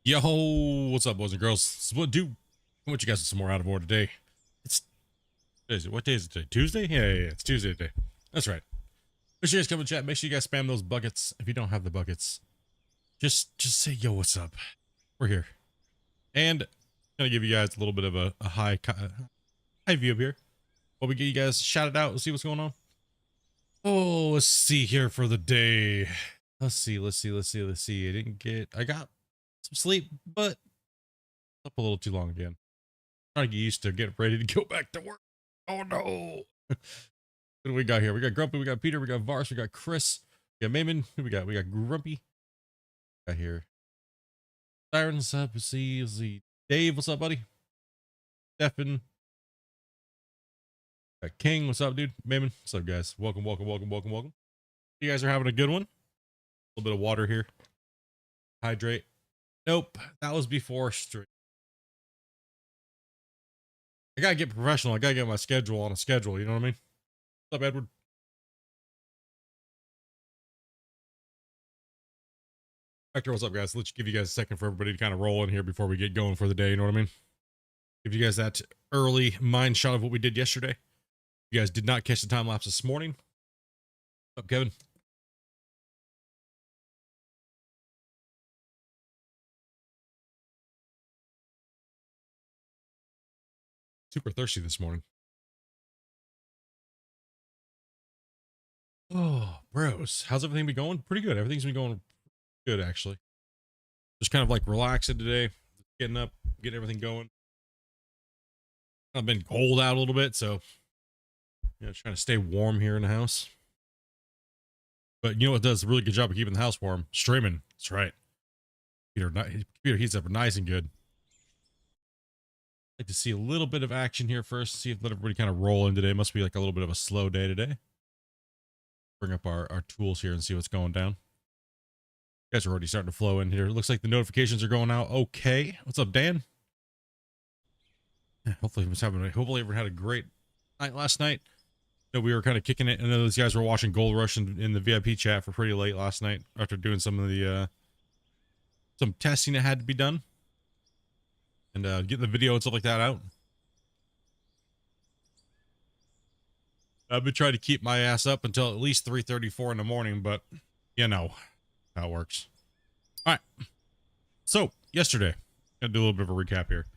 Yo, what's up, boys and girls? Split do. I want you guys with some more out of order today. What day is it today? Tuesday? Yeah, it's Tuesday today. That's right. Make sure you guys come in chat. Make sure you guys spam those buckets. If you don't have the buckets, just say yo, what's up? We're here, and I'm gonna give you guys a little bit of a high view up here. While we get you guys shouted out, let's see what's going on. Oh, let's see here for the day. Let's see. I got some sleep, but up a little too long again. Trying to get used to get ready to go back to work. Oh no. What do we got here? We got Grumpy, we got Peter, we got Vars, we got Chris, we got Mayman, who we got? We got Grumpy. Got here. Sirens up, let's see. Dave, what's up, buddy? Stefan. Got King, what's up, dude? Mayman, what's up, guys? Welcome. You guys are having a good one. A little bit of water here. Hydrate. Nope, that was before stream. I gotta get professional. I gotta get my schedule on a schedule. You know what I mean? What's up, Edward? Hector, what's up, guys? Let's give you guys a second for everybody to kind of roll in here before we get going for the day. You know what I mean? Give you guys that early mind shot of what we did yesterday. You guys did not catch the time lapse this morning. What's up, Kevin? Super thirsty this morning. Oh, bros. How's everything been going? Pretty good. Everything's been going good, actually. Just kind of like relaxing today. Getting up, getting everything going. I've been cold out a little bit, so trying to stay warm here in the house. But you know what does a really good job of keeping the house warm? Streaming. That's right. Computer heats up nice and good. Like to see a little bit of action here first. See if let everybody kind of roll in today. Must be like a little bit of a slow day today. Bring up our tools here and see what's going down. You guys are already starting to flow in here. It looks like the notifications are going out okay. What's up, Dan? Hopefully everyone had a great night last night. We were kind of kicking it. I know those guys were watching Gold Rush in the VIP chat for pretty late last night after doing some of the some testing that had to be done. And getting the video and stuff like that out. I've been trying to keep my ass up until at least 3:34 in the morning, but you know how it works. All right. So yesterday, gonna do a little bit of a recap here.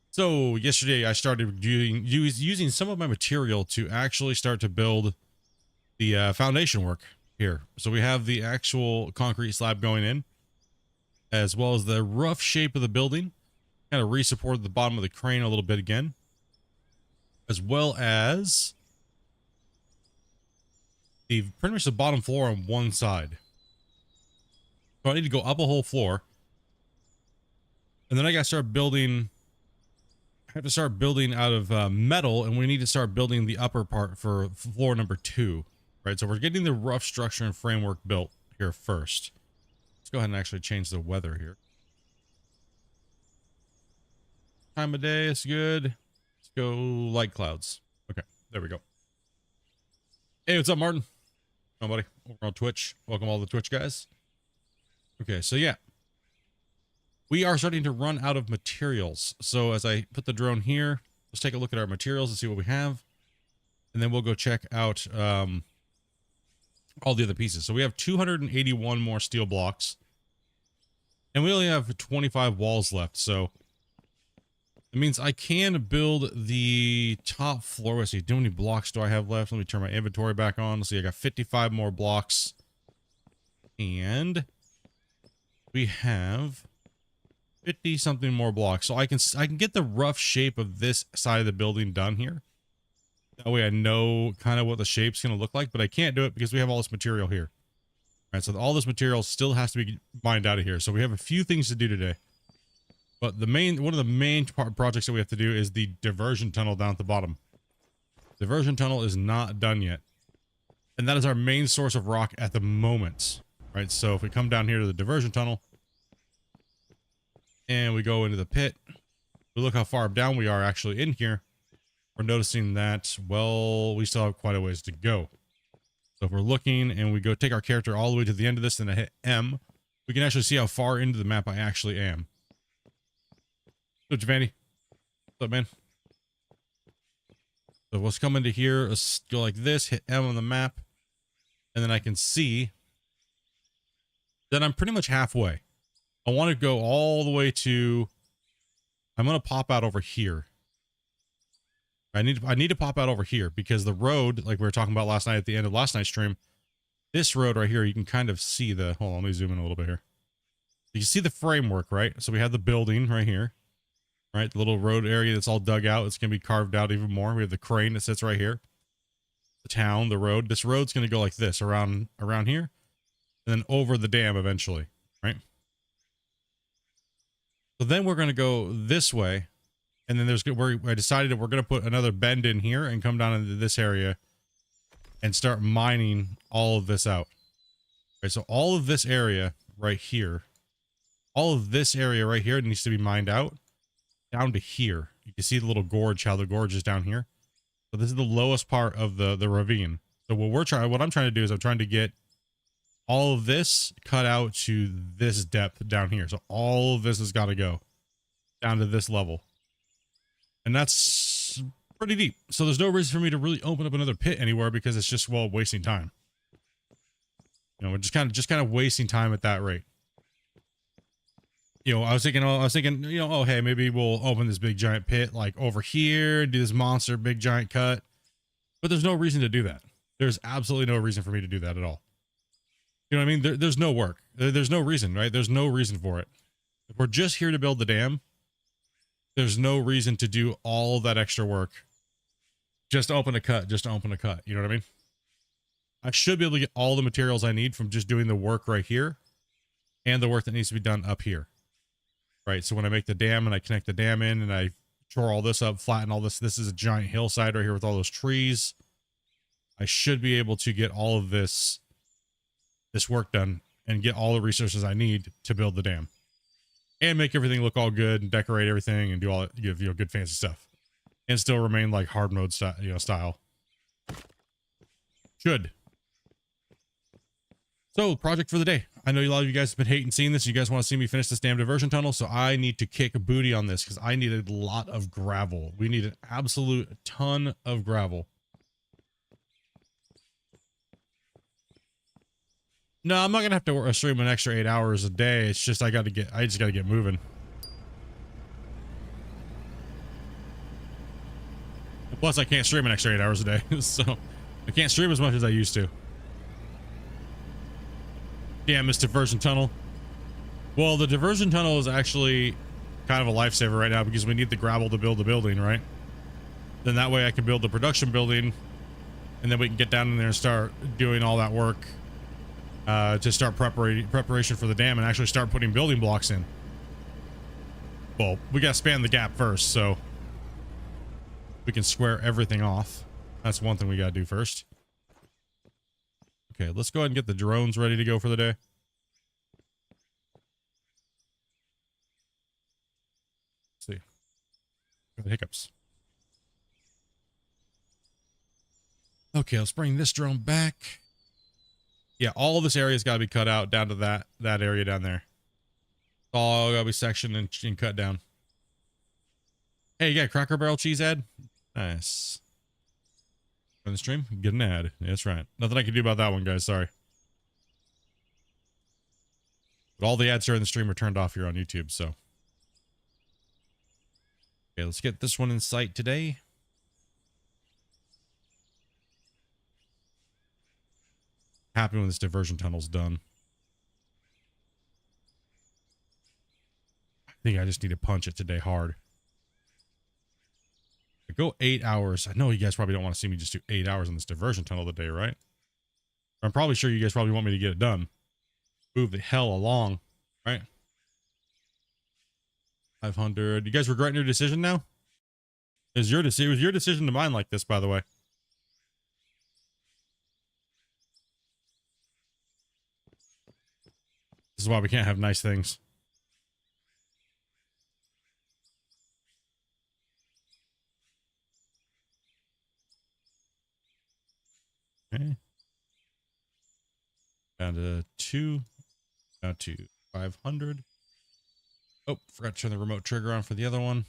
So yesterday I started using some of my material to actually start to build the foundation work here. So we have the actual concrete slab going in, as well as the rough shape of the building. Kind of re-supported the bottom of the crane a little bit again, as well as pretty much the bottom floor on one side. So I need to go up a whole floor, and then I got to start building. I have to start building out of metal, and we need to start building the upper part for floor number 2. Right, so we're getting the rough structure and framework built here first. Let's go ahead and actually change the weather here. Time of day is good. Let's go light clouds. Okay, there we go. Hey, what's up, Martin? Oh, buddy, over on Twitch. Welcome all the Twitch guys. Okay, so yeah, we are starting to run out of materials. So as I put the drone here, let's take a look at our materials and see what we have, and then we'll go check out all the other pieces. So we have 281 more steel blocks, and we only have 25 walls left. So it means I can build the top floor. Let's see, how many blocks do I have left? Let me turn my inventory back on. Let's see, I got 55 more blocks. And we have 50 something more blocks. So I can get the rough shape of this side of the building done here. That way I know kind of what the shape's going to look like, but I can't do it because we have all this material here. All right, so all this material still has to be mined out of here. So we have a few things to do today. But one of the main projects that we have to do is the diversion tunnel down at the bottom. Diversion tunnel is not done yet. And that is our main source of rock at the moment. Right, so if we come down here to the diversion tunnel and we go into the pit, we look how far down we are actually in here. We're noticing that, well, we still have quite a ways to go. So if we're looking and we go take our character all the way to the end of this and I hit M, we can actually see how far into the map I actually am. What's up, Giovanni? What's up, man? So let's come into here, let's go like this, hit M on the map, and then I can see that I'm pretty much halfway. I want to go all the way to, I'm going to pop out over here. I need to pop out over here because the road, like we were talking about last night at the end of last night's stream, this road right here, you can kind of see the, hold on, let me zoom in a little bit here. You can see the framework, right? So we have the building right here, right? The little road area that's all dug out. It's going to be carved out even more. We have the crane that sits right here. The town, the road. This road's going to go like this around here and then over the dam eventually, right? So then we're going to go this way. And then I decided that we're going to put another bend in here and come down into this area and start mining all of this out. Okay, so all of this area right here, all of this area right here needs to be mined out down to here. You can see the little gorge, how the gorge is down here. So this is the lowest part of the ravine. So what I'm trying to do is I'm trying to get all of this cut out to this depth down here. So all of this has got to go down to this level. And that's pretty deep. So there's no reason for me to really open up another pit anywhere because it's just, well, wasting time. You know, we're just kind of wasting time at that rate. You know, I was thinking, you know, oh, hey, maybe we'll open this big giant pit like over here, do this monster big giant cut. But there's no reason to do that. There's absolutely no reason for me to do that at all. You know what I mean? There's no work. There's no reason, right? There's no reason for it. If we're just here to build the dam, there's no reason to do all that extra work. Just open a cut, just open a cut. You know what I mean? I should be able to get all the materials I need from just doing the work right here and the work that needs to be done up here. Right? So when I make the dam and I connect the dam in and I shore all this up, flatten all this, this is a giant hillside right here with all those trees. I should be able to get all of this work done and get all the resources I need to build the dam. And make everything look all good and decorate everything and do all that, you know, good fancy stuff. And still remain like hard mode style. Should. So, project for the day. I know a lot of you guys have been hating seeing this. You guys want to see me finish this damn diversion tunnel, so I need to kick a booty on this because I need a lot of gravel. We need an absolute ton of gravel. No, I'm not gonna have to stream an extra 8 hours a day. It's just I just gotta get moving. Plus, I can't stream an extra 8 hours a day, so I can't stream as much as I used to. Damn, this diversion tunnel. Well, the diversion tunnel is actually kind of a lifesaver right now because we need the gravel to build the building, right? Then that way I can build the production building, and then we can get down in there and start doing all that work. To start preparation for the dam and actually start putting building blocks in. Well, we gotta span the gap first, so we can square everything off. That's one thing we gotta do first. Okay, let's go ahead and get the drones ready to go for the day. Let's see. Got the hiccups. Okay, let's bring this drone back. Yeah, all of this area's got to be cut out down to that area down there. It's all got to be sectioned and cut down. Hey, you got a Cracker Barrel cheese ad? Nice. On the stream, get an ad. Yeah, that's right. Nothing I can do about that one, guys. Sorry. But all the ads here in the stream are turned off here on YouTube, so. Okay, let's get this one in sight today. Happy when this diversion tunnel's done. I think I just need to punch it today hard. I go 8 hours. I know you guys probably don't want to see me just do 8 hours on this diversion tunnel today, right? I'm probably sure you guys probably want me to get it done. Move the hell along, right? 500. You guys regretting your decision now? It was your decision to mine like this, by the way. This is why we can't have nice things. Okay. Down to 2. Down to 500. Oh, forgot to turn the remote trigger on for the other one.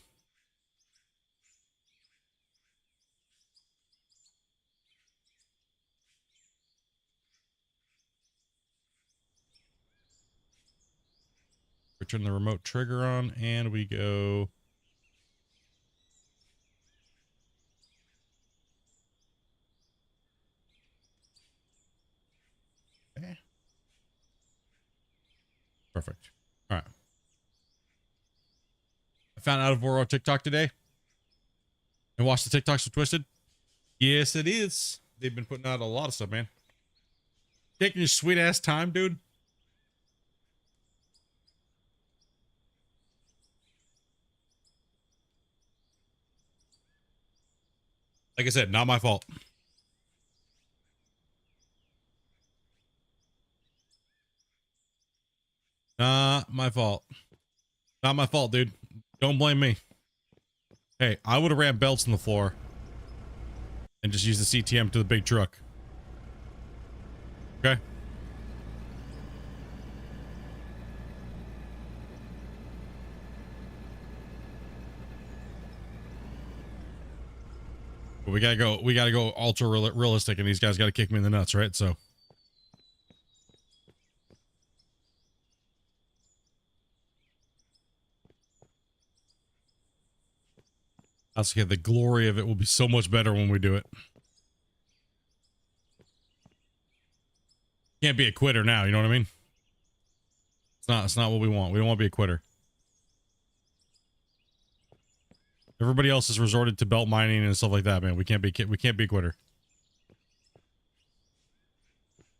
We turn the remote trigger on and we go. Okay. Perfect. All right. I found out of Oro TikTok today and watched the TikToks with Twisted. Yes, it is. They've been putting out a lot of stuff, man. Taking your sweet ass time, dude. Like I said, not my fault. Not my fault. Not my fault, dude. Don't blame me. Hey, I would have ran belts in the floor and just used the CTM to the big truck. Okay. But we gotta go ultra realistic, and these guys gotta kick me in the nuts, right? So that's okay. The glory of it will be so much better when we do it. Can't be a quitter now, you know what I mean? It's not what we want. We don't want to be a quitter. Everybody else has resorted to belt mining and stuff like that, man. We can't be a quitter.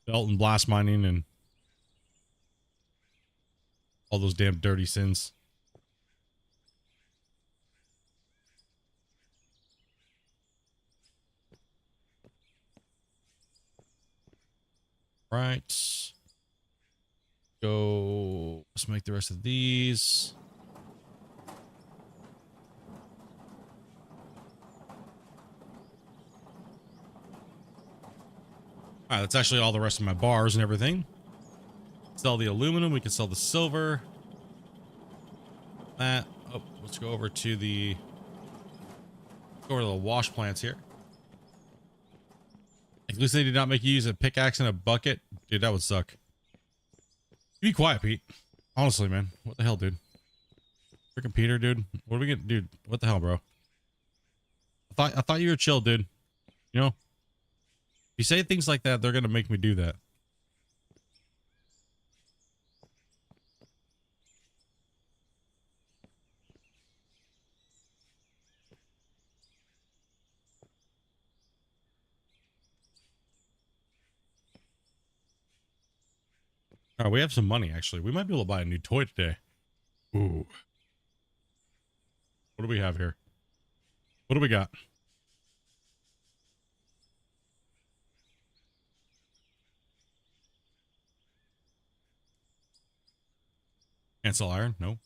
Belt and blast mining and all those damn dirty sins. Right. Go. Let's make the rest of these. All right, that's actually all the rest of my bars and everything. Sell the aluminum. We can sell the silver. That. Oh, let's go over to the wash plants here. At least they did not make you use a pickaxe and a bucket. Dude, that would suck. Be quiet, Pete. Honestly, man. What the hell, dude? Freaking Peter, dude. What are we gonna do? What the hell, bro? I thought you were chill, dude. You know? If you say things like that, they're gonna make me do that. All right, we have some money, actually. We might be able to buy a new toy today. Ooh. What do we have here? What do we got? Cancel iron? No.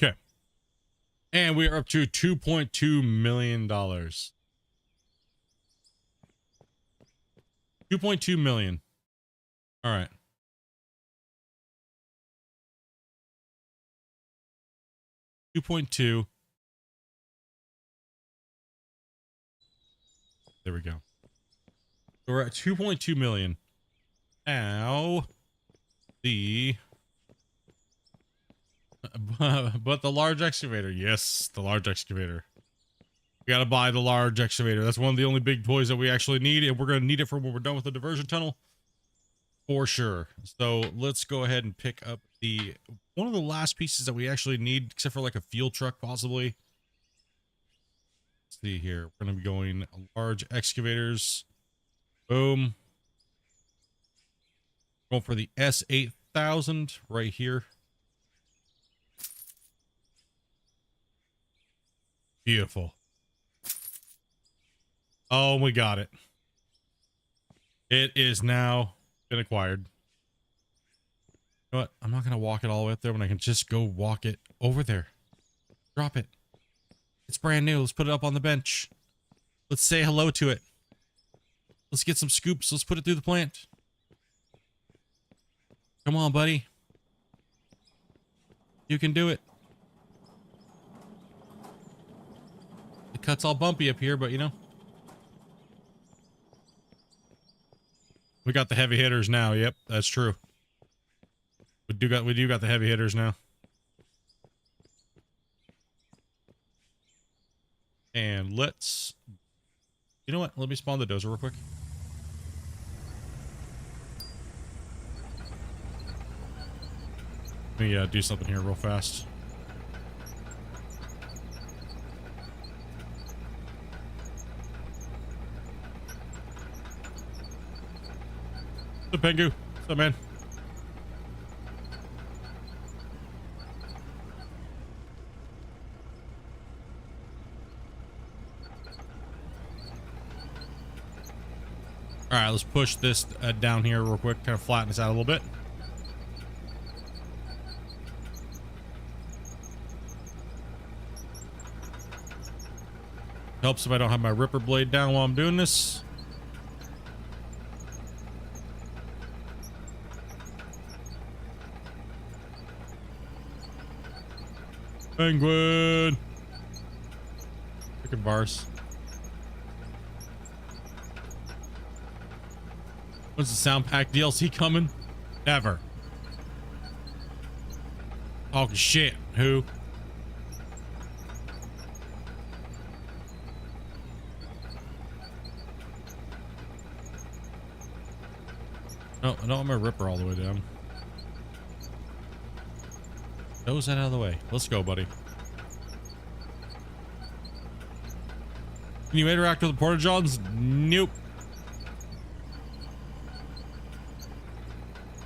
Okay. And we are up to $2.2 million. 2.2 million. All right. 2.2. There we go. We're at 2.2 million. Now, but the large excavator. Yes, the large excavator. We gotta buy the large excavator. That's one of the only big toys that we actually need, and we're gonna need it for when we're done with the diversion tunnel. For sure. So let's go ahead and pick up one of the last pieces that we actually need, except for like a fuel truck, possibly. Let's see here. We're gonna be going large excavators. Boom. Going for the S8000 right here. Beautiful. Oh, we got it. It is now been acquired. You know what? I'm not going to walk it all the way up there when I can just go walk it over there. Drop it. It's brand new. Let's put it up on the bench. Let's say hello to it. Let's get some scoops. Let's put it through the plant. Come on, buddy. You can do it. The cut's all bumpy up here, but you know. We got the heavy hitters now. Yep, that's true. We do got the heavy hitters now. And let's, you know what? Let me spawn the dozer real quick. Let me do something here real fast. What's up, Pengu? What's up, man? All right, let's push this down here real quick, kind of flatten this out a little bit. Helps if I don't have my ripper blade down while I'm doing this. Penguin! Chicken bars. When's the sound pack DLC coming? Never. Oh shit. Who? No, I don't want my ripper all the way down. Nose that out of the way. Let's go, buddy. Can you interact with the porta-johns? Nope.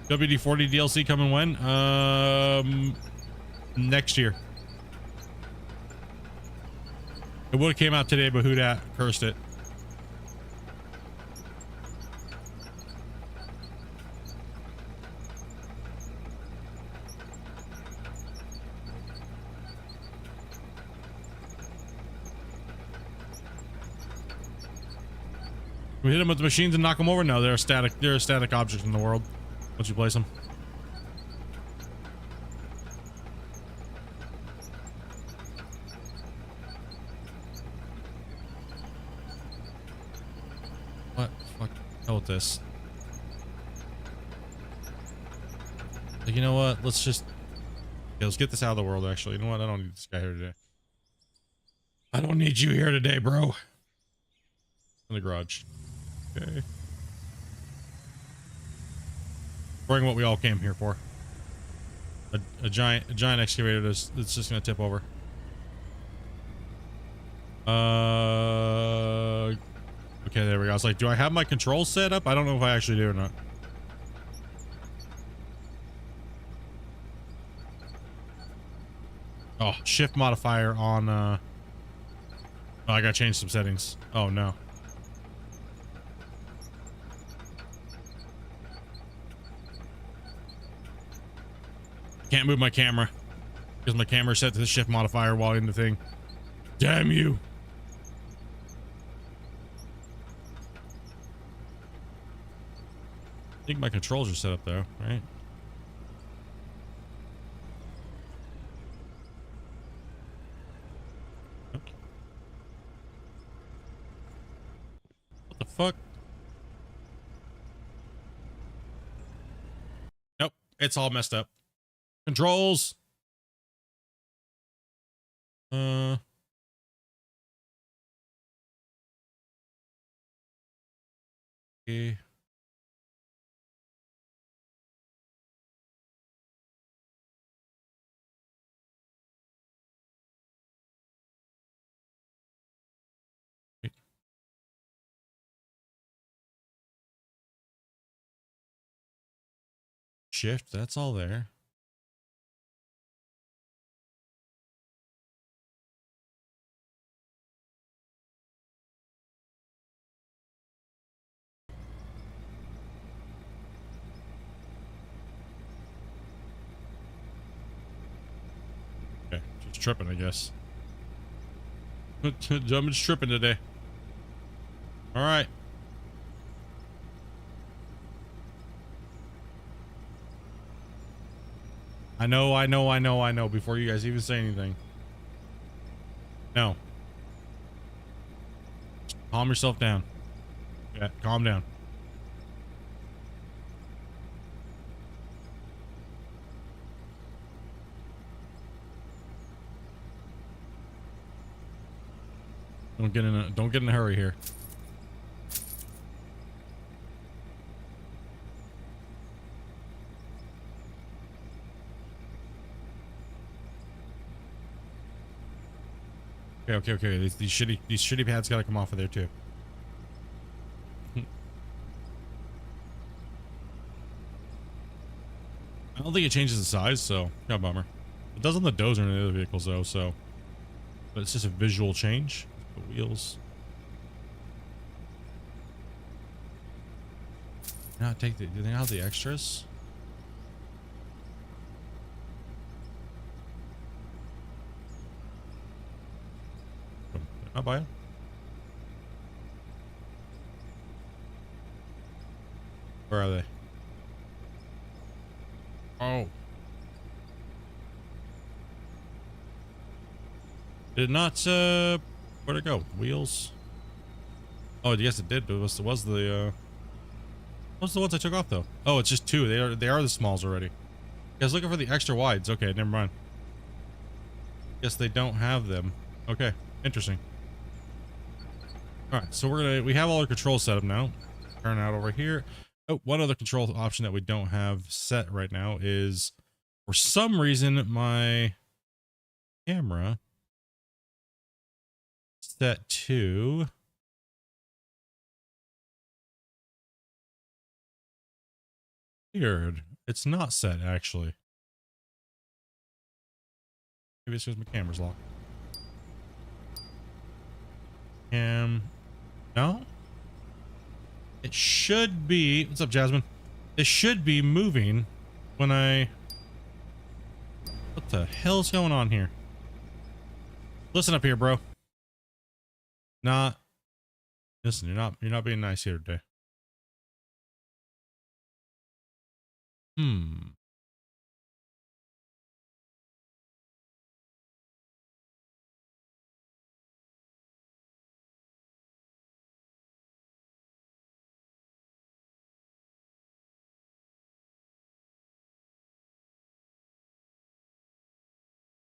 WD-40 DLC coming when? Next year. It would have came out today, but who dat cursed it. We hit them with the machines and knock them over? No, they're a static object in the world once you place them. What? Fuck. Hell with this. You know what? Let's just... Yeah, let's get this out of the world, actually. You know what? I don't need this guy here today. I don't need you here today, bro. In the garage. Okay. Bring what we all came here for. A giant excavator that's just gonna tip over. Okay, there we go. I was like, do I have my controls set up? I don't know if I actually do or not. Oh, shift modifier on oh, I gotta change some settings. Oh no. Can't move my camera because my camera set to the shift modifier while in the thing. Damn you. I think my controls are set up though, right? What the fuck? Nope, it's all messed up. Controls. Okay. Shift, that's all there. just tripping, I guess. I'm just tripping today. All right. I know. Before you guys even say anything. No. Just calm yourself down. Yeah, calm down. Don't get in a hurry here. Okay. These shitty pads gotta come off of there too. I don't think it changes the size, so yeah, bummer. It does on the Dozer and the other vehicles though, so but it's just a visual change. The wheels. Not take the. Do they have the extras? I'll buy it. Where are they? Oh. Did not, where'd it go? Wheels? Oh, yes it did, but what's the ones I took off though? Oh, it's just two. They are the smalls already. You guys looking for the extra wides. Okay, never mind. Guess they don't have them. Okay, interesting. Alright, so we have all our controls set up now. Turn out over here. Oh, one other control option that we don't have set right now is, for some reason, my camera set to weird. It's not set actually. Maybe it's because my camera's locked. No? It should be. What's up, Jasmine? It should be moving when I. What the hell's going on here? Listen up here, bro. Listen, you're not being nice here today.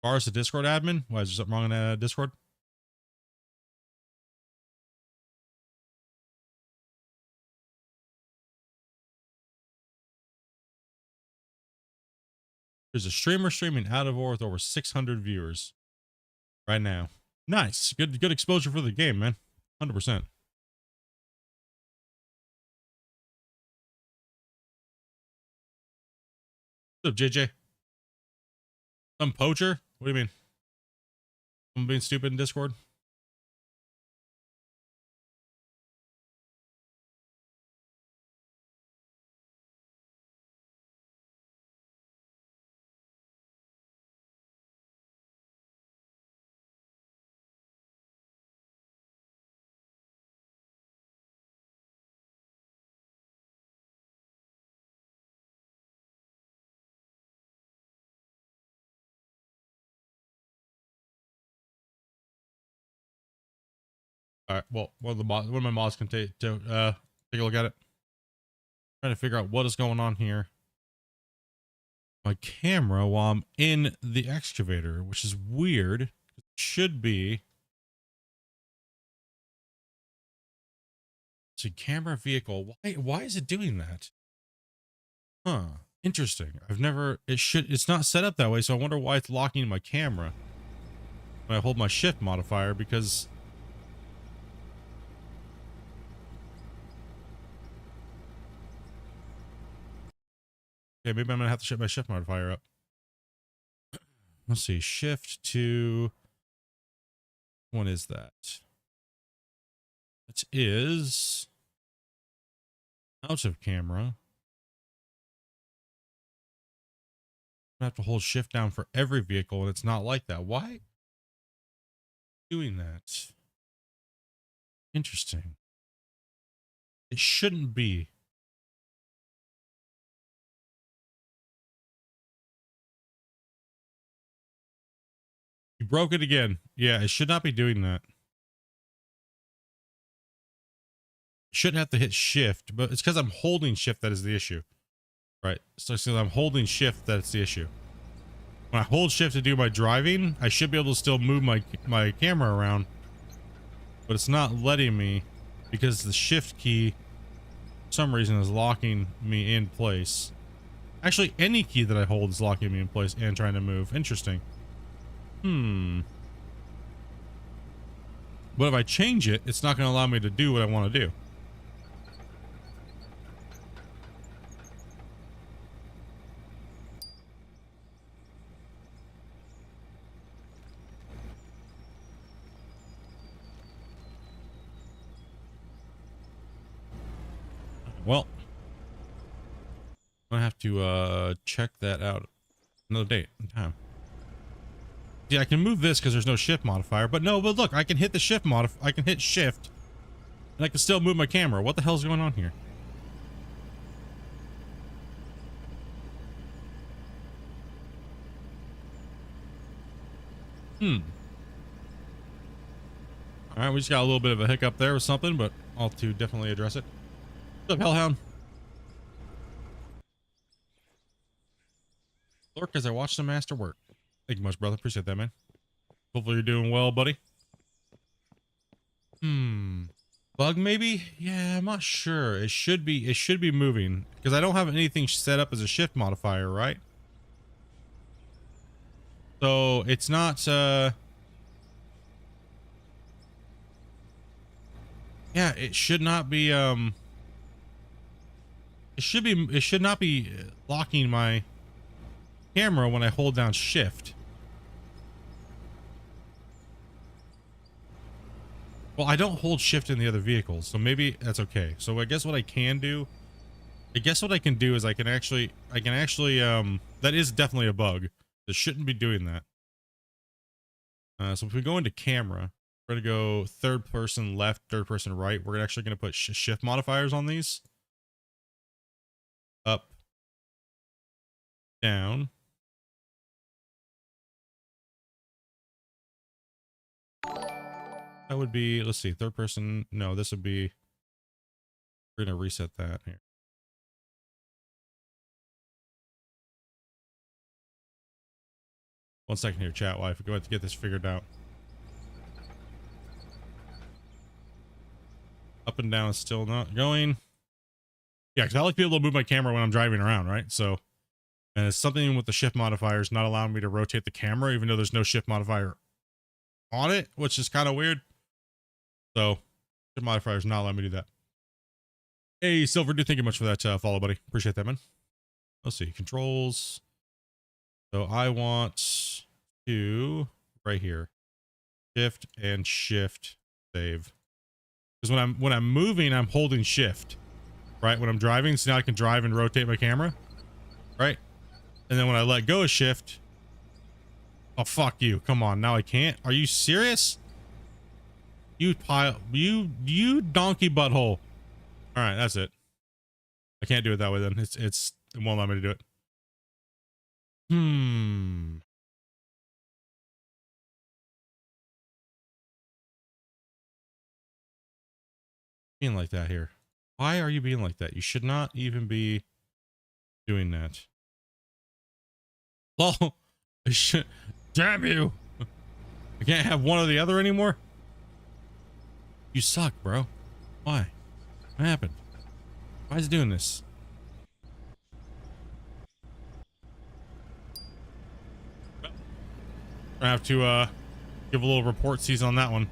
Far as the Discord admin? Why is there something wrong in Discord? There's a streamer streaming out of war with over 600 viewers right now. Nice. Good exposure for the game, man. 100%. What's up, JJ? Some poacher? What do you mean? I'm being stupid in Discord? All right. Well, one of my mods can take a look at it. Trying to figure out what is going on here. My camera while I'm in the excavator, which is weird. It should be. It's a camera vehicle. Why is it doing that? Huh. Interesting. It's not set up that way, so I wonder why it's locking my camera when I hold my shift modifier, because okay, maybe I'm gonna have to shut my shift modifier up. Let's see, shift to, what is that? That is out of camera. I have to hold shift down for every vehicle, and it's not like that. Why doing that? Interesting. It shouldn't be. You broke it again. Yeah, it should not be doing that. Shouldn't have to hit shift, but it's because I'm holding shift that is the issue. Right. So I'm holding shift that's the issue. When I hold shift to do my driving, I should be able to still move my camera around, but it's not letting me because the shift key for some reason is locking me in place. Actually, any key that I hold is locking me in place and trying to move. Interesting. But if I change it, it's not going to allow me to do what I want to do. Well, I'm gonna have to check that out another date and time. Yeah, I can move this because there's no shift modifier, but no, but look, I can hit the shift I can hit shift and I can still move my camera. What the hell's going on here? All right, we just got a little bit of a hiccup there or something, but I'll to definitely address it. What's up, Hellhound? Lord, because I watched the master work. Thank you much, brother. Appreciate that, man. Hopefully you're doing well, buddy. Bug maybe? Yeah, I'm not sure. It should be moving because I don't have anything set up as a shift modifier, right? So it's not yeah, it should not be it should not be locking my camera when I hold down shift. Well, I don't hold shift in the other vehicles, so maybe that's okay. So I guess what I can do, is I can actually that is definitely a bug. This shouldn't be doing that. So if we go into camera, we're gonna go third person left, third person right. We're actually gonna put shift modifiers on these. Up, down. That would be, let's see, third person. No, this would be, we're gonna reset that here. One second here, chat wife. We're going to get this figured out. Up and down is still not going. Yeah, because I like to be able to move my camera when I'm driving around, right? So, and it's something with the shift modifiers not allowing me to rotate the camera, even though there's no shift modifier on it, which is kind of weird. So, shift modifiers not allowing me to do that. Hey, Silver, thank you much for that follow, buddy. Appreciate that, man. Let's see, controls. So I want to right here, shift and shift save. Because when I'm moving, I'm holding shift, right? When I'm driving, so now I can drive and rotate my camera, right? And then when I let go of shift, oh fuck you! Come on, now I can't. Are you serious? You donkey butthole. All right, that's it. I can't do it that way then. It won't allow me to do it. Being like that here. Why are you being like that? You should not even be doing that. Oh, damn you. I can't have one or the other anymore. You suck, bro. Why? What happened? Why is it doing this? I have to give a little report season on that one.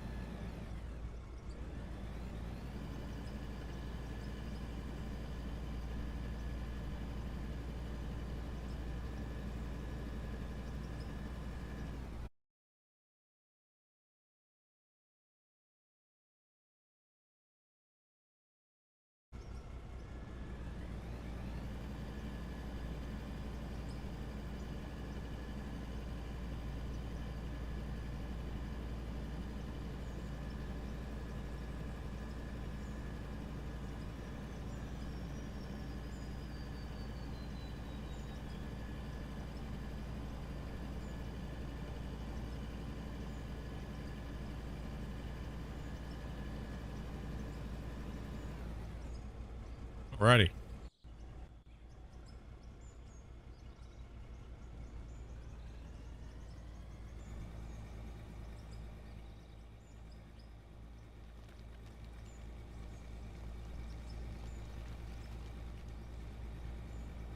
Alrighty.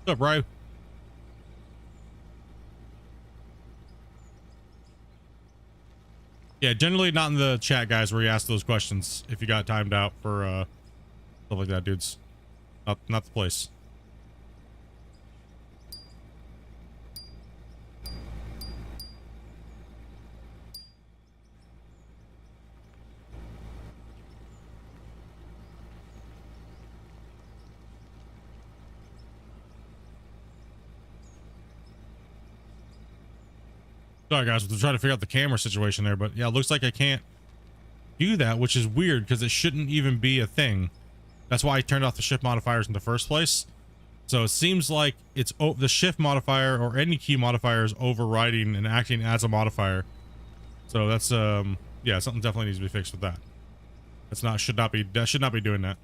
What's up, bro? Yeah, generally not in the chat, guys, where you ask those questions if you got timed out for stuff like that, dudes. Not the place. Sorry, guys, we're trying to figure out the camera situation there, but yeah, it looks like I can't do that, which is weird because it shouldn't even be a thing. That's why I turned off the shift modifiers in the first place. So it seems like it's the shift modifier or any key modifier is overriding and acting as a modifier. So that's yeah, something definitely needs to be fixed with that. That should not be doing that.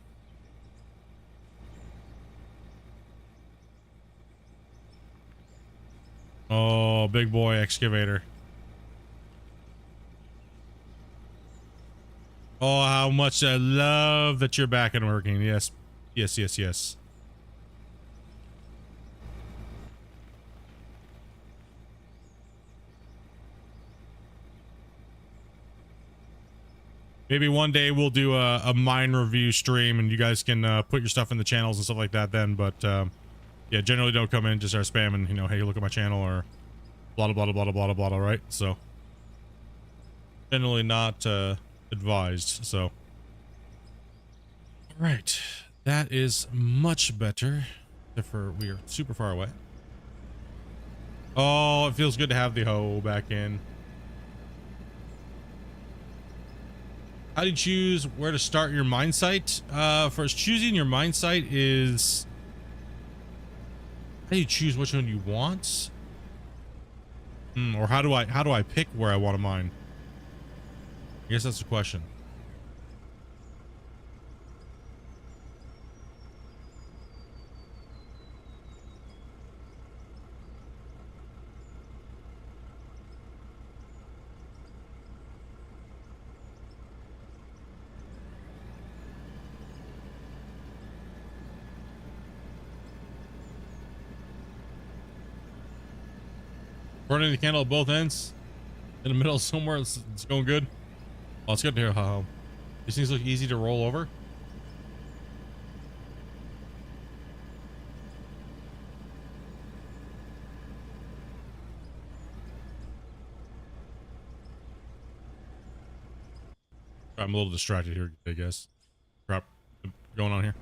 Oh, big boy excavator. Oh, how much I love that you're back and working. Yes. Yes, yes, yes. Maybe one day we'll do a mine review stream and you guys can put your stuff in the channels and stuff like that then. But yeah, generally don't come in, just start spamming, you know, hey, look at my channel or blah, blah, blah, blah, blah, blah, blah, right? So generally not advised. So all right, that is much better. Except for we are super far away. Oh, it feels good to have the hoe back in. How do you choose where to start your mine site? First, choosing your mine site is how do you choose which one you want? Or how do I pick where I want to mine? I guess that's the question. Burning the candle at both ends, in the middle somewhere. It's going good. Oh, it's good to hear how these things look easy to roll over. I'm a little distracted here, I guess. Crap going on here.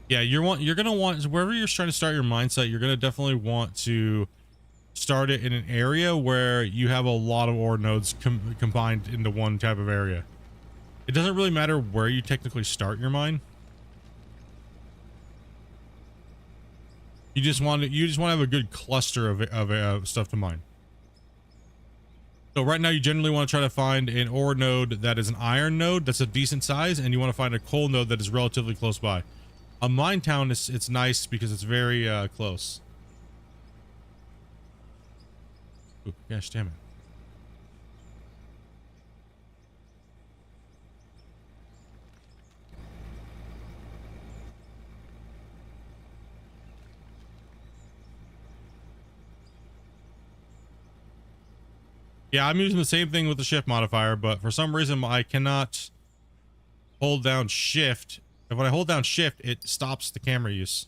Yeah, you're gonna want, wherever you're trying to start your mine site, you're gonna definitely want to start it in an area where you have a lot of ore nodes combined into one type of area. It doesn't really matter where you technically start your mine. You just want to have a good cluster of stuff to mine. So right now you generally want to try to find an ore node that is an iron node that's a decent size, and you want to find a coal node that is relatively close by. A mine town it's nice because it's very close. Ooh, gosh damn it. Yeah, I'm using the same thing with the shift modifier, but for some reason I cannot hold down shift. If when I hold down shift, it stops the camera use.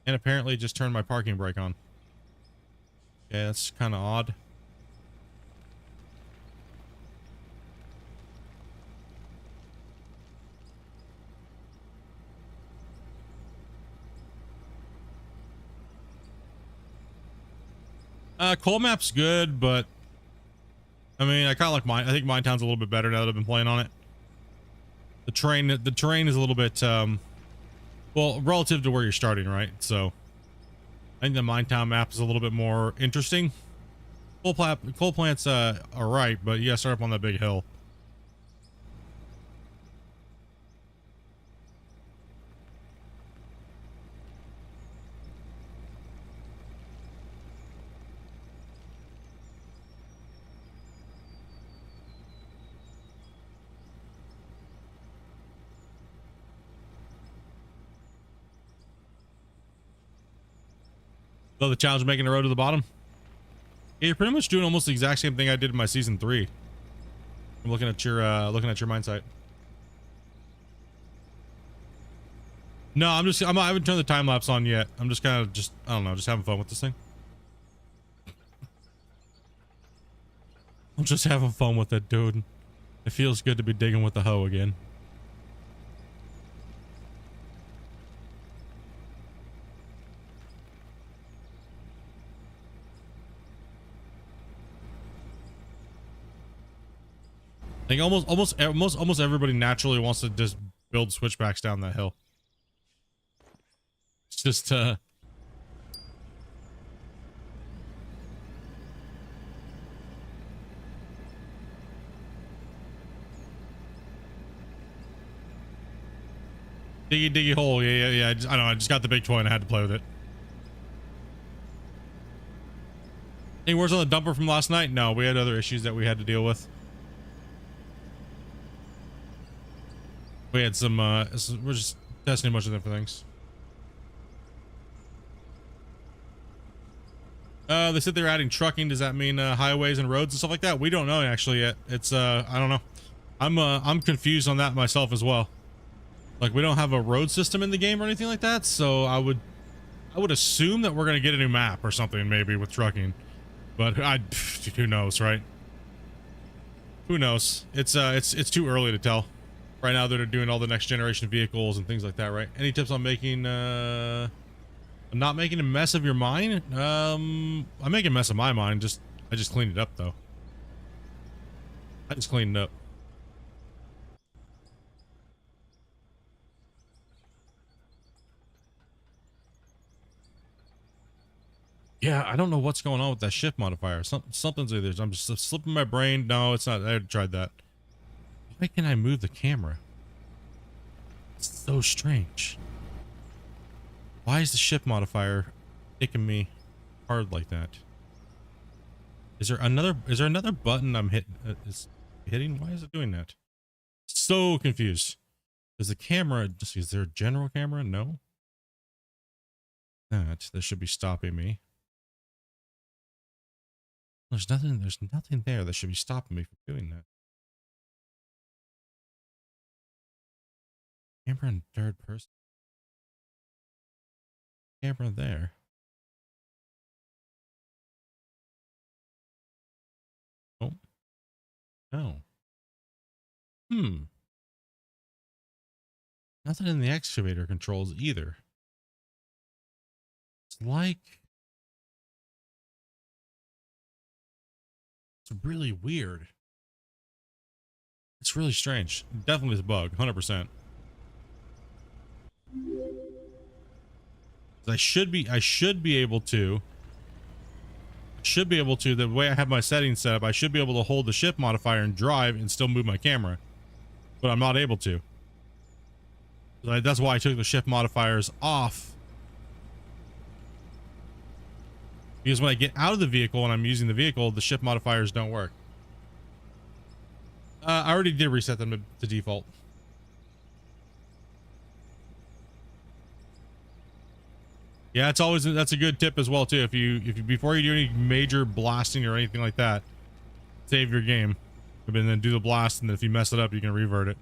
And apparently just turned my parking brake on. Yeah, that's kind of odd. Coal map's good, but I mean, I kind of like mine. I think mine town's a little bit better now that I've been playing on it. The terrain is a little bit, well, relative to where you're starting, right? So I think the Minetown map is a little bit more interesting. Coal plants are right, but you gotta start up on that big hill. So the challenge of making the road to the bottom. Yeah, you're pretty much doing almost the exact same thing I did in my season 3. I'm looking at your mine site. No, I haven't turned the time lapse on yet. I'm just kind of I don't know, just having fun with this thing. I'm just having fun with it, dude. It feels good to be digging with the hoe again. I think almost everybody naturally wants to just build switchbacks down that hill. It's just diggy hole. Yeah. I know. I just got the big toy and I had to play with it. Any words on the dumper from last night? No, we had other issues that we had to deal with. We had some, we're just testing a bunch of different things. They said they're adding trucking. Does that mean highways and roads and stuff like that? We don't know actually yet. It's I don't know. I'm confused on that myself as well. Like we don't have a road system in the game or anything like that, so I would assume that we're gonna get a new map or something maybe with trucking, but who knows, right? Who knows? It's too early to tell. Right now they're doing all the next generation vehicles and things like that, right? Any tips on making not making a mess of your mine? I'm making a mess of my mine. I just cleaned it up though. I just cleaned it up. Yeah, I don't know what's going on with that shift modifier. Something's either. I'm just slipping my brain. No, it's not. I already tried that. Why can I move the camera? It's so strange. Why is the shift modifier taking me hard like that? Is there another button I'm hitting? Why is it doing that? So confused. Is the camera is there a general camera? No. That should be stopping me. There's nothing there that should be stopping me from doing that. Camera in third person. Camera there. Oh. No. Nothing in the excavator controls either. It's like it's really weird. It's really strange. Definitely is a bug, 100%. I should be able to the way I have my settings set up, I should be able to hold the shift modifier and drive and still move my camera, but I'm not able to. That's why I took the shift modifiers off, because when I get out of the vehicle and I'm using the vehicle, the shift modifiers don't work. I already did reset them to default. Yeah, that's a good tip as well too. If you before you do any major blasting or anything like that, save your game, and then do the blast, and if you mess it up, you can revert it.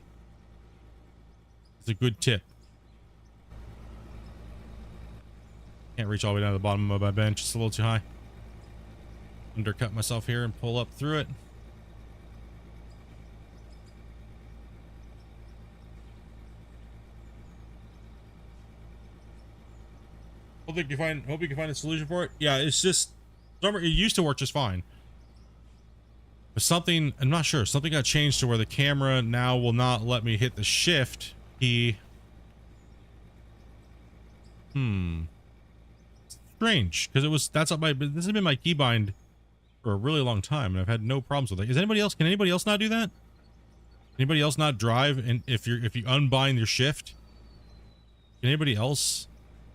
It's a good tip. Can't reach all the way down to the bottom of my bench. It's a little too high. Undercut myself here and pull up through it. Hope you can find a solution for it. Yeah, it's just it used to work just fine. But something, I'm not sure, something got changed to where the camera now will not let me hit the shift key. Strange, because this has been my keybind for a really long time, and I've had no problems with it. Is anybody else? Can anybody else not do that? Anybody else not drive? And if you unbind your shift, can anybody else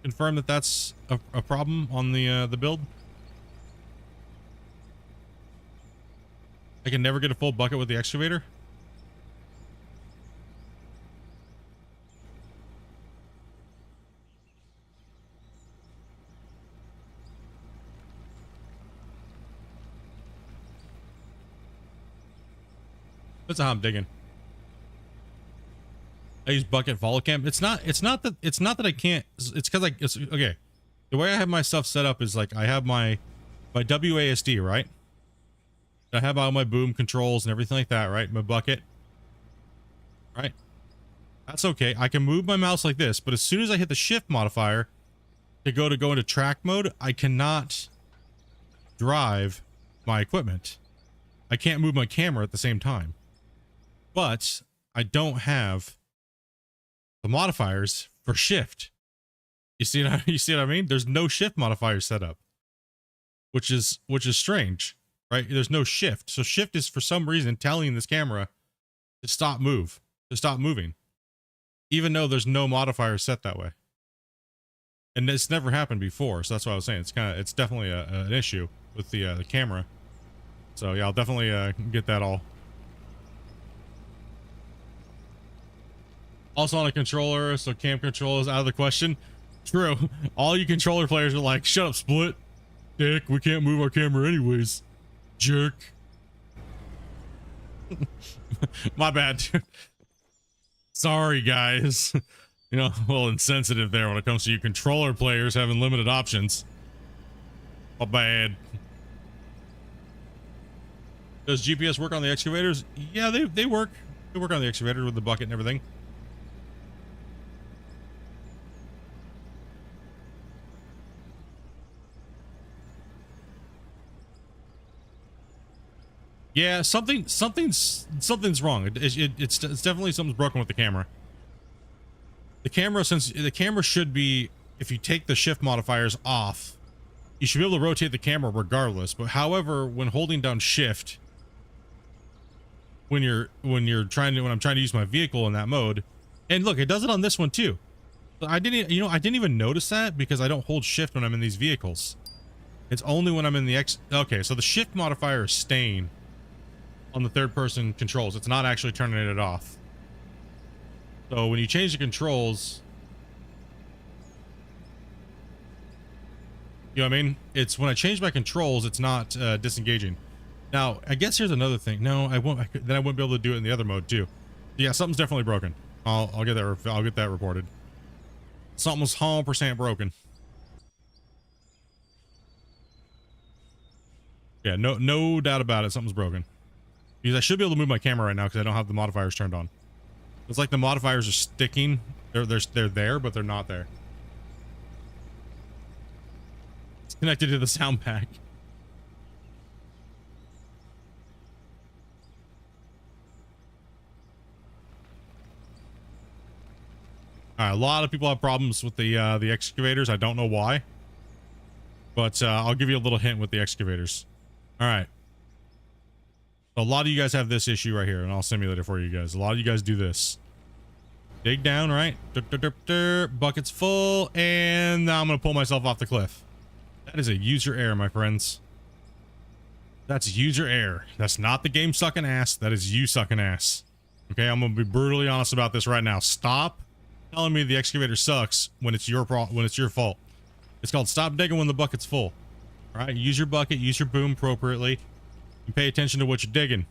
confirm that that's a problem on the build? I can never get a full bucket with the excavator. That's how I'm digging. I use bucket follow cam. It's not that I can't. It's because it's okay. The way I have my stuff set up is like I have my WASD, right? I have all my boom controls and everything like that, right? My bucket, right? That's okay. I can move my mouse like this, but as soon as I hit the shift modifier to go into track mode, I cannot drive my equipment. I can't move my camera at the same time. But I don't have the modifiers for shift. You see what I mean? There's no shift modifier set up, which is strange, right? There's no shift. So shift is for some reason telling this camera to stop moving, even though there's no modifier set that way. And it's never happened before, so that's what I was saying. It's definitely an issue with the camera. So yeah, I'll definitely get that all. Also on a controller, so cam control is out of the question. True. All you controller players are like, shut up, Split. Dick, we can't move our camera anyways. Jerk. My bad, dude. Sorry, guys. You know, a little insensitive there when it comes to you controller players having limited options. My bad. Does GPS work on the excavators? Yeah, they work. They work on the excavator with the bucket and everything. Yeah, something's wrong. It's definitely something's broken with the camera. The camera should be, if you take the shift modifiers off, you should be able to rotate the camera regardless. But however, when holding down shift, when I'm trying to use my vehicle in that mode, and look, it does it on this one too. I didn't even notice that because I don't hold shift when I'm in these vehicles. It's only when I'm in the okay, so the shift modifier is staying on the third person controls. It's not actually turning it off. So when you change the controls, you know what I mean? It's when I change my controls, it's not disengaging. Now, I guess here's another thing. No, I won't. Then I wouldn't be able to do it in the other mode too. Yeah, something's definitely broken. I'll get that reported. Something's 100% broken. Yeah, no doubt about it. Something's broken. Because I should be able to move my camera right now because I don't have the modifiers turned on. It's like the modifiers are sticking. They're there, but they're not there. It's connected to the sound pack. All right, a lot of people have problems with the excavators. I don't know why, but I'll give you a little hint with the excavators. All right. A lot of you guys have this issue right here, and I'll simulate it for you guys. A lot of you guys do this. Dig down, right? Bucket's full, and now I'm going to pull myself off the cliff. That is a user error, my friends. That's user error. That's not the game sucking ass. That is you sucking ass. Okay, I'm going to be brutally honest about this right now. Stop telling me the excavator sucks when it's your fault. It's called stop digging when the bucket's full. All right, use your bucket, use your boom appropriately. And pay attention to what you're digging.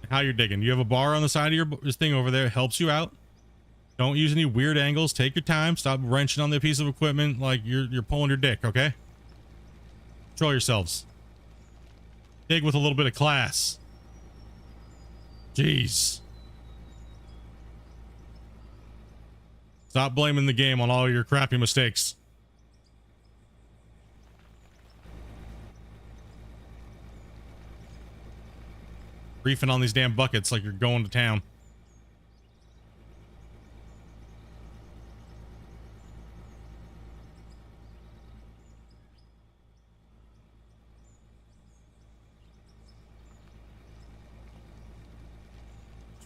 How you're digging. You have a bar on the side of this thing over there. It helps you out. Don't use any weird angles. Take your time. Stop wrenching on the piece of equipment like you're pulling your dick, okay? Control yourselves. Dig with a little bit of class. Jeez. Stop blaming the game on all your crappy mistakes. Reefing on these damn buckets like you're going to town.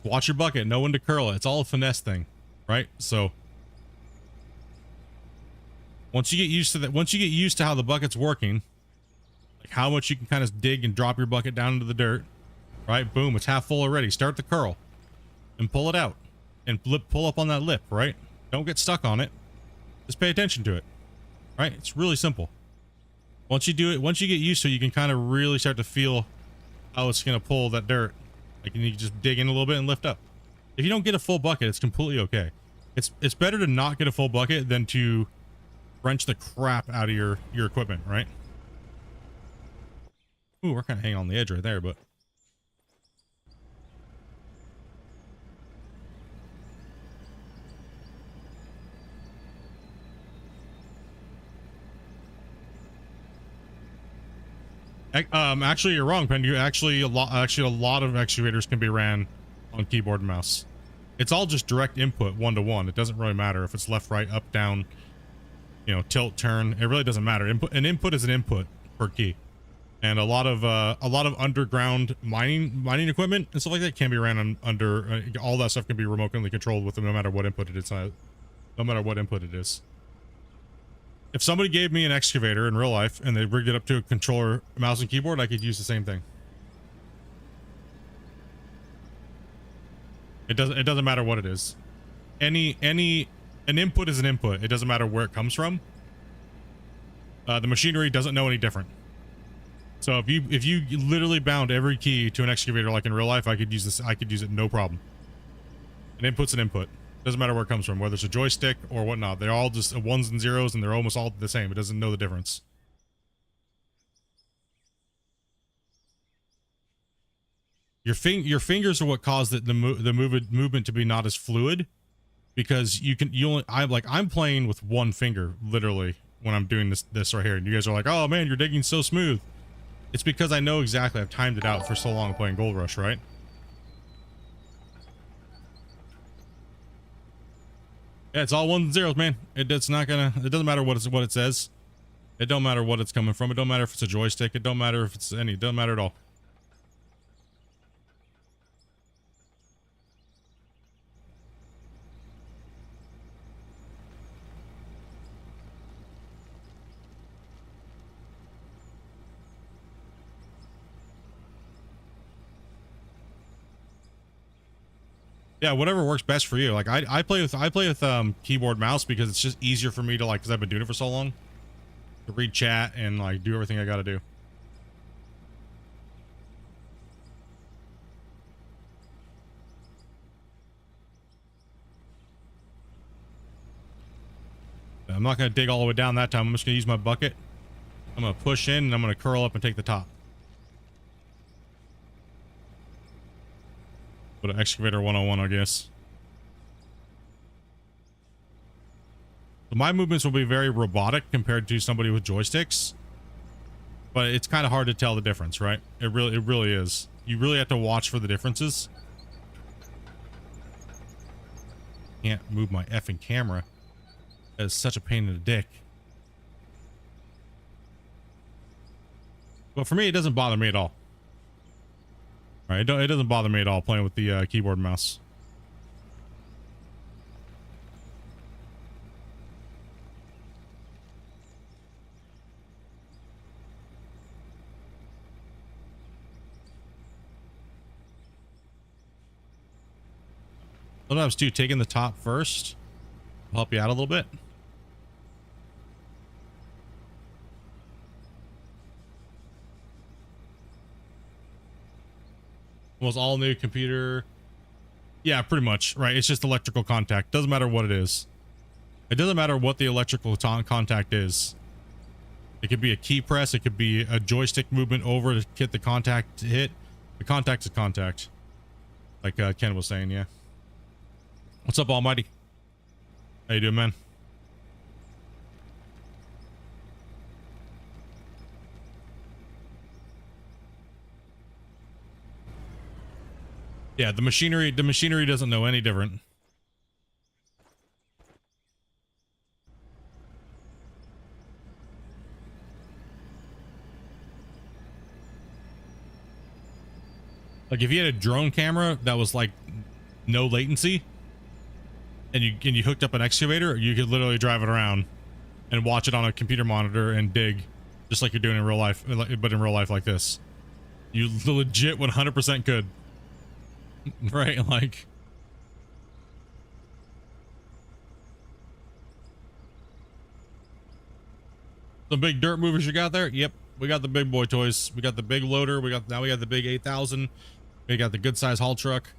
watch your bucket, know when to curl it. It's all a finesse thing, right? So once you get used to that, once you get used to how the bucket's working, like how much you can kind of dig and drop your bucket down into the dirt, right? Boom, it's half full already. Start the curl and pull it out and pull up on that lip, right? Don't get stuck on it. Just pay attention to it, right? It's really simple. Once you do it, once you get used to it, you can kind of really start to feel how it's going to pull that dirt. Like, and you can just dig in a little bit and lift up. If you don't get a full bucket, it's completely okay. It's better to not get a full bucket than to wrench the crap out of your equipment, right? Ooh, we're kind of hanging on the edge right there, but actually, you're wrong, Pen. A lot of excavators can be ran on keyboard and mouse. It's all just direct input, 1-to-1. It doesn't really matter if it's left, right, up, down, you know, tilt, turn. It really doesn't matter. An input is an input per key, and a lot of underground mining equipment and stuff like that can be ran on under. All that stuff can be remotely controlled with them, no matter what input it is. No matter what input it is. If somebody gave me an excavator in real life and they rigged it up to a controller, mouse, and keyboard, I could use the same thing. It doesn't matter what it is. An input is an input. It doesn't matter where it comes from. The machinery doesn't know any different. So if you literally bound every key to an excavator like in real life, I could use this. I could use it no problem. An input's an input. Doesn't matter where it comes from, whether it's a joystick or whatnot. They're all just ones and zeros, and they're almost all the same. It doesn't know the difference. Your fingers are what cause the movement to be not as fluid, because I'm playing with one finger literally when I'm doing this right here, and you guys are like, oh man, you're digging so smooth. It's because I know exactly. I've timed it out for so long playing Gold Rush, right? Yeah, it's all ones and zeros, man. It doesn't matter what it says. It don't matter what it's coming from. It don't matter if it's a joystick. It don't matter if it's any. It don't matter at all. Yeah, whatever works best for you. Like I play with keyboard mouse because it's just easier for me to, like, because I've been doing it for so long, to read chat and like do everything I gotta do. I'm not gonna dig all the way down that time. I'm just gonna use my bucket. I'm gonna push in and I'm gonna curl up and take the top. But an excavator 101, I guess. So my movements will be very robotic compared to somebody with joysticks, but it's kind of hard to tell the difference, right? It really is. You really have to watch for the differences. Can't move my effing camera. That is such a pain in the dick. But for me, it doesn't bother me at all. Right, it doesn't bother me at all playing with the keyboard and mouse. Sometimes too, taking the top first will help you out a little bit. Almost all new computer. Yeah, pretty much, right? It's just electrical contact. Doesn't matter what it is. It doesn't matter what the electrical contact is. It could be a key press. It could be a joystick movement over to get the contact to hit. The contact's a contact. Like Ken was saying, yeah. What's up, Almighty? How you doing, man? Yeah, the machinery doesn't know any different. Like if you had a drone camera that was like no latency, and you hooked up an excavator, you could literally drive it around and watch it on a computer monitor and dig just like you're doing in real life, but in real life like this. You legit 100% could. Right? Like, the big dirt movers you got there? Yep. We got the big boy toys. We got the big loader. Now we got the big 8,000. We got the good size haul truck.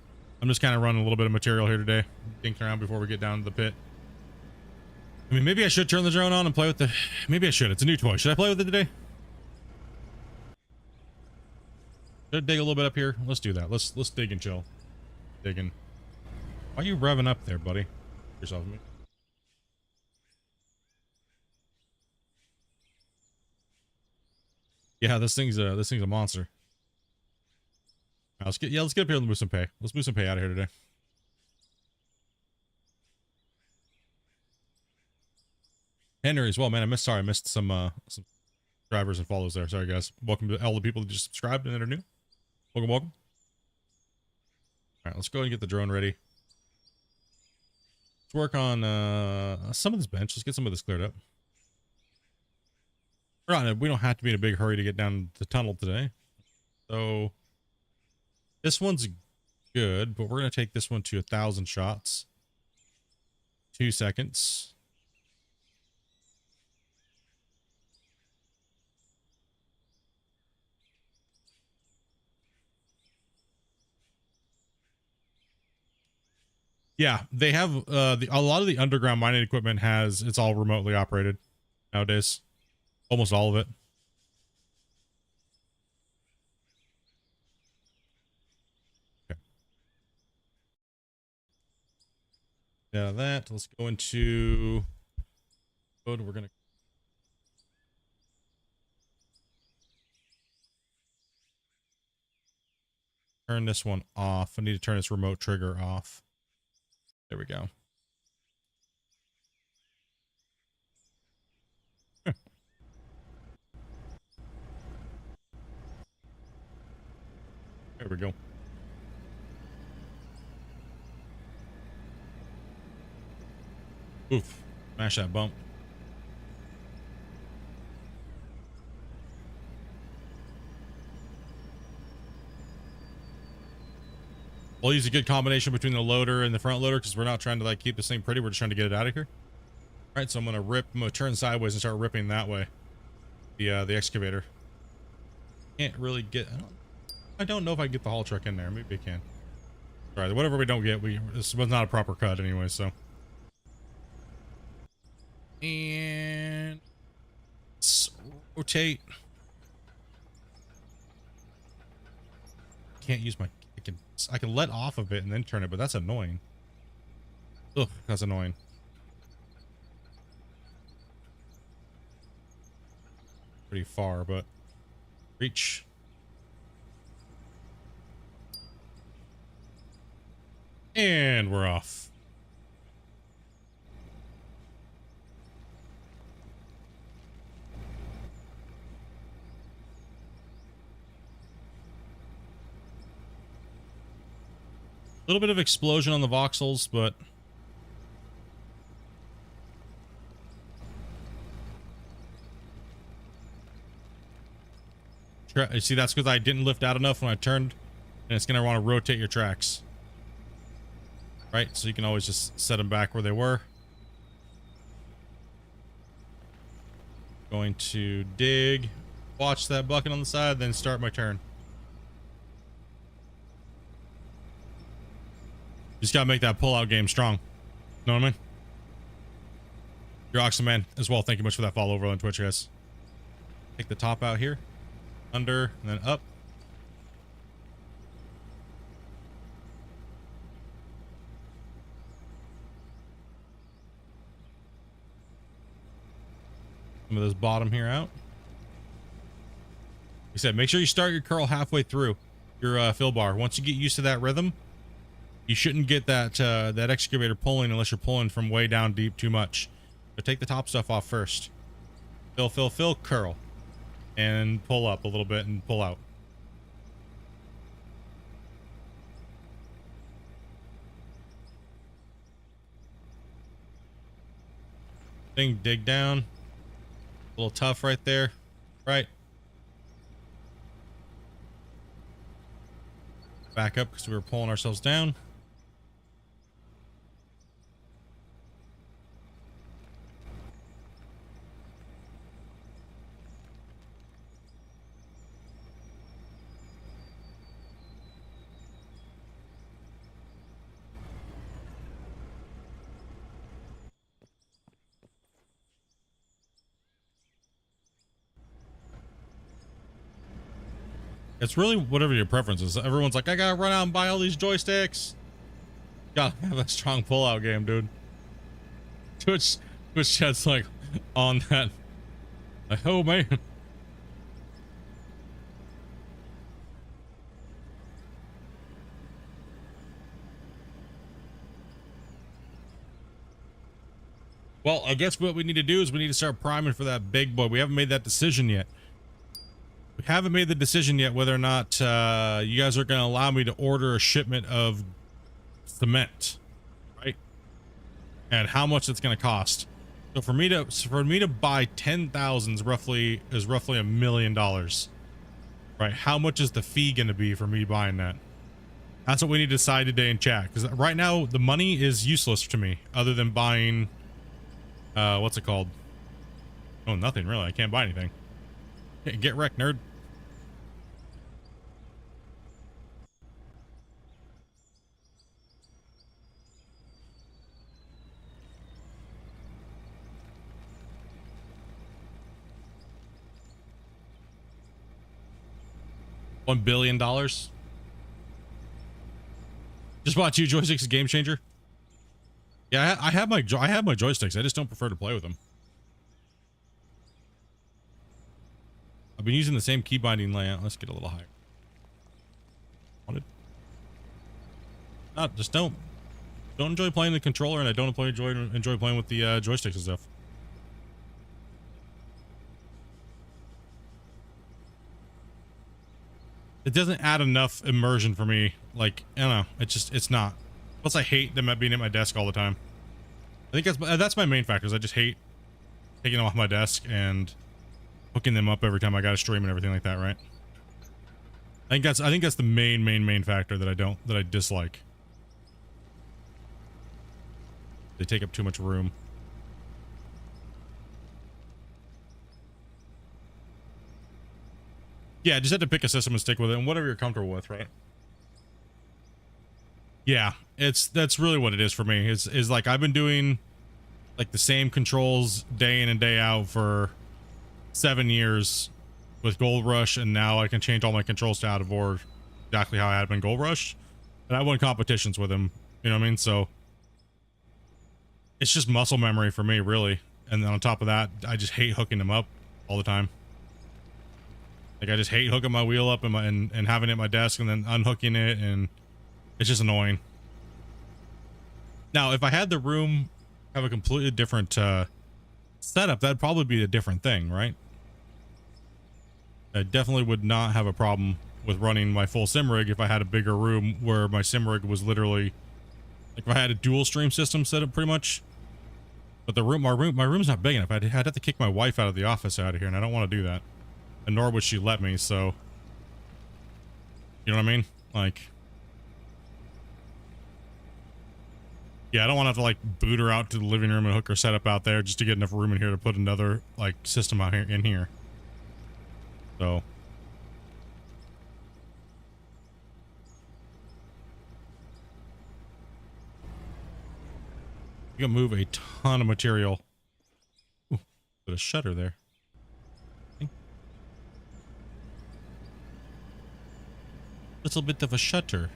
I'm just kind of running a little bit of material here today. Dinking around before we get down to the pit. I mean, maybe I should turn the drone on and play with the... Maybe I should. It's a new toy. Should I play with it today? Should I dig a little bit up here? Let's do that. Let's dig and chill. Digging. Why are you revving up there, buddy? Yourself me. Yeah, this thing's a monster. Right, let's get up here and move some pay. Let's move some pay out of here today. Henry as well, man. I missed some drivers and follows there. Sorry guys. Welcome to all the people that just subscribed and that are new. Welcome. All right, let's go and get the drone ready. Let's work on some of this bench. Let's get some of this cleared up. We don't have to be in a big hurry to get down the tunnel today. So this one's good, but we're gonna take this one to 1,000 shots. 2 seconds. Yeah, they have a lot of the underground mining equipment it's all remotely operated nowadays. Almost all of it. Okay. Yeah, that. Let's go into code. We're gonna turn this one off. I need to turn this remote trigger off. There we go. There we go. Oof. Smash that bump. We'll use a good combination between the loader and the front loader because we're not trying to like keep this thing pretty. We're just trying to get it out of here. All right, so I'm gonna turn sideways and start ripping that way. The excavator. Can't really get. I don't know if I can get the haul truck in there. Maybe I can. All right, whatever we don't get, this was not a proper cut anyway. So. And let's rotate. Can't use my. I can let off of it and then turn it, but that's annoying. Ugh, that's annoying. Pretty far, but reach. And we're off. A little bit of explosion on the voxels, but you see, that's because I didn't lift out enough when I turned, and it's gonna want to rotate your tracks, right? So you can always just set them back where they were. Going to dig, watch that bucket on the side, then start my turn. Just gotta make that pull-out game strong. Know what I mean? You're awesome, man, as well. Thank you much for that follow over on Twitch, guys. Take the top out here. Under, and then up. Some of this bottom here out. Like I said, make sure you start your curl halfway through your fill bar. Once you get used to that rhythm, you shouldn't get that that excavator pulling unless you're pulling from way down deep too much. But take the top stuff off first. Fill, curl. And pull up a little bit and pull out. thing dig down. A little tough right there, right? Back up because we were pulling ourselves down. It's really whatever your preference is. Everyone's like, I gotta run out and buy all these joysticks. Gotta have a strong pullout game, dude. Twitch chat's like on that. Like, oh man. Well, I guess what we need to do is we need to start priming for that big boy. We haven't made that decision yet. We haven't made the decision yet whether or not you guys are going to allow me to order a shipment of cement, right? And how much it's going to cost. So for me to buy 10,000 is roughly $1 million, right? How much is the fee going to be for me buying that? That's what we need to decide today in chat. Because right now the money is useless to me, other than buying, what's it called? Oh, nothing really. I can't buy anything. Get wrecked, nerd. $1 billion. Just bought 2 joysticks, a game changer. Yeah, I have my joysticks. I just don't prefer to play with them. I've been using the same key binding layout. Let's get a little higher. Wanted. Not just don't enjoy playing the controller, and I don't enjoy playing with the joysticks and stuff. It doesn't add enough immersion for me. Like, I don't know. It's not. Plus, I hate them being at my desk all the time. I think that's my main factor. Is I just hate taking them off my desk and hooking them up every time I got to stream and everything like that. Right? I think that's the main factor that I dislike. They take up too much room. Yeah, just have to pick a system and stick with it, and whatever you're comfortable with, right? Yeah, that's really what it is for me. Is like I've been doing like the same controls day in and day out for 7 years with Gold Rush, and now I can change all my controls to out of order exactly how I had been Gold Rush, and I won competitions with him. You know what I mean? So it's just muscle memory for me, really. And then on top of that, I just hate hooking them up all the time. Like I just hate hooking my wheel up and having it at my desk and then unhooking it, and it's just annoying. Now, if I had the room have a completely different setup, that'd probably be a different thing, right? I definitely would not have a problem with running my full sim rig if I had a bigger room where my sim rig was literally like if I had a dual stream system set up pretty much. But my room's not big enough. I'd have to kick my wife out of the office out of here, and I don't want to do that. And nor would she let me, so you know what I mean? Like, yeah, I don't want to have to like boot her out to the living room and hook her setup out there just to get enough room in here to put another like system out here in here. So you can move a ton of material. Ooh, put a shutter there. Little bit of a shutter.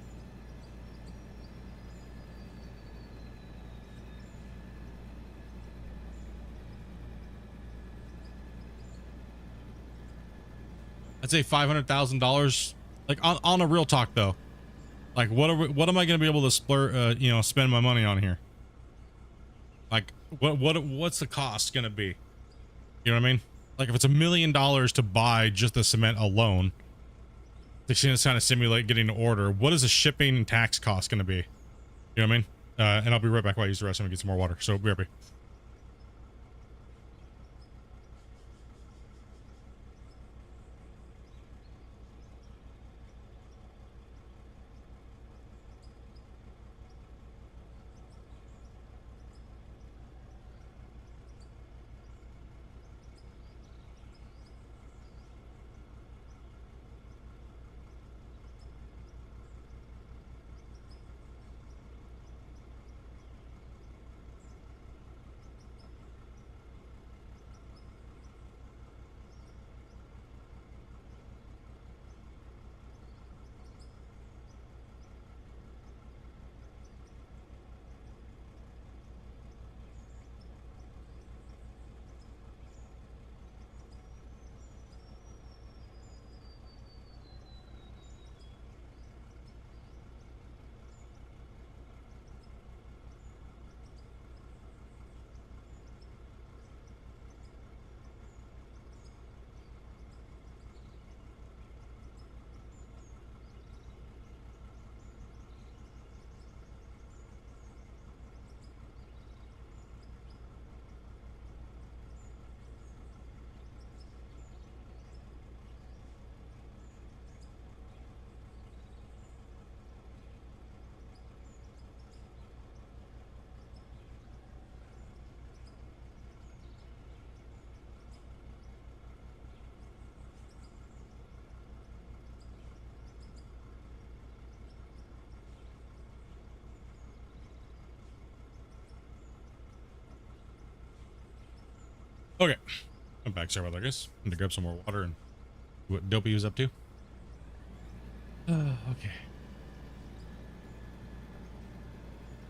I'd say $500,000. Like on a real talk though, like what am I gonna be able to spend my money on here? Like what's the cost gonna be? You know what I mean? Like if it's $1 million to buy just the cement alone, to kind of simulate getting an order, what is the shipping and tax cost going to be? You know what I mean? And I'll be right back while I use the restroom and get some more water. So be right back. Okay. I'm back. Sorry about that, guys. I'm gonna grab some more water and see what Dopey was up to. Okay.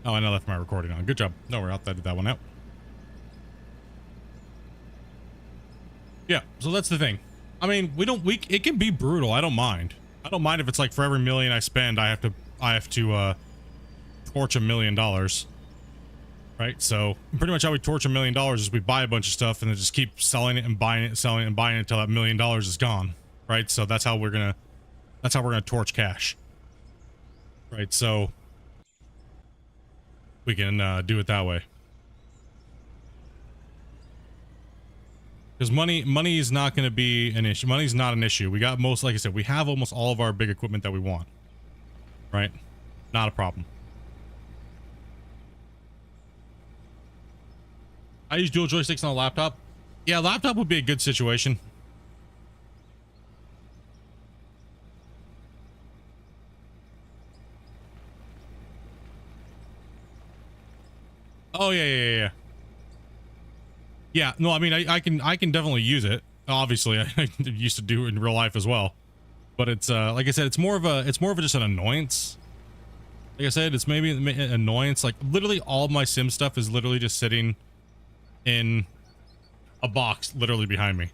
Oh, and I left my recording on. Good job. No, we're out. I did that one out. Yeah, so that's the thing. I mean, it can be brutal. I don't mind. I don't mind if it's like for every million I spend, I have to torch $1 million. Right? So pretty much how we torch $1 million is we buy a bunch of stuff and then just keep selling it and buying it, selling it and buying it until that $1 million is gone. Right? So that's how we're gonna torch cash. Right? So we can do it that way. Because money is not going to be an issue. Money's not an issue. We got like I said, we have almost all of our big equipment that we want. Right? Not a problem. I use dual joysticks on a laptop. Yeah, laptop would be a good situation. Oh yeah. Yeah, no, I mean, I can definitely use it. Obviously, I used to do it in real life as well. But it's like I said, it's more of just an annoyance. Like I said, it's maybe an annoyance. Like literally all of my sim stuff is literally just sitting in a box literally behind me.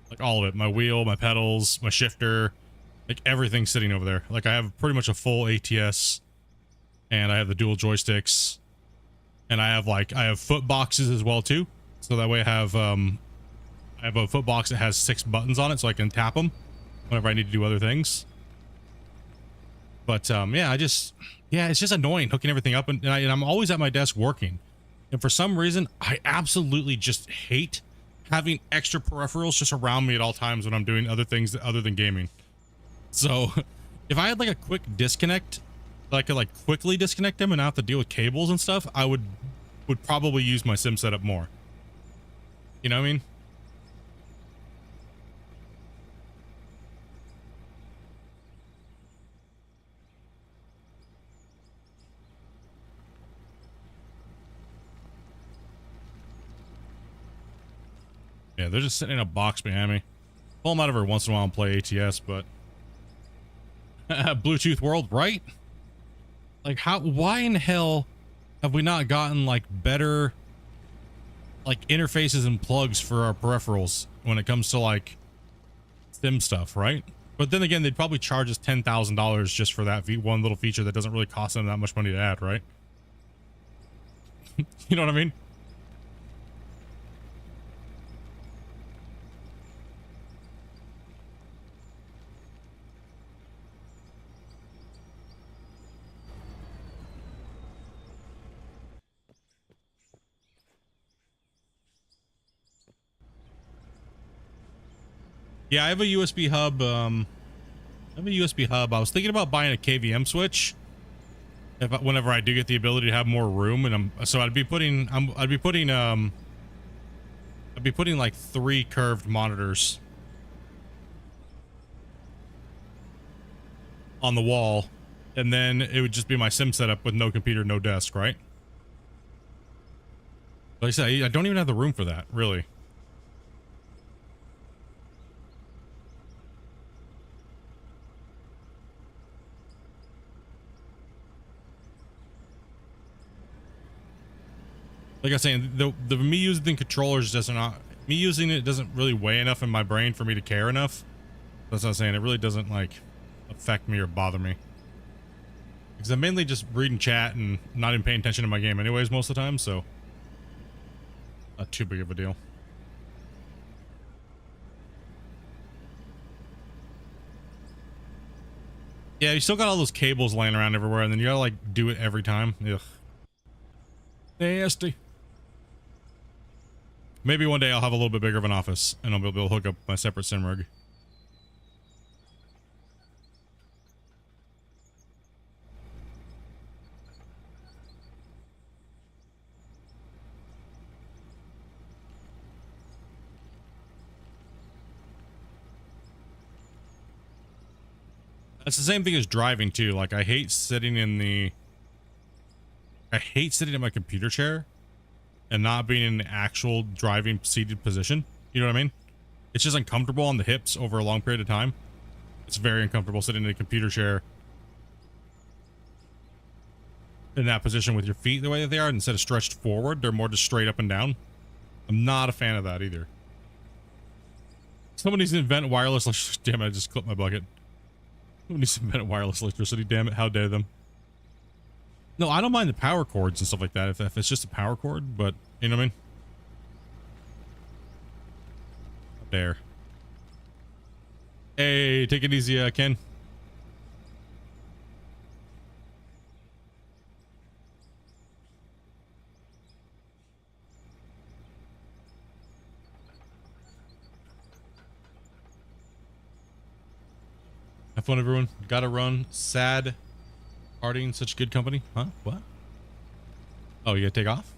Like all of it. My wheel, my pedals, my shifter, like everything's sitting over there. Like I have pretty much a full ATS and I have the dual joysticks and I have foot boxes as well too. So that way I have a foot box that has 6 buttons on it so I can tap them whenever I need to do other things. But yeah, it's just annoying hooking everything up and I'm always at my desk working. And for some reason, I absolutely just hate having extra peripherals just around me at all times when I'm doing other things other than gaming. So if I had like a quick disconnect, I could like quickly disconnect them and not have to deal with cables and stuff, I would probably use my sim setup more. You know what I mean? Yeah, they're just sitting in a box behind me. Pull them out every once in a while and play ATS, but Bluetooth world, right? Like why in hell have we not gotten like better like interfaces and plugs for our peripherals when it comes to like sim stuff, right? But then again, they'd probably charge us $10,000 just for that one little feature that doesn't really cost them that much money to add, right? You know what I mean? Yeah, I have a USB hub. I was thinking about buying a KVM switch whenever I do get the ability to have more room, and I'd be putting like 3 curved monitors on the wall, and then it would just be my sim setup with no computer, no desk, right? Like I said, I don't even have the room for that, really. Like I was saying, the me using controllers doesn't really weigh enough in my brain for me to care enough. That's what I'm saying. It really doesn't like affect me or bother me. Because I'm mainly just reading chat and not even paying attention to my game anyways most of the time, so not too big of a deal. Yeah, you still got all those cables laying around everywhere, and then you gotta like do it every time. Ugh. Nasty. Maybe one day I'll have a little bit bigger of an office and I'll be able to hook up my separate sim rig. That's the same thing as driving too. Like I hate sitting at my computer chair and not being in an actual driving seated position. You know what I mean? It's just uncomfortable on the hips over a long period of time. It's very uncomfortable sitting in a computer chair in that position with your feet the way that they are. Instead of stretched forward, they're more just straight up and down. I'm not a fan of that either. Someone needs to invent wireless electricity. Damn it, I just clipped my bucket. Someone needs to invent wireless electricity. Damn it, how dare them. No, I don't mind the power cords and stuff like that if it's just a power cord, but you know what I mean? There. Hey, take it easy, Ken. Have fun, everyone. Gotta run. Sad. Partying, such good company. Huh? What? Oh, you gotta take off?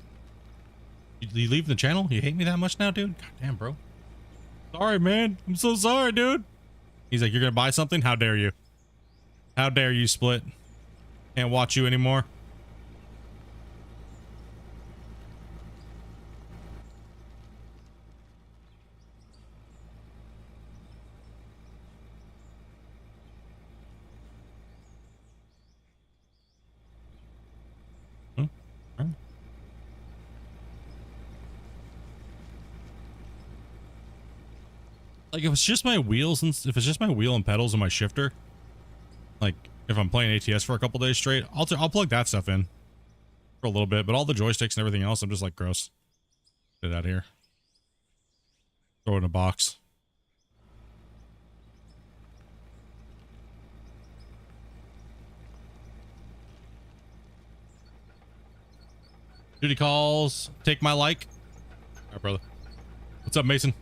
You leave the channel? You hate me that much now, dude? God damn, bro. Sorry, man. I'm so sorry, dude. He's like, you're gonna buy something? How dare you? How dare you, Split? Can't watch you anymore. Like, if it's just my wheels and if it's just my wheel and pedals and my shifter, like if I'm playing ATS for a couple days straight, I'll plug that stuff in for a little bit. But all the joysticks and everything else, I'm just like, gross. Get it out of here. Throw it in a box. Duty calls. Take my like. All right, brother. What's up, Mason?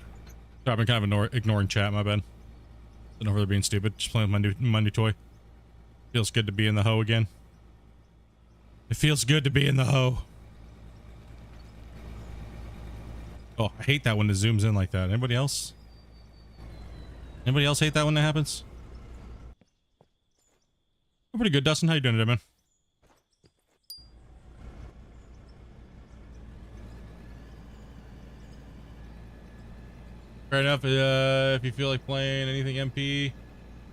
Sorry, I've been kind of ignoring chat. My bad. Been over there being stupid. Just playing with my new toy. Feels good to be in the hoe again. It feels good to be in the hoe. Oh, I hate that when it zooms in like that. Anybody else? Anybody else hate that when that happens? I'm pretty good, Dustin. How you doing today, man? Fair enough. If you feel like playing anything MP,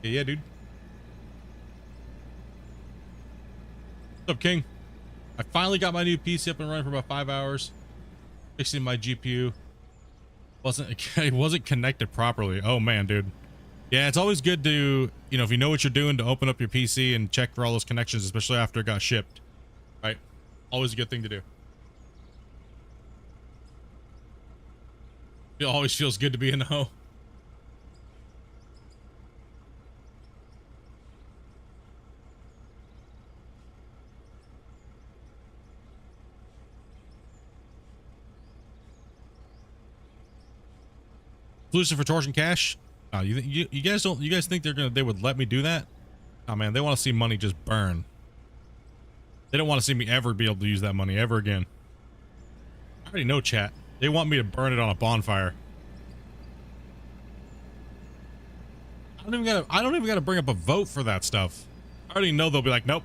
yeah, dude. What's up, King? I finally got my new PC up and running for about 5 hours. Fixing my GPU. It wasn't connected properly. Oh man, dude. Yeah, it's always good to, you know, if you know what you're doing, to open up your PC and check for all those connections, especially after it got shipped. Right? Always a good thing to do. It always feels good to be in the hoe. Exclusive for Torsion Cash. You guys don't, you guys think they would let me do that? Oh man, they want to see money just burn. They don't want to see me ever be able to use that money ever again. I already know, chat. They want me to burn it on a bonfire. I don't even gotta bring up a vote for that stuff. I already know they'll be like, nope.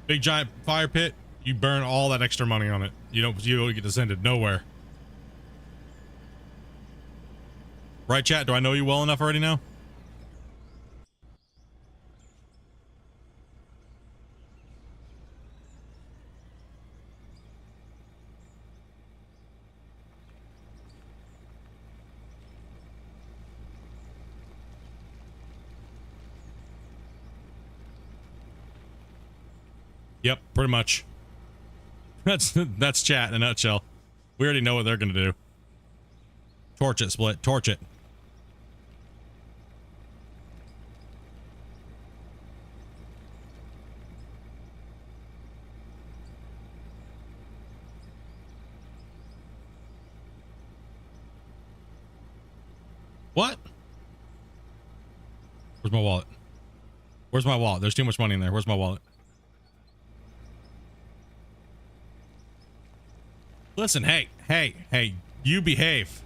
Big giant fire pit, you burn all that extra money on it. You don't get to send it nowhere. Right, chat? Do I know you well enough already now? Yep, pretty much. That's chat in a nutshell. We already know what they're gonna do. Torch it, Split. Torch it. What? Where's my wallet? Where's my wallet? There's too much money in there. Where's my wallet? Listen, hey, you behave.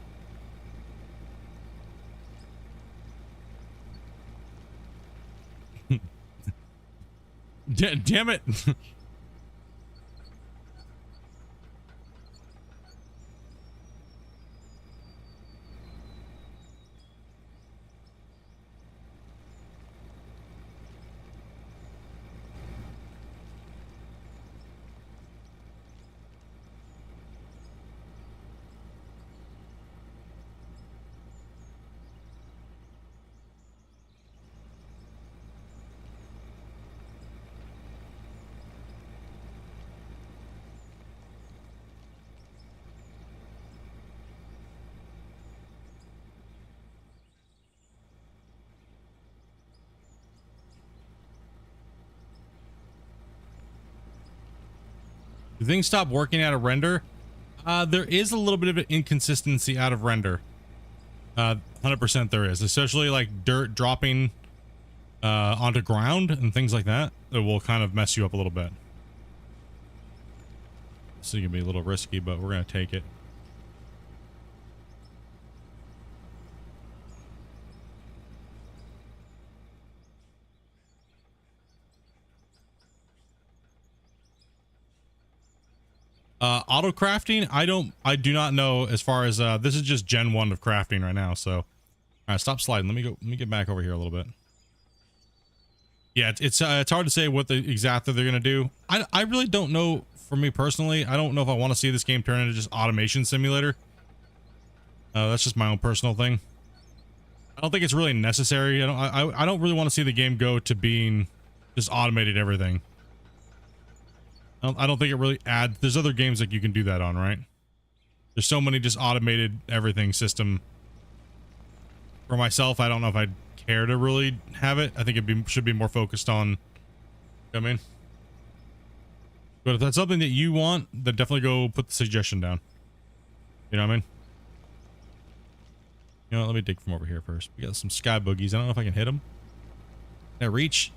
Damn it. Do things stop working out of render? There is a little bit of an inconsistency out of render. 100% there is, especially like dirt dropping onto ground and things like that. It will kind of mess you up a little bit. This is gonna be a little risky, but we're gonna take it. Auto crafting, I do not know as far as this is just gen 1 of crafting right now. So all right, stop sliding. Let me get back over here a little bit. Yeah, it's hard to say what exactly they're gonna do. I really don't know. For me personally, I don't know if I want to see this game turn into just automation simulator. That's just my own personal thing. I don't think it's really necessary. I don't really want to see the game go to being just automated everything. I don't think it really adds. There's other games that you can do that on, right? There's so many just automated everything system. For myself, I don't know if I'd care to really have it. I think it should be more focused on, you know what I mean? But if that's something that you want, then definitely go put the suggestion down. You know what I mean? You know what, let me dig from over here first. We got some sky boogies. I don't know if I can hit them. Can I reach?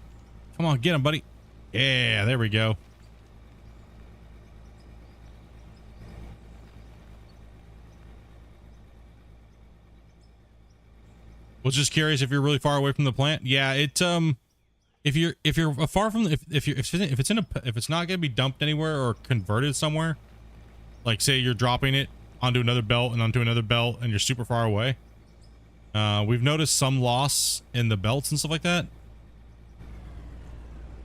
Come on, get them, buddy. Yeah, there we go. Was just curious if you're really far away from the plant. Yeah, it if you're far from if it's not gonna be dumped anywhere or converted somewhere, like say you're dropping it onto another belt and onto another belt and you're super far away, we've noticed some loss in the belts and stuff like that,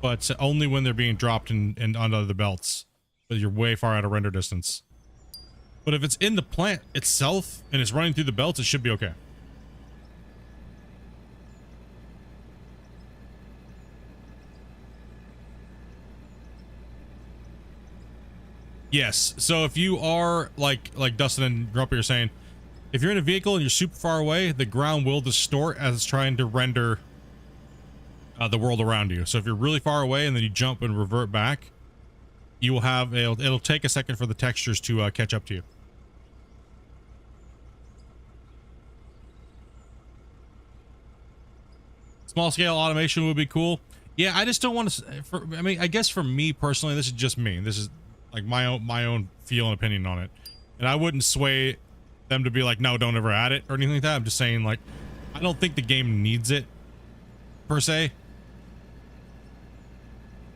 but only when they're being dropped and onto other belts, but you're way far out of render distance. But if it's in the plant itself and it's running through the belts, it should be okay. Yes. So if you are like Dustin and Grumpy are saying, if you're in a vehicle and you're super far away, the ground will distort as it's trying to render the world around you. So if you're really far away and then you jump and revert back, you will have it'll take a second for the textures to catch up to you. Small scale automation would be cool. Yeah, I just don't want to. I mean, I guess for me personally, this is just me. This is like my own feel and opinion on it, and I wouldn't sway them to be like, no, don't ever add it or anything like that. I'm just saying, like, I don't think the game needs it per se.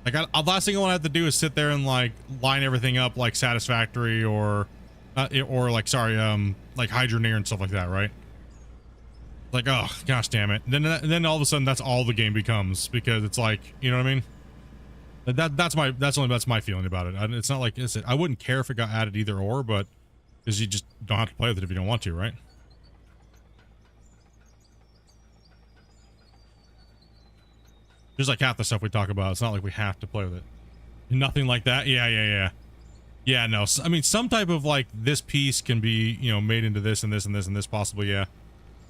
Like, last thing I want to have to do is sit there and like line everything up like Satisfactory or like, sorry, like Hydroneer and stuff like that, right? Like, oh gosh damn it. Then all of a sudden that's all the game becomes, because it's like, you know what I mean? That's my feeling about it. It's not like I wouldn't care if it got added either or, but because you just don't have to play with it if you don't want to, right? Just like half the stuff we talk about, it's not like we have to play with it. Nothing like that. Yeah, no. I mean, some type of like this piece can be, you know, made into this and this and this and this possibly. Yeah.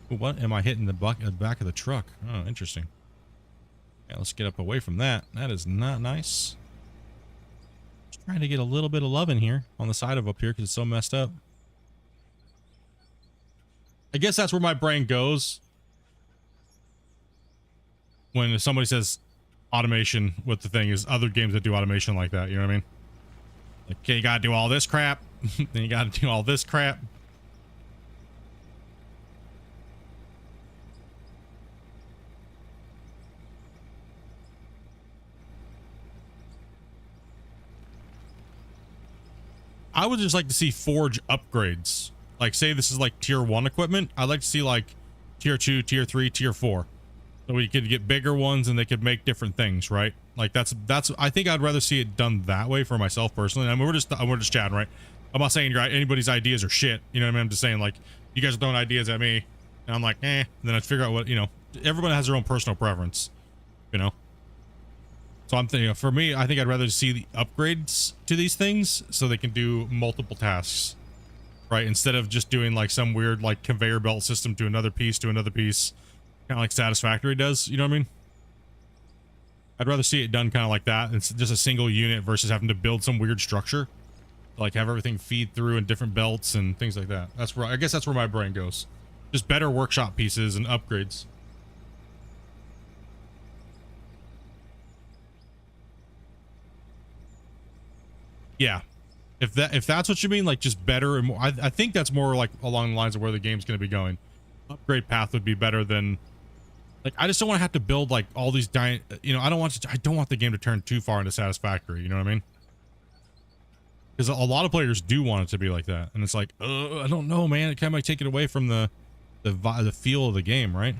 What am I hitting the back of the truck? Oh, interesting. Yeah, let's get up away from that. That is not nice. Just trying to get a little bit of love in here on the side of up here because it's so messed up. I guess that's where my brain goes when somebody says automation with the thing is other games that do automation like that. You know what I mean? Like, okay, you gotta do all this crap. Then you gotta do all this crap. I would just like to see Forge upgrades. Like, say this is like tier 1 equipment. I'd like to see like tier 2, tier 3, tier 4. So we could get bigger ones and they could make different things, right? Like that's I think I'd rather see it done that way for myself personally. I mean, we're just chatting, right? I'm not saying anybody's ideas are shit. You know what I mean? I'm just saying, like, you guys are throwing ideas at me and I'm like, eh. And then I figure out what, you know, everyone has their own personal preference, you know? So I'm thinking, for me, I think I'd rather see the upgrades to these things so they can do multiple tasks, right? Instead of just doing like some weird like conveyor belt system to another piece, kind of like Satisfactory does. You know what I mean? I'd rather see it done kind of like that. It's just a single unit versus having to build some weird structure. Like have everything feed through in different belts and things like that. That's where I guess that's where my brain goes. Just better workshop pieces and upgrades. Yeah. If that's what you mean, like just better and more, I think that's more like along the lines of where the game's going to be going. Upgrade path would be better than, like, I just don't want to have to build like all these you know, I don't want the game to turn too far into Satisfactory, you know what I mean? Because a lot of players do want it to be like that, and it's like, I don't know, man, it kind of might take it away from the feel of the game, right?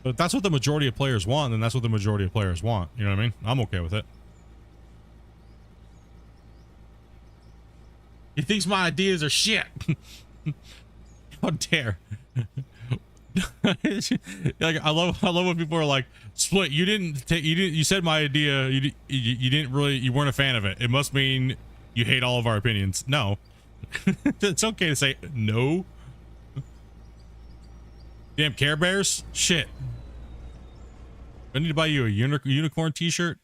But if that's what the majority of players want, then that's what the majority of players want, you know what I mean? I'm okay with it. He thinks my ideas are shit. How dare. Like I love when people are like, Split, you said my idea, you weren't a fan of it. It must mean you hate all of our opinions. No. It's okay to say no. Damn Care Bears? Shit. I need to buy you a unicorn t-shirt.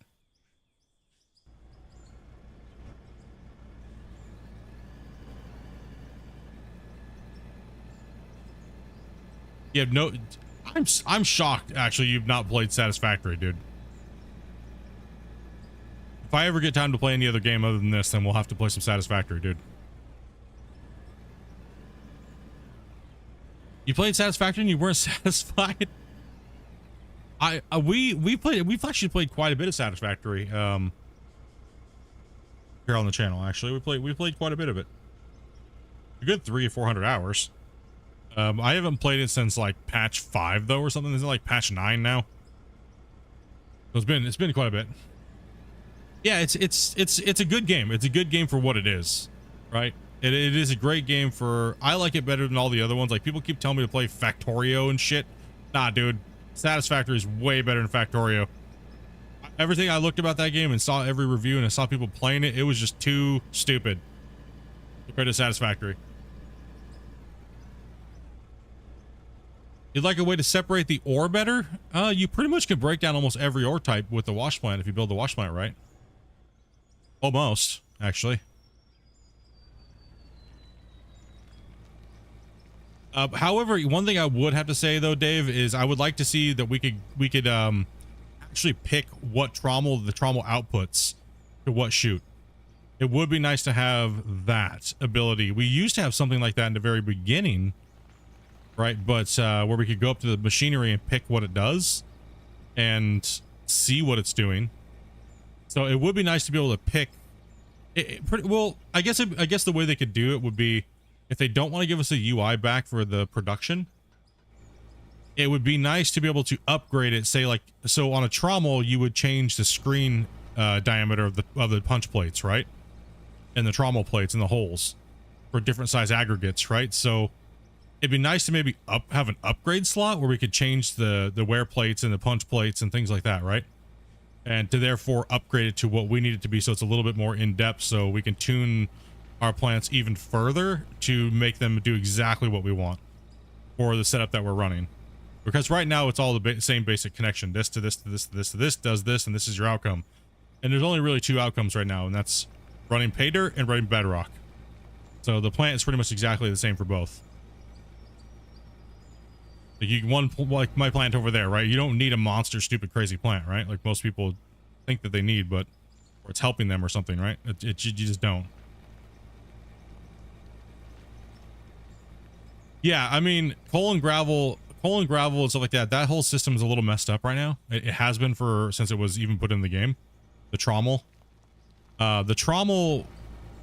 You have no, I'm shocked actually you've not played Satisfactory, dude. If I ever get time to play any other game other than this, then we'll have to play some Satisfactory, dude. You played Satisfactory and you weren't satisfied? We've actually played quite a bit of Satisfactory here on the channel. Actually, we played quite a bit of it. A good 300 or 400 hours. I haven't played it since like patch 5 though, or something. Is it like patch 9 now? So it's been quite a bit. Yeah, it's a good game. It's a good game for what it is, right? It is a great game for. I like it better than all the other ones. Like people keep telling me to play Factorio and shit. Nah, dude, Satisfactory is way better than Factorio. Everything I looked about that game and saw every review and I saw people playing it, it was just too stupid compared to Satisfactory. You'd like a way to separate the ore better? You pretty much can break down almost every ore type with the wash plant if you build the wash plant right. Almost, actually. However, one thing I would have to say though, Dave, is I would like to see that we could actually pick what the trommel outputs to what chute. It would be nice to have that ability. We used to have something like that in the very beginning, right? But where we could go up to the machinery and pick what it does and see what it's doing. So it would be nice to be able to pick well, I guess the way they could do it would be, if they don't want to give us a UI back for the production, it would be nice to be able to upgrade it. Say like, so on a trommel, you would change the screen diameter of the punch plates, right? And the trommel plates and the holes for different size aggregates, right? So it'd be nice to maybe have an upgrade slot where we could change the wear plates and the punch plates and things like that, right? And to therefore upgrade it to what we need it to be, so it's a little bit more in depth, so we can tune our plants even further to make them do exactly what we want for the setup that we're running. Because right now it's all the same basic connection. This to this to this to this to this does this, and this is your outcome. And there's only really 2 outcomes right now, and that's running pay dirt and running bedrock. So the plant is pretty much exactly the same for both. Like my plant over there, right? You don't need a monster, stupid, crazy plant, right? Like most people think that they need, but or it's helping them or something, right? You just don't. Yeah, I mean, coal and gravel and stuff like that. That whole system is a little messed up right now. It has been since it was even put in the game. The trommel. The trommel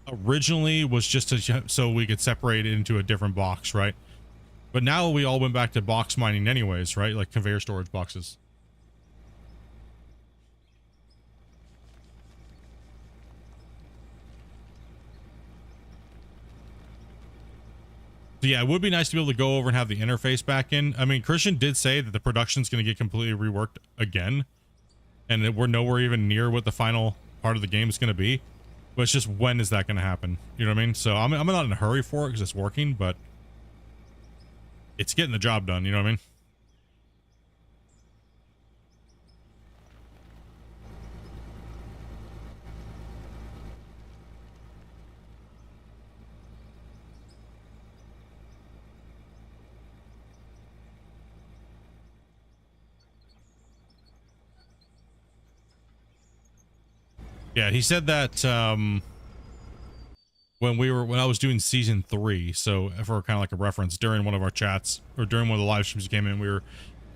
originally was just so we could separate it into a different box, right? But now we all went back to box mining anyways, right? Like conveyor storage boxes. So yeah, it would be nice to be able to go over and have the interface back in. I mean, Christian did say that the production's going to get completely reworked again. And that we're nowhere even near what the final part of the game is going to be. But it's just, when is that going to happen? You know what I mean? So I'm not in a hurry for it because it's working, but it's getting the job done, you know what I mean? Yeah, he said that when I was doing season 3, so for kind of like a reference, during one of our chats or during one of the live streams that came in,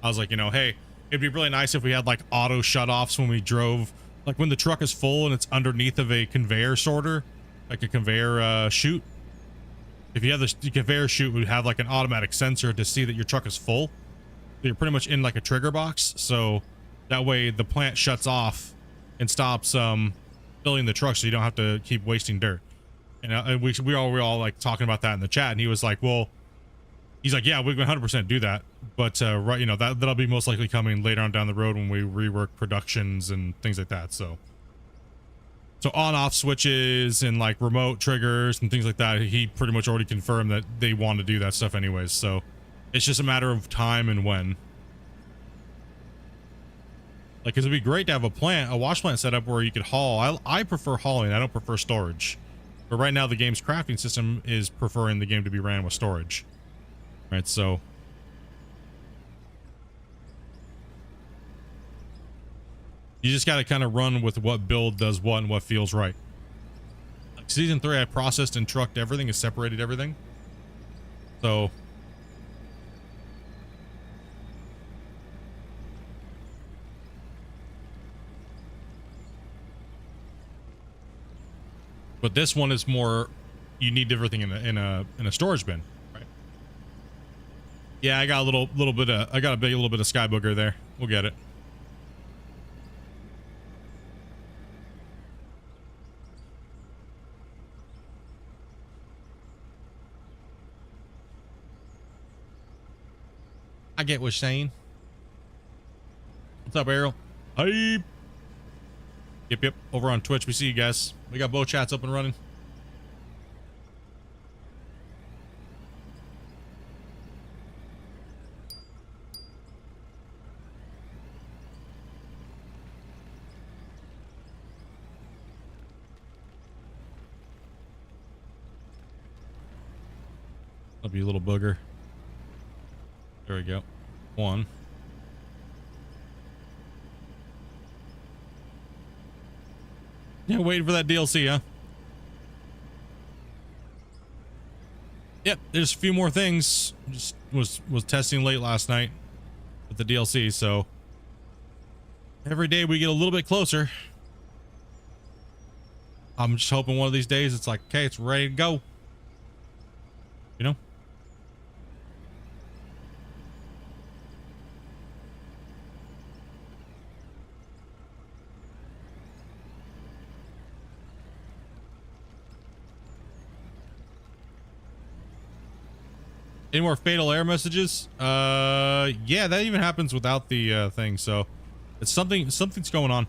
I was like, you know, hey, it'd be really nice if we had like auto shutoffs when we drove, like when the truck is full and it's underneath of a conveyor sorter, like a conveyor chute. If you have the conveyor chute, would have like an automatic sensor to see that your truck is full. You're pretty much in like a trigger box, so that way the plant shuts off and stops filling the truck, so you don't have to keep wasting dirt. And we all like talking about that in the chat, and he was like, well, he's like, yeah, we can 100% do that, but right, you know, that'll be most likely coming later on down the road when we rework productions and things like that. So on-off switches and like remote triggers and things like that, he pretty much already confirmed that they want to do that stuff anyways. So it's just a matter of time and when. Like, 'cause it'd be great to have a wash plant set up where you could haul. I prefer hauling. I don't prefer storage. But right now the game's crafting system is preferring the game to be ran with storage. Right, so you just got to kind of run with what build does what and what feels right. Like season 3, I processed and trucked everything and separated everything. So but this one is more, you need everything in a storage bin, right? Yeah, I got a little bit of little bit of sky booger there. We'll get it. I get what you're saying. What's up, Errol? Hey. Yep. Over on Twitch, we see you guys. We got both chats up and running. Love you, little booger. There we go. One. Yeah, waiting for that DLC, huh? Yep, there's a few more things. Just was testing late last night with the DLC, so every day we get a little bit closer. I'm just hoping one of these days it's like, okay, it's ready to go. You know? Any more fatal error messages? Yeah, that even happens without the thing. So it's something's going on.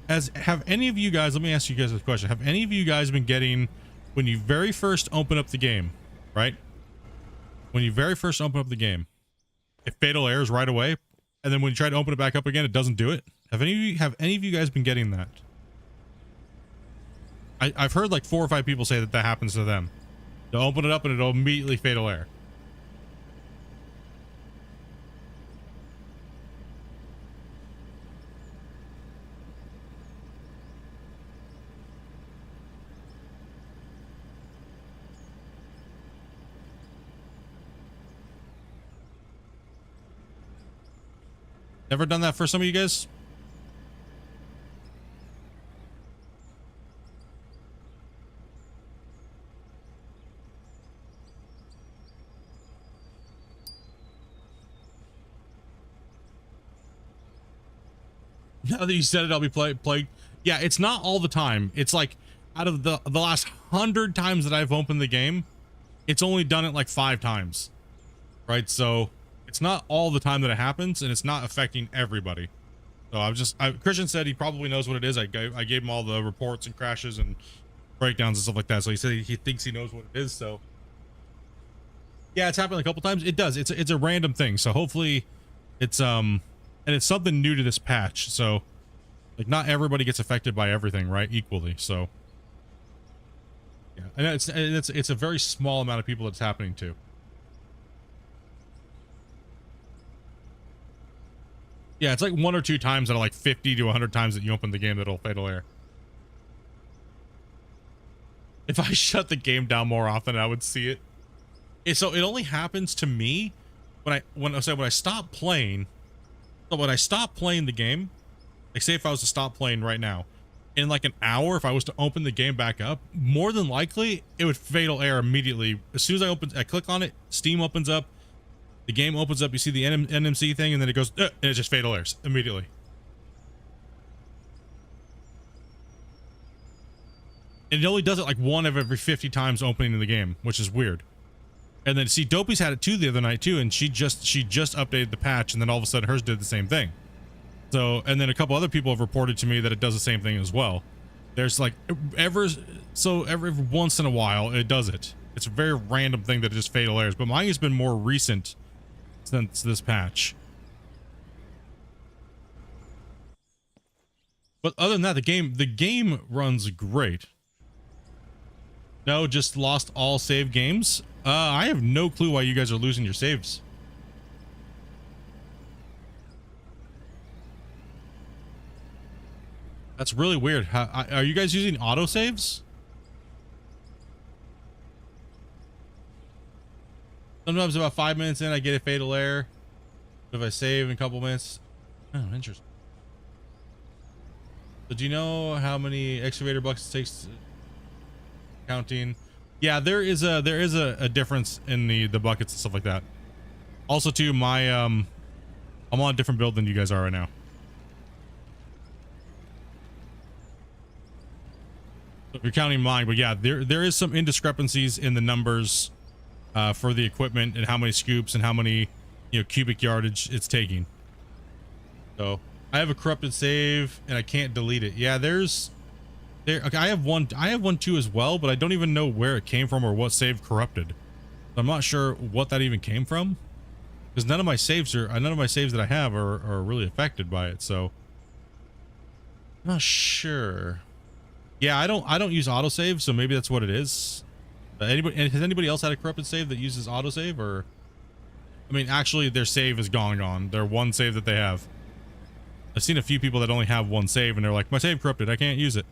Have any of you guys, let me ask you guys a question. Have any of you guys been getting, when you very first open up the game, right? When you very first open up the game, it fatal errors right away, and then when you try to open it back up again, it doesn't do it? Have any of you guys been getting that? I've heard like 4 or 5 people say that happens to them. They'll open it up and it'll immediately fatal error. Never done that for some of you guys? Now that you said it, I'll be plagued. Yeah, it's not all the time. It's like out of the last 100 times that I've opened the game, it's only done it like 5 times. Right? So it's not all the time that it happens, and it's not affecting everybody. So Christian said he probably knows what it is. I gave him all the reports and crashes and breakdowns and stuff like that. So he said he thinks he knows what it is. So yeah, it's happened a couple times. It does. It's a random thing. So hopefully it's and it's something new to this patch. So like not everybody gets affected by everything, right? Equally. So yeah, and it's a very small amount of people that's happening to. Yeah, it's like 1 or 2 times out of like 50 to 100 times that you open the game that'll fatal error. If I shut the game down more often, I would see it. So it only happens to me when I stop playing. So when I stop playing the game, like say if I was to stop playing right now, in like an hour, if I was to open the game back up, more than likely it would fatal error immediately. As soon as I click on it, Steam opens up, the game opens up, you see the NMC thing, and then it goes, and it just fatal errors immediately. And it only does it like one of every 50 times opening in the game, which is weird. And then see, Dopey's had it too the other night too, and she just updated the patch, and then all of a sudden hers did the same thing. So, and then a couple other people have reported to me that it does the same thing as well. There's like every once in a while it does it. It's a very random thing that it just fatal errors, but mine has been more recent since this patch. But other than that, the game runs great. No, just lost all save games. I have no clue why you guys are losing your saves. That's really weird. Are you guys using autosaves? Sometimes about 5 minutes in, I get a fatal error. If I save in a couple minutes. Oh, interesting. So do you know how many excavator buckets it takes? Counting. Yeah, there is a difference in the buckets and stuff like that. Also, too, my I'm on a different build than you guys are right now. So if you're counting mine, but yeah, there is some indiscrepancies in the numbers for the equipment and how many scoops and how many cubic yardage it's taking. So I have a corrupted save and I can't delete it. Yeah, okay, I have one too as well, but I don't even know where it came from or what save corrupted. I'm not sure what that even came from, because none of my saves that I have are really affected by it. So I'm not sure. Yeah, I don't use autosave, so maybe that's what it is. Has anybody else had a corrupted save that uses autosave? Or I mean, actually their save is gone. Their one save that they have. I've seen a few people that only have one save and they're like, my save corrupted, I can't use it.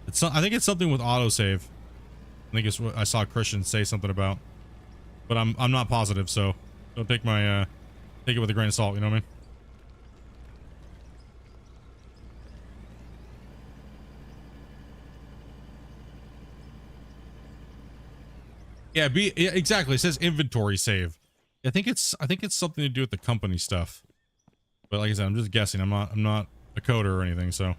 I think it's something with autosave. I think it's what I saw Christian say something about, but I'm not positive, so don't take my take it with a grain of salt. You know what I mean? Yeah, exactly. It says inventory save. I think it's something to do with the company stuff. But like I said, I'm just guessing. I'm not a coder or anything, so.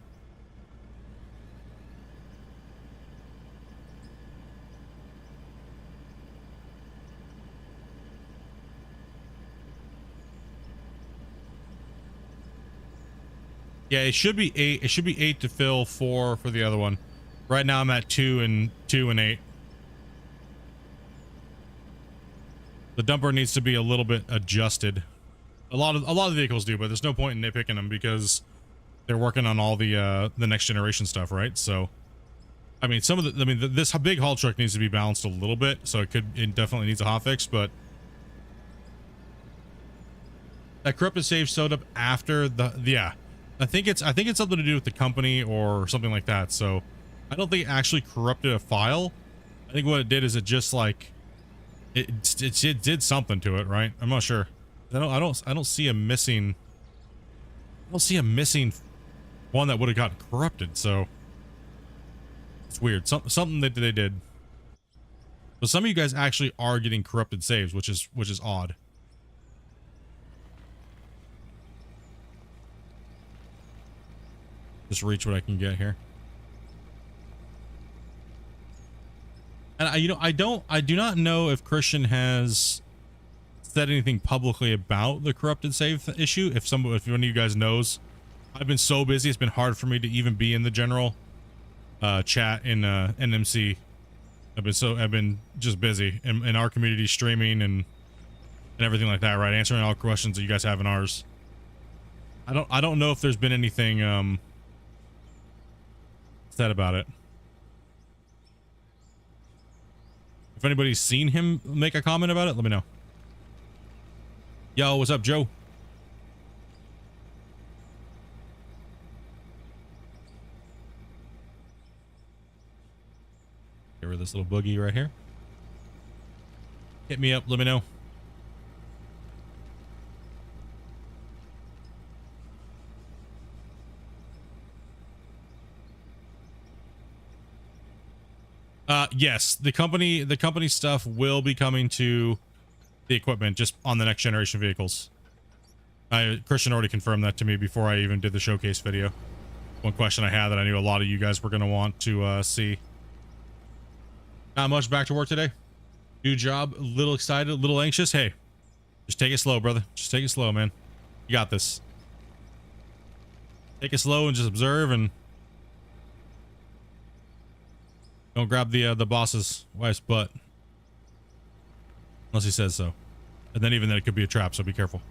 Yeah, it should be 8. It should be 8 to fill 4 for the other one. Right now I'm at 2 and 8. The dumper needs to be a little bit adjusted. A lot of vehicles do, but there's no point in nitpicking them because they're working on all the next generation stuff, right? So, I mean, this big haul truck needs to be balanced a little bit, so it definitely needs a hotfix, but that corrupted save showed up after yeah. I think it's something to do with the company or something like that. So I don't think it actually corrupted a file. I think what it did is it just like it did something to it, right? I'm not sure. I don't see a missing one that would have gotten corrupted. So it's weird. Something that they did. But some of you guys actually are getting corrupted saves, which is odd. Just reach what I can get here. And I do not know if Christian has said anything publicly about the corrupted save issue. If one of you guys knows, I've been so busy, it's been hard for me to even be in the general chat in NMC. I've been just busy in our community, streaming and everything like that, right? Answering all questions that you guys have in ours. I don't know if there's been anything said about it. If anybody's seen him make a comment about it, let me know. Yo, what's up, Joe? Get rid of this little boogie right here. Hit me up. Let me know. Yes, the company stuff will be coming to the equipment just on the next generation vehicles. Christian already confirmed that to me before I even did the showcase video. One question I had that I knew a lot of you guys were going to want to see. Not much, back to work today. New job, a little excited, a little anxious. Hey, just take it slow, brother. Just take it slow, man. You got this. Take it slow and just observe, and don't grab the boss's wife's butt. Unless he says so. And then even then it could be a trap, so be careful.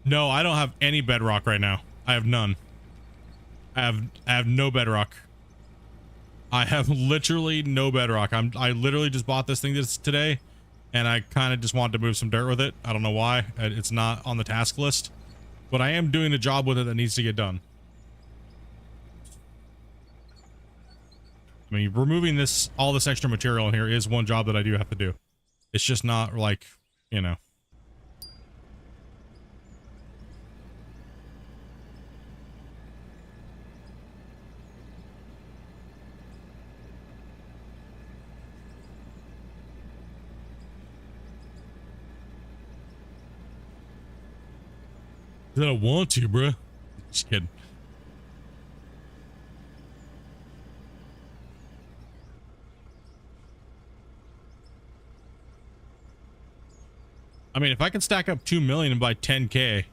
No, I don't have any bedrock right now. I have none. I have no bedrock. I have literally no bedrock. I literally just bought this thing today, and I kind of just wanted to move some dirt with it. I don't know why. It's not on the task list, but I am doing a job with it that needs to get done. I mean, removing all this extra material in here is one job that I do have to do. It's just not like, you know. I don't want to, bruh. Just kidding. I mean, if I can stack up 2 million and buy 10K,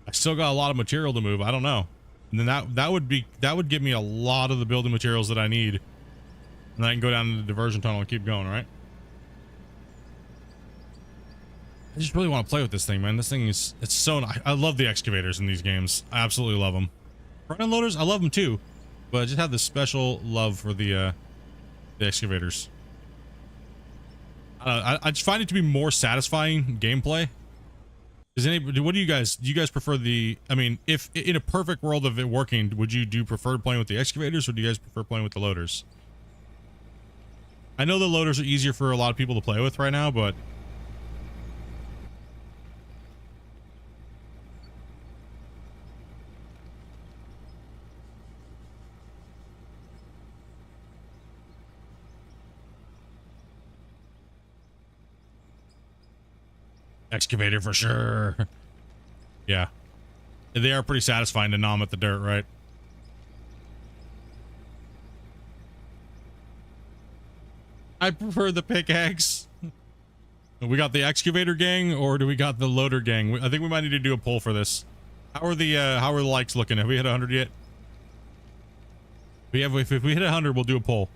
I still got a lot of material to move. I don't know. And then that would give me a lot of the building materials that I need. And I can go down to the diversion tunnel and keep going, right? I just really want to play with this thing, man. This thing is, it's so nice. I love the excavators in these games. I absolutely love them. Front end loaders, I love them too, but I just have this special love for the excavators. I just find it to be more satisfying gameplay. What do you guys prefer I mean, if in a perfect world of it working, would you prefer playing with the excavators, or do you guys prefer playing with the loaders? I know the loaders are easier for a lot of people to play with right now, but excavator for sure. Yeah, they are pretty satisfying to nom at the dirt, right? I prefer the pickaxe. We got the excavator gang, or do we got the loader gang? I think we might need to do a poll for this. How are the likes looking? Have we hit 100 yet? If we hit 100, we'll do a poll,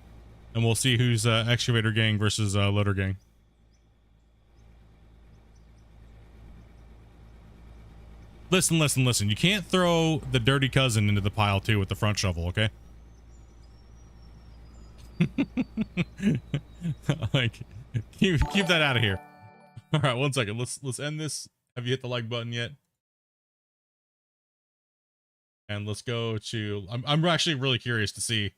and we'll see who's excavator gang versus loader gang. Listen. You can't throw the dirty cousin into the pile too with the front shovel, okay? Like, keep that out of here. All right, 1 second. Let's end this. Have you hit the like button yet? And let's go to. I'm actually really curious to see.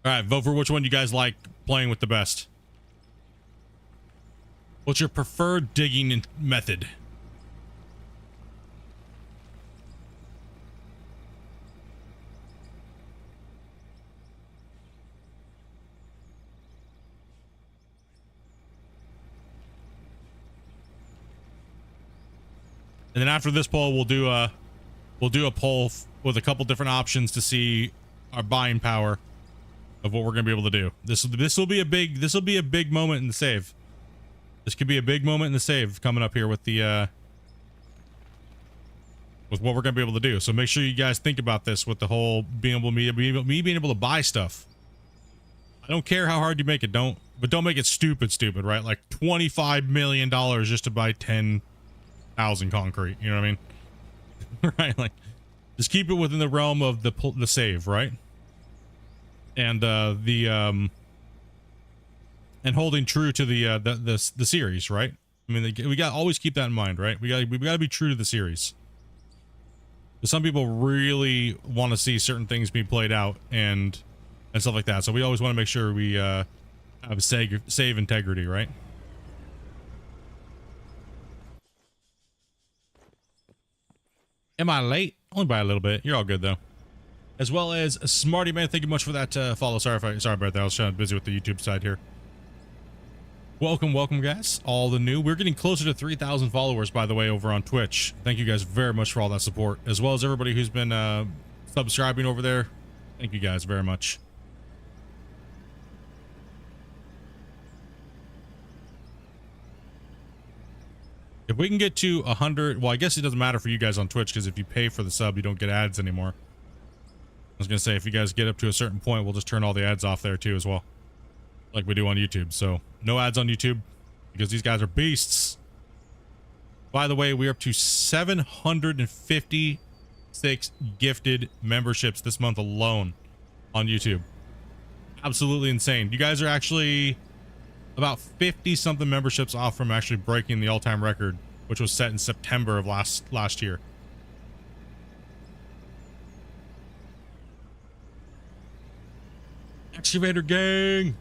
All right, vote for which one you guys like playing with the best. What's your preferred digging method? And then after this poll, we'll do a poll with a couple different options to see our buying power of what we're going to be able to do. This will be a big moment in the save. This could be a big moment in the save coming up here with the with what we're going to be able to do. So make sure you guys think about this with the whole me being able to buy stuff. I don't care how hard you make it. Don't make it stupid, right? Like $25 million just to buy 10,000 concrete. You know what I mean? Right? Like, just keep it within the realm of the save, right? And and holding true to the series, right? I mean, we got always keep that in mind, right? We got to be true to the series. Some people really want to see certain things be played out and stuff like that. So we always want to make sure we have save integrity, right? Am I late? Only by a little bit. You're all good though. As well as Smarty Man, thank you much for that follow. Sorry about that. I was kind of busy with the YouTube side here. Welcome guys, all the new. We're getting closer to 3,000 followers, by the way, over on Twitch. Thank you guys very much for all that support, as well as everybody who's been subscribing over there. Thank you guys very much. If we can get to 100, well, I guess it doesn't matter for you guys on Twitch, because if you pay for the sub, you don't get ads anymore. I was gonna say, if you guys get up to a certain point, we'll just turn all the ads off there too as well, like we do on YouTube. So no ads on YouTube, because these guys are beasts. By the way, we're up to 756 gifted memberships this month alone on YouTube. Absolutely insane. You guys are actually about 50 something memberships off from actually breaking the all-time record, which was set in September of last year. Excavator gang.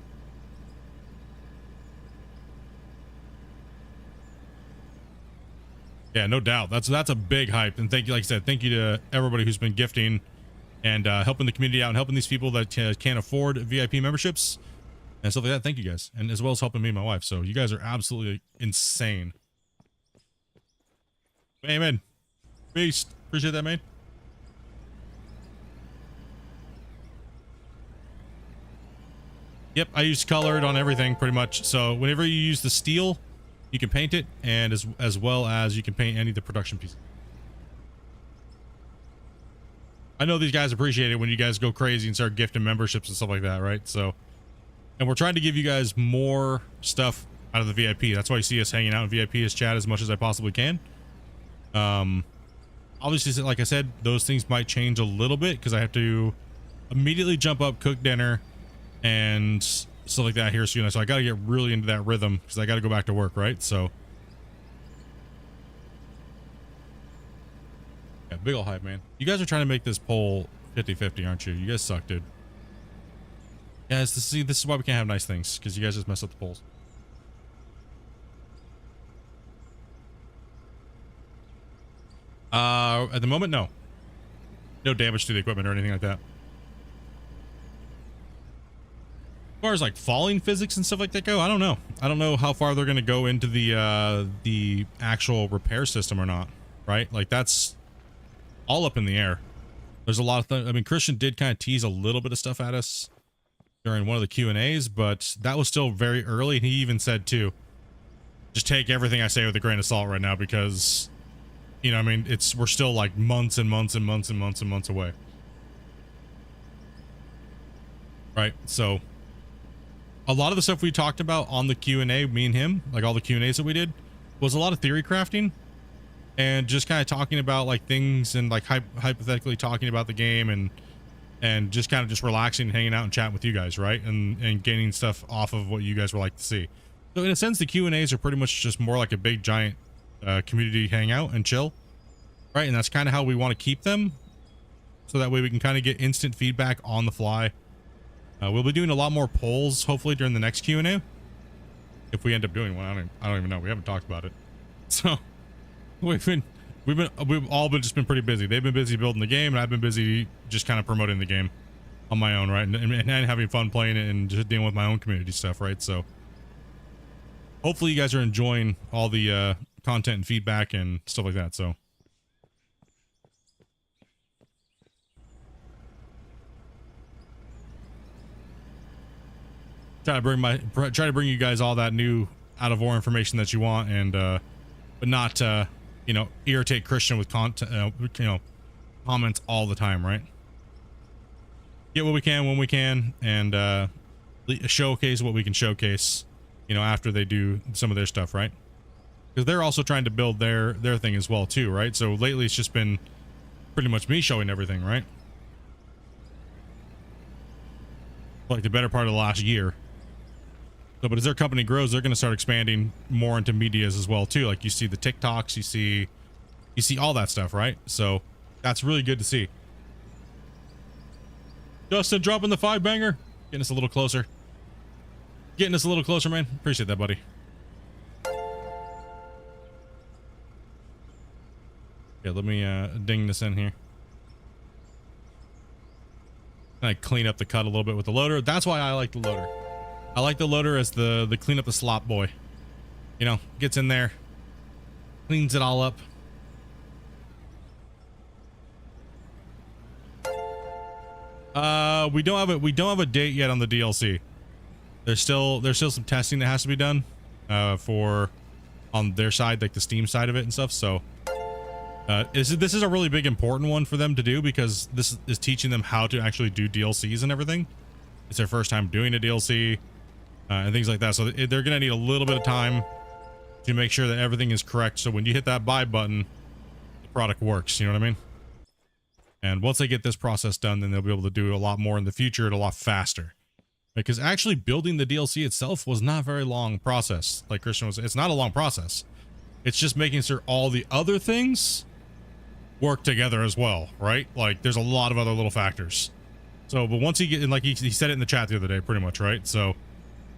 Yeah, no doubt. That's a big hype. And thank you, like I said, thank you to everybody who's been gifting and helping the community out and helping these people that can't afford VIP memberships and stuff like that. Thank you guys. And as well as helping me and my wife. So you guys are absolutely insane. Amen. Beast. Appreciate that, man. Yep, I use colored on everything pretty much. So whenever you use the steel, you can paint it, and as well as you can paint any of the production pieces. I know these guys appreciate it when you guys go crazy and start gifting memberships and stuff like that, right? So, and we're trying to give you guys more stuff out of the VIP. That's why you see us hanging out in VIP as chat as much as I possibly can. Obviously, like I said, those things might change a little bit because I have to immediately jump up, cook dinner, and stuff like that here soon. So I got to get really into that rhythm because I got to go back to work, right? So yeah, big ol' hype, man. You guys are trying to make this poll 50-50, aren't you? You guys suck, dude. Guys, this is why we can't have nice things, because you guys just mess up the polls. At the moment, no damage to the equipment or anything like that. As far as like falling physics and stuff like that go, I don't know. I don't know how far they're going to go into the actual repair system or not, right? Like that's all up in the air. There's a lot of things. I mean, Christian did kind of tease a little bit of stuff at us during one of the Q&As, but that was still very early. And he even said too, just take everything I say with a grain of salt right now, because, you know, I mean, we're still like months and months and months and months and months away. Right. So a lot of the stuff we talked about on the Q&A, me and him, like all the Q&As that we did, was a lot of theory crafting and just kind of talking about like things and like hypothetically talking about the game and just kind of just relaxing and hanging out and chatting with you guys, right? And gaining stuff off of what you guys would like to see. So in a sense, the Q&As are pretty much just more like a big giant community hangout and chill, right? And that's kind of how we want to keep them, so that way we can kind of get instant feedback on the fly. We'll be doing a lot more polls hopefully during the next Q&A, if we end up doing one. I don't even know. We haven't talked about it. So we've all been pretty busy. They've been busy building the game, and I've been busy just kind of promoting the game on my own, right? And having fun playing it and just dealing with my own community stuff, right? So hopefully you guys are enjoying all the content and feedback and stuff like that. So try to bring you guys all that new out of war information that you want, and but not you know, irritate Christian with content, you know, comments all the time, right? Get what we can when we can, and showcase what we can showcase, you know, after they do some of their stuff, right? Because they're also trying to build their thing as well too, right? So lately it's just been pretty much me showing everything, right? Like the better part of the last year. So, but as their company grows, they're going to start expanding more into medias as well too. Like you see the TikToks, you see all that stuff, right? So that's really good to see. Justin dropping the 5-banger, getting us a little closer. Getting us a little closer, man. Appreciate that, buddy. Yeah, let me ding this in here. I clean up the cut a little bit with the loader. That's why I like the loader. I like the loader as the clean up the slop boy. You know, gets in there, cleans it all up. We don't have a date yet on the DLC. There's still some testing that has to be done on their side, like the Steam side of it and stuff. So this is a really big important one for them to do, because this is teaching them how to actually do DLCs and everything. It's their first time doing a DLC and things like that. So they're going to need a little bit of time to make sure that everything is correct. So when you hit that buy button, the product works. You know what I mean? And once they get this process done, then they'll be able to do a lot more in the future and a lot faster. Because actually building the DLC itself was not a very long process. Like Christian was, it's not a long process. It's just making sure all the other things work together as well, right? Like there's a lot of other little factors. So, but once he get in, like he said it in the chat the other day, pretty much, right? So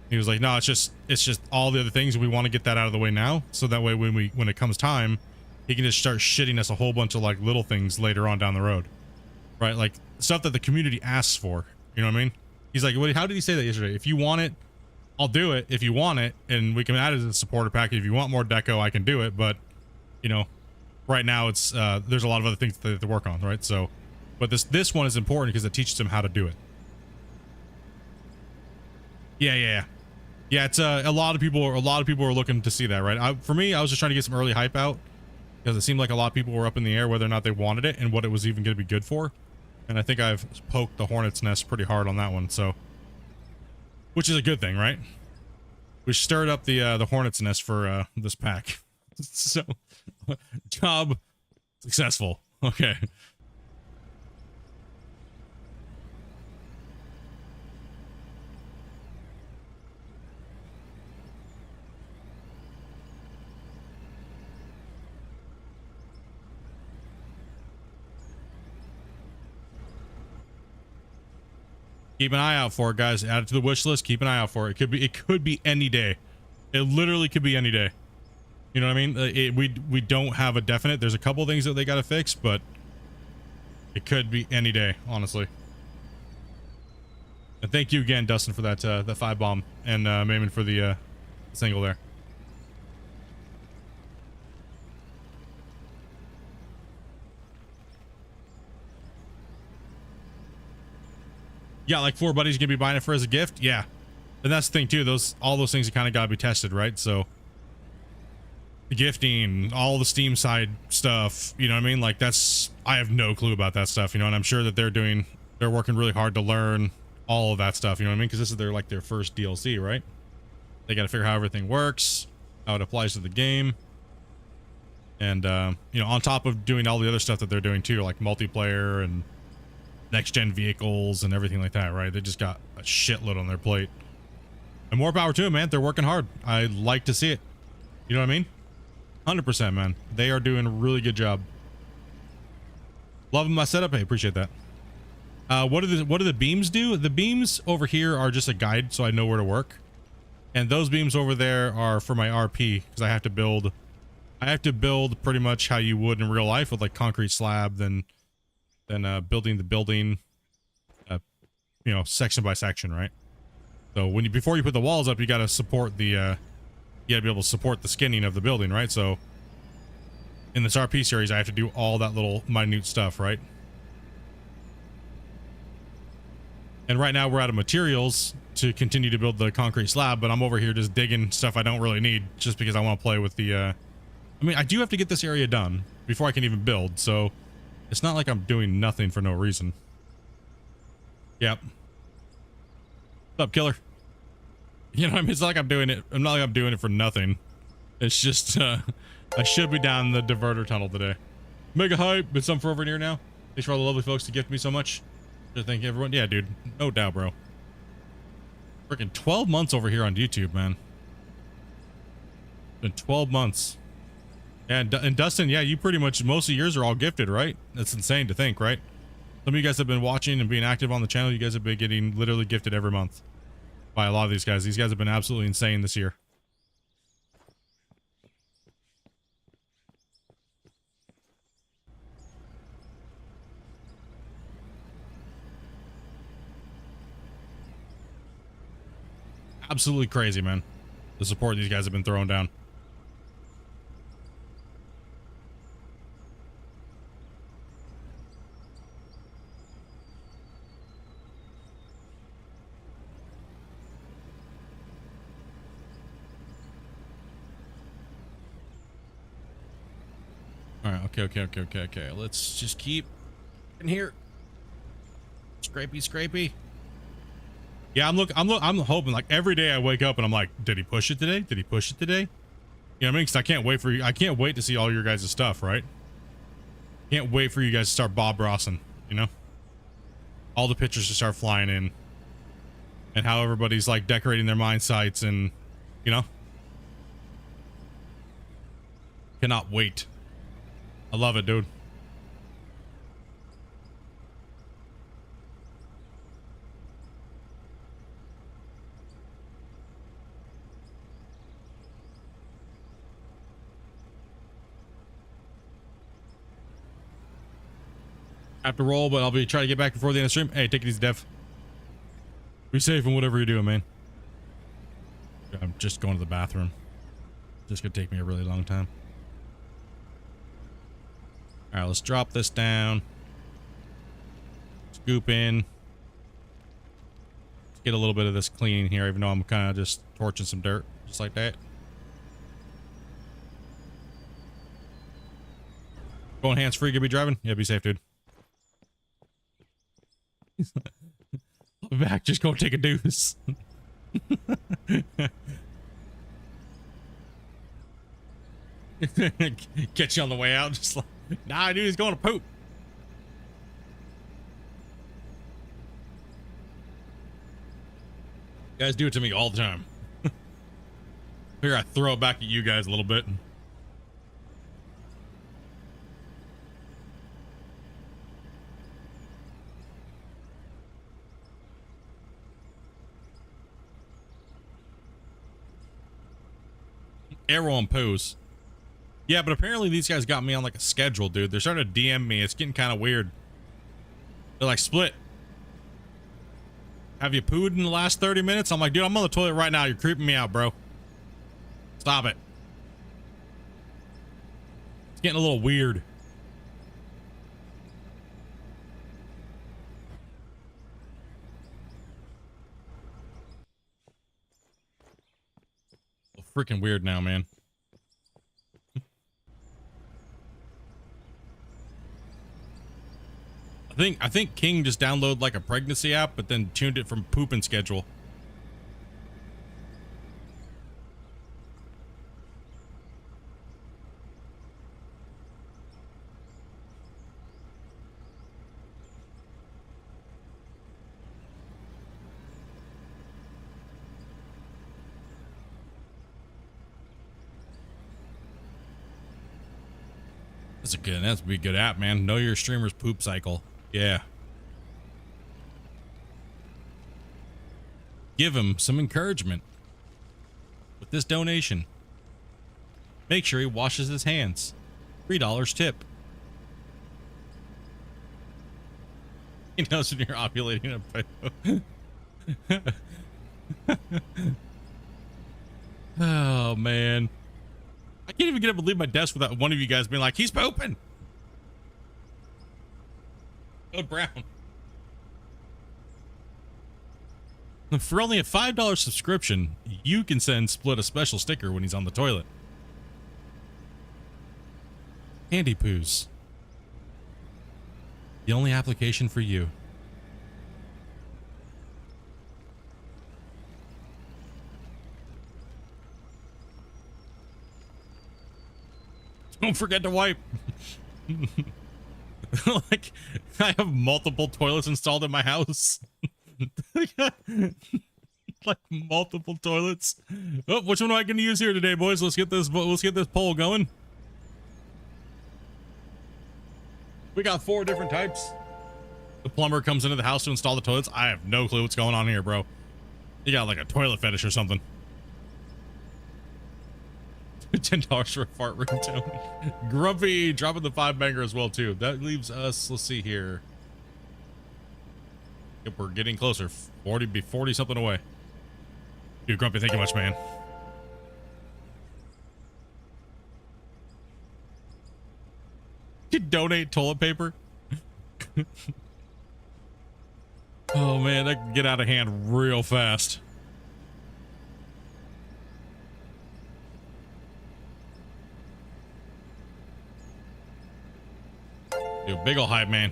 he was like, no, it's just all the other things. We want to get that out of the way now. So that way when it comes time, he can just start shitting us a whole bunch of like little things later on down the road, right? Like stuff that the community asks for, you know what I mean? He's like, how did he say that yesterday? If you want it, I'll do it. If you want it, and we can add it as a supporter package. If you want more deco, I can do it. But, you know, right now it's, there's a lot of other things that they have to work on, right? So, but this one is important because it teaches them how to do it. Yeah. It's a lot of people are looking to see that, right? For me, I was just trying to get some early hype out, because it seemed like a lot of people were up in the air whether or not they wanted it and what it was even going to be good for. And I think I've poked the hornet's nest pretty hard on that one, so, which is a good thing, right? We stirred up the hornet's nest for this pack. So job successful. Okay. Keep an eye out for it, guys. Add it to the wish list. Keep an eye out for it. It could be any day. It literally could be any day. You know what I mean? We don't have a definite. There's a couple things that they got to fix, but it could be any day, honestly. And thank you again, Dustin, for that 5 bomb, and Mayman for the single there. Yeah, like 4 buddies gonna be buying it for as a gift. Yeah, and that's the thing too. All those things kind of gotta be tested, right? So the gifting, all the Steam side stuff, you know what I mean? Like I have no clue about that stuff, you know. And I'm sure that they're working really hard to learn all of that stuff, you know what I mean? Because this is their first DLC, right? They got to figure out how everything works, how it applies to the game, and you know, on top of doing all the other stuff that they're doing too, like multiplayer and next gen vehicles and everything like that, right? They just got a shitload on their plate, and more power to them, man. They're working hard. I like to see it. You know what I mean? 100%, man. They are doing a really good job. Loving my setup. Hey, appreciate that. What do the beams do? The beams over here are just a guide, so I know where to work, and those beams over there are for my RP, because I have to build pretty much how you would in real life, with like concrete slab, then building the building, you know, section by section, right? So before you put the walls up, you got to support you got to be able to support the skinning of the building, right? So in this RP series, I have to do all that little minute stuff, right? And right now we're out of materials to continue to build the concrete slab, but I'm over here just digging stuff I don't really need, just because I want to play with the, I mean, I do have to get this area done before I can even build, so it's not like I'm doing nothing for no reason. Yep. What's up, killer? You know what I mean? It's not like I'm doing it. I'm not like I'm doing it for nothing. It's just, I should be down the diverter tunnel today. Mega hype. Been some for over a year now. Thanks for all the lovely folks to gift me so much. Thank you, everyone. Yeah, dude. No doubt, bro. Freaking 12 months over here on YouTube, man. Been 12 months. And Dustin, yeah, you pretty much, most of yours are all gifted, right? That's insane to think, right? Some of you guys have been watching and being active on the channel. You guys have been getting literally gifted every month by a lot of these guys. These guys have been absolutely insane this year. Absolutely crazy, man. The support these guys have been throwing down. All right, okay. Let's just keep in here. Scrapey. Yeah, I'm hoping, like, every day I wake up and I'm like, did he push it today? Did he push it today? You know what I mean? Because I can't wait for you. I can't wait to see all your guys' stuff, right? Can't wait for you guys to start Bob Rossing, you know? All the pictures to start flying in. And how everybody's, like, decorating their mine sites and, you know? Cannot wait. I love it, dude. I have to roll, but I'll be trying to get back before the end of the stream. Hey, take it easy, Dev. Be safe in whatever you're doing, man. I'm just going to the bathroom. Just gonna take me a really long time. All right, let's drop this down. Scoop in. Let's get a little bit of this clean here, even though I'm kind of just torching some dirt, just like that. Going hands-free, gonna be driving? Yeah, be safe, dude. Back, just go take a deuce. Catch you on the way out, just like, nah, dude, he's going to poop. You guys do it to me all the time. Here, I throw it back at you guys a little bit. Arrow and pose. Yeah, but apparently these guys got me on like a schedule, dude. They're starting to DM me. It's getting kind of weird. They're like, Split, have you pooed in the last 30 minutes? I'm like, dude, I'm on the toilet right now. You're creeping me out, bro. Stop it. It's getting a little weird. Freaking weird now, man. I think King just downloaded like a pregnancy app, but then tuned it from pooping schedule. That's a be a good app, man. Know your streamer's poop cycle. Yeah. Give him some encouragement with this donation. Make sure he washes his hands. $3 tip. He knows when you're ovulating a poo. Oh, man. I can't even get up and leave my desk without one of you guys being like, he's pooping. Code Brown. For only a $5 subscription, you can send Split a special sticker when he's on the toilet. Candy Poos. The only application for you. Don't forget to wipe. Like, I have multiple toilets installed in my house. Like multiple toilets. Oh, which one am I going to use here today, boys? Let's get this poll going. We got 4 different types. The plumber comes into the house to install the toilets. I have no clue what's going on here, bro. You got like a toilet fetish or something. $10 for a fart ringtone. Grumpy dropping the 5-banger as well too. That leaves us, let's see here. Yep, we're getting closer. 40 something away. Dude, Grumpy, thank you much, man. You donate toilet paper? Oh man, that can get out of hand real fast. Dude, big ol' hype, man.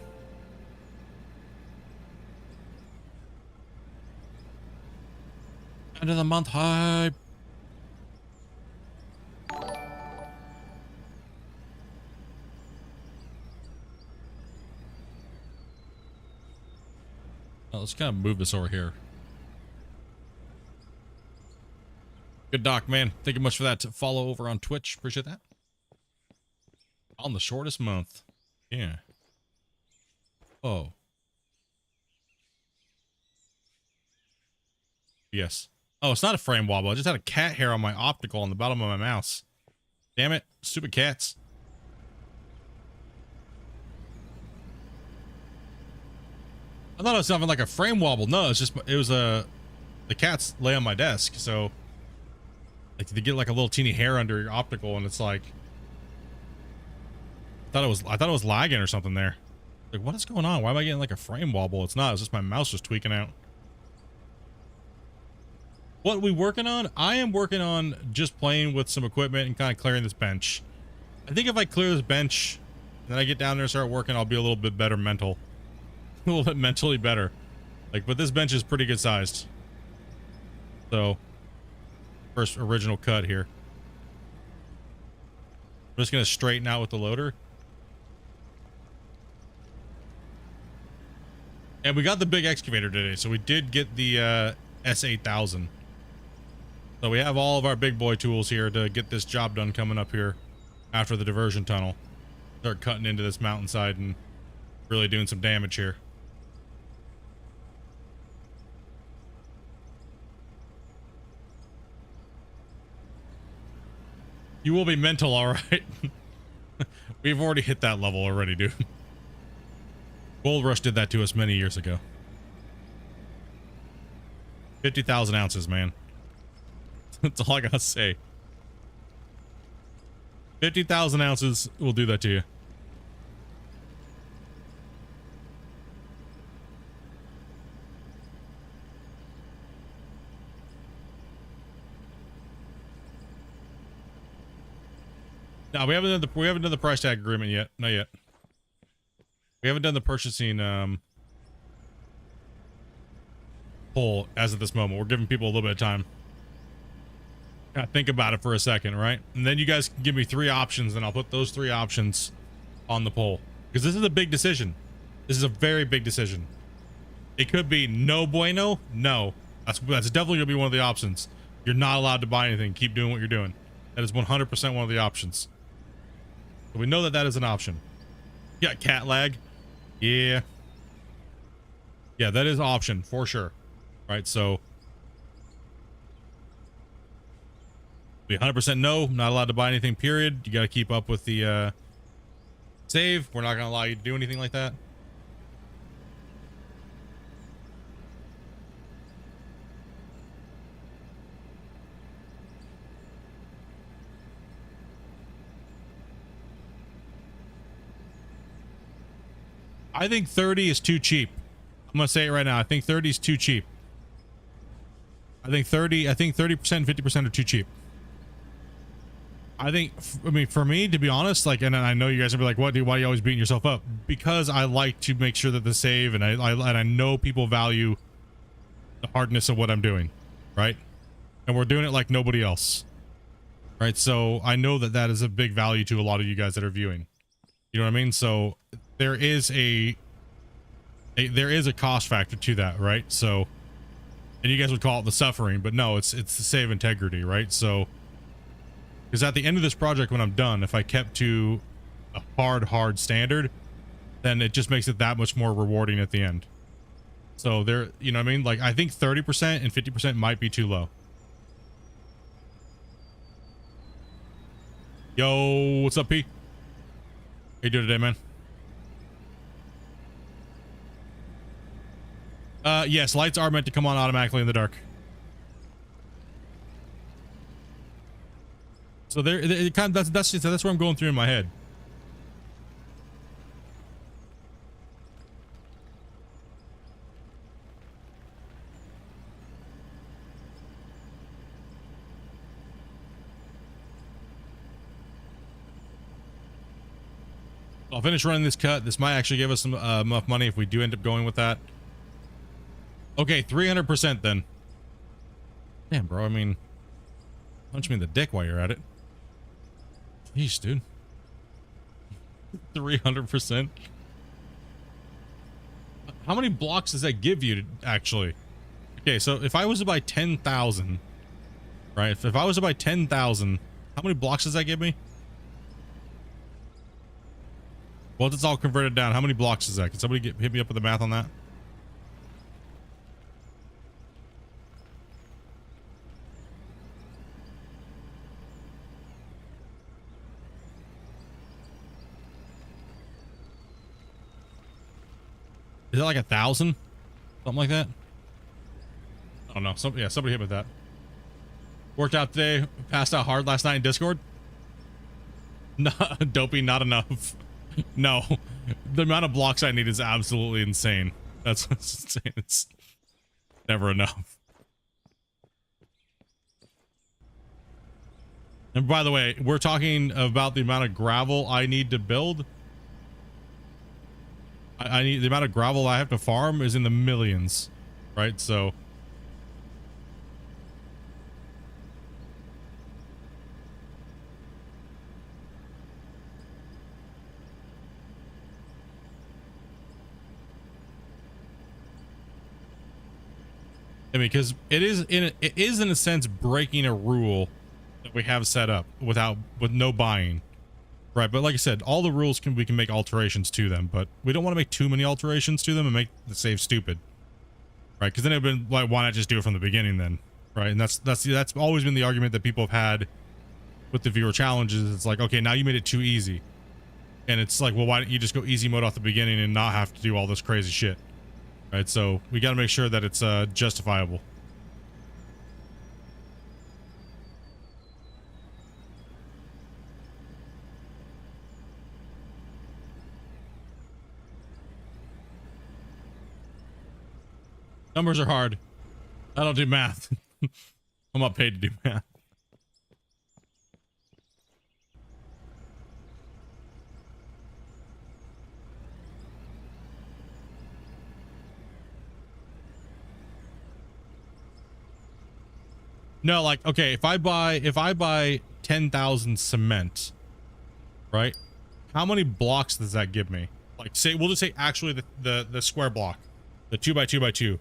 End of the month hype. Well, let's kind of move this over here. Good doc, man. Thank you much for that. Follow over on Twitch. Appreciate that. On the shortest month. Yeah. Oh. Yes. Oh, it's not a frame wobble. I just had a cat hair on my optical on the bottom of my mouse. Damn it. Stupid cats. I thought it was something like a frame wobble. No, it's just, it was the cats lay on my desk. So like they get like a little teeny hair under your optical and it's like, I thought it was lagging or something there. Like, what is going on? Why am I getting like a frame wobble? It's not. It's just my mouse just tweaking out. What are we working on? I am working on just playing with some equipment and kind of clearing this bench. I think if I clear this bench and then I get down there and start working, I'll be a little bit better a little bit mentally better. Like, but this bench is pretty good sized. So, first original cut here. I'm just going to straighten out with the loader. And we got the big excavator today, so we did get the S8000. So we have all of our big boy tools here to get this job done coming up here after the diversion tunnel. Start cutting into this mountainside and really doing some damage here. You will be mental, all right. We've already hit that level already, dude. Gold Rush did that to us many years ago. 50,000 ounces, man. That's all I gotta say. 50,000 ounces will do that to you. No, we haven't done the price tag agreement yet. Not yet. We haven't done the purchasing poll as of this moment. We're giving people a little bit of time. Gotta think about it for a second, right? And then you guys can give me 3 options and I'll put those 3 options on the poll. Because this is a big decision. This is a very big decision. It could be no bueno. No. That's definitely gonna be one of the options. You're not allowed to buy anything. Keep doing what you're doing. That is 100% one of the options. So we know that that is an option. Yeah, cat lag. Yeah. Yeah, that is option for sure. Right, so be 100% no, not allowed to buy anything, period. You got to keep up with the save. We're not going to allow you to do anything like that. I think 30 is too cheap. I'm going to say it right now. I think 30 is too cheap. I think 30% and 50% are too cheap. I mean, for me, to be honest, like, and I know you guys are like, what, dude, why are you always beating yourself up? Because I like to make sure that the save, and I know people value the hardness of what I'm doing, right? And we're doing it like nobody else. right? So I know that that is a big value to a lot of you guys that are viewing. You know what I mean? So there is there is a cost factor to that, right? So, and you guys would call it the suffering, but no, it's to save integrity, right? So, because at the end of this project, when I'm done, if I kept to a hard standard, then it just makes it that much more rewarding at the end. So there, you know what I mean? Like, I think 30% and 50% might be too low. Yo, what's up, P? How you doing today, man? Yes, lights are meant to come on automatically in the dark. So there, it kind of, that's what I'm going through in my head. I'll finish running this cut. This might actually give us some enough money if we do end up going with that. Okay, 300% then. Damn, bro. I mean, punch me in the dick while you're at it. Jeez, dude. 300%. How many blocks does that give you, actually? Okay, so if I was to buy 10,000, right? If I was to buy 10,000, how many blocks does that give me? Once it's all converted down, how many blocks is that? Can somebody hit me up with the math on that? Is that like 1,000? Something like that? I don't know. Yeah, somebody hit me with that. Worked out today. Passed out hard last night in Discord. No, dopey, not enough. No, the amount of blocks I need is absolutely insane. That's insane. It's never enough. And by the way, we're talking about the amount of gravel I need to build. I need the amount of gravel I have to farm is in the millions, right? So I mean, because it is in a sense breaking a rule that we have set up with no buying, right? But like I said, all the rules we can make alterations to them, but we don't want to make too many alterations to them and make the save stupid, right? Because then it'd been like, why not just do it from the beginning then, right? And that's always been the argument that people have had with the viewer challenges. It's like, okay, now you made it too easy, and it's like, well, why don't you just go easy mode off the beginning and not have to do all this crazy shit? Right, so we got to make sure that it's justifiable. Numbers are hard. I don't do math. I'm not paid to do math. No, like, okay, if I buy 10,000 cement, right? How many blocks does that give me? Like, say, we'll just say actually the square block, the 2x2x2.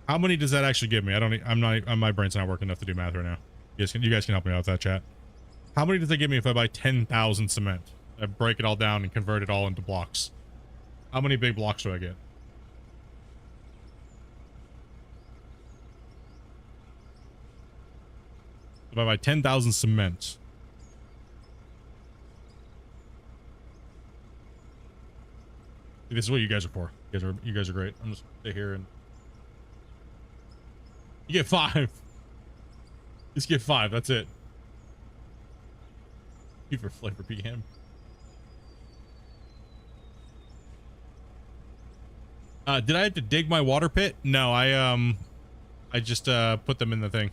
How many does that actually give me? My brain's not working enough to do math right now. You guys can help me out with that, chat. How many does that give me if I buy 10,000 cement? I break it all down and convert it all into blocks. How many big blocks do I get? If I buy 10,000 cement. This is what you guys are for. You guys are great. I'm just gonna stay here and you get 5. Just get 5. That's it. You for flavor PM. Did I have to dig my water pit? No, I just put them in the thing.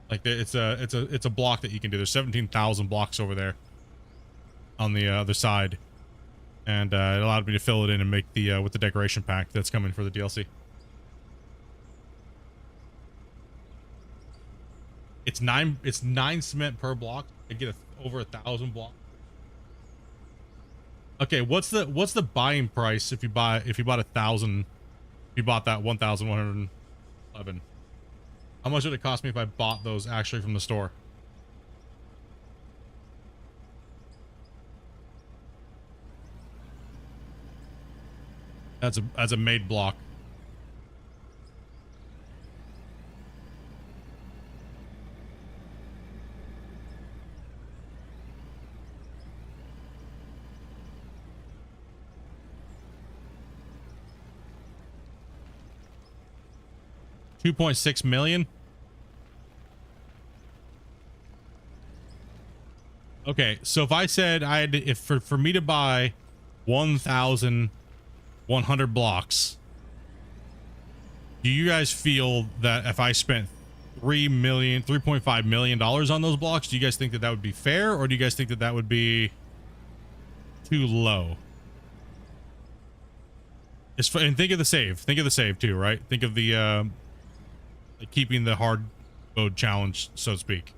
Like it's a block that you can do. There's 17,000 blocks over there on the other side, and it allowed me to fill it in and make the with the decoration pack that's coming for the DLC. It's nine cement per block. I get over 1,000 blocks. Okay, what's the buying price if you bought 1,000? If you bought that 1,111, how much would it cost me if I bought those actually from the store? That's a made block. $2.6 million. Okay, so if I said I had to, if for me to buy 1,100 blocks, do you guys feel that if I spent $3.5 million on those blocks, do you guys think that that would be fair, or do you guys think that that would be too low? And think of the save. Think of the save too, right? Think of the keeping the hard mode challenge, so to speak.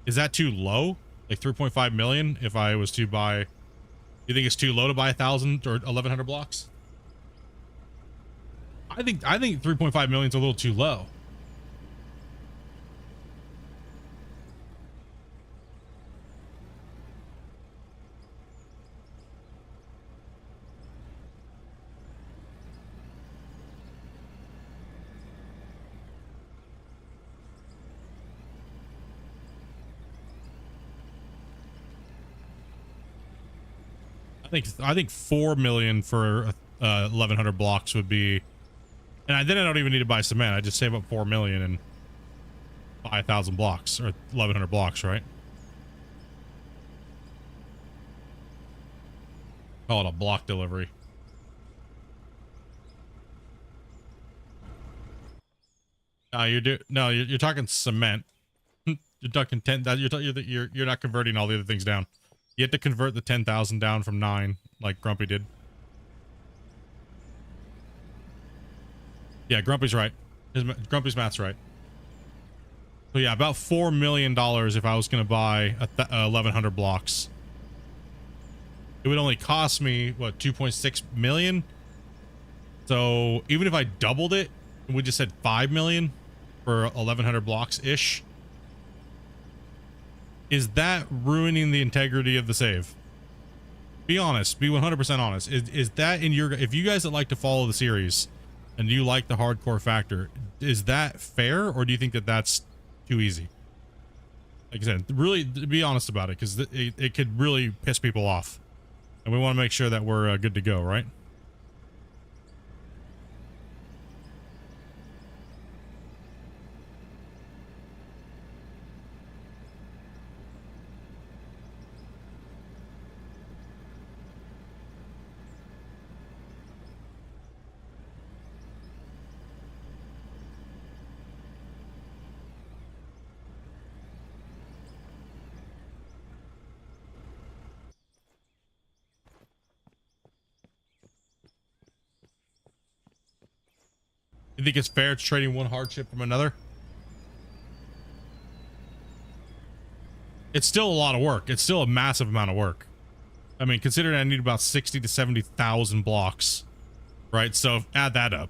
Is that too low? Like 3.5 million if I was to buy, you think it's too low to buy 1,000 or 1,100 blocks? I think 3.5 million is a little too low. I think 4 million for 1,100 blocks would be, and then I don't even need to buy cement. I just save up 4 million and buy 1,000 blocks or 1,100 blocks, right? Call it a block delivery. No, you're talking cement. You're talking 10. You're not converting all the other things down. You have to convert the 10,000 down from 9, like Grumpy did. Yeah, Grumpy's right. Grumpy's math's right. So yeah, about $4 million if I was going to buy 1,100 blocks. It would only cost me, what, 2.6 million? So even if I doubled it, we just said 5 million for 1,100 blocks-ish. Is that ruining the integrity of the save? Be honest. Be 100% honest. Is that in your... If you guys that like to follow the series and you like the hardcore factor, is that fair, or do you think that that's too easy? Like I said, really be honest about it, because it could really piss people off. And we want to make sure that we're good to go, right? You think it's fair to trading one hardship from another? It's still a lot of work. It's still a massive amount of work. I mean, considering I need about 60 to 70,000 blocks, right? So add that up.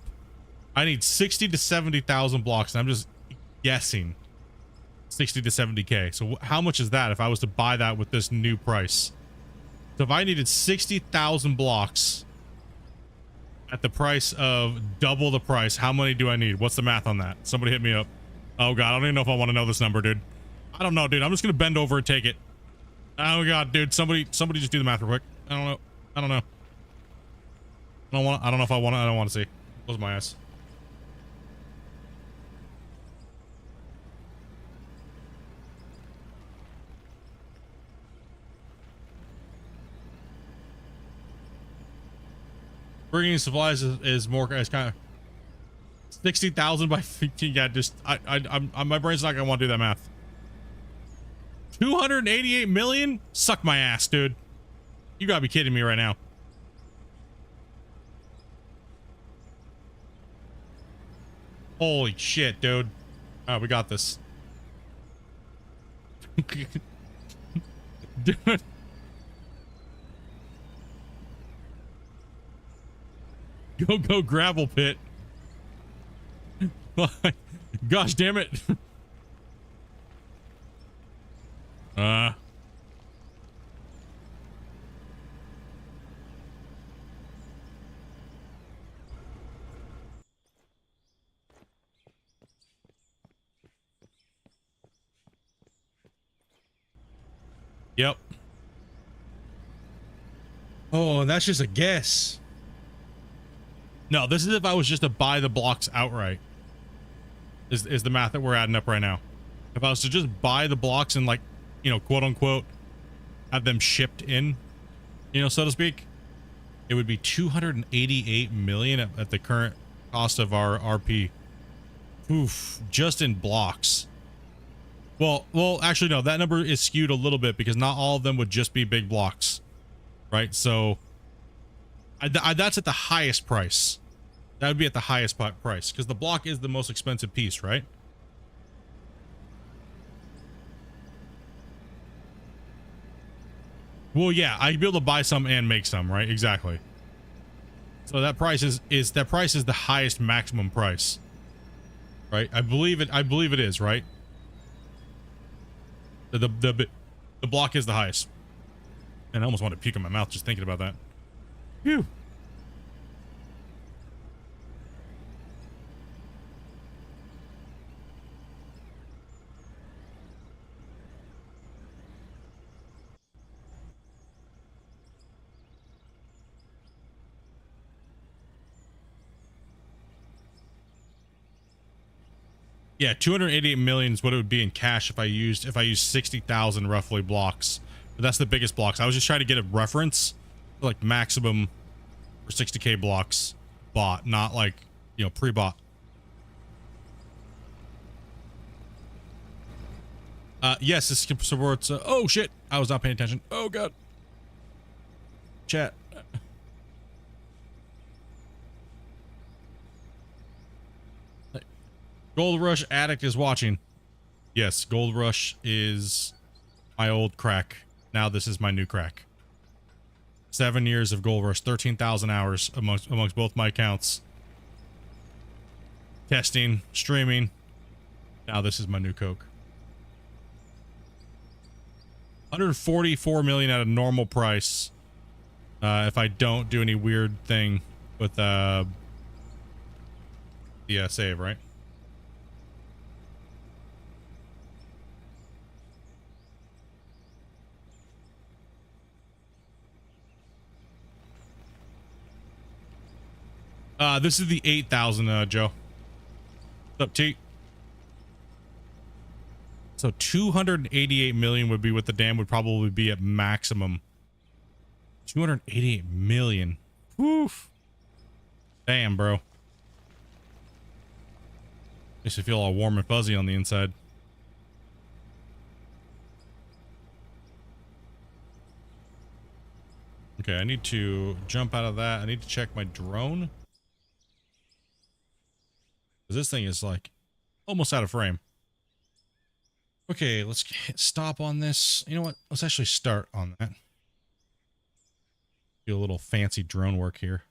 I need 60 to 70,000 blocks, and I'm just guessing 60 to 70K. So how much is that if I was to buy that with this new price? So if I needed 60,000 blocks at the price of double the price, how many do I need? What's the math on that? Somebody hit me up. Oh god, I don't even know if I want to know this number, dude. I don't know, dude. I'm just gonna bend over and take it. Oh god, dude. Somebody just do the math real quick. I don't know. I don't know. I don't know if I want to. I don't want to see. Close my eyes. Bringing supplies is more. It's kind of 60,000 by 15. Yeah, just I'm my brain's not gonna want to do that math. 288 million? Suck my ass, dude. You gotta be kidding me right now. Holy shit, dude. All right, we got this. Dude. Go gravel pit. Gosh damn it. Yep. Oh, and that's just a guess. No, this is if I was just to buy the blocks outright. Is the math that we're adding up right now. If I was to just buy the blocks and, like, you know, quote unquote, have them shipped in, you know, so to speak, it would be 288 million at the current cost of our RP. Oof, just in blocks. Well, actually, no, that number is skewed a little bit because not all of them would just be big blocks, right? So that's at the highest price. That would be at the highest price because the block is the most expensive piece, right? Well, yeah, I'd be able to buy some and make some, right? Exactly. So that price is the highest maximum price, right? I believe it is, right? The block is the highest. And I almost want to puke in my mouth just thinking about that. Phew. Yeah, 288 million is what it would be in cash if I used 60,000 roughly blocks. But that's the biggest blocks. I was just trying to get a reference, like maximum for 60k blocks bought, not like, you know, pre-bought. Yes, this supports. Oh shit! I was not paying attention. Oh god. Chat. Gold Rush Addict is watching. Yes, Gold Rush is my old crack. Now this is my new crack. 7 years of Gold Rush, 13,000 hours amongst both my accounts. Testing, streaming. Now this is my new Coke. 144 million at a normal price. If I don't do any weird thing with the save, right? This is the 8,000, Joe. What's up, T? So 288 million would be what the dam would probably be at maximum. 288 million. Woof. Damn, bro. Makes me feel all warm and fuzzy on the inside. Okay, I need to jump out of that. I need to check my drone. This thing is like almost out of frame. Okay, let's hit stop on this. You know what? Let's actually start on that. Do a little fancy drone work here.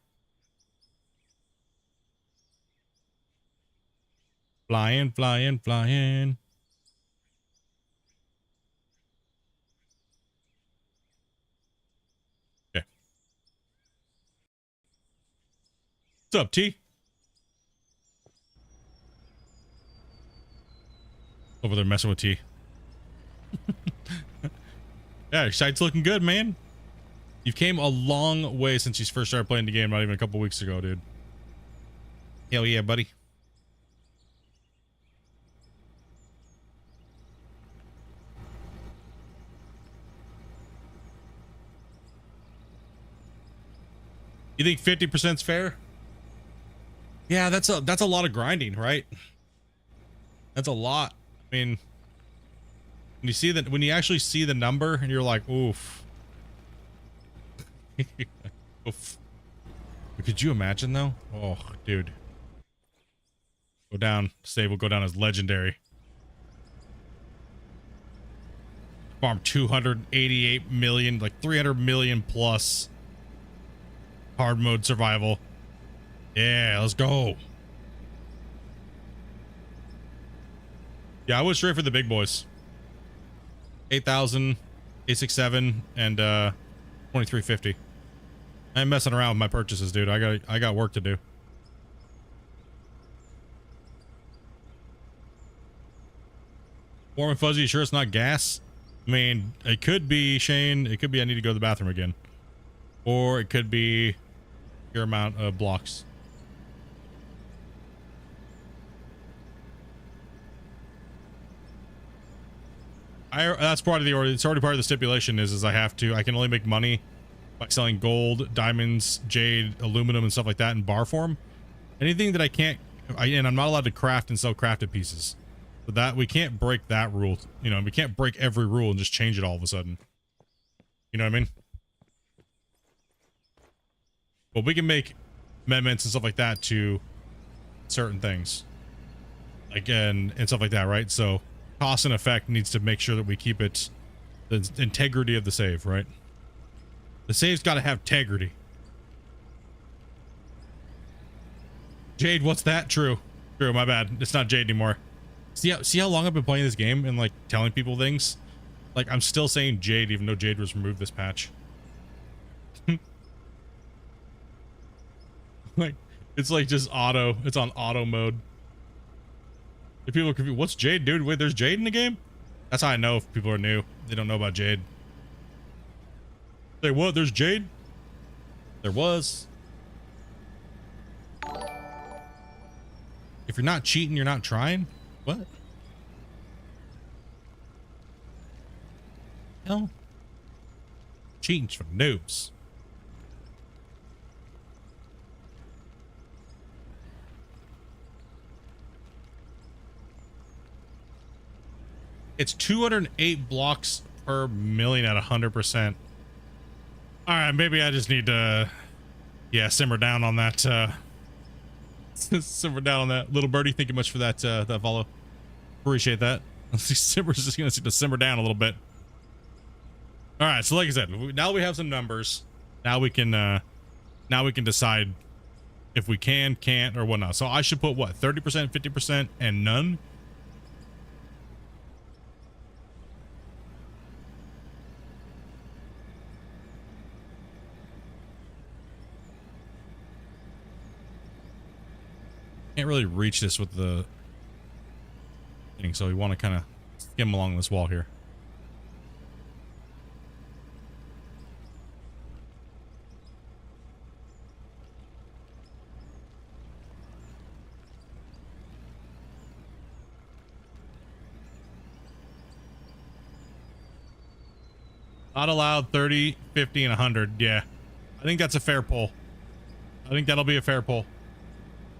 Flying, flying, flying. Okay. What's up, T? Over there messing with T. Yeah, your site's looking good, man. You came a long way since you first started playing the game, not even a couple weeks ago, dude. Hell yeah, buddy. You think 50% is fair? Yeah, that's a lot of grinding, right? That's a lot. I mean, when you see that, when you actually see the number and you're like, oof. Oof. Could you imagine though? Oh, dude. Go down. Save will go down as legendary. farm 288 million, like 300 million plus hard mode survival. Yeah, let's go. Yeah, I was straight for the big boys. 8,000, 867, and 2350. I ain't messing around with my purchases, dude. I got work to do. Warm and fuzzy, sure it's not gas? I mean, it could be, Shane. It could be I need to go to the bathroom again. Or it could be your amount of blocks. That's part of the order. It's already part of the stipulation is I can only make money by selling gold, diamonds, jade, aluminum, and stuff like that in bar form. Anything that I can't, and I'm not allowed to craft and sell crafted pieces. So that we can't break that rule. You know, we can't break every rule and just change it all of a sudden. You know what I mean? But we can make amendments and stuff like that to certain things. Like, and stuff like that, right? So cost and effect needs to make sure that we keep it, the integrity of the save, right? The save's got to have integrity. Jade, what's that? True. True, my bad. It's not Jade anymore. See how long I've been playing this game and like telling people things? Like I'm still saying Jade even though Jade was removed this patch. Like it's like just auto. It's on auto mode. If people are confused, what's Jade, dude? Wait, there's Jade in the game? That's how I know if people are new. They don't know about Jade. Say what? There's Jade? There was. If you're not cheating, you're not trying? What? Hell? Cheating's for noobs. It's 208 blocks per million at 100%. All right, maybe I just need to, yeah, simmer down on that. Simmer down on that. Little birdie, thank you much for that that follow. Appreciate that. Simmer's just gonna to simmer down a little bit. All right, so like I said, now we have some numbers. Now we can decide if we can, can't, or whatnot. So I should put what, 30%, 50%, and none. Can't really reach this with the thing, so we want to kind of skim along this wall here. Not allowed 30, 50, and 100. Yeah, I think that's a fair pull. I think that'll be a fair pull.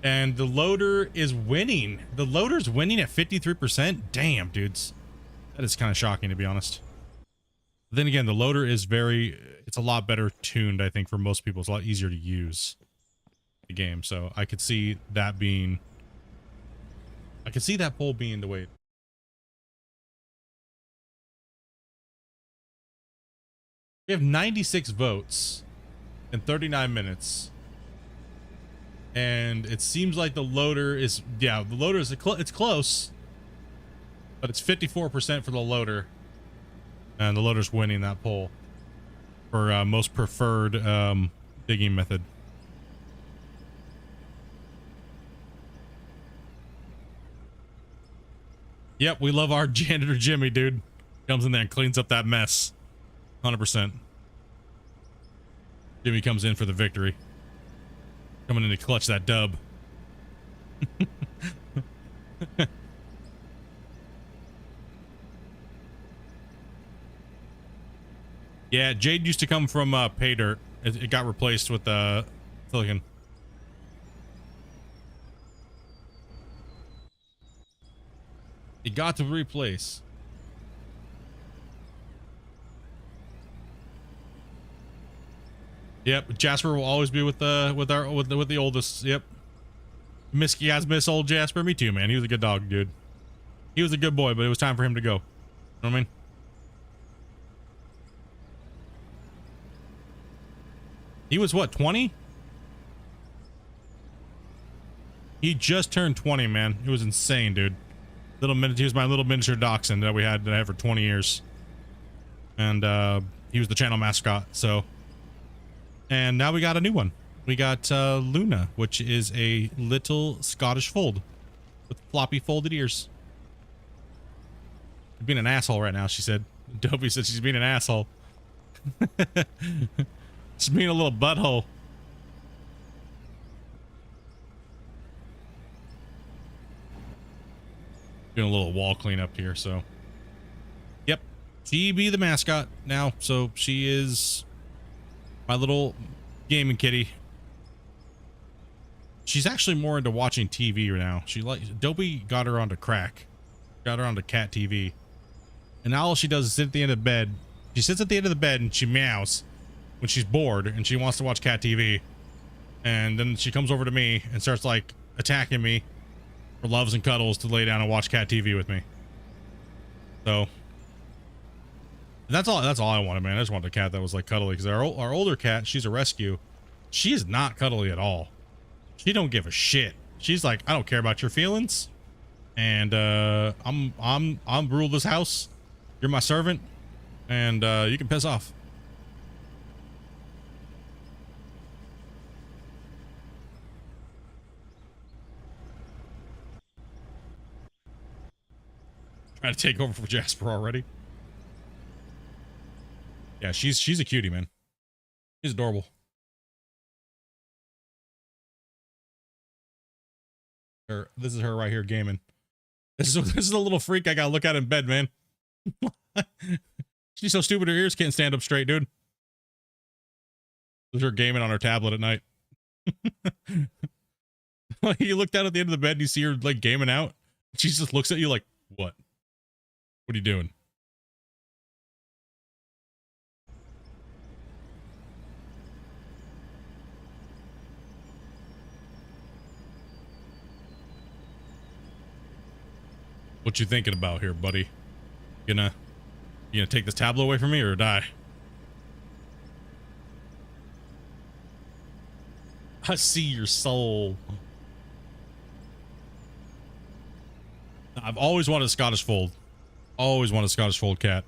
And the loader is winning. The loader's winning at 53%. Damn, dudes. That is kind of shocking, to be honest. Then again, the loader is it's a lot better tuned, I think, for most people. It's a lot easier to use the game. So I could see that being, I could see that poll being the way. We have 96 votes in 39 minutes. And it seems like the loader is, yeah, the loader is, it's close, but it's 54% for the loader. And the loader's winning that poll for most preferred digging method. Yep, we love our janitor Jimmy, dude. Comes in there and cleans up that mess. 100%. Jimmy comes in for the victory. Coming in to clutch that dub. Yeah, Jade used to come from pay dirt. It got replaced with silicon. It got to replace. Yep, Jasper will always be with the oldest. Yep. Miss old Jasper. Me too, man. He was a good dog, dude. He was a good boy, but it was time for him to go. You know what I mean? He was what, 20? He just turned 20, man. It was insane, dude. He was my little miniature dachshund that I had for 20 years. And he was the channel mascot, so. And now we got a new one. We got Luna, which is a little Scottish fold with floppy folded ears. She's being an asshole right now, she said. Dopey said she's being an asshole. She's being a little butthole. Doing a little wall cleanup here, so. Yep. She be the mascot now, so she is my little gaming kitty. She's actually more into watching TV right now. Dopey got her onto crack. Got her onto cat TV. And now all she does is sit at the end of the bed. She sits at the end of the bed and she meows when she's bored and she wants to watch cat TV. And then she comes over to me and starts like attacking me for loves and cuddles to lay down and watch cat TV with me. So that's all I wanted, man. I just wanted a cat that was like cuddly, because our older cat, she's a rescue. She is not cuddly at all. She don't give a shit. She's like, I don't care about your feelings. And I'm rule this house. You're my servant, and you can piss off. Trying to take over for Jasper already. Yeah, she's a cutie, man. She's adorable. This is her right here gaming. This is a little freak I gotta look at in bed, man. She's so stupid her ears can't stand up straight, dude. This is her gaming on her tablet at night. You look down at the end of the bed and you see her like gaming out. She just looks at you like, what? What are you doing? What you thinking about here, buddy? You gonna take this tablet away from me or die? I see your soul. I've always wanted a Scottish fold. Always wanted a Scottish fold cat.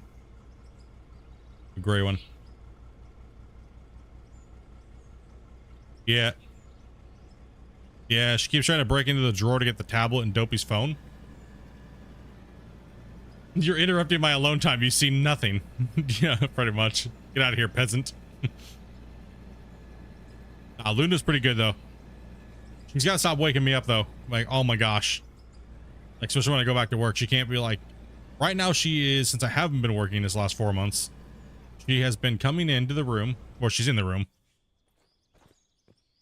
A gray one. Yeah. Yeah, she keeps trying to break into the drawer to get the tablet and Dopey's phone. You're interrupting my alone time. You see nothing. Yeah, pretty much. Get out of here, peasant. Luna's pretty good, though. She's got to stop waking me up, though. Like, oh my gosh. Like, especially when I go back to work. She can't be like... Right now, she is... Since I haven't been working this last 4 months, she has been coming into the room. Or she's in the room.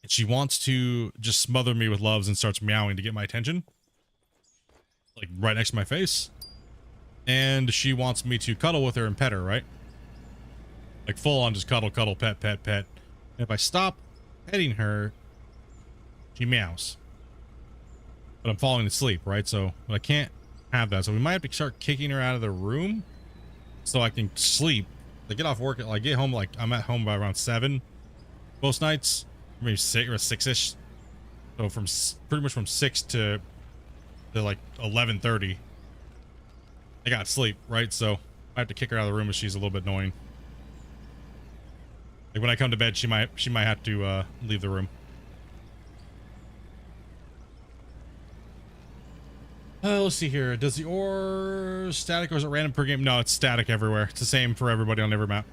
And she wants to just smother me with loves and starts meowing to get my attention. Like, right next to my face. And she wants me to cuddle with her and pet her, right? Like, full on just cuddle, cuddle, pet, pet, pet. And if I stop petting her, she meows. But I'm falling asleep, right? So, but I can't have that. So we might have to start kicking her out of the room so I can sleep. Like, get off work, like, get home, like, I'm at home by around 7 most nights. Maybe 6 or 6-ish. So from pretty much from 6 to like 11:30. I got sleep, right? So I have to kick her out of the room if she's a little bit annoying. Like, when I come to bed, she might have to leave the room. Let's see here. Does the ore static or is it random per game? No, it's static everywhere. It's the same for everybody on every map.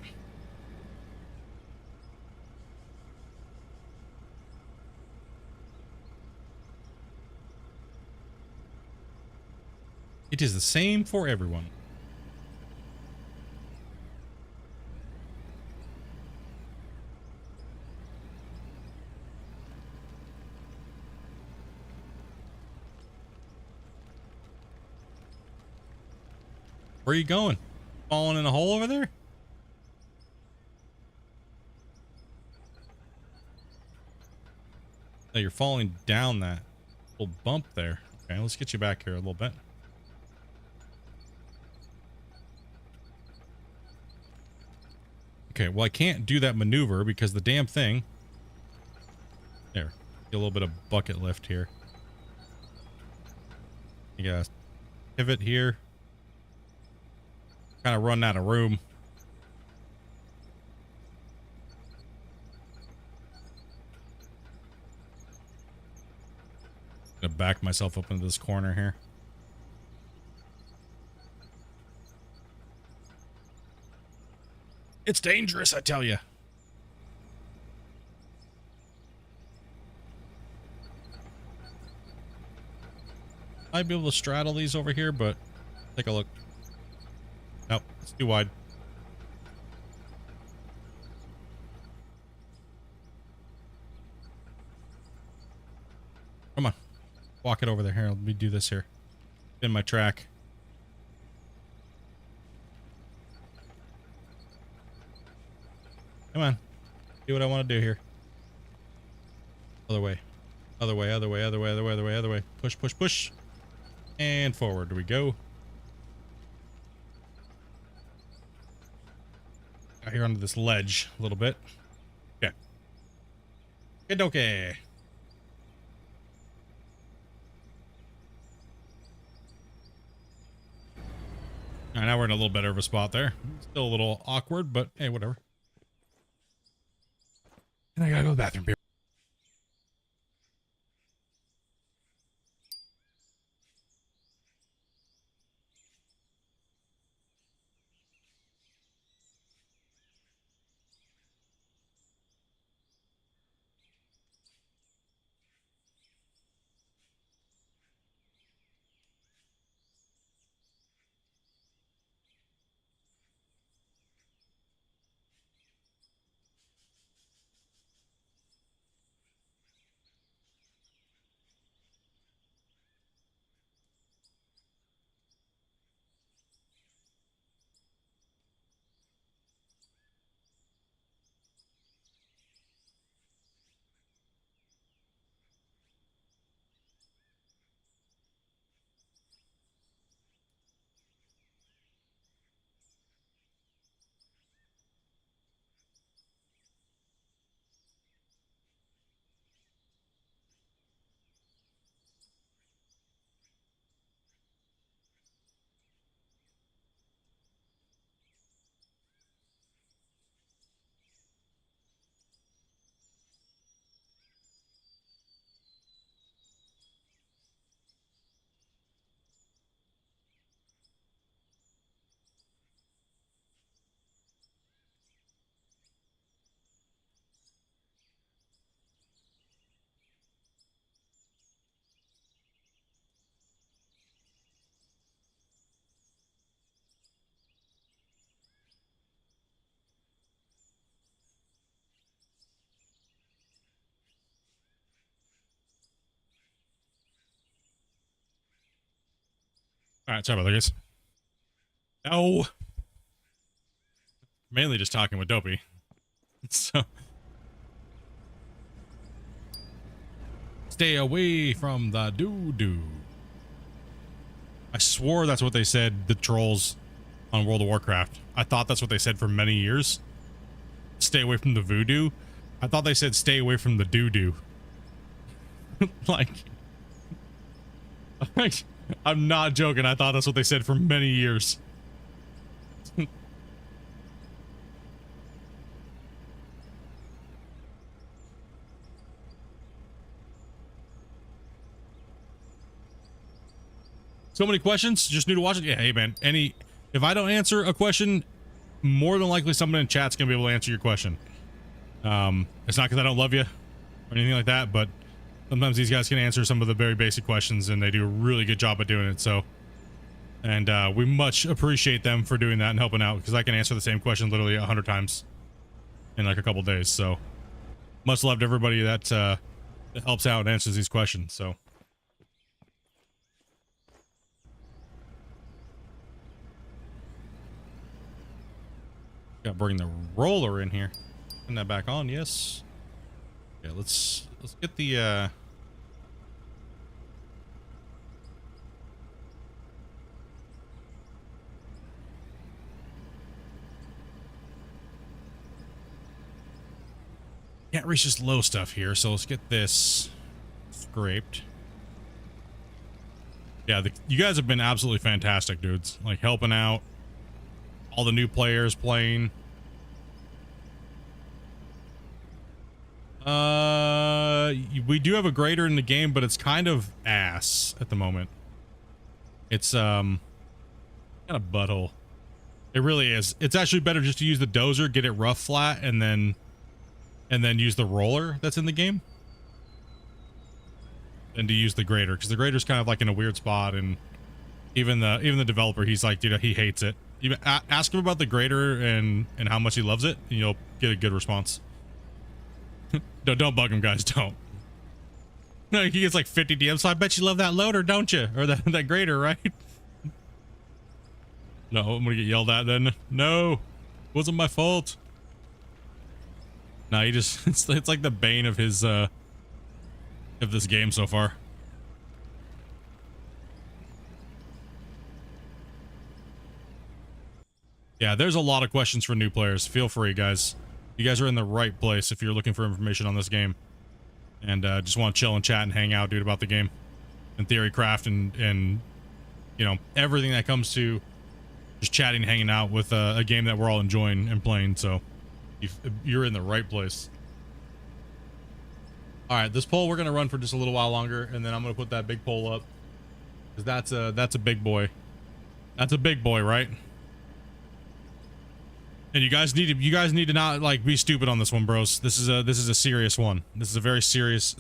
It is the same for everyone. Where are you going? Falling in a hole over there? No, you're falling down that little bump there. Okay, let's get you back here a little bit. Okay, well, I can't do that maneuver because the damn thing There. Get a little bit of bucket lift here. You got a pivot here. Kind of run out of room. Gonna back myself up into this corner here. It's dangerous, I tell you. I'd be able to straddle these over here, but take a look. Nope, it's too wide. Come on. Walk it over there. Here, let me do this here. In my track. Come on. Do what I want to do here. Other way. Other way, other way, other way, other way, other way, other way. Push, push, push. And forward we go. Out here onto this ledge a little bit. Okay. Good okay. All right, now we're in a little better of a spot there. Still a little awkward, but hey, whatever. And I gotta go to the bathroom. All right, sorry about that, guys. No. Mainly just talking with Dopey. So. Stay away from the doo-doo. I swore that's what they said, the trolls on World of Warcraft. I thought that's what they said for many years. Stay away from the voodoo. I thought they said stay away from the doo-doo. like, I'm not joking. I thought that's what they said for many years. So many questions, just new to watch it. Yeah, hey man, if I don't answer a question, more than likely someone in chat's gonna be able to answer your question. It's not because I don't love you or anything like that, but sometimes these guys can answer some of the very basic questions, and they do a really good job at doing it. So, and we much appreciate them for doing that and helping out, because I can answer the same question literally 100 times in like a couple days. So, much love to everybody that helps out and answers these questions. So. Gotta bring the roller in here. Turn that back on, yes. Yeah, let's get the Can't reach this low stuff here, so let's get this scraped. Yeah, you guys have been absolutely fantastic, dudes. Like, helping out. All the new players playing. We do have a grader in the game, but it's kind of ass at the moment. It's, kind of butthole. It really is. It's actually better just to use the dozer, get it rough flat, and then use the roller that's in the game. Than to use the grader, because the grader's kind of like in a weird spot, and even the developer, he's like, you know, he hates it. Even ask him about the grader and how much he loves it, and you'll get a good response. Don't bug him, guys. Don't. No, he gets like 50 DMs. So I bet you love that loader, don't you? Or that grader, right? No, I'm gonna get yelled at then. No, wasn't my fault. No, he just it's like the bane of his of this game so far. Yeah, there's a lot of questions for new players. Feel free, guys. You guys are in the right place if you're looking for information on this game. And just want to chill and chat and hang out, dude, about the game. And theory craft and you know, everything that comes to just chatting, hanging out with a game that we're all enjoying and playing. So you're in the right place. All right, this pole we're going to run for just a little while longer, and then I'm going to put that big pole up. Because that's a big boy. That's a big boy, right? And you guys need to not like be stupid on this one, bros. This is a serious one. This is a very serious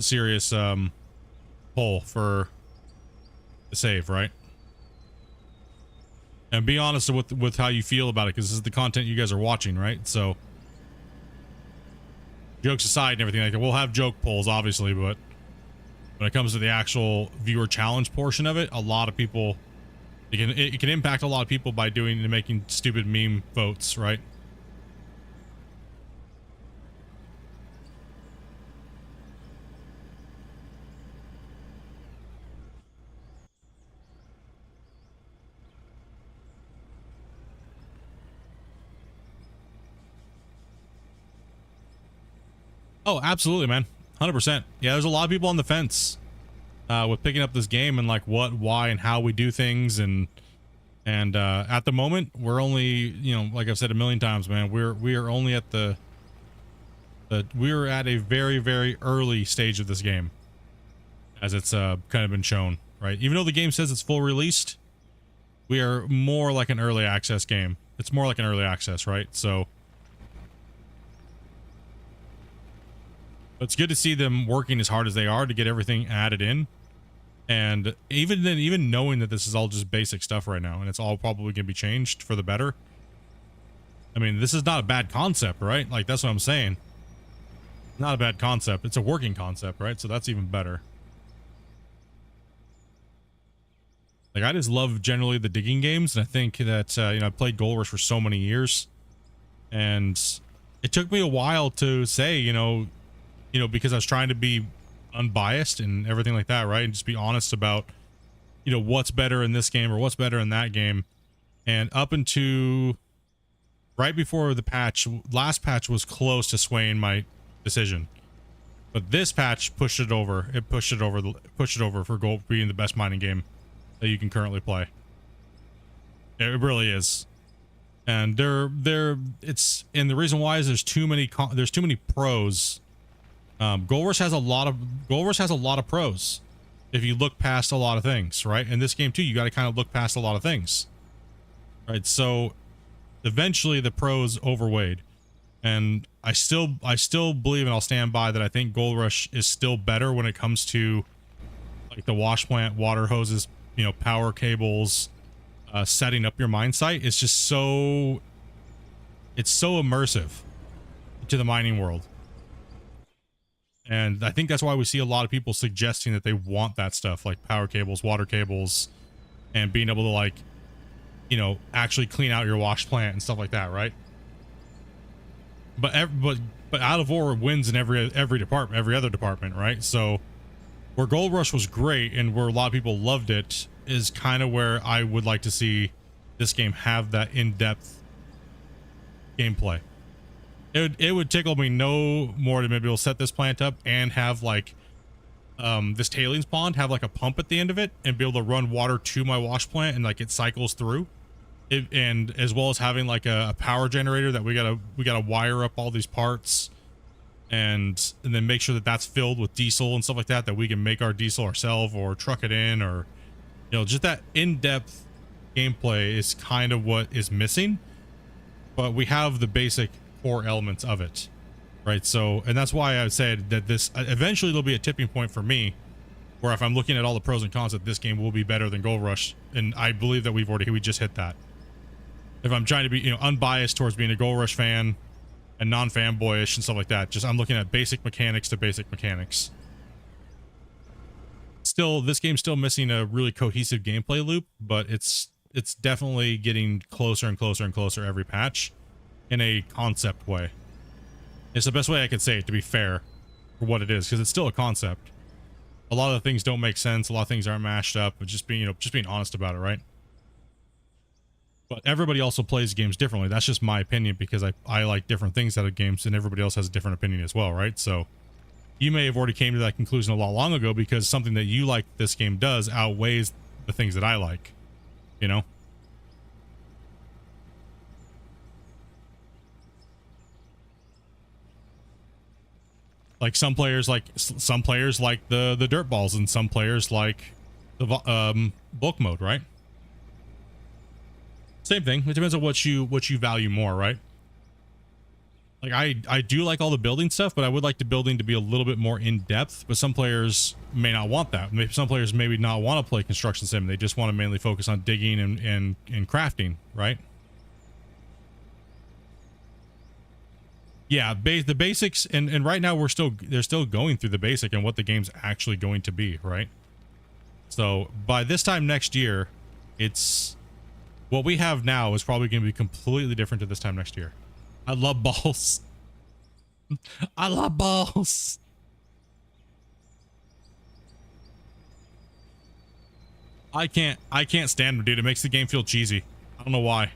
poll for the save, right? And be honest with how you feel about it, because this is the content you guys are watching, right? So jokes aside and everything like that, we'll have joke polls obviously, but when it comes to the actual viewer challenge portion of it, a lot of people, it can impact a lot of people by making stupid meme votes, right? Oh, absolutely, man. 100%. Yeah, there's a lot of people on the fence with picking up this game and like what, why, and how we do things. And at the moment, we're only, you know, like I've said a million times, man, we are only at we're at a very, very early stage of this game, as it's kind of been shown, right? Even though the game says it's full released, we are more like an early access game. It's more like an early access, right? So it's good to see them working as hard as they are to get everything added in. And even then, even knowing that this is all just basic stuff right now, and it's all probably going to be changed for the better. I mean, this is not a bad concept, right? Like, that's what I'm saying. Not a bad concept. It's a working concept, right? So that's even better. Like, I just love generally the digging games. And I think that, you know, I played Gold Rush for so many years. And it took me a while to say, you know, because I was trying to be unbiased and everything like that, right? And just be honest about, you know, what's better in this game or what's better in that game. And up into right before the patch, last patch was close to swaying my decision. But this patch pushed it over. It pushed it over for Gold being the best mining game that you can currently play. It really is. And and the reason why is there's too many pros. Gold Rush has a lot of pros if you look past a lot of things, right? In this game too, you got to kind of look past a lot of things, right? So eventually the pros overweighed, and I still believe, and I'll stand by that, I think Gold Rush is still better when it comes to like the wash plant, water hoses, you know, power cables, setting up your mine site. It's just so immersive to the mining world. And I think that's why we see a lot of people suggesting that they want that stuff, like power cables, water cables, and being able to, like, you know, actually clean out your wash plant and stuff like that, right? But Out of Ore wins in every department, every other department, right? So where Gold Rush was great and where a lot of people loved it is kind of where I would like to see this game have that in-depth gameplay. It would tickle me no more to maybe we'll set this plant up and have like this tailings pond have like a pump at the end of it and be able to run water to my wash plant and like it cycles through it, and as well as having like a power generator that we gotta wire up all these parts and then make sure that that's filled with diesel and stuff like that we can make our diesel ourselves or truck it in, or just that in-depth gameplay is kind of what is missing, but we have the basic core elements of it, right? So, and that's why I said that this eventually there'll be a tipping point for me where if I'm looking at all the pros and cons, that this game will be better than Gold Rush, and I believe that we just hit that. If I'm trying to be unbiased towards being a Gold Rush fan and non-fanboyish and stuff like that, just I'm looking at basic mechanics to basic mechanics. Still, this game's still missing a really cohesive gameplay loop, but it's definitely getting closer and closer and closer every patch in a concept way. It's the best way I could say it, to be fair, for what it is, because it's still a concept. A lot of the things don't make sense, a lot of things aren't mashed up, but just being honest about it, right? But everybody also plays games differently. That's just my opinion, because I like different things out of games, and everybody else has a different opinion as well, right? So you may have already came to that conclusion a lot long ago because something that you like this game does outweighs the things that I like, Like some players like the dirt balls, and some players like the bulk mode, right? Same thing. It depends on what you value more, right? Like I do like all the building stuff, but I would like the building to be a little bit more in depth. But some players may not want that. Maybe some players maybe not want to play construction sim. They just want to mainly focus on digging and crafting, right? Yeah, the basics, and right now they're still going through the basic and what the game's actually going to be, right? So by this time next year, it's what we have now is probably going to be completely different to this time next year. I love balls. I love balls. I can't stand them, dude. It makes the game feel cheesy. I don't know why.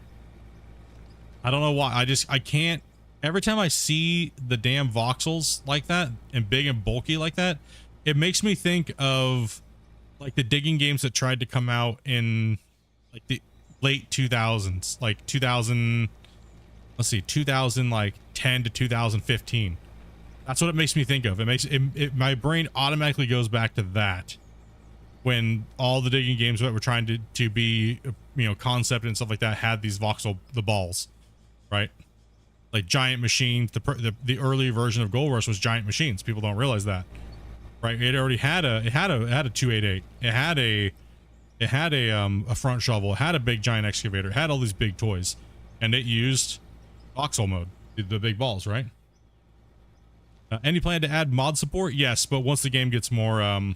I can't. Every time I see the damn voxels like that and big and bulky like that, it makes me think of like the digging games that tried to come out in like the late 2000s, like 2000, let's see, 2000 like 10 to 2015. That's what it makes me think of. It makes my brain automatically goes back to that, when all the digging games that were trying to be concept and stuff like that had these the balls, right? Like giant machines. The early version of Gold Rush was giant machines. People don't realize that, right? It already had a 288. It had a front shovel. It had a big giant excavator. It had all these big toys, and it used voxel mode, the big balls, right? Any plan to add mod support? Yes, but once the game gets more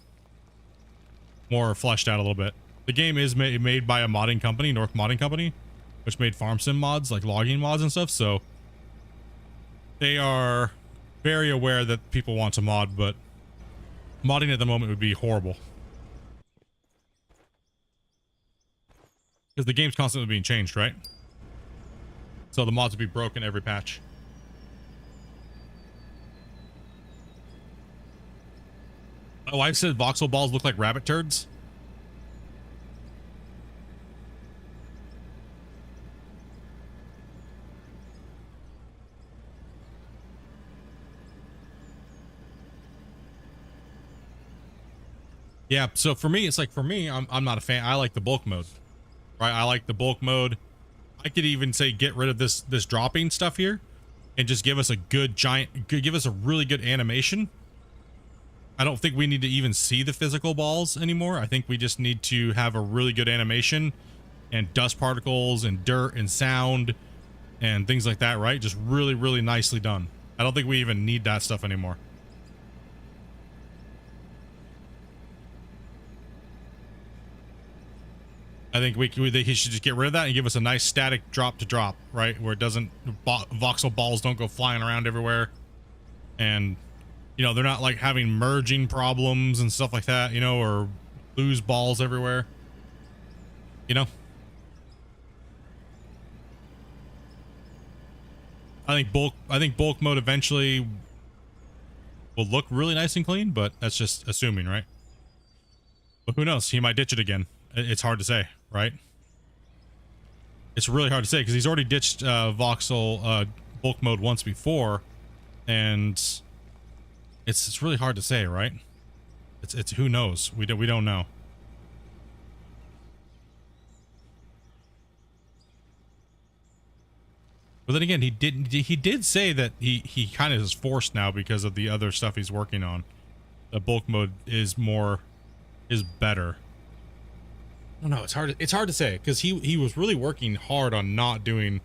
fleshed out a little bit. The game is made by a modding company, North Modding Company, which made farm sim mods, like logging mods and stuff. So they are very aware that people want to mod, but modding at the moment would be horrible, because the game's constantly being changed, right? So the mods would be broken every patch. Oh, I've said voxel balls look like rabbit turds. Yeah, so for me, it's like, I'm not a fan. I like the bulk mode, right? I like the bulk mode. I could even say get rid of this dropping stuff here and just give us a good give us a really good animation. I don't think we need to even see the physical balls anymore. I think we just need to have a really good animation and dust particles and dirt and sound and things like that, right? Just really, really nicely done. I don't think we even need that stuff anymore. I think he should just get rid of that and give us a nice static drop to drop, right? Where it doesn't, voxel balls don't go flying around everywhere. And, they're not like having merging problems and stuff like that, or lose balls everywhere. I think bulk mode eventually will look really nice and clean, but that's just assuming, right? But who knows? He might ditch it again. It's hard to say, right? It's really hard to say because he's already ditched voxel bulk mode once before, and it's really hard to say, right? It's who knows? We don't know. But then again, he did say that he kind of is forced now because of the other stuff he's working on. The bulk mode is better. I don't know. It's hard to say because he was really working hard on not doing.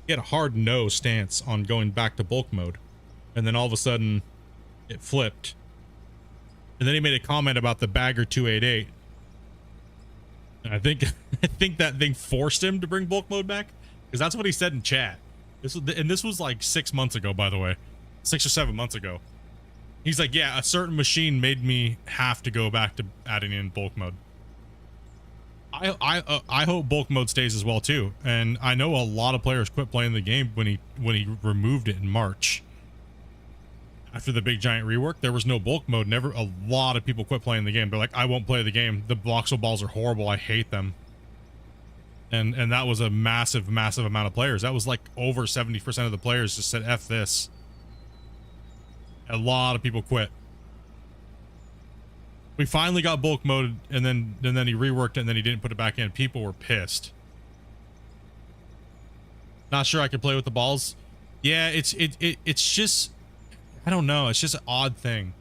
He had a hard no stance on going back to bulk mode, and then all of a sudden, it flipped. And then he made a comment about the Bagger 288. And I think that thing forced him to bring bulk mode back because that's what he said in chat. This was like 6 months ago, by the way, 6 or 7 months ago. He's like, yeah, a certain machine made me have to go back to adding in bulk mode. I hope bulk mode stays as well too, and I know a lot of players quit playing the game when he removed it in March. After the big giant rework, there was no bulk mode. A lot of people quit playing the game. They're like, I won't play the game. The voxel balls are horrible. I hate them. And that was a massive amount of players. That was like over 70% of the players just said F this. A lot of people quit. We finally got bulk mode, and then he reworked it, and then he didn't put it back in. People were pissed. Not sure I could play with the balls. Yeah, it's just, I don't know. It's just an odd thing.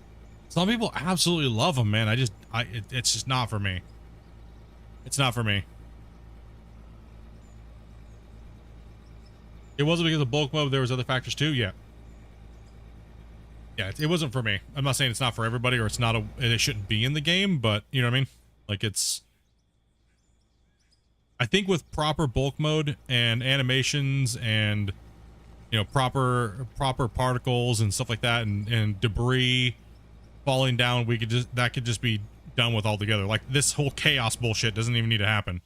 Some people absolutely love them, man. It's just not for me. It's not for me. It wasn't because of bulk mode. There was other factors too. Yeah. Yeah, it wasn't for me. I'm not saying it's not for everybody or it shouldn't be in the game, but you know what I mean? Like I think with proper bulk mode and animations and, you know, proper particles and stuff like that and debris falling down, that could just be done with altogether. Like this whole chaos bullshit doesn't even need to happen.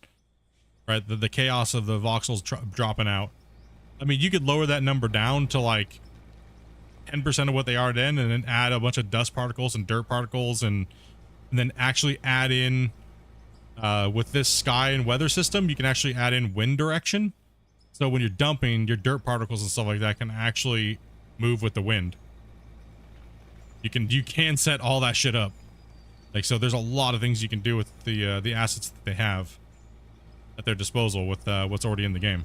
Right? The chaos of the voxels dropping out. I mean, you could lower that number down to like 10% of what they are then, and then add a bunch of dust particles and dirt particles, and then actually add in with this sky and weather system, you can actually add in wind direction. So when you're dumping, your dirt particles and stuff like that can actually move with the wind. You can set all that shit up. Like, so there's a lot of things you can do with the assets that they have at their disposal with what's already in the game.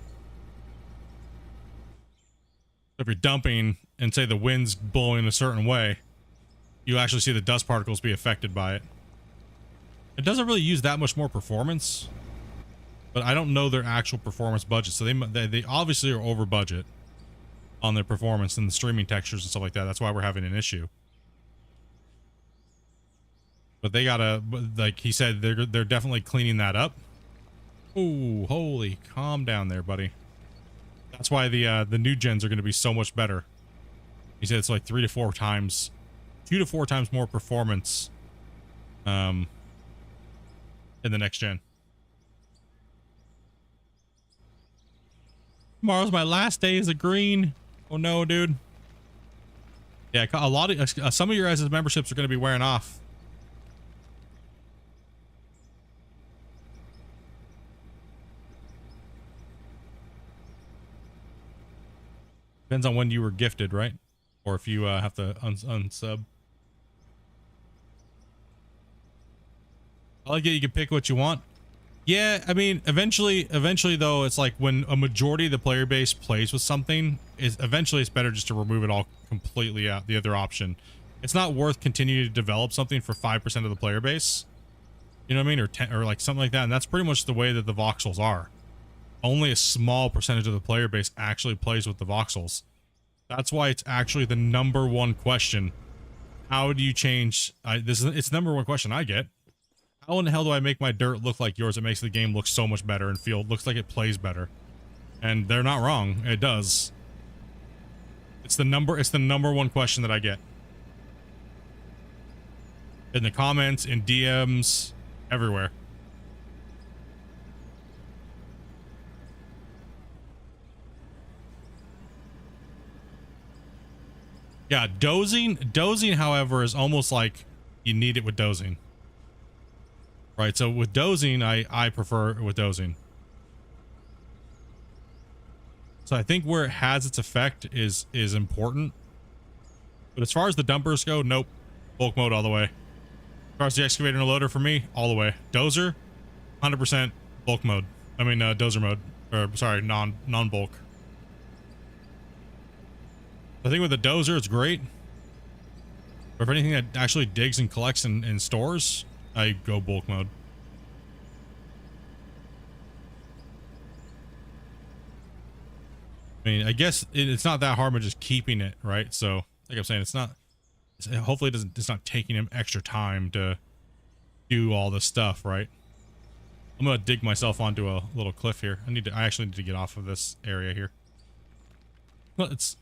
If you're dumping and say the wind's blowing a certain way, you actually see the dust particles be affected by it. It doesn't really use that much more performance, but I don't know their actual performance budget. So they obviously are over budget on their performance and the streaming textures and stuff like that. That's why we're having an issue. But they gotta, like he said, they're definitely cleaning that up. Ooh, holy, calm down there, buddy. That's why the new gens are going to be so much better. He said it's like 2 to 4 times more performance in the next gen. Tomorrow's my last day as a green. Oh no, dude. Yeah, a lot of some of your guys' memberships are going to be wearing off. Depends on when you were gifted, right? Or if you have to unsub. I like it. You can pick what you want. Yeah, I mean, eventually though, it's like when a majority of the player base plays with something, eventually it's better just to remove it all completely out. The other option. It's not worth continuing to develop something for 5% of the player base. You know what I mean? Or 10, or like something like that. And that's pretty much the way that the voxels are. Only a small percentage of the player base actually plays with the voxels. That's why it's actually the #1 question. How do you change? It's the #1 question I get. How in the hell do I make my dirt look like yours? It makes the game look so much better and looks like it plays better. And they're not wrong. It does. It's the #1 question that I get. In the comments, in DMs, everywhere. Yeah, dozing, however, is almost like you need it with dozing. Right, so with dozing, I prefer it with dozing. So I think where it has its effect is important. But as far as the dumpers go, nope. Bulk mode all the way. As far as the excavator and the loader for me, all the way. Dozer, 100% bulk mode. I mean, dozer mode. Or, sorry, non-bulk. I think with the dozer, it's great. But for anything that actually digs and collects and stores, I go bulk mode. I mean, I guess it's not that hard, but just keeping it, right? So, like I'm saying, hopefully it's not taking him extra time to do all this stuff, right? I'm gonna dig myself onto a little cliff here. I actually need to get off of this area here. Well, it's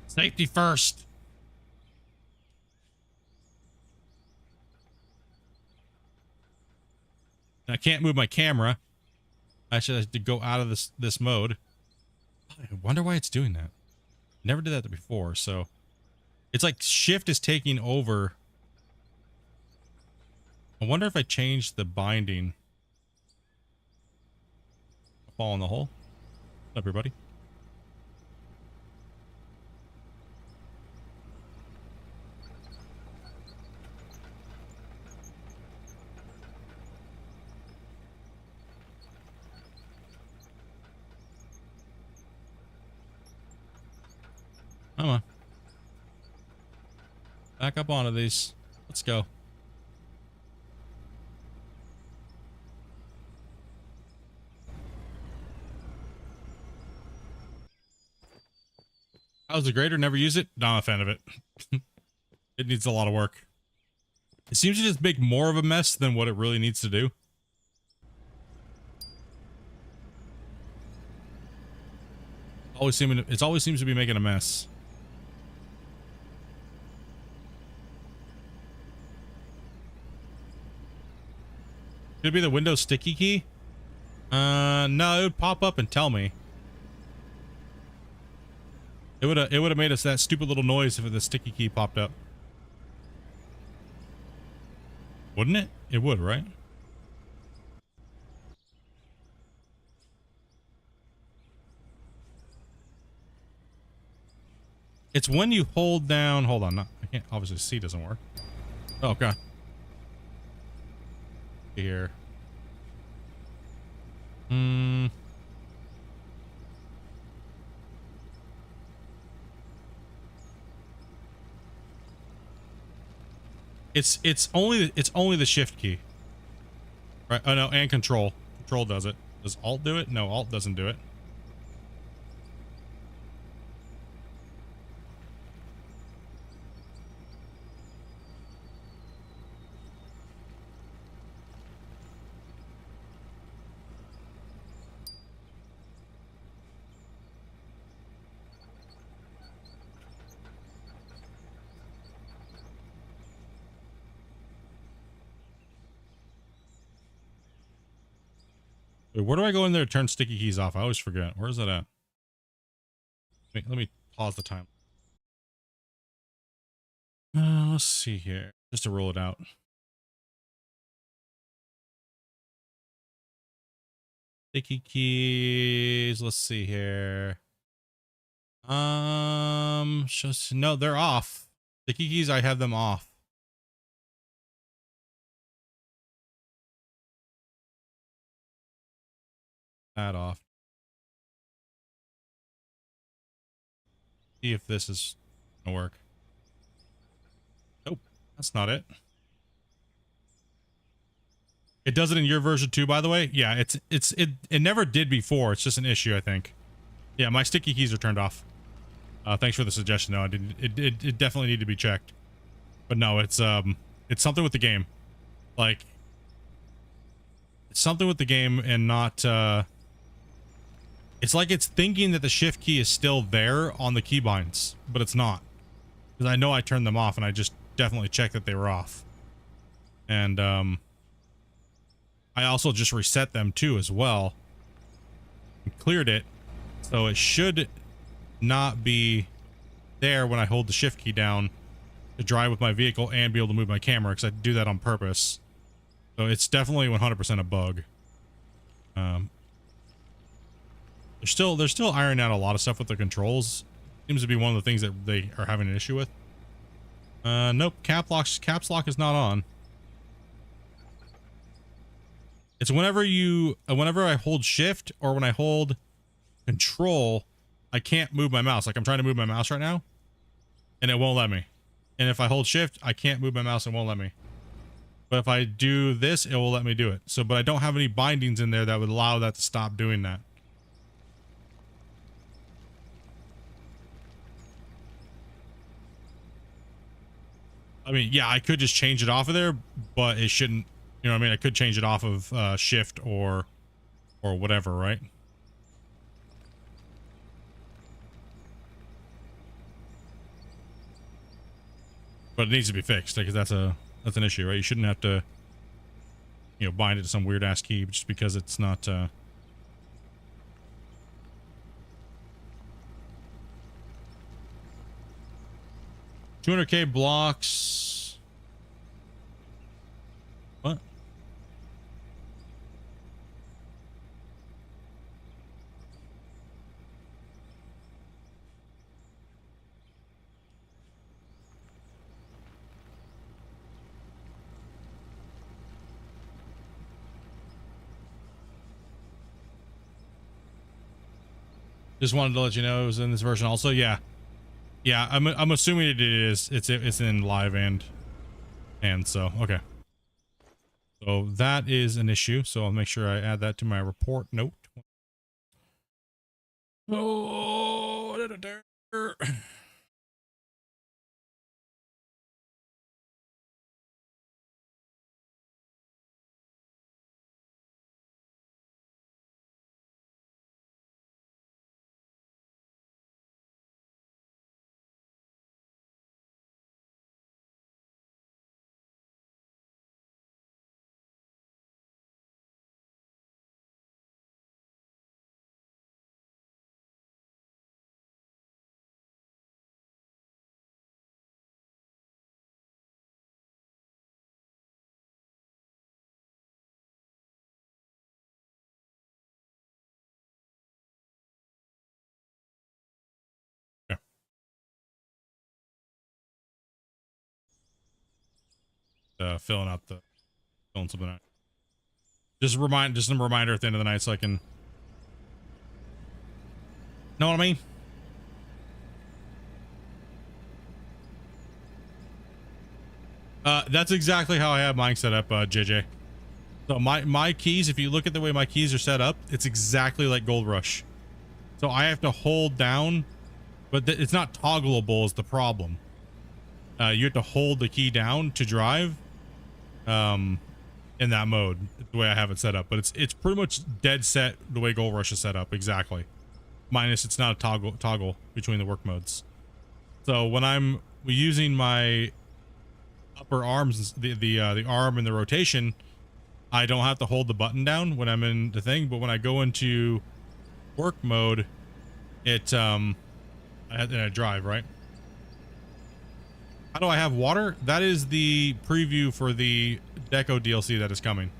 safety first. I can't move my camera. I actually have to go out of this mode. I wonder why it's doing that. Never did that before, so it's like shift is taking over. I wonder if I change the binding. Fall in the hole. What's up, everybody? Come on. Back up onto these. Let's go. How's the grader? Never use it? Not a fan of it. It needs a lot of work. It seems to just make more of a mess than what it really needs to do. It always seems to be making a mess. Could it be the Windows sticky key? No, it would pop up and tell me. It would have made us that stupid little noise if the sticky key popped up. Wouldn't it? It would, right? It's when you hold down. Hold on, I can't. Obviously, C doesn't work. Oh god. Here. It's only the shift key. Right? Oh no, and control. Control does it. Does alt do it? No, alt doesn't do it. Wait, where do I go in there to turn sticky keys off? I always forget. Where's that at? Let me pause the time. Let's see here. Just to roll it out. Sticky keys. Let's see here. No, they're off. Sticky keys, I have them off. That off. See if this is gonna work. Nope, that's not it. It does it in your version too, by the way. Yeah, it never did before. It's just an issue, I think. Yeah, my sticky keys are turned off. Thanks for the suggestion, though. It definitely need to be checked. But no, it's something with the game. Like, it's something with the game and not. It's like it's thinking that the shift key is still there on the keybinds, but it's not. Because I know I turned them off, and I just definitely checked that they were off. And I also just reset them too as well. And cleared it, so it should not be there when I hold the shift key down to drive with my vehicle and be able to move my camera, because I do that on purpose. So it's definitely 100% a bug. They're still ironing out a lot of stuff with the controls. Seems to be one of the things that they are having an issue with. Nope, caps lock is not on. It's whenever I hold shift or when I hold control, I can't move my mouse. Like I'm trying to move my mouse right now and it won't let me. And if I hold shift, I can't move my mouse and it won't let me. But if I do this, it will let me do it. So, but I don't have any bindings in there that would allow that to stop doing that. I mean, yeah, I could just change it off of there, but it shouldn't, you know what I mean? I could change it off of shift or whatever, right? But it needs to be fixed because that's an issue, right? You shouldn't have to, you know, bind it to some weird ass key just because it's not 200K blocks. What? Just wanted to let you know it was in this version also. Yeah. Yeah, I'm assuming it is. It's in live and so okay. So that is an issue. So I'll make sure I add that to my report note. Oh, filling something out. Just a reminder at the end of the night so I can know what I mean. That's exactly how I have mine set up, JJ. So my keys, if you look at the way my keys are set up, it's exactly like Gold Rush. So I have to hold down, but it's not toggleable is the problem. You have to hold the key down to drive in that mode, the way I have it set up. But it's pretty much dead set the way Gold Rush is set up, exactly. Minus it's not a toggle between the work modes. So when I'm using my upper arms, the arm and the rotation, I don't have to hold the button down when I'm in the thing, but when I go into work mode, I drive, right? How do I have water? That is the preview for the Deco DLC that is coming.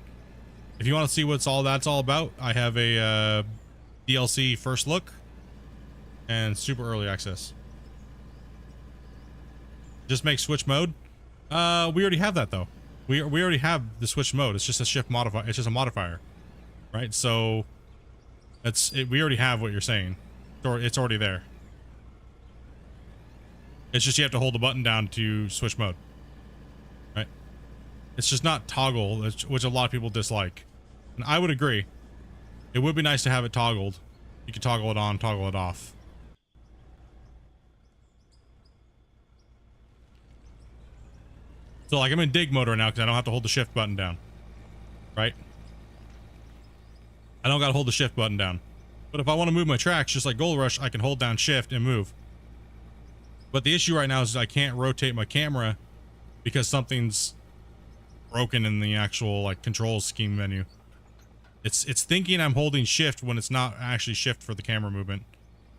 If you want to see what that's all about, I have a DLC first look and super early access. Just make switch mode. We already have that though. We already have the switch mode. It's just a shift modifier. It's just a modifier, right? So we already have what you're saying. It's already there. It's just you have to hold the button down to switch mode, right? It's just not toggle, which a lot of people dislike. And I would agree. It would be nice to have it toggled. You can toggle it on, toggle it off. So like I'm in dig mode right now because I don't have to hold the shift button down, right? I don't got to hold the shift button down. But if I want to move my tracks, just like Gold Rush, I can hold down shift and move. But the issue right now is I can't rotate my camera because something's broken in the actual like control scheme menu. It's thinking I'm holding shift when it's not actually shift for the camera movement.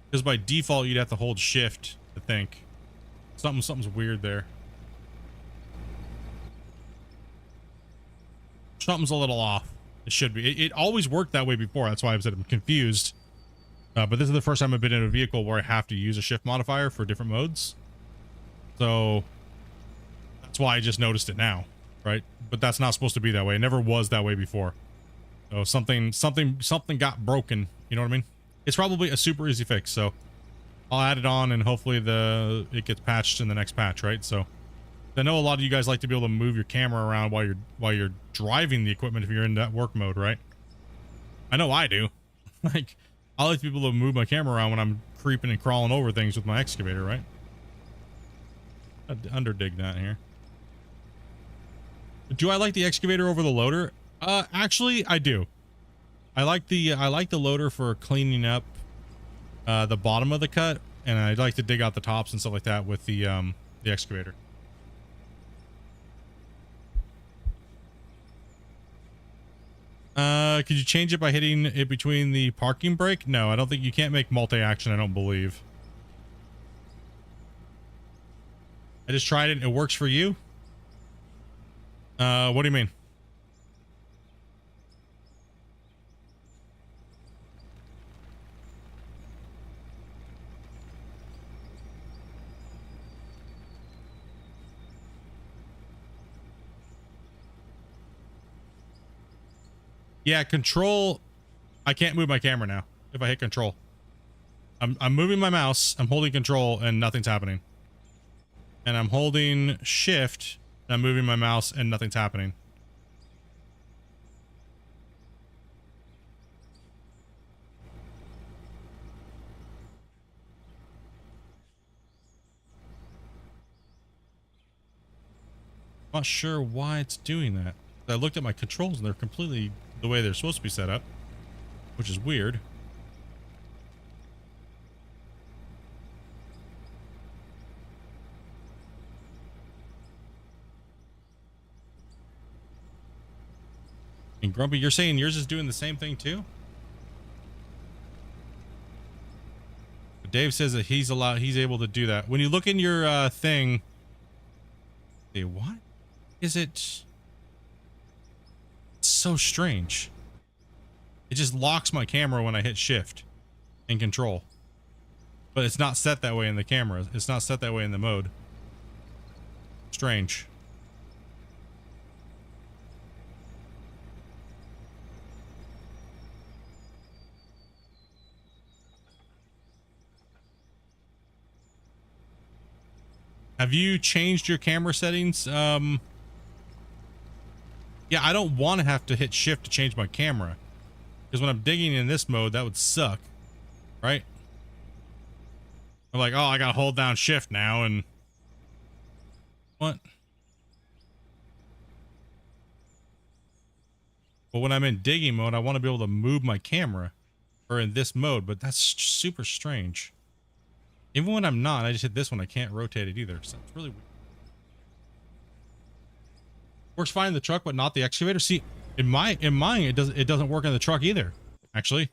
Because by default you'd have to hold shift to think. Something's weird there. Something's a little off. It should be. It always worked that way before. That's why I said I'm confused. But this is the first time I've been in a vehicle where I have to use a shift modifier for different modes. So that's why I just noticed it now, right? But that's not supposed to be that way. It never was that way before. So something got broken. You know what I mean? It's probably a super easy fix. So I'll add it on and hopefully it gets patched in the next patch, right? So I know a lot of you guys like to be able to move your camera around while you're driving the equipment if you're in that work mode, right? I know I do. Like, I like to be able to move my camera around when I'm creeping and crawling over things with my excavator, right? I'd underdig that here. Do I like the excavator over the loader? Actually, I do. I like the loader for cleaning up the bottom of the cut, and I'd like to dig out the tops and stuff like that with the excavator. Could you change it by hitting it between the parking brake? No, I don't think you can't make multi-action, I don't believe. I just tried it. It works for you? What do you mean? Yeah, control. I can't move my camera now if I hit control. I'm moving my mouse. I'm holding control and nothing's happening. And I'm holding shift. And I'm moving my mouse and nothing's happening. I'm not sure why it's doing that. I looked at my controls and they're completely the way they're supposed to be set up, which is weird. And Grumpy, you're saying yours is doing the same thing too? But Dave says that he's able to do that. When you look in your thing, see, what is it? It's so strange. It just locks my camera when I hit shift and control. But it's not set that way in the camera. It's not set that way in the mode. Strange. Have you changed your camera settings? Yeah, I don't want to have to hit shift to change my camera. Because when I'm digging in this mode, that would suck. Right? I'm like, oh, I gotta hold down shift now and... What? But when I'm in digging mode, I want to be able to move my camera. Or in this mode, but that's super strange. Even when I'm not, I just hit this one, I can't rotate it either. So it's really weird. Works fine in the truck, but not the excavator. See, in mine, it doesn't work in the truck either. Actually,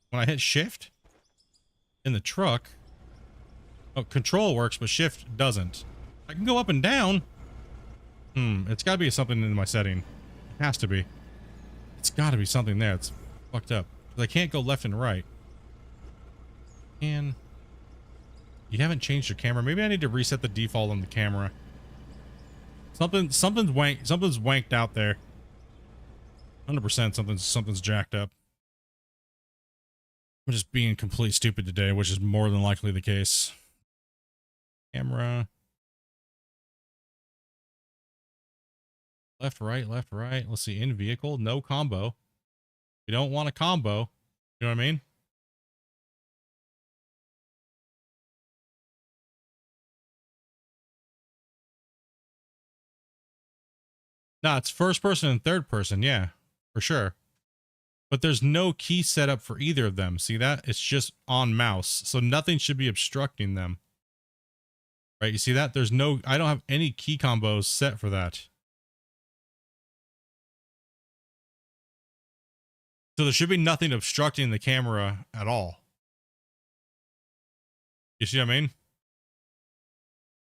when I hit shift in the truck, oh, control works, but shift doesn't. I can go up and down. It's got to be something in my setting. It has to be. It's got to be something there. It's fucked up. I can't go left and right. And you haven't changed your camera. Maybe I need to reset the default on the camera. Something's wanked out there. 100% something's jacked up. I'm just being complete stupid today, which is more than likely the case. Camera. Left, right, left, right. Let's see. In vehicle, no combo. You don't want a combo. You know what I mean? No, it's first person and third person. Yeah, for sure. But there's no key set up for either of them. See that? It's just on mouse. So nothing should be obstructing them. Right? You see that? There's no, I don't have any key combos set for that. So there should be nothing obstructing the camera at all. You see what I mean?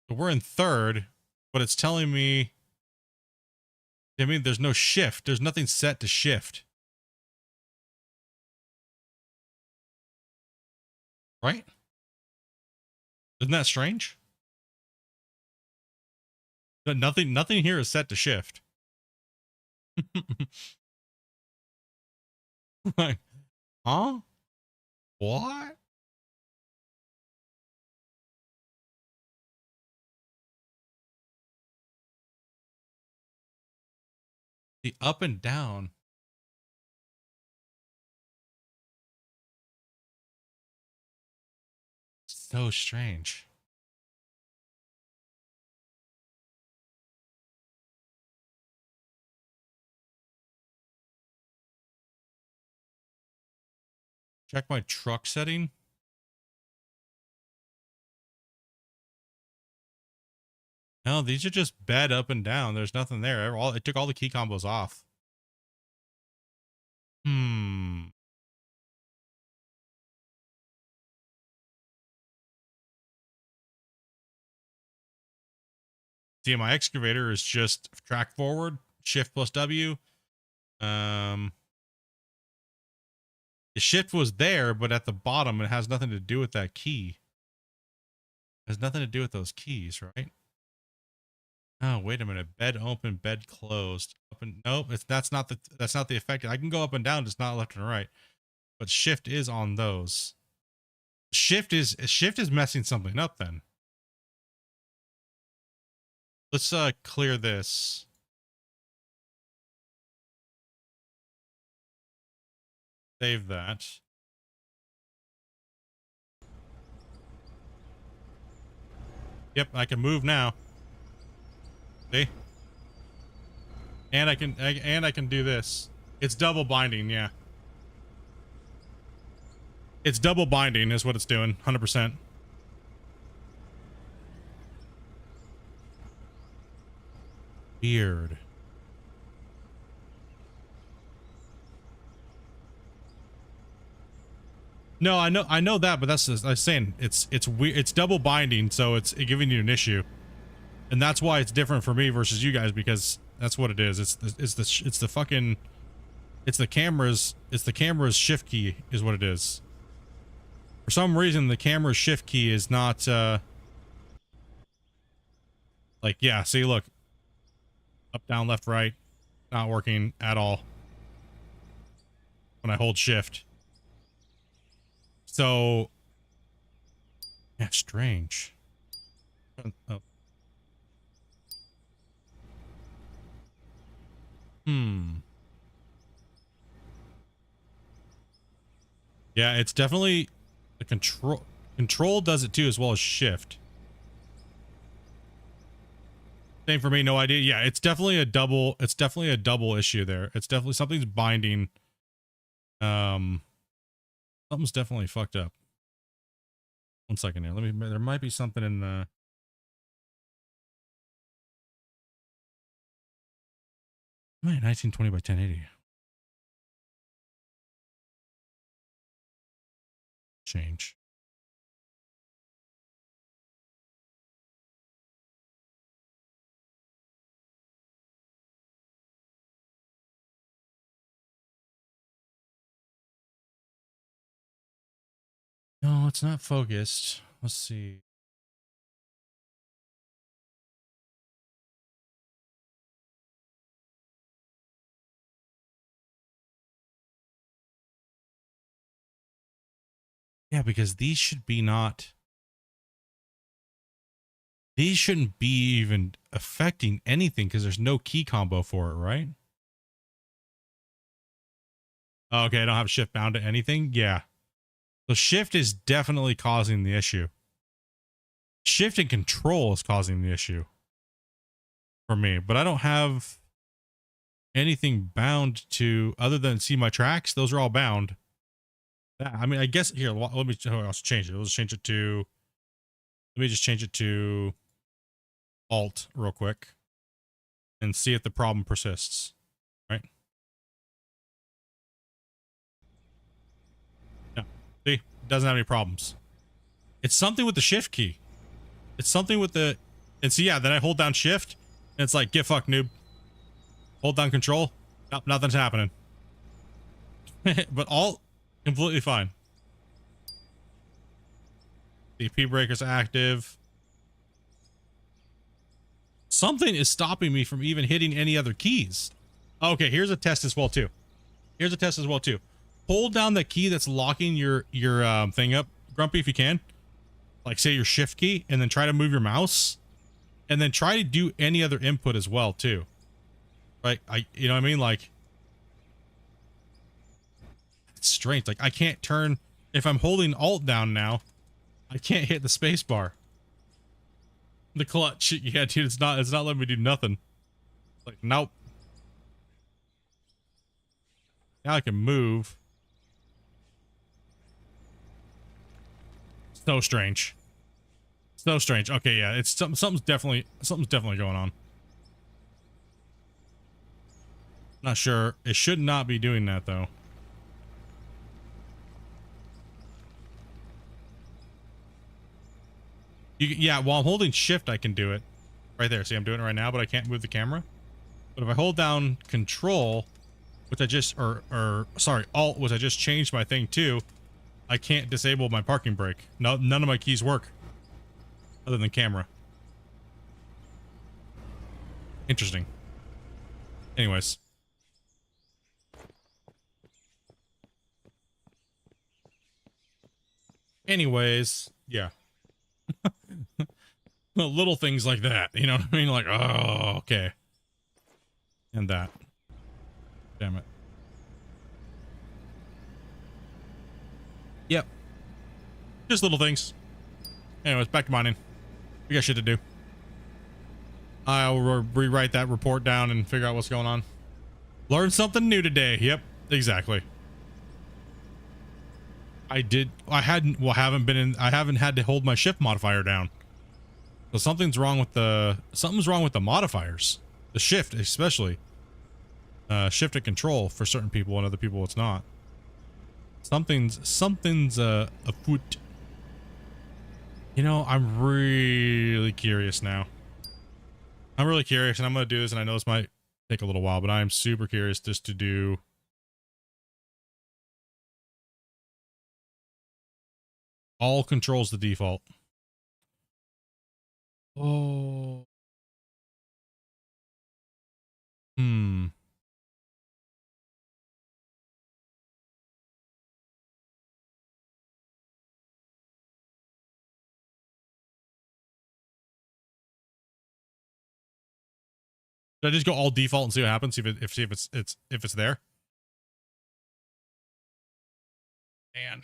So we're in third, but it's telling me, I mean, there's no shift. There's nothing set to shift. Right? Isn't that strange? But nothing here is set to shift. Like, huh? What? The up and down. So strange. Check my truck setting. No, these are just bed up and down. There's nothing there. It took all the key combos off. Hmm. See, my excavator is just track forward, shift plus W. The shift was there, but at the bottom, it has nothing to do with that key. It has nothing to do with those keys, right? Oh, wait a minute. Bed open, bed closed. Up and nope, that's not the effect. I can go up and down, just not left and right. But shift is on those. Shift is messing something up then. Let's clear this. Save that. Yep, I can move now. See? And I can do this. It's double binding, yeah. It's double binding is what it's doing, 100%. Weird. No, I know that, but that's just, I was saying it's weird. It's double binding, so it's giving you an issue, and that's why it's different for me versus you guys, because that's what it is. It's the camera's shift key is what it is. For some reason, the camera's shift key is not like, yeah. See, look, up, down, left, right, not working at all when I hold shift. So, yeah, strange. Oh. Yeah, it's definitely the control. Control does it too, as well as shift. Same for me, no idea. Yeah, it's definitely a double. It's definitely a double issue there. It's definitely something's binding. Something's definitely fucked up. 1 second here. There might be something in the. 1920 by 1080. Change. No, it's not focused. Let's see. Yeah, because these should be not. These shouldn't be even affecting anything because there's no key combo for it, right? Oh, okay, I don't have shift bound to anything. Yeah. So shift is definitely causing the issue. Shift and control is causing the issue for me, but I don't have anything bound to other than see my tracks. Those are all bound. I mean, I guess here, let me change it. Let's change it to, let me just change it to Alt real quick and see if the problem persists, right? No, see, it doesn't have any problems. It's something with the shift key. It's something with the, And so yeah, then I hold down shift and it's like, get fucked, noob. Hold down control. Nope, nothing's happening. But all completely fine. The EP breaker's active. Something is stopping me from even hitting any other keys. Okay, here's a test as well too. Here's a test as well too. Hold down the key that's locking your thing up, Grumpy, if you can. Like say your shift key, and then try to move your mouse, and then try to do any other input as well too. Right? You know what I mean? Like, it's strange. Like I can't turn if I'm holding Alt down now. I can't hit the space bar. The clutch, yeah, dude, it's not letting me do nothing. Like, nope. Now I can move. So strange. So strange. Okay, yeah, it's something's definitely going on. Not sure. It should not be doing that though. Yeah, while I'm holding shift, I can do it. Right there. See, I'm doing it right now, but I can't move the camera. But if I hold down control, which I just, sorry, alt, which I just changed my thing to, I can't disable my parking brake. No, none of my keys work. Other than camera. Interesting. Anyways. Yeah. Little things like that, you know what I mean? Like, oh, okay. And that. Damn it. Yep. Just little things. Anyways, back to mining. We got shit to do. I'll rewrite that report down and figure out what's going on. Learned something new today. Yep, exactly. I haven't had to hold my shift modifier down. So something's wrong with the modifiers. The shift, especially. Shift and control for certain people and other people it's not. Something's afoot. You know, I'm really curious now. I'm really curious and I'm going to do this, and I know this might take a little while, but I am super curious just to do all controls the default. Oh. Should I just go all default and see what happens? See if it's there? Man.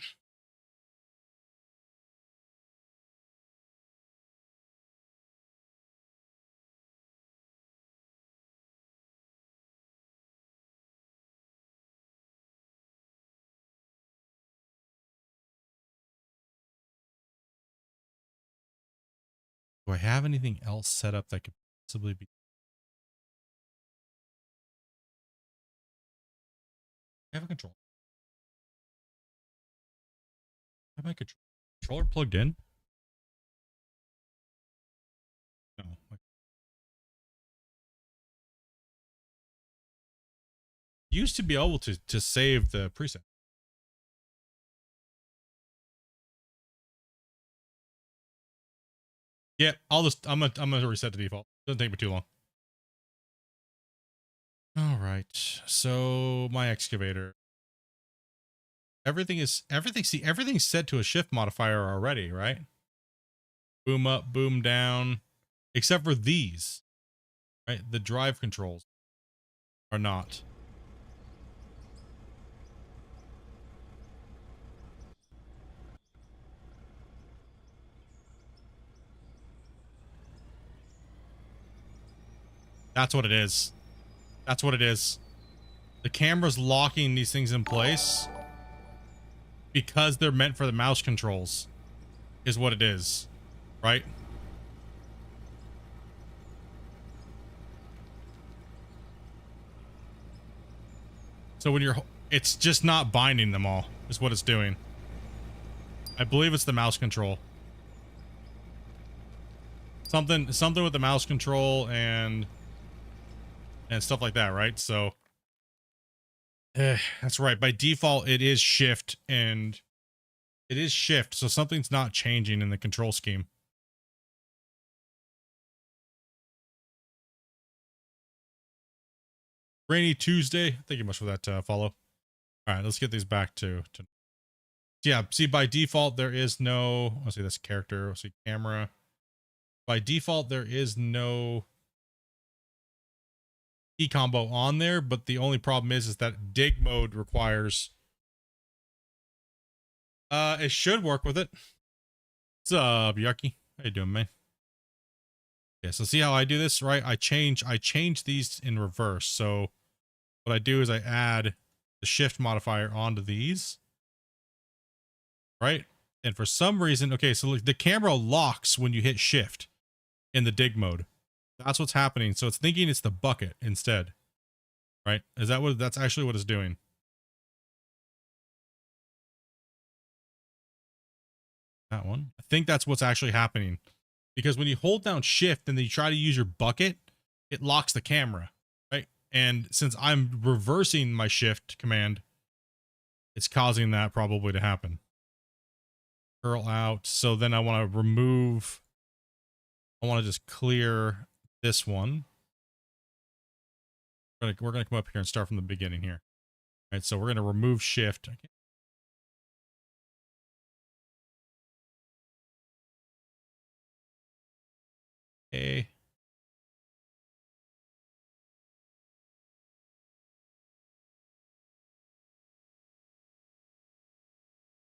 Do I have anything else set up that could possibly be? I have a controller. I have my controller plugged in? No. Used to be able to save the preset. Yeah, I'm gonna reset the default. Doesn't take me too long. All right. So my excavator. Everything's set to a shift modifier already, right? Boom up, boom down, except for these, right? The drive controls are not. That's what it is. That's what it is. The camera's locking these things in place because they're meant for the mouse controls, is what it is, right? So when it's just not binding them all, is what it's doing. I believe it's the mouse control. something with the mouse control and stuff like that, right? So that's right. By default, it is shift, and it is shift. So something's not changing in the control scheme. Rainy Tuesday. Thank you much for that follow. All right, let's get these back to yeah. See, by default, there is no. Let's see this character. Let's see camera. By default, there is no key combo on there, but the only problem is that dig mode requires. It should work with it. What's up, Yucky? How you doing, man? Yeah, so see how I do this, right? I change these in reverse. So what I do is I add the shift modifier onto these, right? And for some reason, okay, so look, the camera locks when you hit shift in the dig mode. That's what's happening. So it's thinking it's the bucket instead, right? Is that what, that's actually what it's doing. That one. I think that's what's actually happening, because when you hold down shift and then you try to use your bucket, it locks the camera, right? And since I'm reversing my shift command, it's causing that probably to happen. Curl out. So then I want to remove, I want to just clear this one. We're going to come up here and start from the beginning here. All right, so we're going to remove shift. Okay.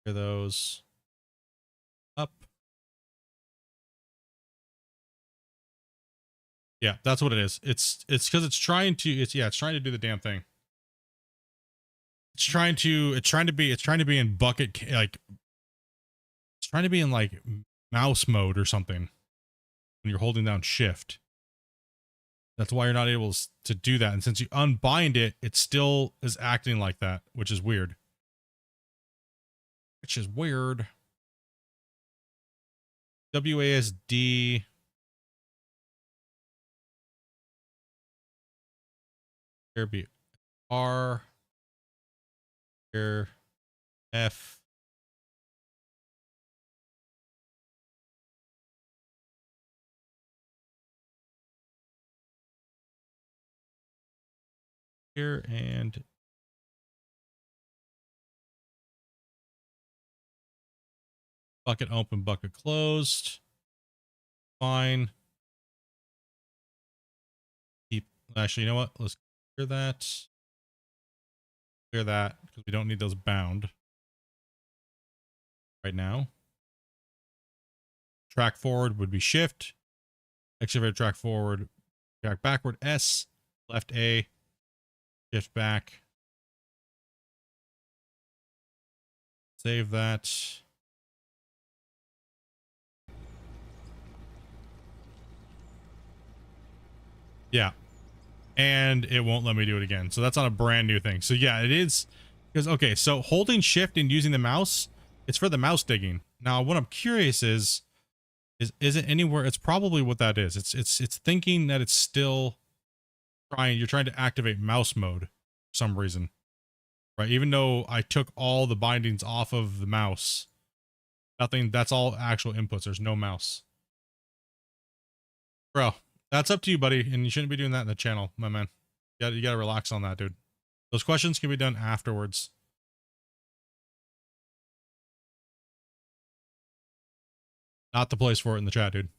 Clear those up. Yeah, that's what it is. It's because it's trying to, it's trying to do the damn thing. It's trying to be in bucket, like it's trying to be in like mouse mode or something when you're holding down shift. That's why you're not able to do that. And since you unbind it, it still is acting like that, which is weird. WASD. Here be R. Here F. Here and bucket open, bucket closed. Fine. Keep, actually, you know what? Let's clear that. Clear that because we don't need those bound right now. Track forward would be shift. Excavator track forward, track backward S, left A, shift back. Save that. Yeah. And it won't let me do it again. So that's on a brand new thing. So yeah, it is because, okay, so holding shift and using the mouse, it's for the mouse digging. Now, what I'm curious is it anywhere? It's probably what that is. It's thinking that it's still trying, you're trying to activate mouse mode for some reason, right? Even though I took all the bindings off of the mouse, nothing, that's all actual inputs. There's no mouse. Bro, that's up to you, buddy. And you shouldn't be doing that in the channel, my man. You gotta relax on that, dude. Those questions can be done afterwards. Not the place for it in the chat, dude.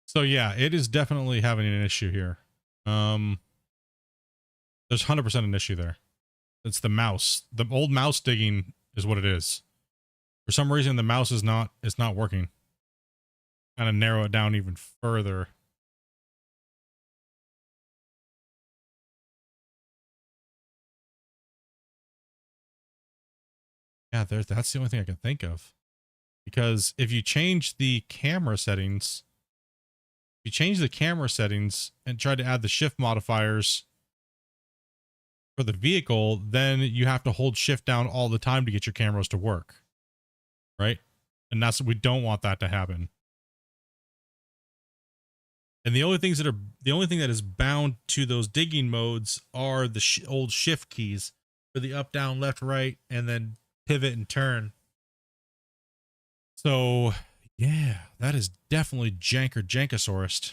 So yeah, it is definitely having an issue here. There's 100% an issue there. It's the mouse. The old mouse digging is what it is. For some reason, the mouse is not working. Kind of narrow it down even further. Yeah, that's the only thing I can think of. Because if you change the camera settings, and try to add the shift modifiers for the vehicle, then you have to hold shift down all the time to get your cameras to work. Right? And we don't want that to happen. And the only thing that is bound to those digging modes are the old shift keys for the up, down, left, right, and then pivot and turn. So yeah, that is definitely Jankosaurus.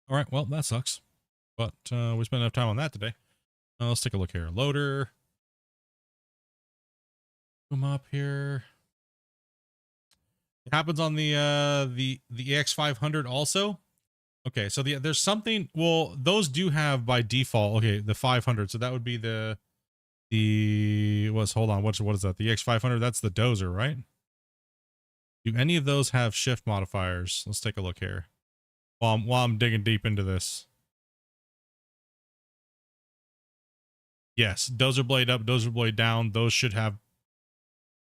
All right, well, that sucks. But we spent enough time on that today. Let's take a look here. Loader. Come up here. It happens on the EX500 also. Okay, so there's something. Well, those do have by default. Okay, the 500. So that would be the hold on. What is that? The EX500. That's the dozer, right? Do any of those have shift modifiers? Let's take a look here. While I'm digging deep into this. Yes, dozer blade up, dozer blade down. Those should have.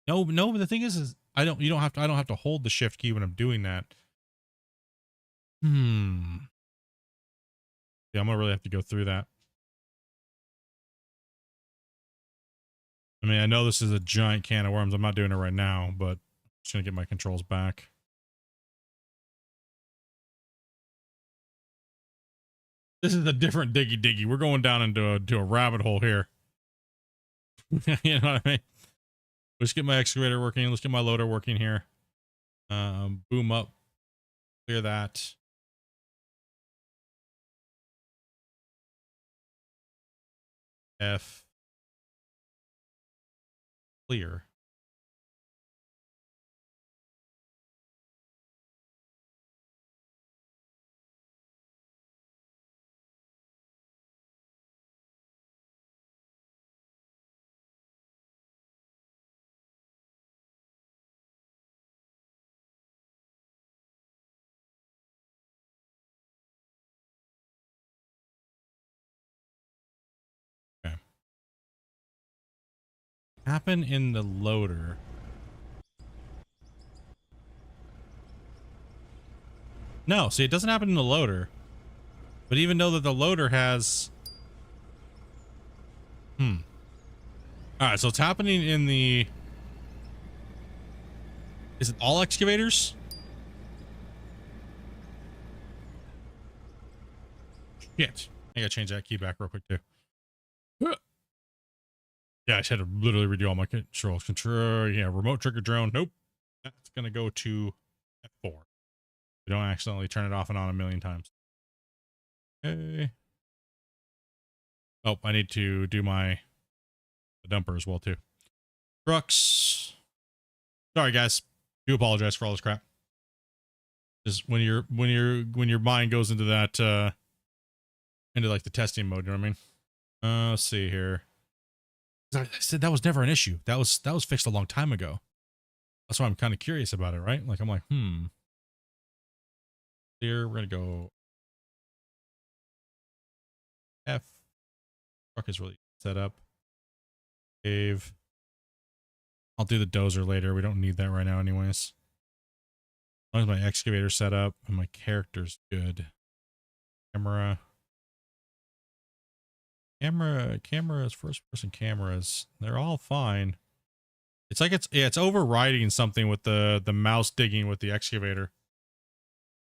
No, but the thing is I don't have to hold the shift key when I'm doing that. Yeah, I'm gonna really have to go through that. I mean, I know this is a giant can of worms. I'm not doing it right now, but I'm just gonna get my controls back. This is a different diggy. We're going down into a rabbit hole here. You know what I mean? Let's get my excavator working. Let's get my loader working here. Boom up. Clear that. F. Clear. Okay. Happen in the loader. No, see, it doesn't happen in the loader. But even though that the loader has... Alright, so it's happening in the... Is it all excavators? Shit. I gotta change that key back real quick too. Yeah, I just had to literally redo all my controls. Yeah, remote trigger drone. Nope. That's gonna go to F4. We don't accidentally turn it off and on a million times. Okay. Oh, I need to do the dumper as well too. Trucks. Sorry guys. Do apologize for all this crap. Just when your mind goes into that into like the testing mode, you know what I mean? Let's see here. I said that was never an issue. That was fixed a long time ago. That's why I'm kind of curious about it, right? Like I'm like, Here we're gonna go F. Truck is really set up. Save. I'll do the dozer later. We don't need that right now anyways. As long as my excavator set up and my character's good. Cameras, first person cameras, they're all fine. It's like it's overriding something with the mouse digging with the excavator.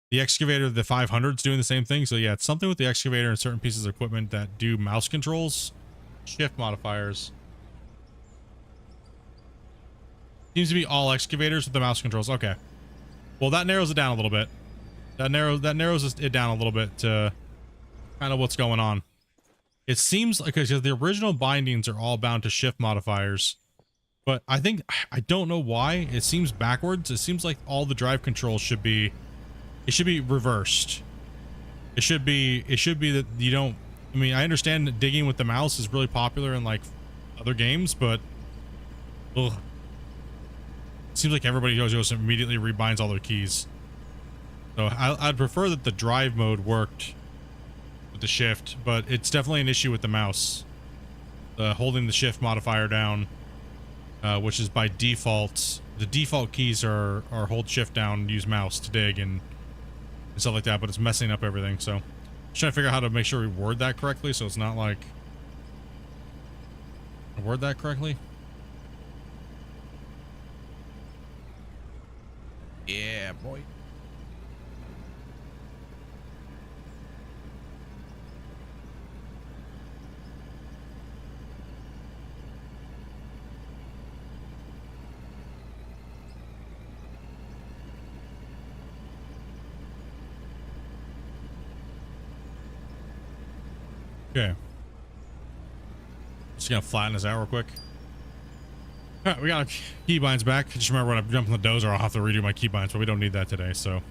The excavator, the 500's doing the same thing. So yeah, it's something with the excavator and certain pieces of equipment that do mouse controls, shift modifiers. Seems to be all excavators with the mouse controls. Okay. Well, that narrows it down a little bit. That narrows it down a little bit to kind of what's going on. It seems like because the original bindings are all bound to shift modifiers, but I don't know why it seems backwards. It seems like all the drive controls should be reversed. It should be that you don't. I mean, I understand that digging with the mouse is really popular in like other games, but ugh. It seems like everybody goes and immediately rebinds all their keys. So I'd prefer that the drive mode worked with the shift, but it's definitely an issue with the mouse. Holding the shift modifier down, which is by default. The default keys are hold shift down, use mouse to dig and stuff like that, but it's messing up everything. So I'm trying to figure out how to make sure we word that correctly so it's not like I word that correctly? Yeah, boy. Okay. Just gonna flatten this out real quick. All right, we got our keybinds back. Just remember when I jump on the dozer, I'll have to redo my keybinds, but we don't need that today, so.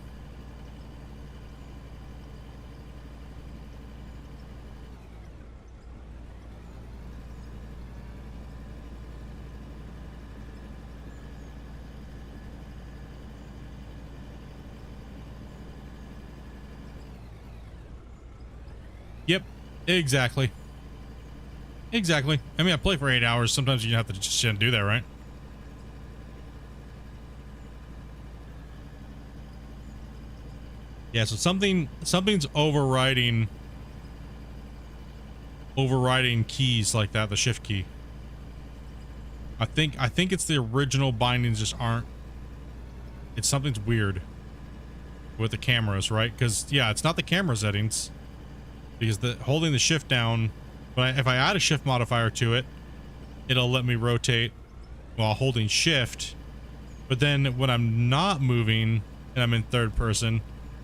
Yep, exactly. Exactly. I mean, I play for 8 hours. Sometimes you have to just do that, right? Yeah, so something's overriding keys like that, the shift key. I think it's the original bindings just aren't. It's something's weird with the cameras, right? Because yeah, it's not the camera settings. Because the holding the shift down, but if I add a shift modifier to it, it'll let me rotate while holding shift. But then when I'm not moving and I'm in third person,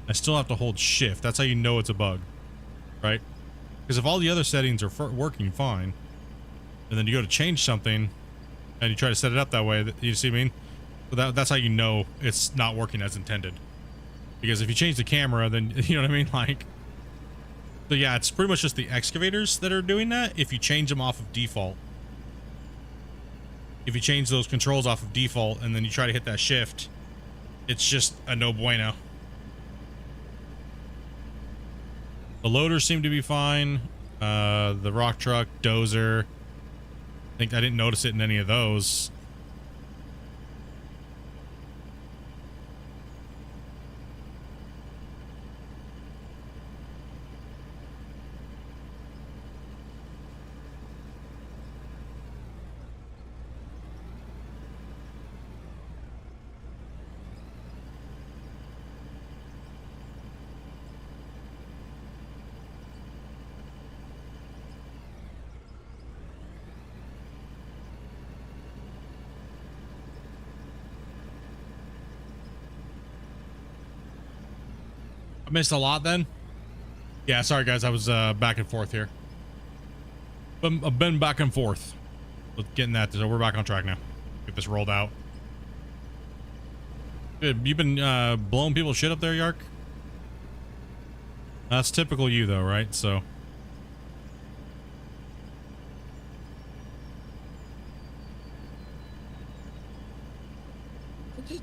I still have to hold shift. That's how you know it's a bug, right? Because if all the other settings are working fine, and then you go to change something and you try to set it up that way, you see what I mean? So that's how you know it's not working as intended. Because if you change the camera, then you know what I mean? Like, so yeah, it's pretty much just the excavators that are doing that. If you change them off of default, if you change those controls off of default and then you try to hit that shift, it's just a no bueno. The loaders seem to be fine. The rock truck, dozer. I didn't notice it in any of those. I missed a lot then. Yeah, sorry guys, I was back and forth here. I've been back and forth with getting that, so we're back on track now. Get this rolled out. Good. You've been blowing people's shit up there, Yark? That's typical you though, right? So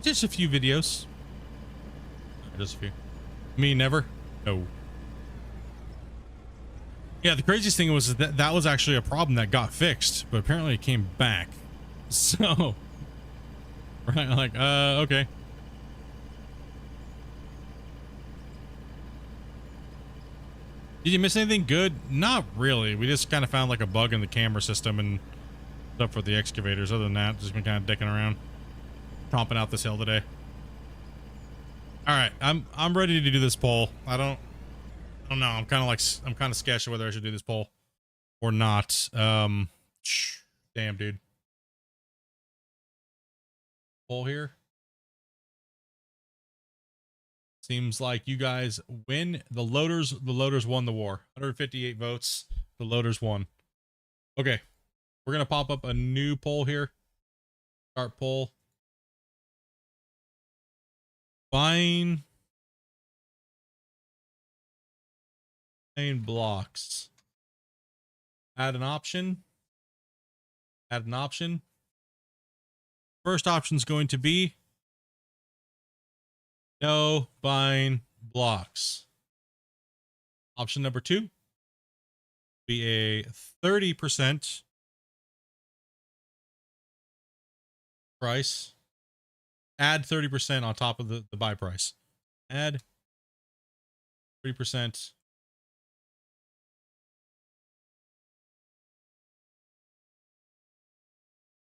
just a few videos. Just a few. Me never. No. Yeah, the craziest thing was that was actually a problem that got fixed, but apparently it came back. So, right, like, okay. Did you miss anything good? Not really. We just kind of found like a bug in the camera system and stuff for the excavators. Other than that, just been kind of dicking around, tromping out this hill today. All right, I'm ready to do this poll. I don't know. I'm kind of sketchy whether I should do this poll or not. Damn, dude. Poll here. Seems like you guys win. The loaders won the war. 158 votes. The loaders won. Okay, we're gonna pop up a new poll here. Start poll. Buying blocks. Add an option. Add an option. First option is going to be no buying blocks. Option number 2 be a 30% price. Add 30% on top of the buy price. Add 30%.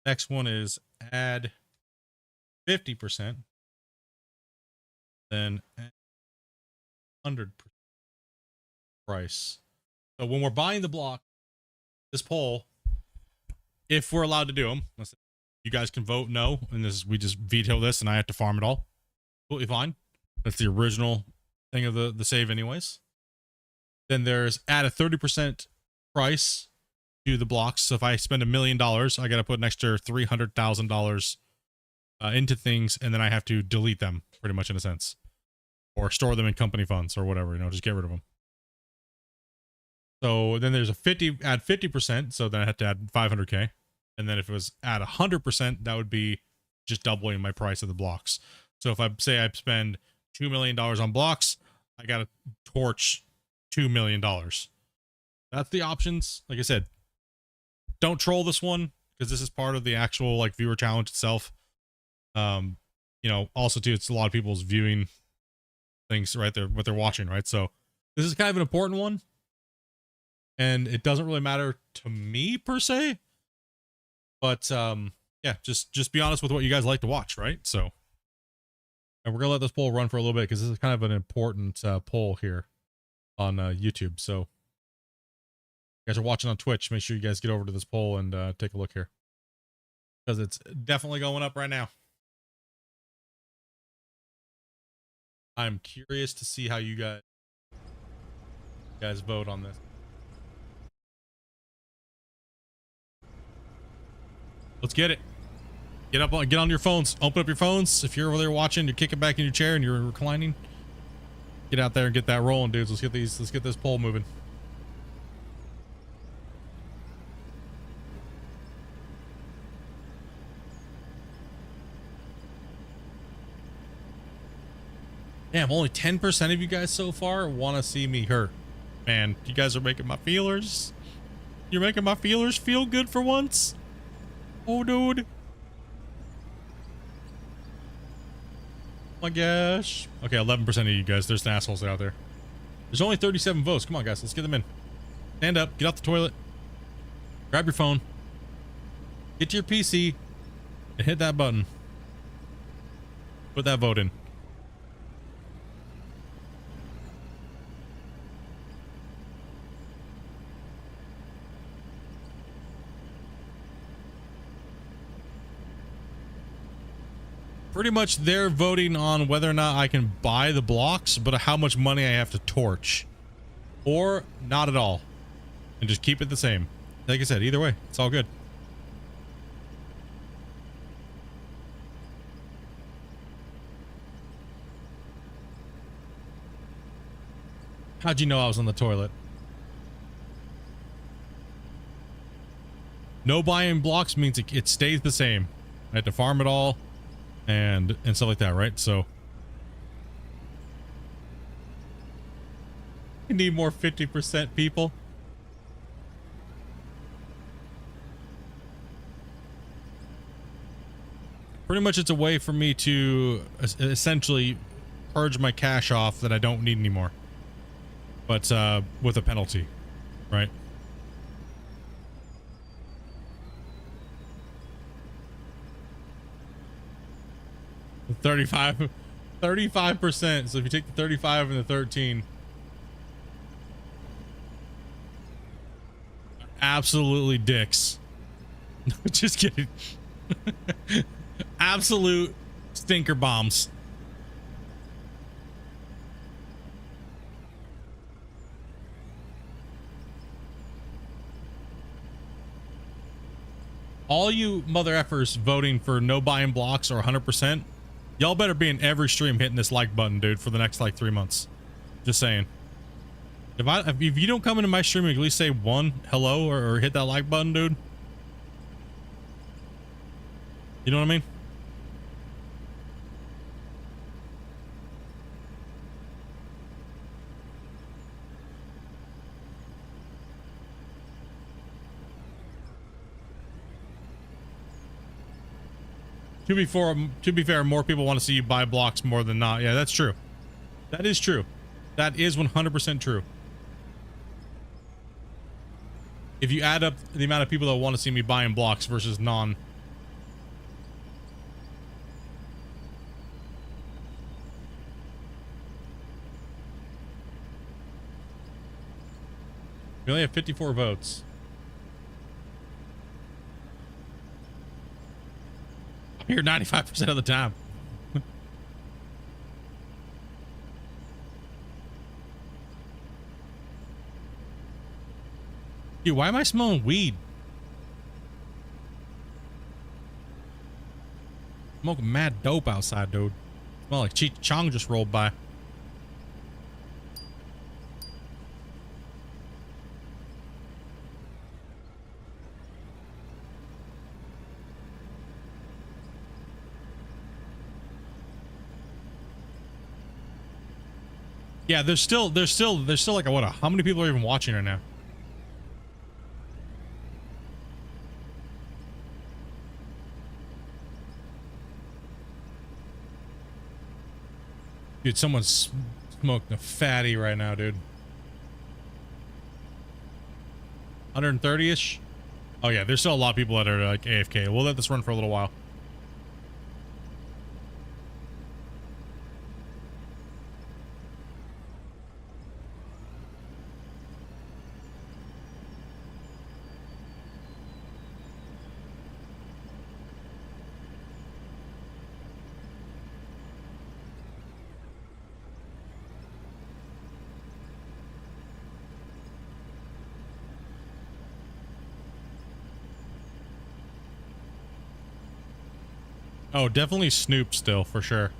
Next one is add 50%, then add 100% price. So when we're buying the block, this poll, if we're allowed to do them, you guys can vote no, and we just veto this, and I have to farm it all. Completely fine. That's the original thing of the save, anyways. Then there's add a 30% price to the blocks. So if I spend $1 million, I got to put an extra $300,000 into things, and then I have to delete them, pretty much in a sense, or store them in company funds or whatever. Just get rid of them. So then there's add 50%. So then I have to add 500K. And then if it was at 100%, that would be just doubling my price of the blocks. So if I say I spend $2 million on blocks, I got to torch $2 million. That's the options. Like I said, don't troll this one, because this is part of the actual viewer challenge itself. Also too, it's a lot of people's viewing things right there, what they're watching, right? So this is kind of an important one, and it doesn't really matter to me per se, but yeah, just be honest with what you guys like to watch, right? So, and we're gonna let this poll run for a little bit, because this is kind of an important poll here on YouTube. So if you guys are watching on Twitch, make sure you guys get over to this poll and take a look here, because it's definitely going up right now. I'm curious to see how you guys vote on this. Let's get it. Get on your phones. Open up your phones. If you're over there watching, you're kicking back in your chair and you're reclining, get out there and get that rolling, dudes. Let's get this poll moving. Damn, only 10% of you guys so far want to see me hurt. Man, you guys are making my feelers. You're making my feelers feel good for once. Oh, dude. Oh my gosh. Okay, 11% of you guys. There's the assholes out there. There's only 37 votes. Come on, guys. Let's get them in. Stand up. Get off the toilet. Grab your phone. Get to your PC. And hit that button. Put that vote in. Pretty much they're voting on whether or not I can buy the blocks, but how much money I have to torch, or not at all, and just keep it the same. Like I said, either way, it's all good. How'd you know I was on the toilet? No buying blocks means it stays the same. I had to farm it all and stuff like that, right? So you need more 50% people. Pretty much it's a way for me to essentially purge my cash off that I don't need anymore, but with a penalty, right? 35%. So if you take the 35 and the 13, absolutely dicks. Just kidding. Absolute stinker bombs. All you mother effers voting for no buying blocks or 100%, y'all better be in every stream hitting this like button, dude, for the next 3 months. Just saying. If you don't come into my stream and at least say one hello or hit that like button, dude. You know what I mean? To be fair, more people want to see you buy blocks more than not. Yeah, that's true. That is true. That is 100% true. If you add up the amount of people that want to see me buying blocks versus non We only have 54 votes. I'm here 95% of the time. Dude, why am I smelling weed? Smoking mad dope outside, dude. Smell like Cheech Chong just rolled by. Yeah, there's still like how many people are even watching right now? Dude, someone's smoking a fatty right now, dude. 130-ish? Oh yeah, there's still a lot of people that are like AFK. We'll let this run for a little while. Oh, definitely Snoop still, for sure.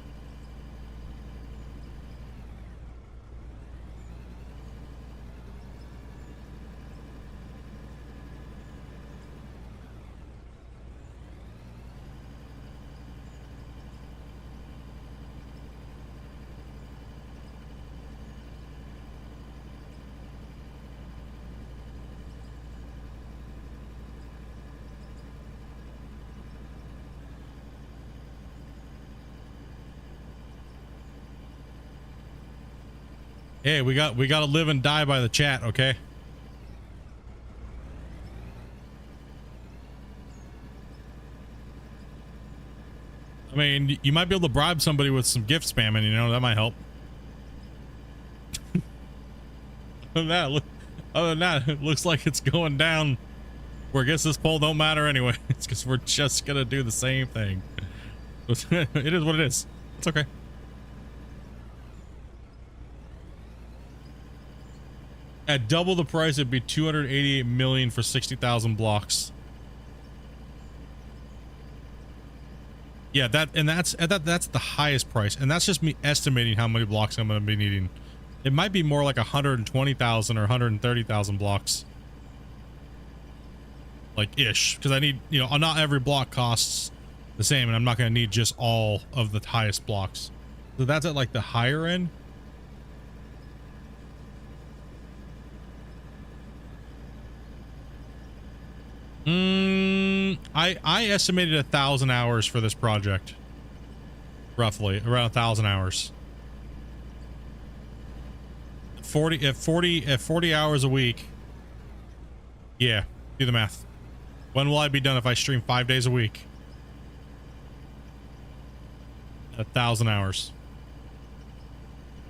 Hey, we gotta live and die by the chat, okay? I mean, you might be able to bribe somebody with some gift spamming, you know, that might help. Other than that, it looks like it's going down where I guess this poll don't matter anyway. It's because we're just gonna do the same thing. It is what it is. It's okay. At double the price, it'd be 288 million for 60,000 blocks. Yeah, that's the highest price, and that's just me estimating how many blocks I'm going to be needing. It might be more like 120,000 or 130,000 blocks, like ish, because I need, you know, not every block costs the same, and I'm not going to need just all of the highest blocks. So that's at like the higher end. I estimated 1,000 hours for this project. Roughly around 1,000 hours. 40 hours a week. Yeah, do the math. When will I be done if I stream 5 days a week? 1,000 hours.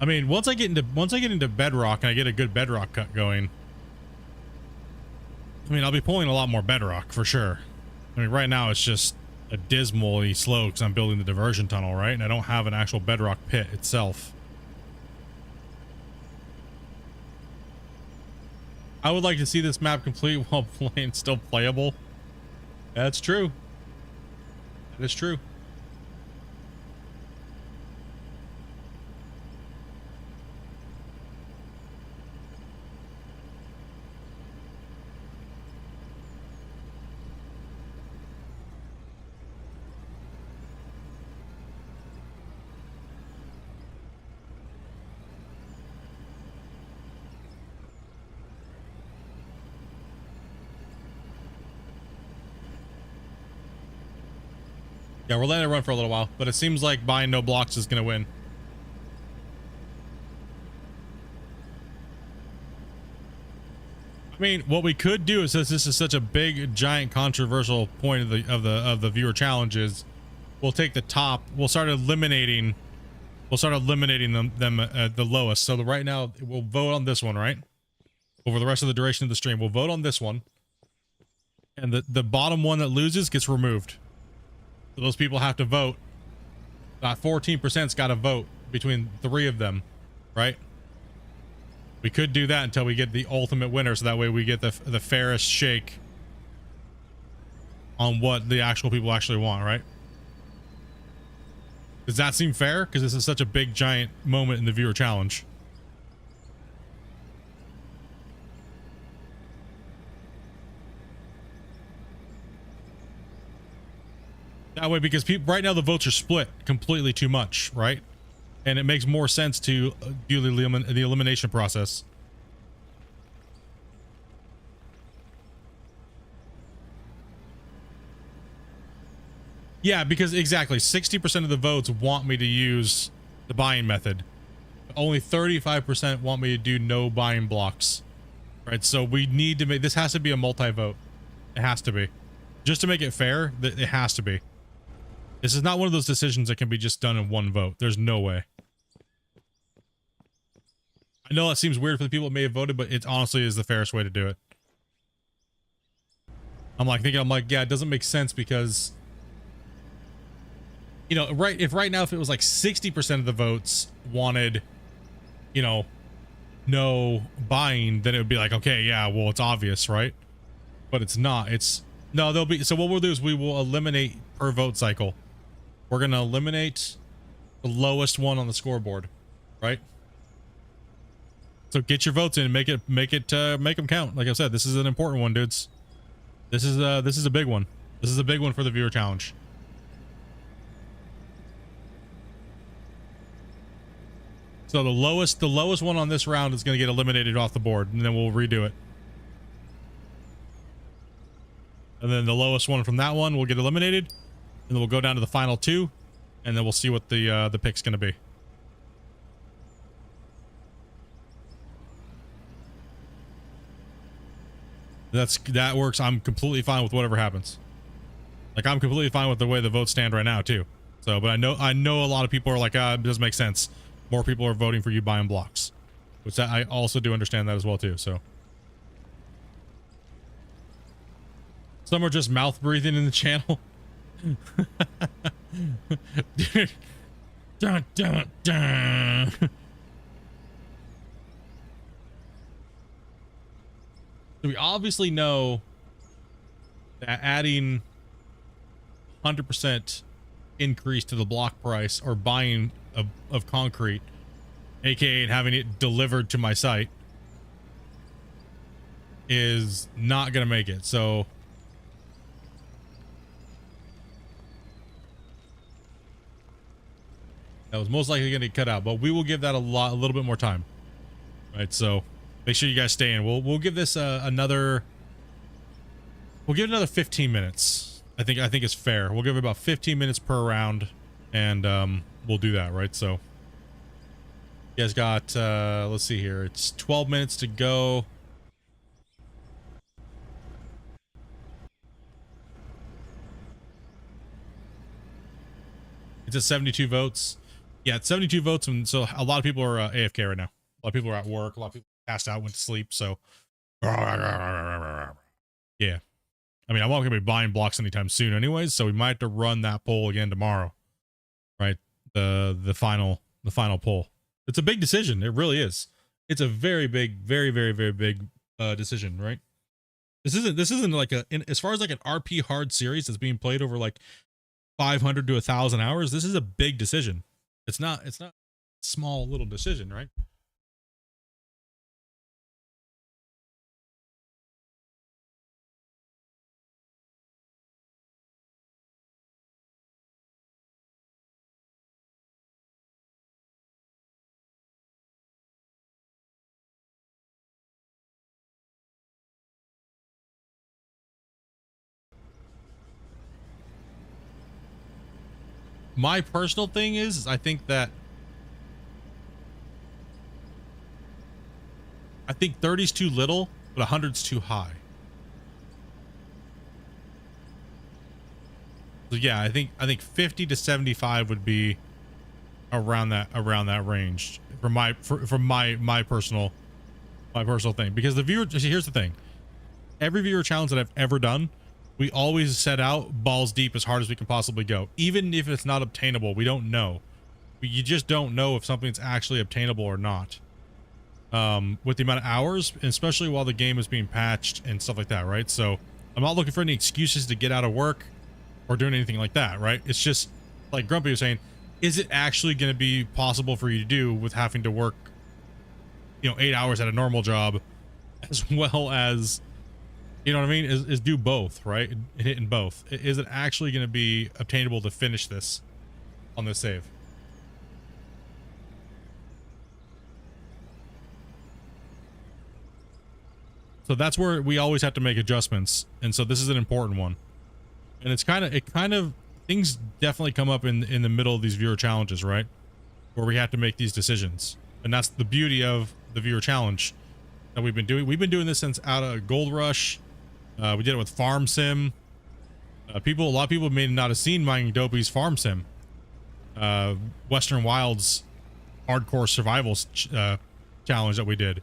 I mean, once I get into bedrock and I get a good bedrock cut going, I mean, I'll be pulling a lot more bedrock for sure. I mean, right now it's just dismally slow because I'm building the diversion tunnel, right? And I don't have an actual bedrock pit itself. I would like to see this map complete while playing still playable. That's true. That is true. Yeah, we're letting it run for a little while, but it seems like buying no blocks is going to win. I mean, what we could do is, since this is such a big, giant, controversial point of the viewer challenges, we'll take the top. We'll start eliminating them the lowest. So right now we'll vote on this one, right? over the rest of the duration of the stream. We'll vote on this one, and the bottom one that loses gets removed. So those people have to vote. 14%'s got to vote between 3 of them, right? We could do that until we get the ultimate winner, so that way we get the fairest shake on what the actual people actually want, right? Does that seem fair? Because this is such a big, giant moment in the viewer challenge. That way, because people right now the votes are split completely too much, right? And it makes more sense to do the elimination process. Yeah, because exactly 60% of the votes want me to use the buying method. Only 35% want me to do no buying blocks, right? So we need to make this has to be a multi-vote. It has to be, just to make it fair. It has to be. This is not one of those decisions that can be just done in one vote. There's no way. I know that seems weird for the people that may have voted, but it honestly is the fairest way to do it. I'm like, yeah, it doesn't make sense because, you know, right now, if it was like 60% of the votes wanted, you know, no buying, then it would be like, okay, yeah, well, it's obvious, right? But it's not. No, there'll be, so what we'll do is we will eliminate per vote cycle. We're going to eliminate the lowest one on the scoreboard, right? So get your votes in, make them count. Like I said, this is an important one, dudes. This is a big one. This is a big one for the viewer challenge. So the lowest one on this round is going to get eliminated off the board, and then we'll redo it. And then the lowest one from that one will get eliminated, and then we'll go down to the final 2, and then we'll see what the pick's going to be. That works. I'm completely fine with whatever happens. Like, I'm completely fine with the way the votes stand right now too. So, but I know a lot of people are like, it doesn't make sense. More people are voting for you buying blocks, which I also do understand that as well too. So some are just mouth breathing in the channel. Dun, dun, dun. So we obviously know that adding 100% increase to the block price or buying of concrete, aka having it delivered to my site, is not gonna make it. So that was most likely gonna get cut out, but we will give that a little bit more time, right? So make sure you guys stay in. We'll give this another 15 minutes. I think it's fair. We'll give it about 15 minutes per round, and we'll do that, right? So you guys got let's see here, it's 12 minutes to go. It's at 72 votes. Yeah, it's 72 votes, and so a lot of people are AFK right now. A lot of people are at work. A lot of people passed out, went to sleep. So yeah, I mean, I'm not gonna be buying blocks anytime soon anyways, so we might have to run that poll again tomorrow, right? The final poll. It's a big decision. It really is. It's a very big, very big decision, right? This isn't like as far as like an RP hard series that's being played over like 500 to 1,000 hours. This is a big decision. It's not a small little decision, right? My personal thing is I think 30's too little, but 100's too high. So yeah, I think 50 to 75 would be around that range from my personal My personal thing, because the viewer, here's the thing. Every viewer challenge that I've ever done, we always set out balls deep as hard as we can possibly go. Even if it's not obtainable, we don't know. You just don't know if something's actually obtainable or not. With the amount of hours, especially while the game is being patched and stuff like that, right? So I'm not looking for any excuses to get out of work or doing anything like that, right? It's just like Grumpy was saying, is it actually going to be possible for you to do with having to work, you know, 8 hours at a normal job, as well as, you know what I mean, is do both, right? Hitting both. Is it actually going to be obtainable to finish this on this save? So that's where we always have to make adjustments, and so this is an important one. And it's kind of things definitely come up in the middle of these viewer challenges, right? Where we have to make these decisions, and that's the beauty of the viewer challenge that we've been doing. We've been doing this since out of Gold Rush. We did it with Farm Sim. A lot of people may not have seen Mining Dopey's Farm Sim. Western Wilds hardcore survival challenge that we did.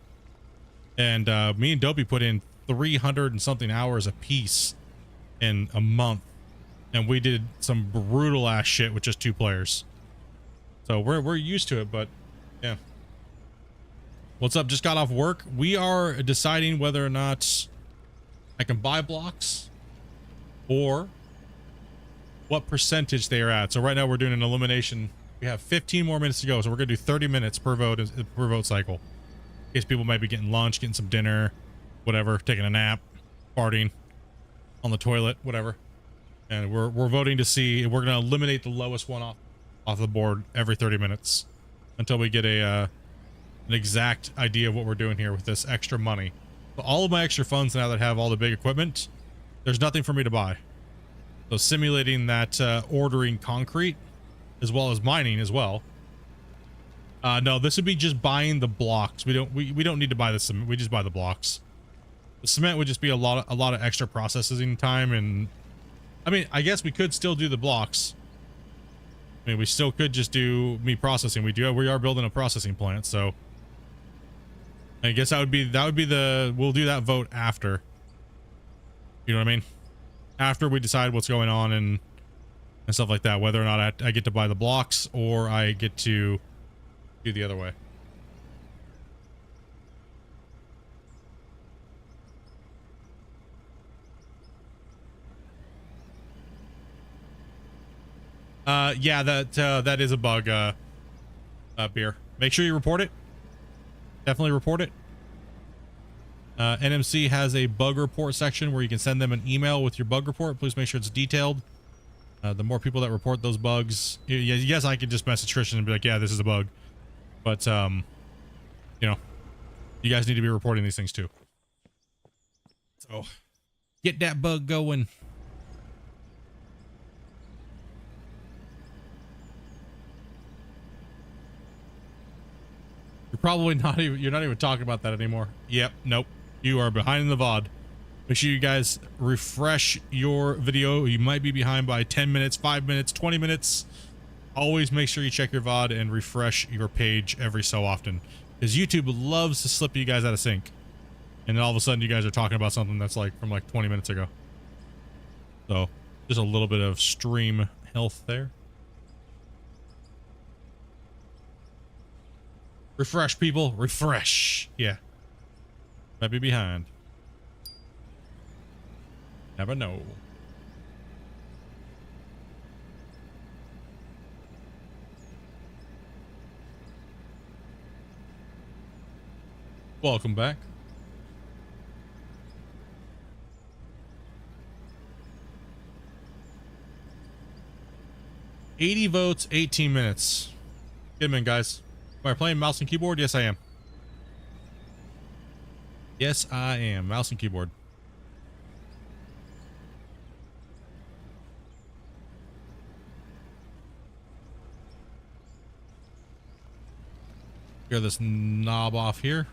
And me and Dopey put in 300 and something hours a piece in a month. And we did some brutal ass shit with just 2 players. So we're used to it, but yeah. What's up? Just got off work. We are deciding whether or not I can buy blocks or what percentage they are at. So right now we're doing an elimination. We have 15 more minutes to go, so we're gonna do 30 minutes per vote cycle. In case people might be getting lunch, getting some dinner, whatever, taking a nap, farting on the toilet, whatever. And we're voting to see. We're gonna eliminate the lowest one off the board every 30 minutes until we get an exact idea of what we're doing here with this extra money. But all of my extra funds now that have all the big equipment, there's nothing for me to buy. So simulating that ordering concrete as well as mining as well. No, this would be just buying the blocks. We don't need to buy the cement. We just buy the blocks. The cement would just be a lot of extra processing time, and I mean, I guess we could still do the blocks. I mean, we still could just do meat processing. We are building a processing plant, so I guess that would be we'll do that vote after. You know what I mean? After we decide what's going on and stuff like that, whether or not I get to buy the blocks or I get to do the other way. Yeah, that is a bug, Beer. Make sure you report it. Definitely report it. NMC has a bug report section where you can send them an email with your bug report. Please make sure it's detailed. The more people that report those bugs, yes, I could just message Christian and be like, yeah, this is a bug. But, you know, you guys need to be reporting these things too. So, get that bug going. You're not even talking about that anymore. Yep, nope. You are behind in the VOD. Make sure you guys refresh your video. You might be behind by 10 minutes, 5 minutes, 20 minutes. Always make sure you check your VOD and refresh your page every so often, because YouTube loves to slip you guys out of sync, and then all of a sudden you guys are talking about something that's like from like 20 minutes ago. So just a little bit of stream health there. Refresh, people, refresh. Yeah, might be behind. Never know. Welcome back. $80 votes, 18 minutes. Get them in, guys. Am I playing mouse and keyboard? Yes, I am. Yes, I am. Mouse and keyboard. Clear this knob off here.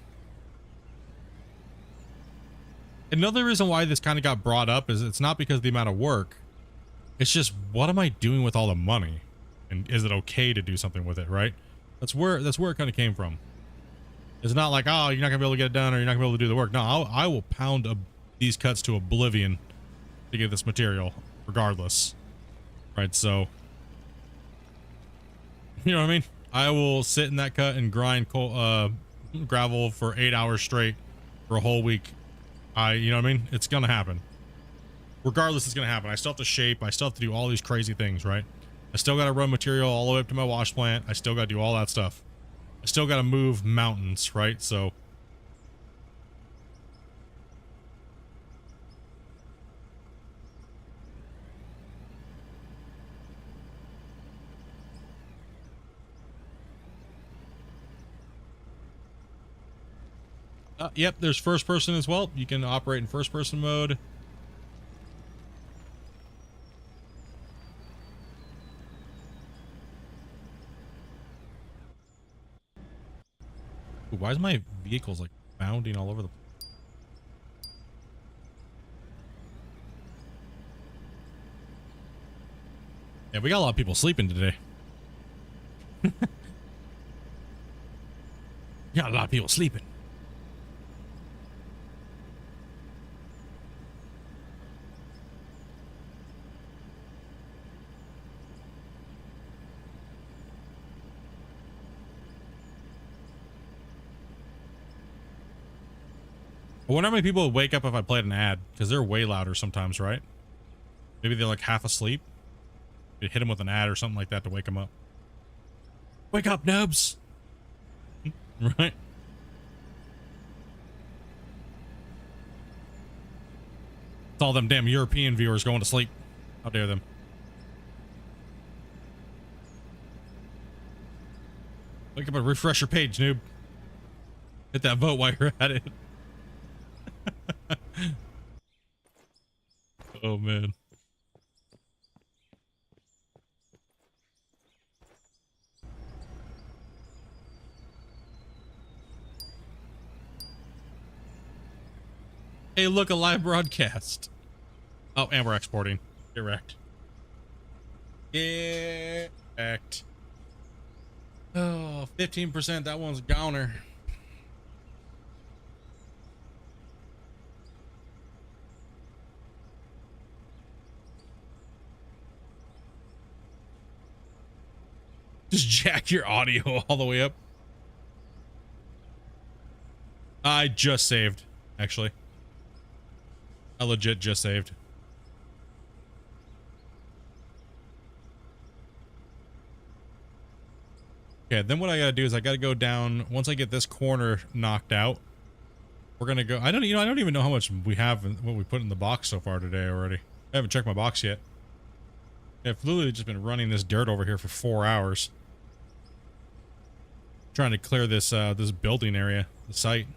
Another reason why this kind of got brought up is it's not because of the amount of work. It's just, what am I doing with all the money? And is it okay to do something with it, right? That's where it kind of came from. It's not like, oh, you're not gonna be able to get it done, or you're not gonna be able to do the work. No, I will pound these cuts to oblivion to get this material, regardless. Right, so you know what I mean? I will sit in that cut and grind gravel for 8 hours straight for a whole week. You know what I mean? It's gonna happen. Regardless, it's gonna happen. I still have to shape. I still have to do all these crazy things, right? I still gotta run material all the way up to my wash plant. I still gotta do all that stuff. I still gotta move mountains, right? So yep, there's first person as well. You can operate in first person mode. Ooh, why is my vehicles like bounding all over the... Yeah, we got a lot of people sleeping today. Got a lot of people sleeping. I wonder how many people would wake up if I played an ad, because they're way louder sometimes, right? Maybe they're like half asleep. You hit them with an ad or something like that to wake them up. Wake up, nubs! Right? It's all them damn European viewers going to sleep. How dare them. Wake up and refresh your page, noob. Hit that vote while you're at it. Oh man. Hey, look, a live broadcast. Oh, and we're exporting. Get wrecked. Get wrecked. Oh, 15%. That one's goner. Just jack your audio all the way up. I just saved, actually. I legit just saved. Okay, then what I gotta do is I gotta go down. Once I get this corner knocked out, we're gonna go. I don't even know how much we have and what we put in the box so far today already. I haven't checked my box yet. I've literally just been running this dirt over here for 4 hours. Trying to clear this this building area, the site.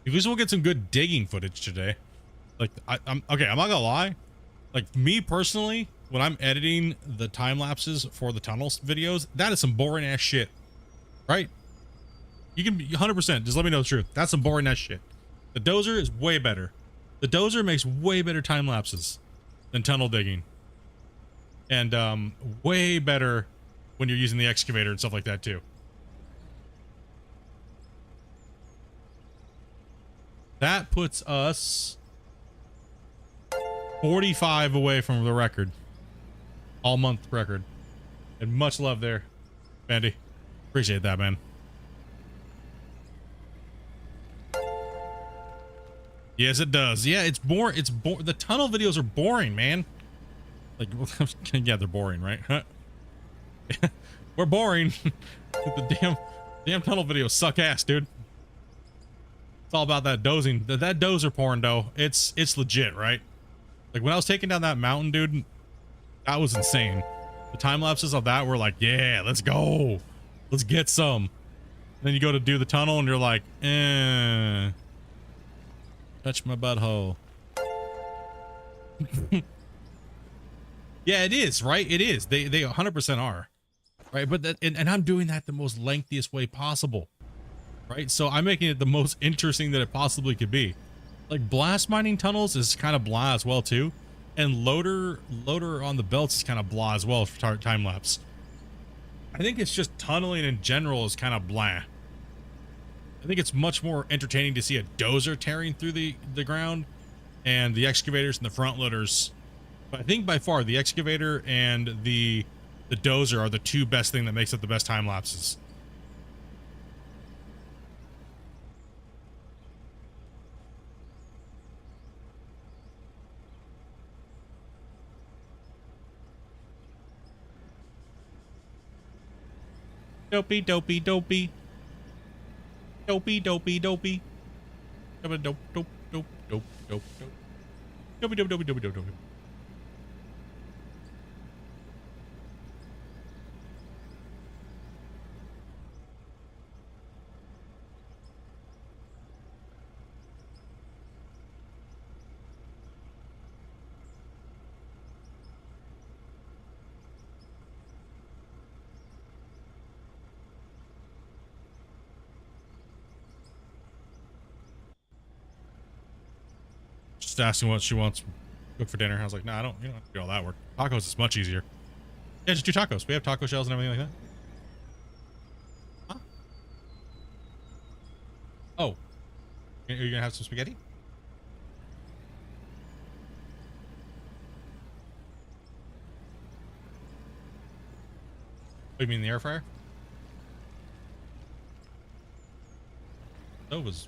At least we'll get some good digging footage today. Like, I'm okay, I'm not gonna lie. Like, me personally, when I'm editing the time lapses for the tunnels videos, that is some boring ass shit. Right? You can be 100%. Just let me know the truth. That's some boring ass shit. The dozer is way better. The dozer makes way better time lapses than tunnel digging. And way better when you're using the excavator and stuff like that too. That puts us 45 away from the record. All month record. And much love there, Bandy. Appreciate that, man. Yes, it does. Yeah, it's boring. The tunnel videos are boring, man. Like, yeah, they're boring, right? We're boring. The damn tunnel videos suck ass, dude. It's all about that dozing. That dozer porn, though, it's legit, right? Like, when I was taking down that mountain, dude, that was insane. The time lapses of that were like, yeah, let's go. Let's get some. And then you go to do the tunnel and you're like, touch my butthole. Yeah, it is, right? It is. They 100% are. Right? But that, and I'm doing that the most lengthiest way possible. Right? So I'm making it the most interesting that it possibly could be. Like, blast mining tunnels is kind of blah as well too. And loader on the belts is kind of blah as well for time lapse. I think it's just tunneling in general is kind of blah. I think it's much more entertaining to see a dozer tearing through the ground and the excavators and the front loaders. But I think by far the excavator and the dozer are the two best thing that makes it the best time lapses. Dopey, dopey, dopey. Dopey, dopey, dopey. Dope, dope, dope, dope, dope, dope, dope. Dopey, dopey, dopey, dopey, dopey. Just asking what she wants to cook for dinner. I was like, nah, you don't have to do all that work. Tacos is much easier. Yeah, just do tacos. We have taco shells and everything like that. Huh? Oh. Are you gonna have some spaghetti? Oh, you mean the air fryer? That was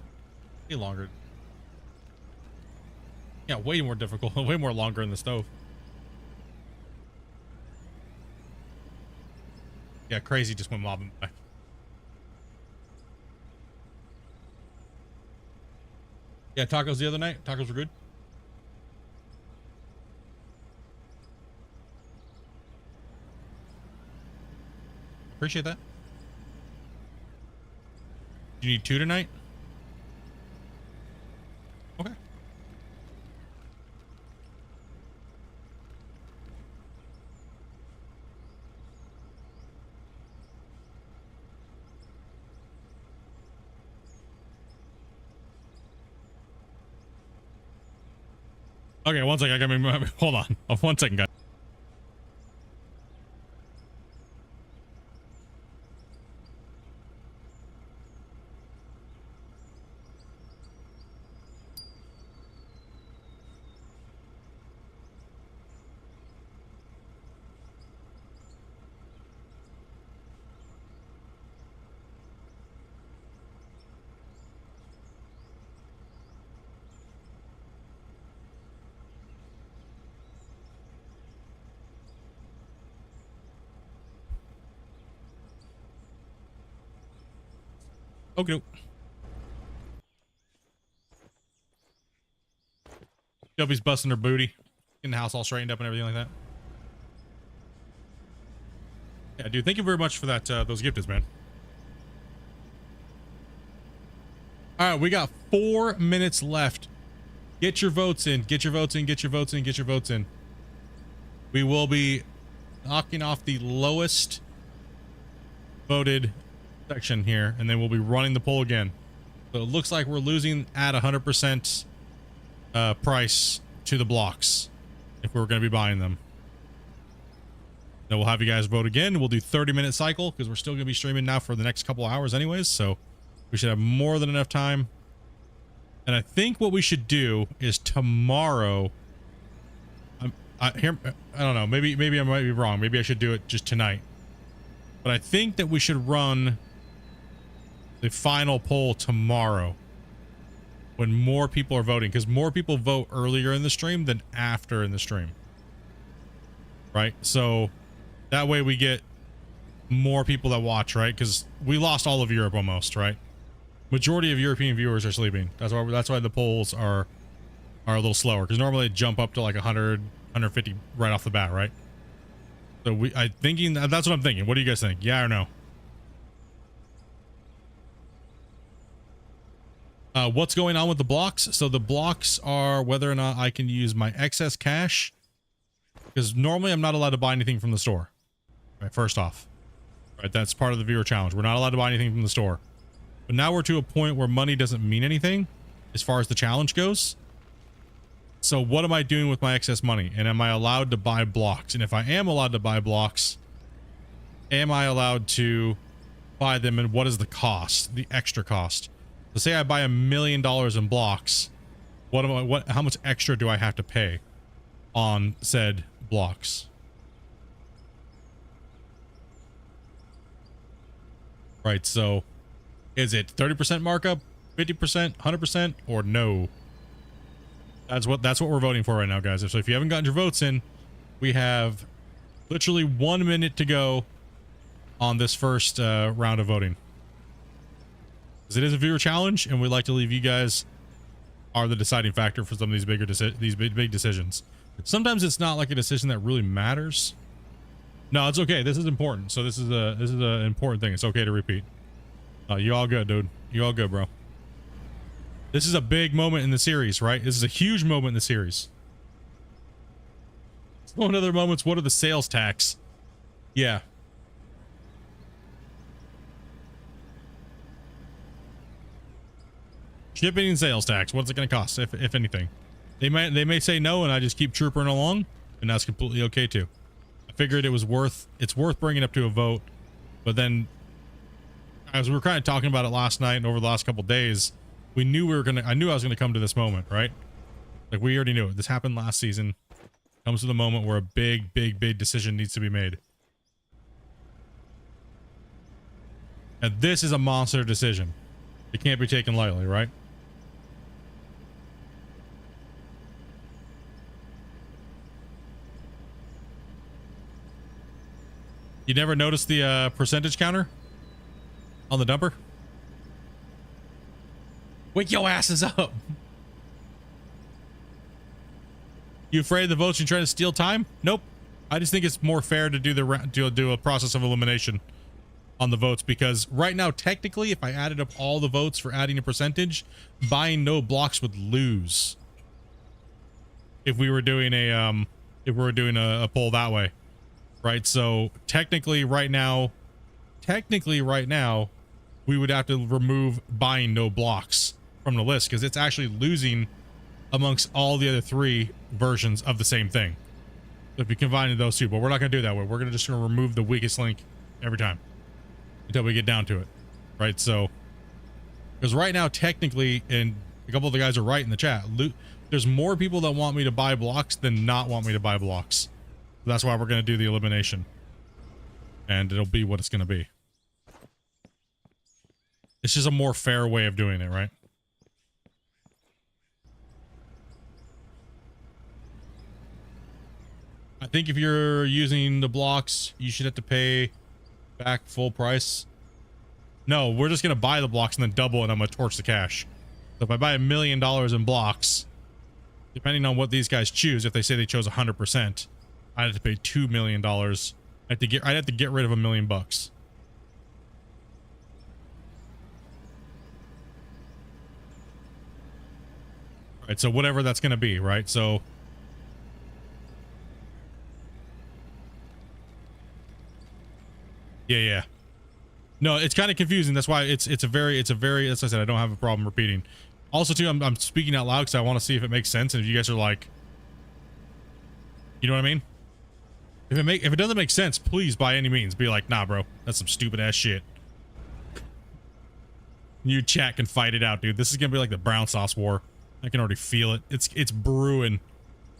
way longer. Yeah, way more difficult, way more longer in the stove. Yeah, crazy just went mobbing by. Yeah, tacos the other night. Tacos were good. Appreciate that. Do you need 2 tonight? Okay. Okay, one second. I gotta hold on. 1 second, guys. Okay. Shelby's busting her booty, getting the house all straightened up and everything like that. Yeah, dude, thank you very much for that, those gifts, man. All right, we got 4 minutes left. Get your votes in. Get your votes in. Get your votes in. Get your votes in. We will be knocking off the lowest voted section here, and then we'll be running the poll again. So it looks like we're losing at 100% price to the blocks if we're going to be buying them. Then we'll have you guys vote again. We'll do 30-minute cycle because we're still going to be streaming now for the next couple of hours anyways, so we should have more than enough time. And I think what we should do is tomorrow, I don't know, maybe I might be wrong. Maybe I should do it just tonight. But I think that we should run the final poll tomorrow when more people are voting, because more people vote earlier in the stream than after in the stream. Right? So that way we get more people that watch, right? Because we lost all of Europe almost, right? Majority of European viewers are sleeping. That's why the polls are a little slower, because normally they jump up to like 100, 150 right off the bat, right? So that's what I'm thinking. What do you guys think? Yeah or no? What's going on with the blocks? So the blocks are whether or not I can use my excess cash, because normally I'm not allowed to buy anything from the store. Right, first off, right, that's part of the viewer challenge. We're not allowed to buy anything from the store. But now we're to a point where money doesn't mean anything as far as the challenge goes. So what am I doing with my excess money? And am I allowed to buy blocks? And if I am allowed to buy blocks, am I allowed to buy them, and what is the cost, the extra cost? So say I buy $1 million in blocks. How much extra do I have to pay on said blocks? Right, so is it 30% markup, 50%, 100%, or no? That's what we're voting for right now, guys. So if you haven't gotten your votes in, we have literally 1 minute to go on this first round of voting. Because it is a viewer challenge, and we'd like to leave you guys are the deciding factor for some of these big decisions. Sometimes it's not like a decision that really matters. No, it's okay. This is important. So this is an important thing. It's okay to repeat. You all good, dude. You all good, bro. This is a big moment in the series, right? This is a huge moment in the series. One of the moments, what are the sales tax? Yeah. Shipping and sales tax. What's it going to cost, if anything? They may say no, and I just keep trooping along, and that's completely okay too. I figured it's worth bringing up to a vote, but then as we were kind of talking about it last night and over the last couple days, I knew I was gonna come to this moment, right? Like, we already knew it. This happened last season. Comes to the moment where a big decision needs to be made. And this is a monster decision. It can't be taken lightly, right? You never noticed the percentage counter on the dumper? Wake your asses up. You afraid of the votes? You trying to steal time? Nope. I just think it's more fair to do a process of elimination on the votes, because right now, technically, if I added up all the votes for adding a percentage, buying no blocks would lose. If we were doing a poll that way, right? So technically right now, we would have to remove buying no blocks from the list, because it's actually losing amongst all the other 3 versions of the same thing. So if you combine those 2, but we're not going to do that way. We're going to remove the weakest link every time until we get down to it, right? So, because right now, technically, and a couple of the guys are right in the chat, there's more people that want me to buy blocks than not want me to buy blocks. So that's why we're going to do the elimination, and it'll be what it's going to be. It's just a more fair way of doing it, right? I think if you're using the blocks, you should have to pay back full price. No, we're just going to buy the blocks and then double it, and I'm going to torch the cash. So if I buy $1 million in blocks, depending on what these guys choose, if they say they chose 100%, I'd have to pay $2 million. I'd have to get rid of $1 million bucks. Right, so whatever that's going to be, right? So yeah. No, it's kind of confusing. That's why it's a very, as I said, I don't have a problem repeating. Also, too, I'm speaking out loud because I want to see if it makes sense, and if you guys are like, you know what I mean? If it doesn't make sense, please, by any means, be like, nah, bro, that's some stupid ass shit. You chat can fight it out, dude. This is gonna be like the brown sauce war. I can already feel it. It's brewing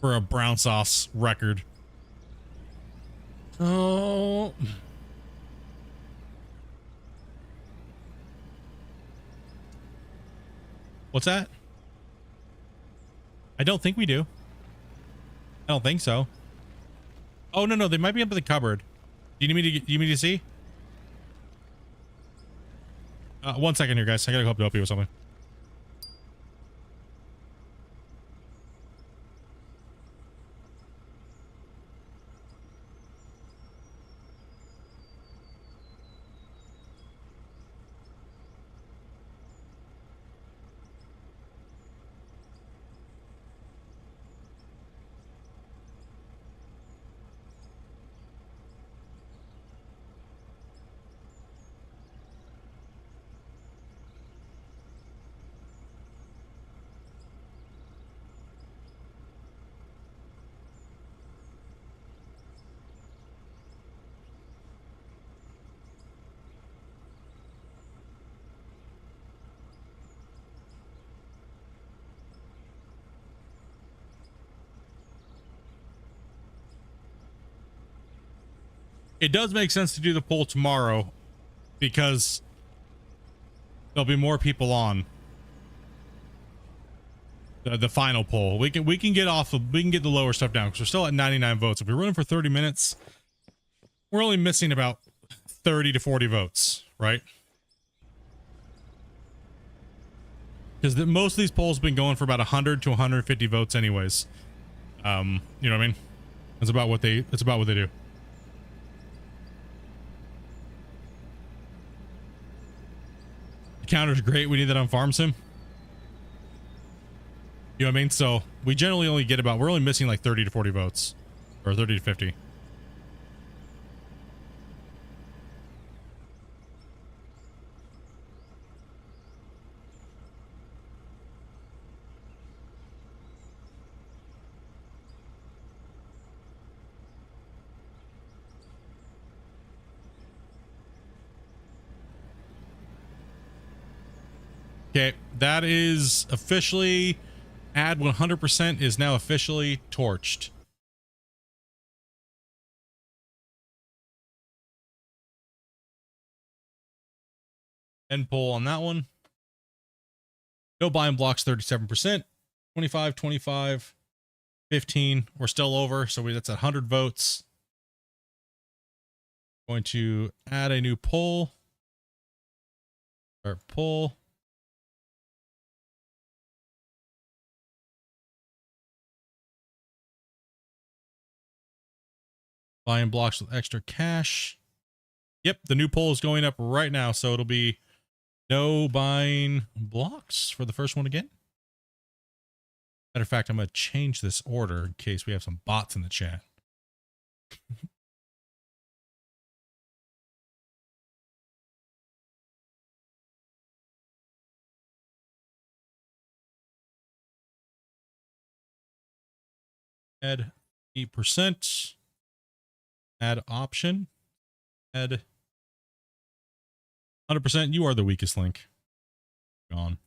for a brown sauce record. Oh. What's that? I don't think we do. I don't think so. Oh, no, they might be up in the cupboard. Do you need me to see? 1 second here, guys. I gotta help you with something. It does make sense to do the poll tomorrow because there'll be more people on the final poll. We can get the lower stuff down because we're still at 99 votes. If we're running for 30 minutes, we're only missing about 30 to 40 votes, right? Because most of these polls have been going for about 100 to 150 votes anyways. You know what I mean? That's about what they do. The counter's great. We need that on Farm Sim. You know what I mean? So we generally only get we're only missing like 30 to 40 votes, or 30 to 50. Okay, that is officially, add 100% is now officially torched. End poll on that one. No buying blocks, 37%, 25, 25, 15. We're still over, so that's 100 votes. Going to add a new poll. Or poll. Buying blocks with extra cash. Yep, the new poll is going up right now, so it'll be no buying blocks for the first one again. Matter of fact, I'm going to change this order in case we have some bots in the chat. Add 8%. Add option. Add 100%. You are the weakest link. Gone.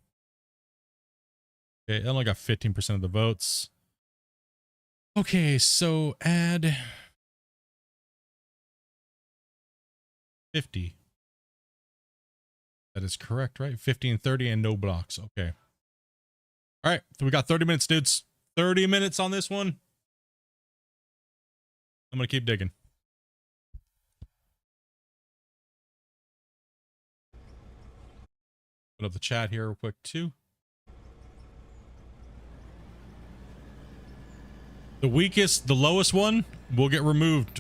Okay, I only got 15% of the votes. Okay, so add 50. That is correct, right? 50 and 30 and no blocks. Okay. All right, so we got 30 minutes, dudes. 30 minutes on this one. I'm going to keep digging. Put up the chat here real quick too. The weakest, the lowest one will get removed.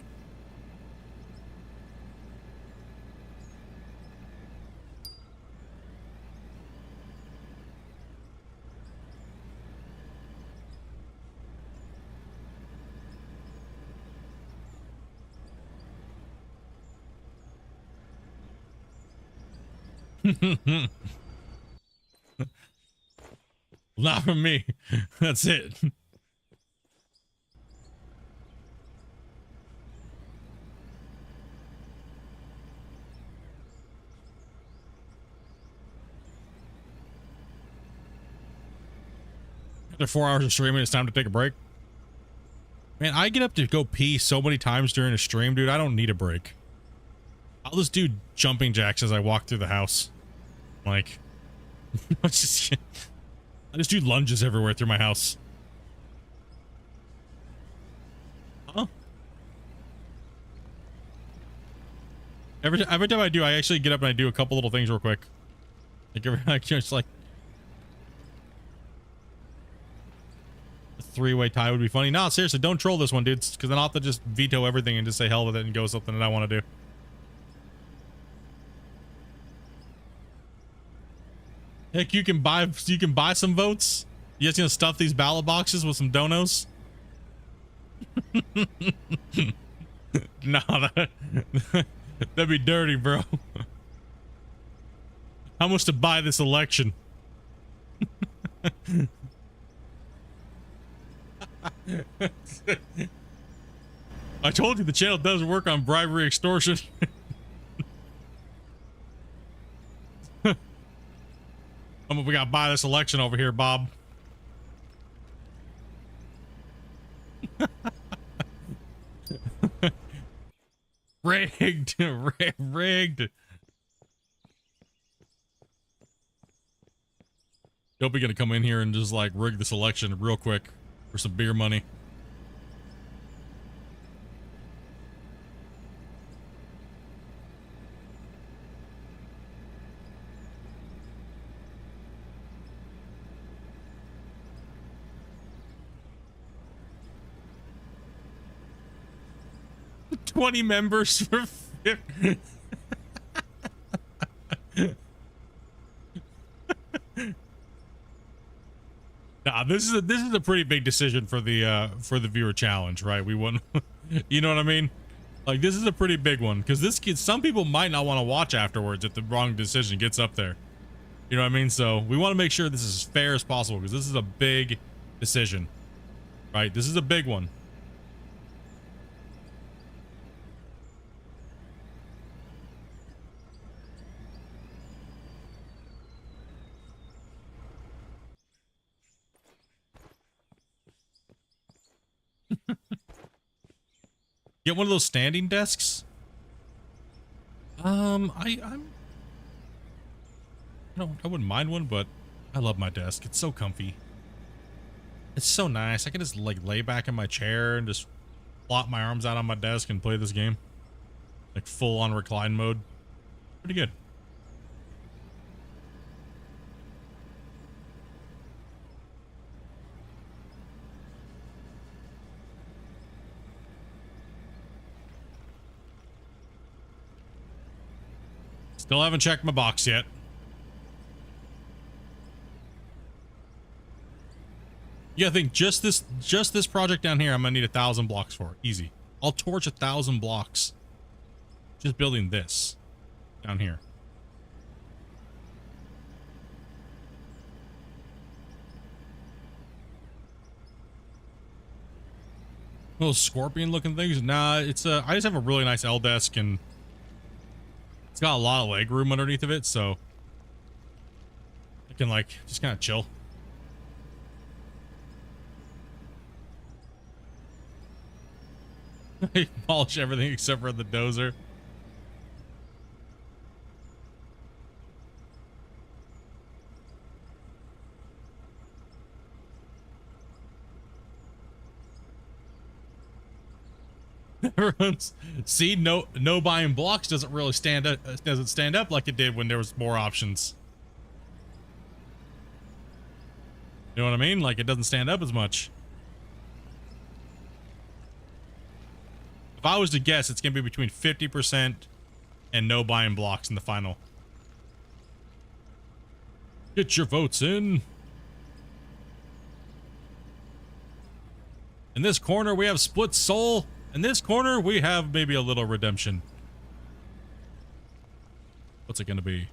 Not from me. That's it. After 4 hours of streaming, it's time to take a break. Man, I get up to go pee so many times during a stream, dude. I don't need a break. I'll just do jumping jacks as I walk through the house. Like, I just do lunges everywhere through my house. Huh? Every time I do, I actually get up and I do a couple little things real quick. Like, just like a three-way tie would be funny. No, seriously, don't troll this one, dudes, because then I'll have to just veto everything and just say hell with it and go something that I want to do. Heck, you can buy some votes. You guys gonna stuff these ballot boxes with some donos? No, that'd be dirty, bro. How much to buy this election? I told you the channel does work on bribery extortion. We gotta buy this election over here, Bob. Rigged. Rigged. Dopey gonna come in here and just like rig this election real quick for some beer money. $20 members for 50. Nah, this is a pretty big decision for the viewer challenge, right? We want, you know what I mean? Like, this is a pretty big one because this kid, some people might not want to watch afterwards if the wrong decision gets up there. You know what I mean? So we want to make sure this is as fair as possible because this is a big decision, right? This is a big one. Get one of those standing desks. I wouldn't mind one, but I love my desk. It's so comfy. It's so nice. I can just like lay back in my chair and just flop my arms out on my desk and play this game. Like full on recline mode. Pretty good. Still haven't checked my box yet. Yeah, I think just this project down here, I'm gonna need 1,000 blocks for. Easy. I'll torch 1,000 blocks. Just building this down here. Little scorpion looking things. Nah, it's I just have a really nice L desk and it's got a lot of leg room underneath of it, so I can like just kind of chill. Polish everything except for the dozer. Everyone's see no buying blocks doesn't really stand up like it did when there was more options. You know what I mean? Like it doesn't stand up as much. If I was to guess, it's gonna be between 50% and no buying blocks in the final. Get your votes in. In this corner we have Split Soul. In this corner, we have maybe a little redemption. What's it gonna be?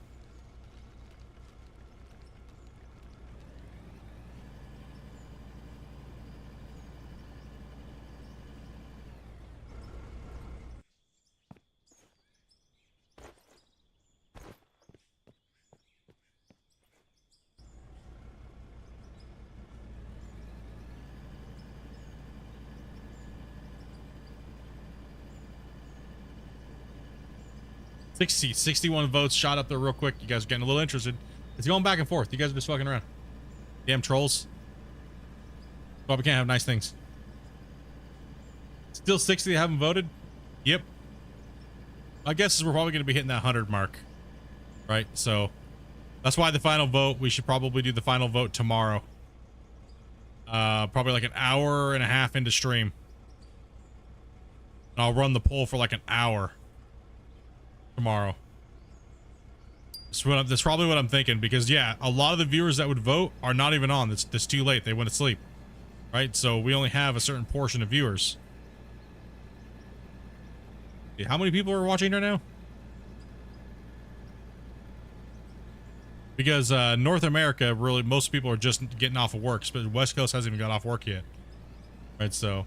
See, 61 votes shot up there real quick. You guys are getting a little interested. It's going back and forth. You guys are just fucking around. Damn trolls. Probably can't have nice things. Still 60 that haven't voted? Yep. My guess is we're probably going to be hitting that 100 mark. Right? So that's why the final vote, we should probably do the final vote tomorrow. Probably like an hour and a half into stream. And I'll run the poll for like an hour. Tomorrow. That's probably what I'm thinking because yeah, a lot of the viewers that would vote are not even on. It's too late. They went to sleep. Right? So we only have a certain portion of viewers. How many people are watching right now? Because North America, really, most people are just getting off of work. But West Coast hasn't even got off work yet. Right, so...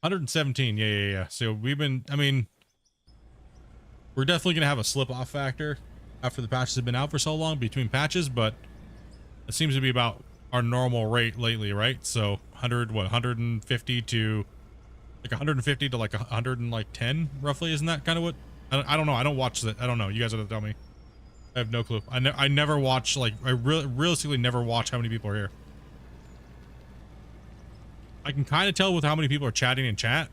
$117, yeah. So we've been, I mean, we're definitely going to have a slip-off factor after the patches have been out for so long between patches, but It seems to be about our normal rate lately, right? So 100, what, 150 to like 150 to like 110 roughly. Isn't that kind of what? I don't know. I don't watch that. I don't know. You guys have to tell me. I have no clue. I never watch, like, I realistically never watch how many people are here. I can kind of tell with how many people are chatting in chat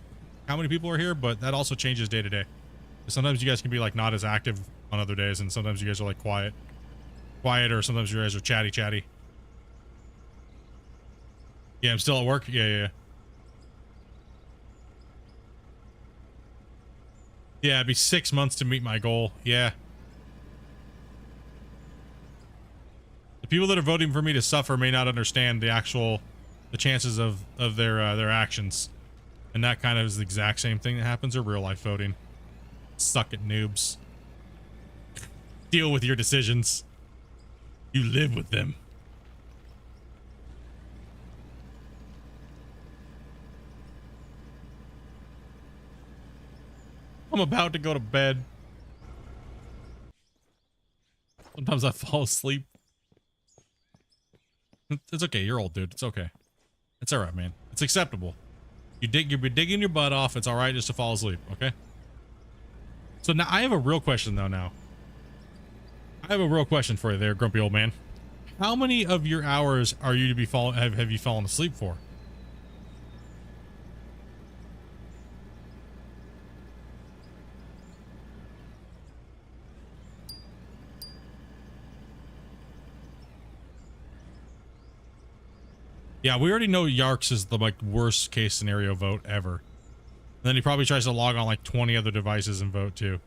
how many people are here, but that also changes day to day. Sometimes you guys can be like not as active on other days, and sometimes you guys are like quiet, or sometimes you guys are chatty. Yeah, I'm still at work. Yeah. Yeah, it'd be 6 months to meet my goal. Yeah. The people that are voting for me to suffer may not understand the chances of their actions. And that kind of is the exact same thing that happens in real life voting. Suck it, noobs. Deal with your decisions. You live with them. I'm about to go to bed. Sometimes I fall asleep. It's okay. You're old, dude. It's okay. It's all right, man. It's acceptable. You've been digging your butt off. It's all right just to fall asleep. Okay. So now I have a real question though. I have a real question for you there, grumpy old man. How many of your hours are you to be have you fallen asleep for? Yeah, we already know Yarks is the like worst case scenario vote ever. And then he probably tries to log on like 20 other devices and vote too.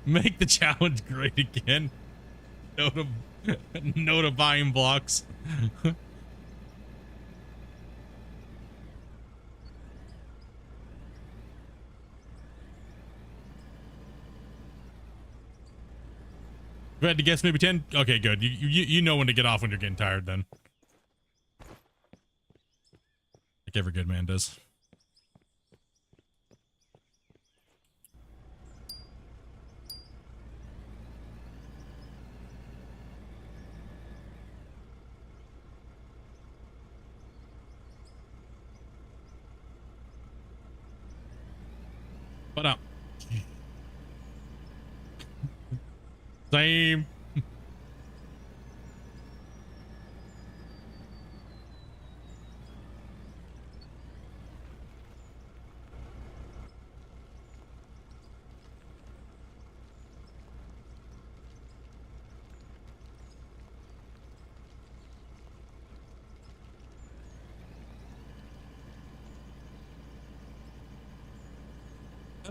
Make the challenge great again. No to buying blocks. You had to guess maybe 10? Okay, good. You know when to get off when you're getting tired then. Like every good man does. What up? Same.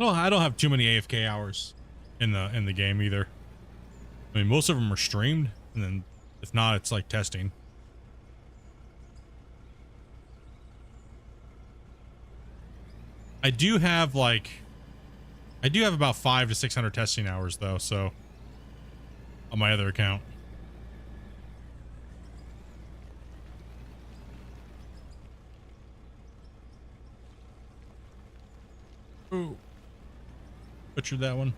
I don't have too many AFK hours in the game either. I mean, most of them are streamed, and then if not, it's like testing. I do have about 500 to 600 testing hours though, so on my other account. Ooh. Butchered that one.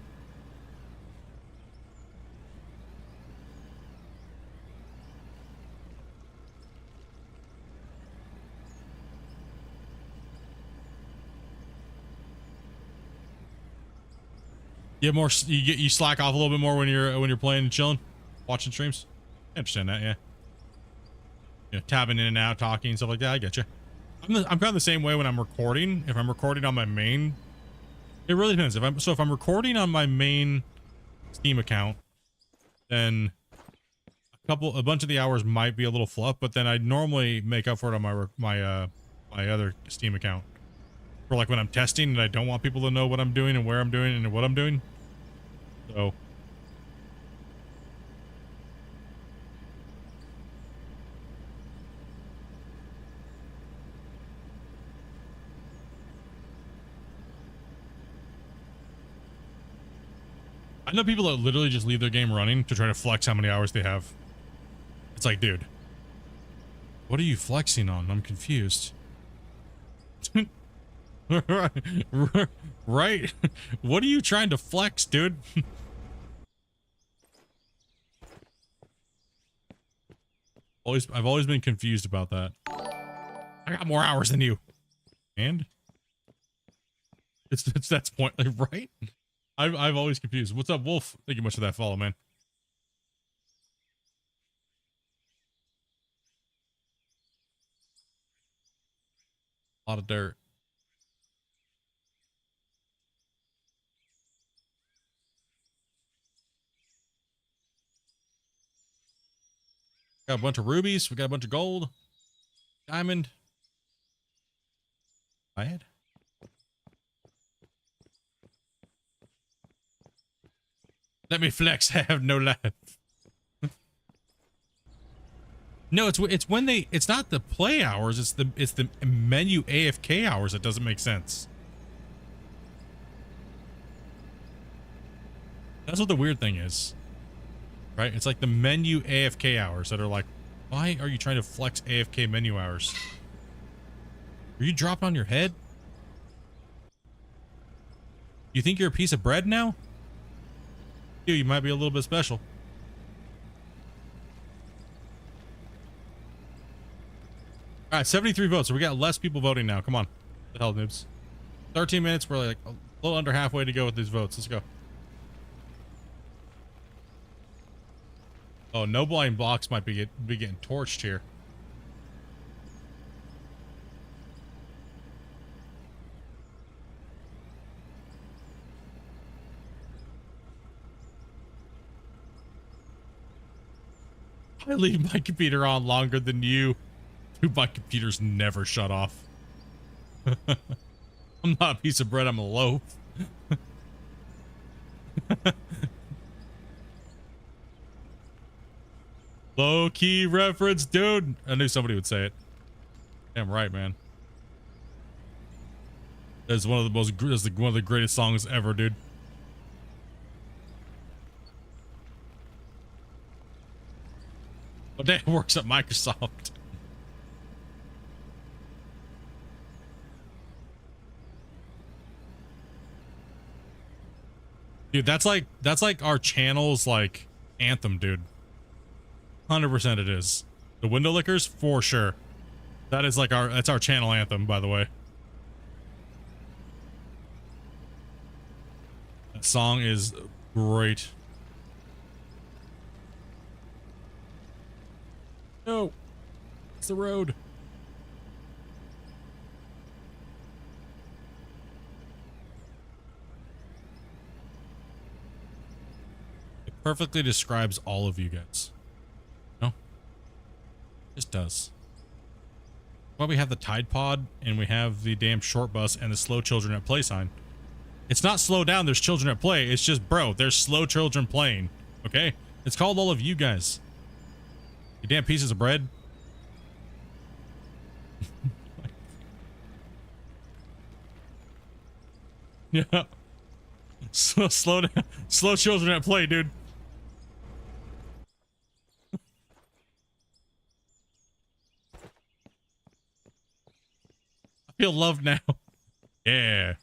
You slack off a little bit more when you're playing and chilling, watching streams. I understand that, yeah. You know, tabbing in and out, talking, stuff like that. I get you. I'm kind of the same way when I'm recording. If I'm recording on my main, it really depends. If I'm recording on my main Steam account, then a bunch of the hours might be a little fluff, but then I normally make up for it on my other Steam account. For like when I'm testing and I don't want people to know what I'm doing and where I'm doing and what I'm doing. So I know people that literally just leave their game running to try to flex how many hours they have. It's like, dude, what are you flexing on? I'm confused. Right? What are you trying to flex, dude? I've always been confused about that. I got more hours than you. And it's that's point, right? I've always confused. What's up, Wolf? Thank you much for that follow, man. A lot of dirt. Got a bunch of rubies. We got a bunch of gold. Diamond. Bad. Let me flex. I have no life. No, it's when they, it's not the play hours. It's the menu AFK hours that doesn't make sense. That's what the weird thing is. Right? It's like the menu AFK hours that are like, why are you trying to flex AFK menu hours? Are you dropping on your head? You think you're a piece of bread now? You might be a little bit special. All right, 73 votes. So we got less people voting now. Come on. What the hell, noobs? 13 minutes. We're like a little under halfway to go with these votes. Let's go. Oh, no blind box might be getting torched here. I leave my computer on longer than you. Dude, my computers never shut off. I'm not a piece of bread, I'm a loaf. Low-key reference, dude. I knew somebody would say it. Damn right, man. That's one of the most, that's one of the greatest songs ever, dude. But that works at Microsoft. Dude, that's like our channel's like anthem, dude. 100% it is. The window lickers, for sure. That is like that's our channel anthem, by the way. That song is great. No, it's the road. It perfectly describes all of you guys. No? Just does. Well, we have the Tide Pod and we have the damn short bus and the slow children at play sign. It's not slow down, there's children at play. It's just, bro, there's slow children playing. Okay? It's called all of you guys. You damn pieces of bread. Yeah. Slow down. Slow children at play, dude. I feel loved now. Yeah.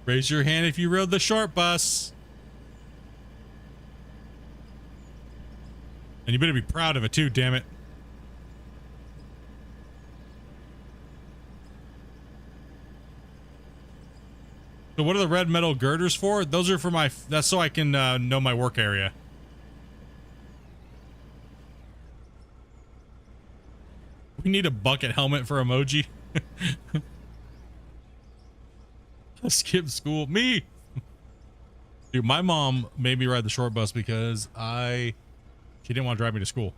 Raise your hand if you rode the short bus. And you better be proud of it too, damn it. So what are the red metal girders for? Those are for my, that's so I can know my work area. We need a bucket helmet for emoji. I skipped school. Me! Dude, my mom made me ride the short bus because she didn't want to drive me to school.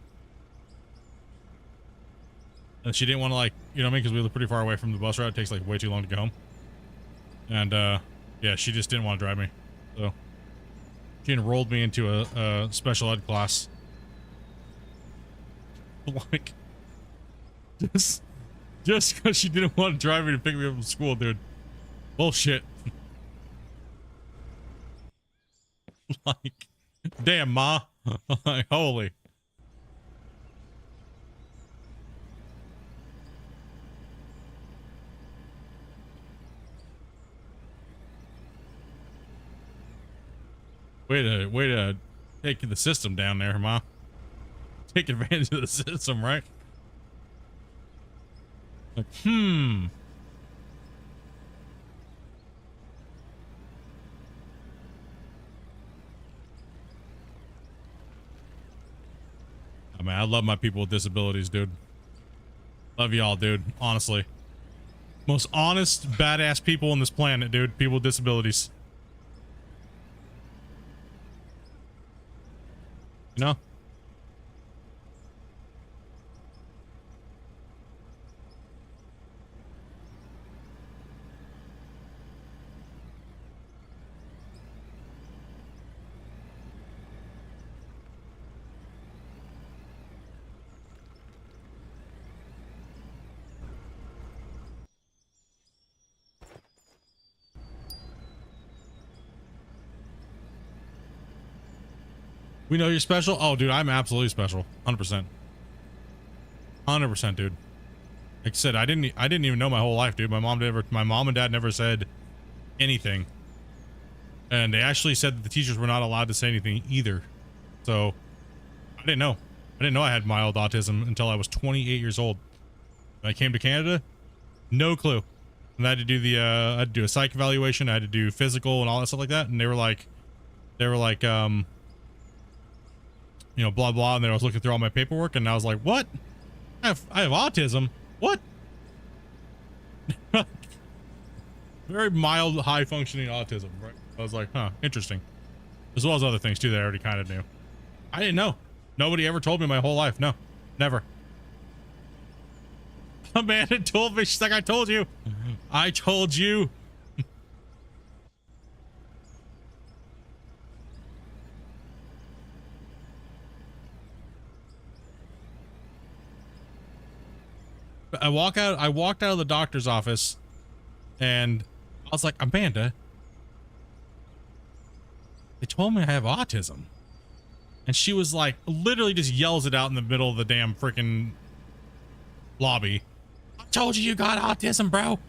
And she didn't want to, like, you know what I mean? Because we live pretty far away from the bus route. It takes like way too long to go home. And yeah, she just didn't want to drive me. So she enrolled me into a special ed class. Like, just because she didn't want to drive me to pick me up from school, dude. Bullshit. Like, Damn, Ma. Like, holy. Way to take the system down there, Ma. Take advantage of the system, right? Like, I mean, I love my people with disabilities, dude. Love y'all, dude. Honestly. Most honest, badass people on this planet, dude. People with disabilities. You know? We know you're special. Oh, dude, I'm absolutely special. 100%. 100%, dude. Like I said, I didn't even know my whole life, dude. My mom and dad never said anything. And they actually said that the teachers were not allowed to say anything either. So I didn't know. I didn't know I had mild autism until I was 28 years old. When I came to Canada, no clue. And I had to do I had to do a psych evaluation, I had to do physical and all that stuff like that. And they were like, you know, blah blah, and then I was looking through all my paperwork, and I was like, "What? I have autism? What?" Very mild, high functioning autism, right? I was like, "Huh, interesting." As well as other things too that I already kind of knew. I didn't know. Nobody ever told me my whole life. No, never. Amanda told me. She's like, "I told you. I told you." I walked out of the doctor's office and I was like, "Amanda, they told me I have autism." And she was like, literally just yells it out in the middle of the damn freaking lobby. "I told you got autism, bro."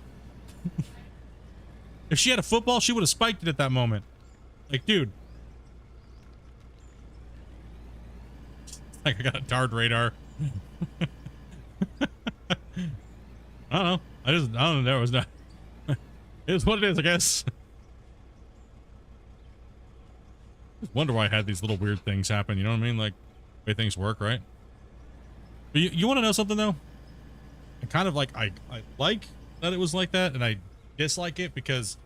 If she had a football, she would have spiked it at that moment. Like, dude. Like, I got a dart radar. I don't know. I don't know. There was not. It is what it is, I guess. Just wonder why I had these little weird things happen. You know what I mean? Like, the way things work, right? But you want to know something though? I kind of like, I like that it was like that, and I dislike it because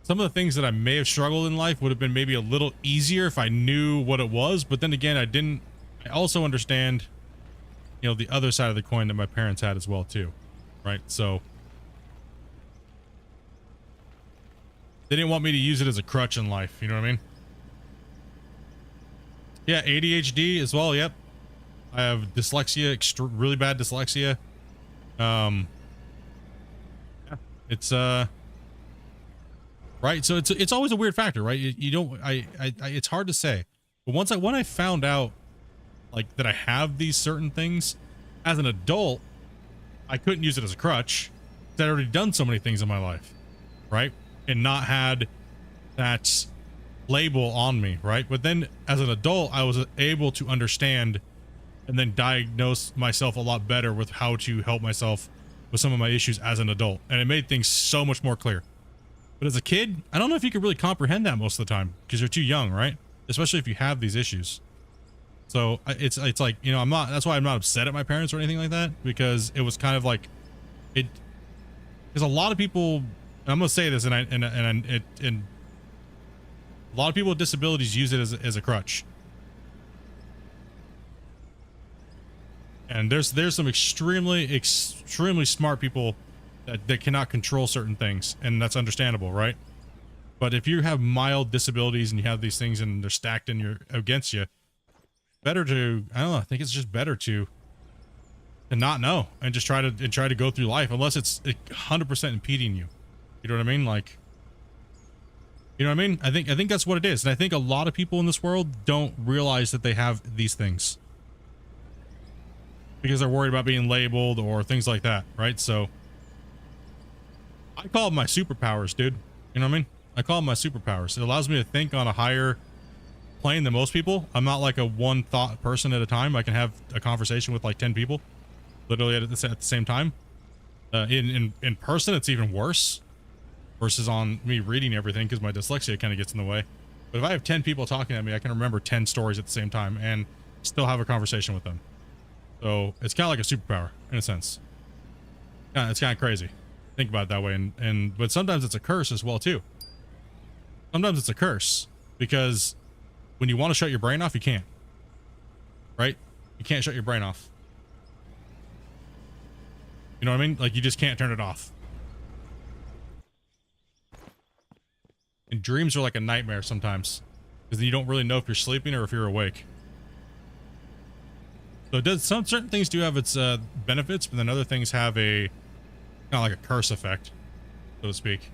some of the things that I may have struggled in life would have been maybe a little easier if I knew what it was. But then again, I also understand, you know, the other side of the coin that my parents had as well too, right? So they didn't want me to use it as a crutch in life, you know what I mean? Yeah, ADHD as well. Yep, I have dyslexia, really bad dyslexia. Yeah, it's right. So it's always a weird factor, right? You don't. It's hard to say. But when I found out, like, that I have these certain things as an adult, I couldn't use it as a crutch. I'd already done so many things in my life, right? And not had that label on me, right? But then as an adult, I was able to understand and then diagnose myself a lot better with how to help myself with some of my issues as an adult. And it made things so much more clear. But as a kid, I don't know if you could really comprehend that most of the time because you're too young, right? Especially if you have these issues. So it's like, you know, that's why I'm not upset at my parents or anything like that, because it was kind of like because a lot of people, and I'm going to say this, and a lot of people with disabilities use it as a crutch. And there's some extremely smart people that cannot control certain things, and that's understandable, right? But if you have mild disabilities and you have these things and they're stacked against you, better to, I don't know, I think it's just better to not know and just try to go through life, unless it's 100% impeding you. You know what I mean? Like, You know what I mean? I think that's what it is. And I think a lot of people in this world don't realize that they have these things because they're worried about being labeled or things like that, right? So I call them my superpowers, dude. You know what I mean? I call them my superpowers. It allows me to think on a higher plane than most people. I'm not like a one thought person at a time. I can have a conversation with like 10 people literally at the same time. In person, it's even worse versus on me reading everything because my dyslexia kind of gets in the way. But if I have 10 people talking at me, I can remember 10 stories at the same time and still have a conversation with them. So it's kind of like a superpower in a sense. It's kind of crazy. Think about it that way. But sometimes it's a curse as well too. Sometimes it's a curse because when you want to shut your brain off, you can't. Right? You can't shut your brain off. You know what I mean? Like you just can't turn it off. And dreams are like a nightmare sometimes because you don't really know if you're sleeping or if you're awake. So it does, some certain things do have its benefits, but then other things have a kind of like a curse effect, so to speak.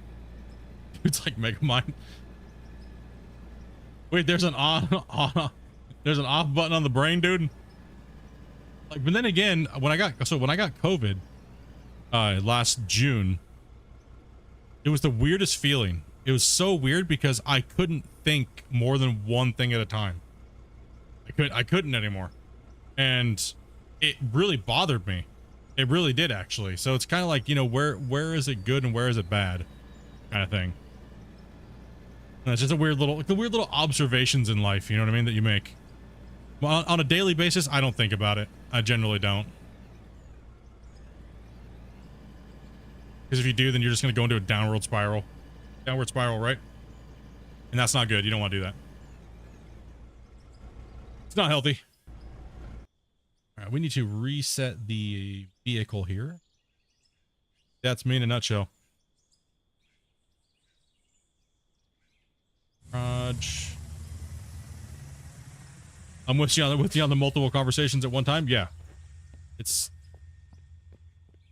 It's like Megamind. Wait, there's an there's an off button on the brain, dude. Like, but then again, when I got COVID last June, it was the weirdest feeling. It was so weird because I couldn't think more than one thing at a time. I couldn't anymore. And it really bothered me. It really did, actually. So it's kind of like, you know, where is it good and where is it bad kind of thing. And it's just a weird little observations in life, you know what I mean, that you make. Well, on a daily basis, I don't think about it. I generally don't. Because if you do, then you're just going to go into a downward spiral, right? And that's not good. You don't want to do that. It's not healthy. All right, we need to reset the vehicle here. That's me in a nutshell. Garage. I'm with you on the multiple conversations at one time. Yeah. It's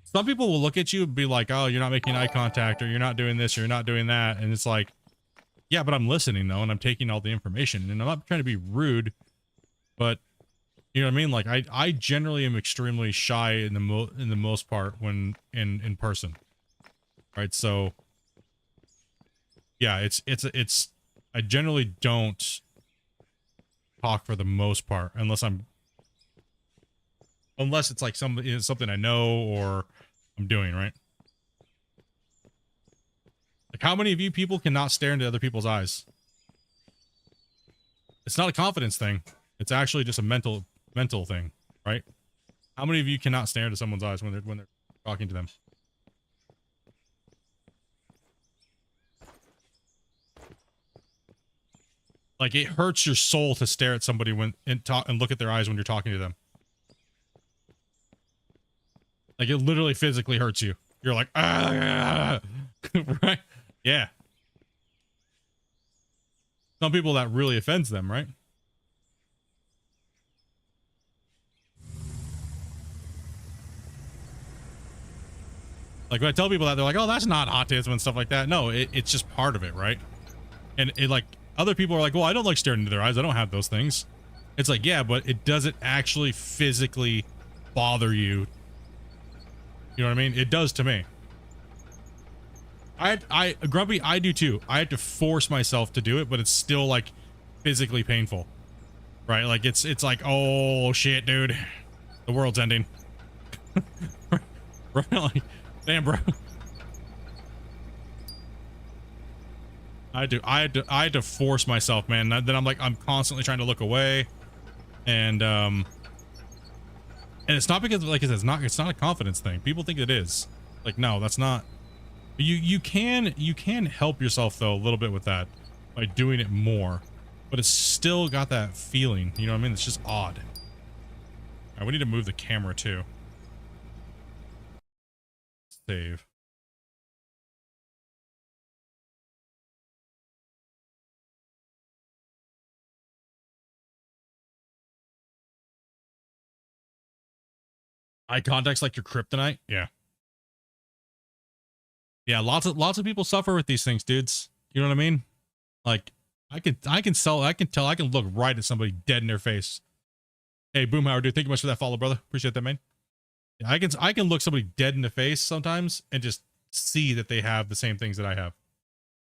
some people will look at you and be like, "Oh, you're not making eye contact, or you're not doing this, or you're not doing that." And it's like, yeah, but I'm listening though, and I'm taking all the information, and I'm not trying to be rude, but you know what I mean? Like I generally am extremely shy in the most part when in person. Right? So yeah, it's I generally don't talk for the most part unless it's like something I know or I'm doing, right? Like how many of you people cannot stare into other people's eyes? It's not a confidence thing. It's actually just a mental thing, right? How many of you cannot stare into someone's eyes when they're talking to them? Like it hurts your soul to stare at somebody and look at their eyes when you're talking to them. Like it literally physically hurts you. You're like, ah, right? Yeah. Some people that really offends them, right? Like when I tell people that, they're like, "Oh, that's not autism and stuff like that." No, it's just part of it, right? And it like other people are like, "Well, I don't like staring into their eyes. I don't have those things." It's like, yeah, but it doesn't actually physically bother you. You know what I mean? It does to me. Grumpy, I do too. I have to force myself to do it, but it's still like physically painful, right? Like it's like, oh shit, dude, the world's ending. Right? Like, damn, bro. I had to force myself, man. Then I'm like, I'm constantly trying to look away, and it's not because, like I said, it's not a confidence thing. People think it is. Like, no, that's not. You can help yourself though a little bit with that by doing it more, but it's still got that feeling. You know what I mean? It's just odd. All right, we need to move the camera too. Save. Eye contact's like your kryptonite. Yeah. Yeah, lots of people suffer with these things, dudes. You know what I mean? Like I can tell I can look right at somebody dead in their face. Hey, Boomhauer, dude, thank you much for that follow, brother. Appreciate that, man. Yeah, I can look somebody dead in the face sometimes and just see that they have the same things that I have,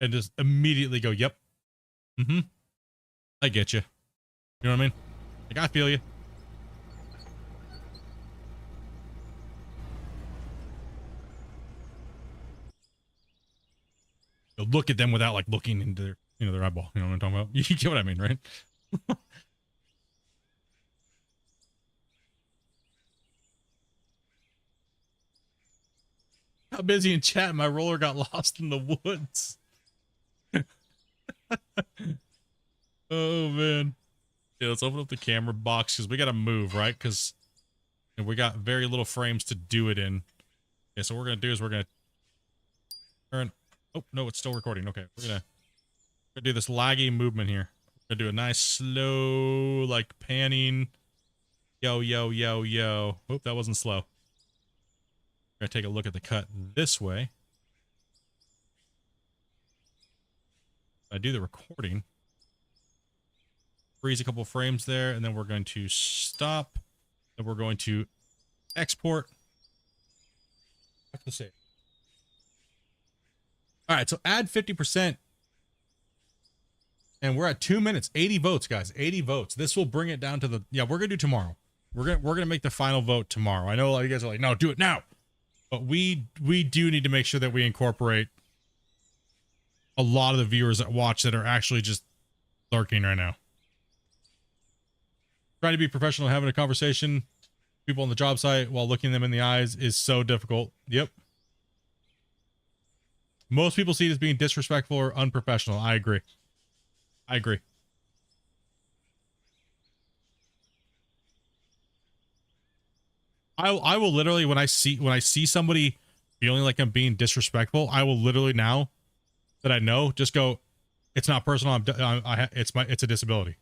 and just immediately go, "Yep, I get you." You know what I mean? Like I feel you. You'll look at them without like looking into their, you know, their eyeball. You know what I'm talking about? You get what I mean, right? How busy in chat? My roller got lost in the woods. Oh man. Yeah, let's open up the camera box because we got to move, right? Because we got very little frames to do it in. Yeah, so what we're gonna do is we're gonna turn. Oh no, it's still recording. Okay, we're gonna do this laggy movement here. We're gonna do a nice slow, like panning. Yo, yo, yo, yo. Oop, that wasn't slow. We're gonna take a look at the cut this way. I do the recording. Freeze a couple frames there, and then we're going to stop, and we're going to export. Let's see. All right, so add 50%, and we're at 2 minutes. 80 votes, guys. 80 votes. This will bring it down to the. Yeah, we're gonna do tomorrow. We're gonna make the final vote tomorrow. I know a lot of you guys are like, no, do it now, but we do need to make sure that we incorporate a lot of the viewers that watch that are actually just lurking right now. Trying to be professional, having a conversation, people on the job site while looking them in the eyes is so difficult. Yep. Most people see it as being disrespectful or unprofessional. I agree. I agree. I will literally, when I see somebody feeling like I'm being disrespectful, I will literally, now that I know, just go, it's not personal. It's a disability.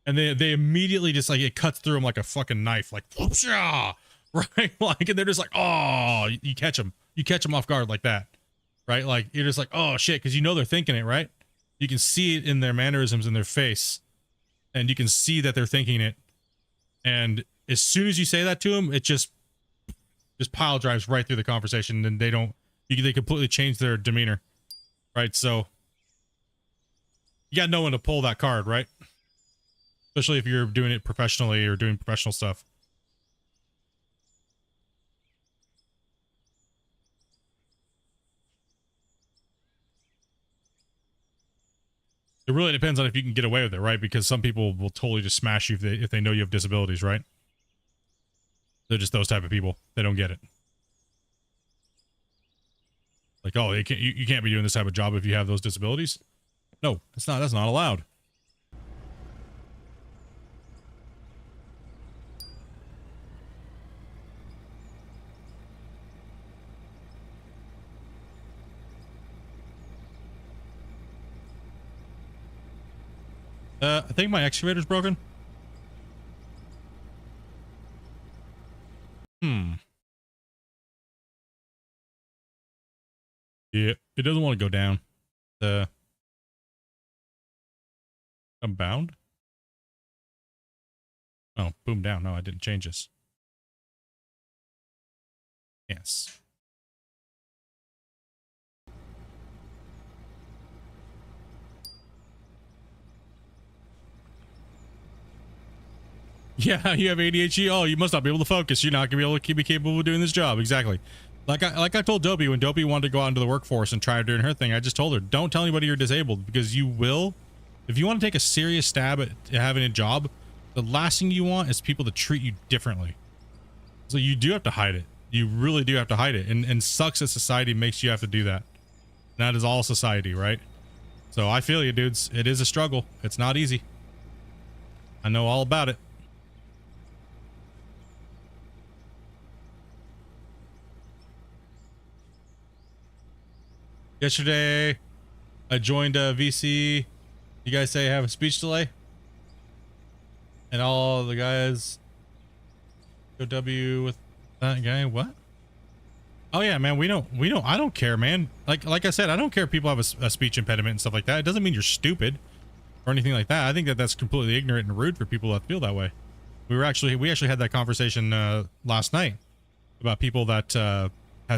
And they immediately just like, it cuts through them like a fucking knife, like, right? Like, and they're just like, oh, you catch them off guard like that, right? Like, you're just like, oh shit, because you know they're thinking it, right? You can see it in their mannerisms in their face, and you can see that they're thinking it. And as soon as you say that to them, it just pile drives right through the conversation, and they completely change their demeanor, right? So you got no one to pull that card, right? Especially if you're doing it professionally or doing professional stuff. It really depends on if you can get away with it, right? Because some people will totally just smash you if they know you have disabilities, right? They're just those type of people. They don't get it. Like, oh, you can't be doing this type of job if you have those disabilities. No, that's not allowed. I think my excavator's broken. Yeah, it doesn't want to go down. I'm bound. Oh, boom down. No, I didn't change this. Yes. Yeah, you have ADHD. Oh, you must not be able to focus. You're not gonna be able to be capable of doing this job. Exactly. Like I told Dopey when Dopey wanted to go out into the workforce and try doing her thing. I just told her, don't tell anybody you're disabled, because you will. If you want to take a serious stab at having a job, the last thing you want is people to treat you differently. So you do have to hide it. You really do have to hide it. And sucks that society makes you have to do that. And that is all society, right? So I feel you, dudes. It is a struggle. It's not easy. I know all about it. Yesterday, I joined VC. You guys say I have a speech delay? And all the guys... OW with that guy? What? Oh yeah, man. I don't care, man. Like I said, I don't care if people have a speech impediment and stuff like that. It doesn't mean you're stupid or anything like that. I think that that's completely ignorant and rude for people that feel that way. We actually had that conversation last night about people that have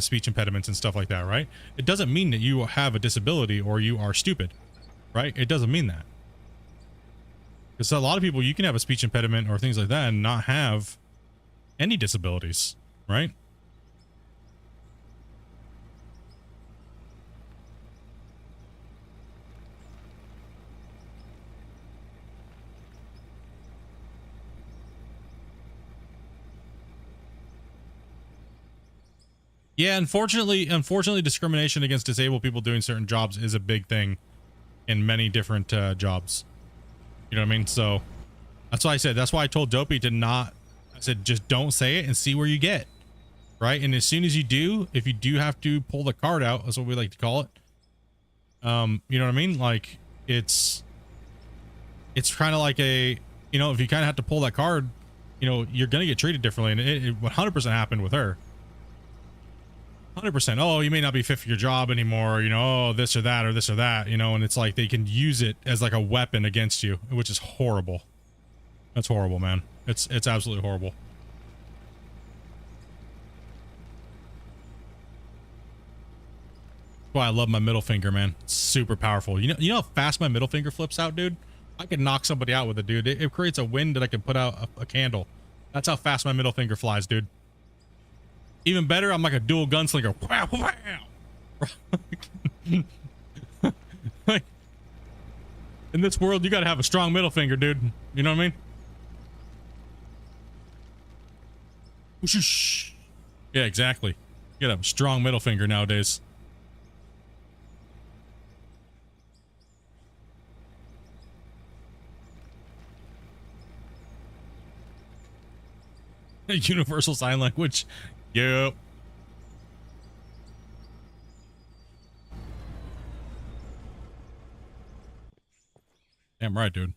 speech impediments and stuff like that, right? It doesn't mean that you have a disability or you are stupid, right? It doesn't mean that. Because a lot of people, you can have a speech impediment or things like that and not have any disabilities, right? Yeah, unfortunately, discrimination against disabled people doing certain jobs is a big thing in many different jobs. You know what I mean? So that's why I said, that's why I told Dopey to not, I said, just don't say it and see where you get. Right. And as soon as you do, if you do have to pull the card out, that's what we like to call it. You know what I mean? Like it's kind of like a, you know, if you kind of have to pull that card, you know, you're going to get treated differently. And it 100% happened with her. 100%. Oh, you may not be fit for your job anymore. You know, oh, this or that, you know, and it's like they can use it as like a weapon against you, which is horrible. That's horrible, man. It's absolutely horrible. That's why I love my middle finger, man. It's super powerful. You know how fast my middle finger flips out, dude? I could knock somebody out with it, dude. It creates a wind that I can put out a candle. That's how fast my middle finger flies, dude. Even better, I'm like a dual gunslinger. Wow, wow. Like, in this world, you gotta have a strong middle finger, dude. You know what I mean? Yeah, exactly. You gotta have a strong middle finger nowadays. Universal sign language. Yep. Damn right, dude.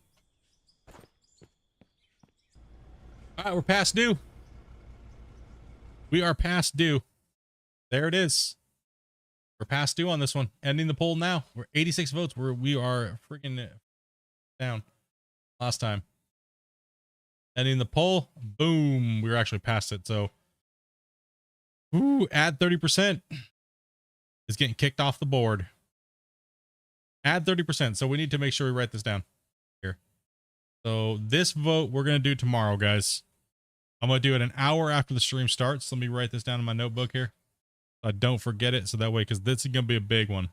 All right, we're past due. We are past due. There it is. We're past due on this one. Ending the poll now. We're 86 votes. We are freaking down last time. Ending the poll. Boom. We were actually past it. So, ooh, add 30% is getting kicked off the board. Add 30%. So we need to make sure we write this down here. So this vote we're going to do tomorrow, guys. I'm going to do it an hour after the stream starts. Let me write this down in my notebook here. So I don't forget it. So that way, because this is going to be a big one.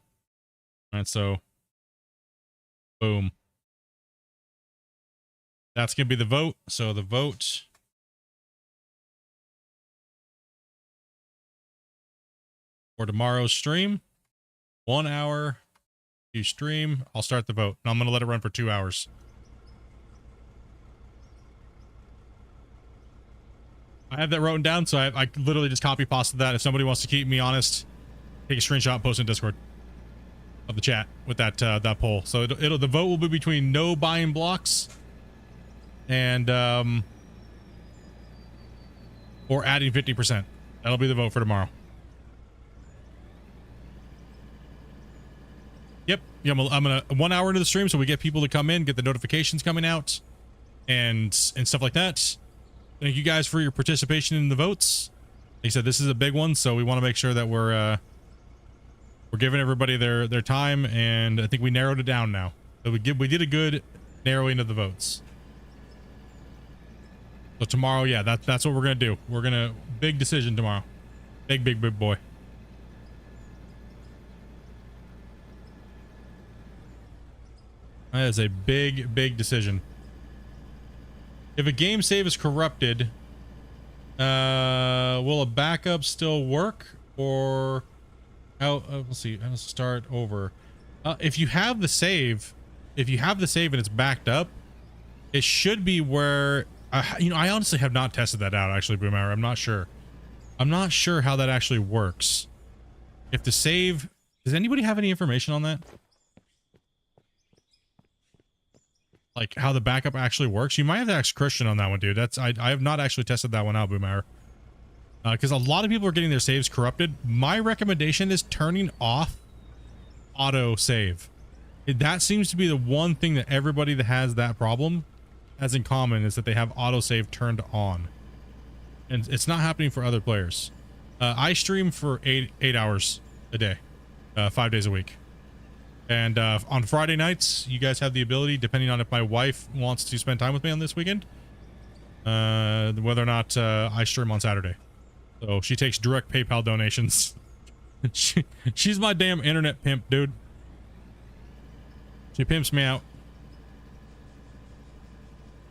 All right. So boom. That's going to be the vote. So the vote for tomorrow's stream, 1 hour you stream. I'll start the vote and I'm going to let it run for 2 hours. I have that written down, so I literally just copy pasted that. If somebody wants to keep me honest, take a screenshot and post in Discord of the chat with that that poll. So the vote will be between no buying blocks and or adding 50%. That'll be the vote for tomorrow. Yep. Yeah, I'm gonna 1 hour into the stream, so we get people to come in, get the notifications coming out, and stuff like that. Thank you guys for your participation in the votes. Like I said, this is a big one, so we want to make sure that we're giving everybody their time, and I think we narrowed it down now. So we did a good narrowing of the votes. So tomorrow, yeah, that's what we're gonna do. We're gonna big decision tomorrow. Big boy. That is a big decision. If a game save is corrupted, will a backup still work, or how? Let's see. Let's start over. If you have the save, and it's backed up, it should be where. You know, I honestly have not tested that out. Actually, Boomer, I'm not sure. I'm not sure how that actually works. If the save, does anybody have any information on that? Like how the backup actually works? You might have to ask Christian on that one, dude. I have not actually tested that one out, Boomer. because a lot of people are getting their saves corrupted. My recommendation is turning off auto save. That seems to be the one thing that everybody that has that problem has in common, is that they have auto save turned on, and it's not happening for other players. I stream for eight hours a day, 5 days a week. And on Friday nights, you guys have the ability, depending on if my wife wants to spend time with me on this weekend, whether or not I stream on Saturday. So she takes direct PayPal donations. She's my damn internet pimp, dude. She pimps me out.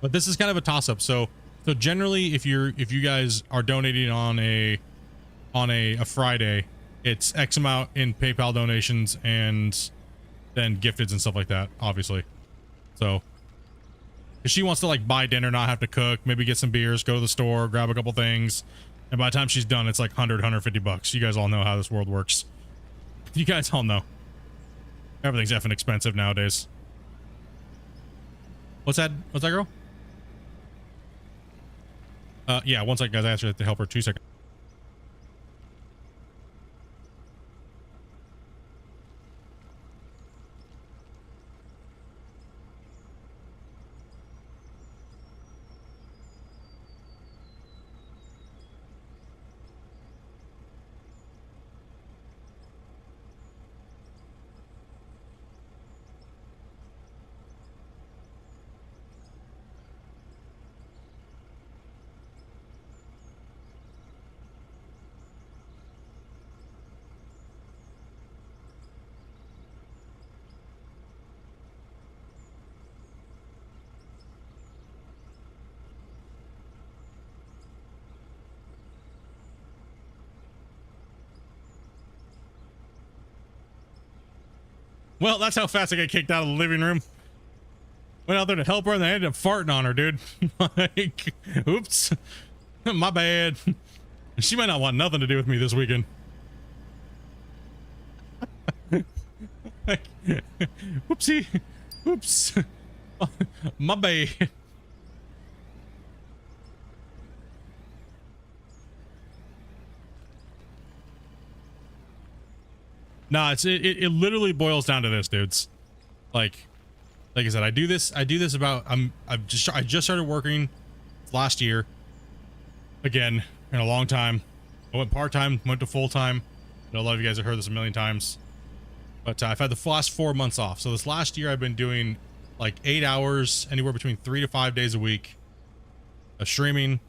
But this is kind of a toss-up. So generally, if you guys are donating on a Friday, it's X amount in PayPal donations and then gifteds and stuff like that, obviously. So if she wants to like buy dinner, not have to cook, maybe get some beers, go to the store, grab a couple things, and by the time she's done, it's like 150 bucks. You guys all know how this world works. You guys all know everything's effing expensive nowadays. What's that girl? Yeah, one second, guys. I asked her to help her 2 seconds. Well, that's how fast I got kicked out of the living room. Went out there to help her and they ended up farting on her, dude. Like, oops. My bad. She might not want nothing to do with me this weekend. Whoopsie. Oops. My bad. Nah, it literally boils down to this, dudes. Like I said, I do this about I just started working last year. Again, in a long time. I went part-time, went to full-time. I know a lot of you guys have heard this a million times. But I've had the last 4 months off. So this last year I've been doing like 8 hours, anywhere between 3 to 5 days a week. Streaming,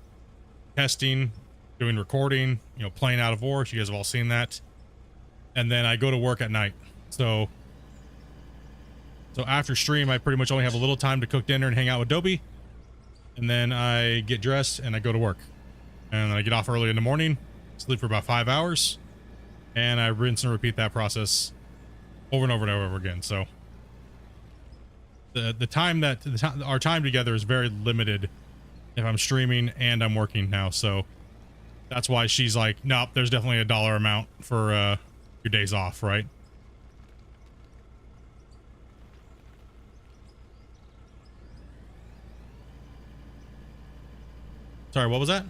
testing, doing recording, you know, playing Out of War. You guys have all seen that. And then I go to work at night. So after stream, I pretty much only have a little time to cook dinner and hang out with Dobie. And then I get dressed and I go to work. And I get off early in the morning, sleep for about 5 hours, and I rinse and repeat that process over and over and over again. So our time together is very limited if I'm streaming and I'm working now. So that's why she's like, nope, there's definitely a dollar amount for your days off, right? Sorry, what was that?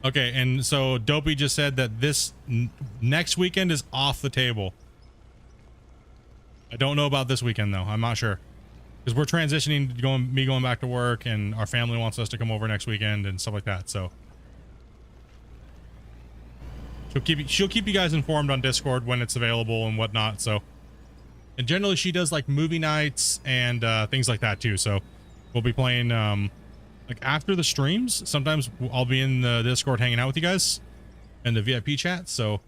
Okay, and so Dopey just said that this next weekend is off the table. I don't know about this weekend though. I'm not sure, because we're transitioning to going back to work, and our family wants us to come over next weekend and stuff like that. So she'll keep you guys informed on Discord when it's available and whatnot. So, and generally she does like movie nights and things like that too. So we'll be playing like after the streams. Sometimes I'll be in the Discord hanging out with you guys in the VIP chat. So,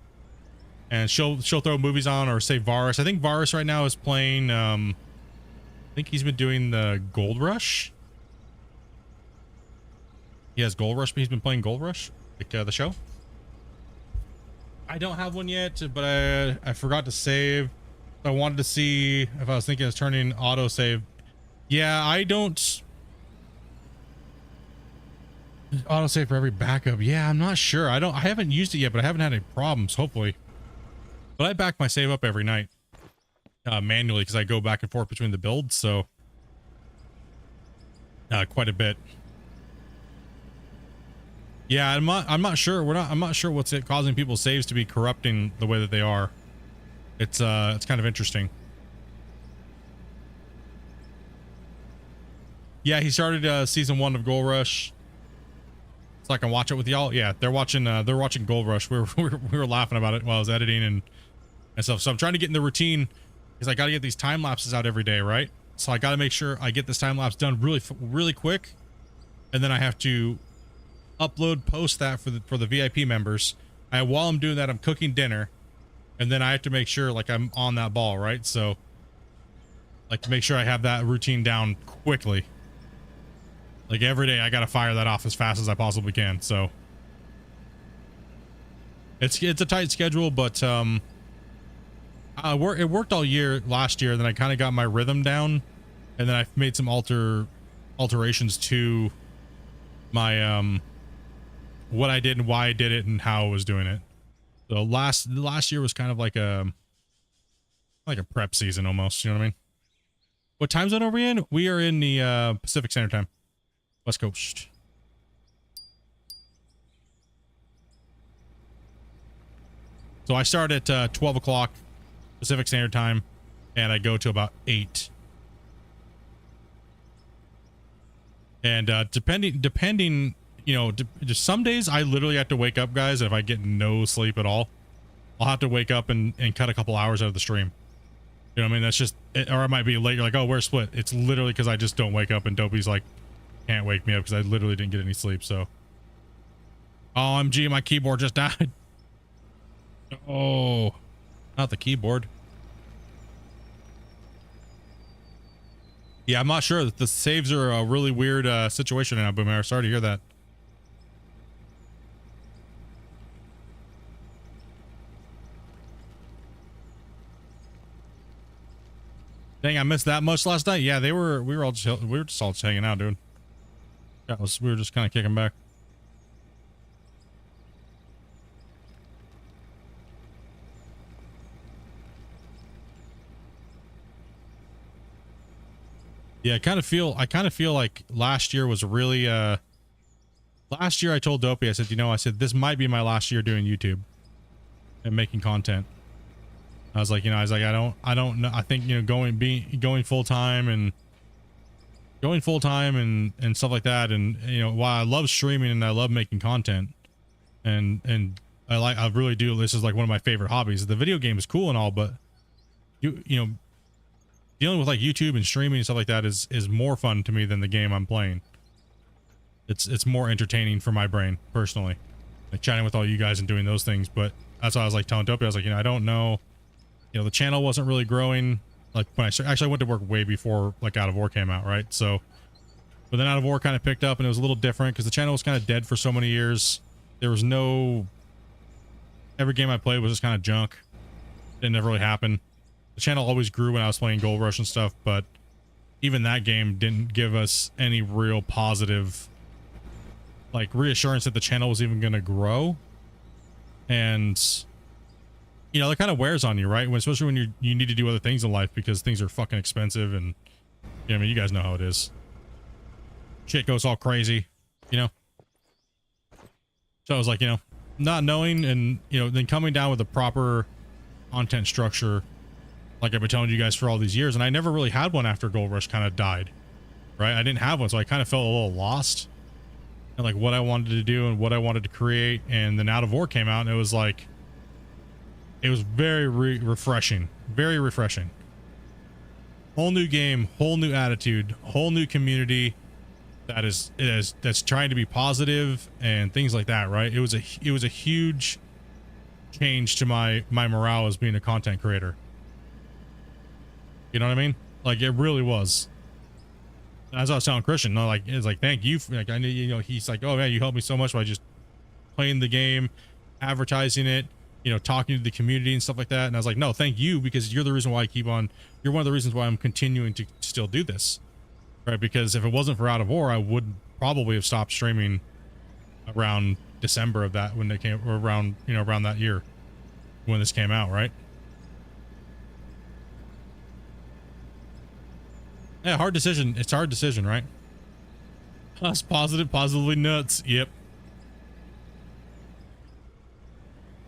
and she'll throw movies on, or say Varus. I think Varus right now is playing. I think he's been doing the Gold Rush. He has Gold Rush, but he's been playing Gold Rush, like the show. I don't have one yet, but I forgot to save. I wanted to see if I was thinking of turning auto save. Yeah, I don't auto save for every backup. Yeah, I'm not sure. I haven't used it yet, but I haven't had any problems, hopefully. But I back my save up every night manually, because I go back and forth between the builds, so quite a bit. Yeah, I'm not sure. I'm not sure what's it causing people's saves to be corrupting the way that they are. It's kind of interesting. Yeah, he started season 1 of Gold Rush. So I can watch it with y'all. Yeah, they're watching Gold Rush. We were laughing about it while I was editing and stuff. So I'm trying to get in the routine because I got to get these time lapses out every day, right? So I got to make sure I get this time lapse done really quick, and then I have to post that for the VIP members. While I'm doing that, I'm cooking dinner, and then I have to make sure like I'm on that ball, right? So like to make sure I have that routine down quickly. Like every day I got to fire that off as fast as I possibly can. So it's a tight schedule, but it worked all year last year. Then I kind of got my rhythm down, and then I've made some alterations to my what I did and why I did it and how I was doing it. So last year was kind of like a prep season almost, you know what I mean? What time zone are we in? We are in the Pacific Standard Time, West Coast. So I start at 12 o'clock Pacific Standard Time, and I go to about 8. And depending, you know, just some days I literally have to wake up, guys. If I get no sleep at all, I'll have to wake up and cut a couple hours out of the stream. You know what I mean? That's just it. Or it might be late. You're like, oh, we're split. It's literally because I just don't wake up, and Dopey's like, can't wake me up because I literally didn't get any sleep. So, OMG, my keyboard just died. Oh, not the keyboard. Yeah, I'm not sure. The saves are a really weird situation now, Boomer. Sorry to hear that. Dang, I missed that much last night. Yeah, we were just all hanging out, dude. We were just kind of kicking back. Yeah, I kind of feel like last year was really last year I told Dopey, I said, you know, I said this might be my last year doing YouTube and making content. I was like, I don't know. I think, going full time and stuff like that. And, while I love streaming and I love making content and I really do. This is like one of my favorite hobbies. The video game is cool and all, but dealing with like YouTube and streaming and stuff like that is more fun to me than the game I'm playing. It's more entertaining for my brain personally, like chatting with all you guys and doing those things. But that's why I was like telling Dopey, I was like, I don't know. The channel wasn't really growing. Like when I went to work way before like Out of War came out, right? So, but then Out of War kind of picked up and it was a little different because the channel was kind of dead for so many years. There was every game I played was just kind of junk. It never really happened. The channel always grew when I was playing Gold Rush and stuff, but even that game didn't give us any real positive, like, reassurance that the channel was even going to grow. And that kind of wears on you, right? Especially when you need to do other things in life because things are fucking expensive and, I mean, you guys know how it is. Shit goes all crazy, So I was like, not knowing and, then coming down with a proper content structure like I've been telling you guys for all these years. And I never really had one after Gold Rush kind of died, right? I didn't have one. So I kind of felt a little lost and like what I wanted to do and what I wanted to create. And then Out of War came out and it was like, it was very refreshing, very refreshing. Whole new game, whole new attitude, whole new community that's trying to be positive and things like that, right? It was a huge change to my morale as being a content creator. You know what I mean? Like it really was. As I was telling Christian, it's like thank you. Like I knew, he's like, oh man, you helped me so much by just playing the game, advertising it. Talking to the community and stuff like that. And I was like, no, thank you, because you're the reason why you're one of the reasons why I'm continuing to still do this, right? Because if it wasn't for Out of War, I would probably have stopped streaming around December of that when they came, or around that year when this came out, right? Yeah, hard decision. It's a hard decision, right? Us positively nuts. Yep.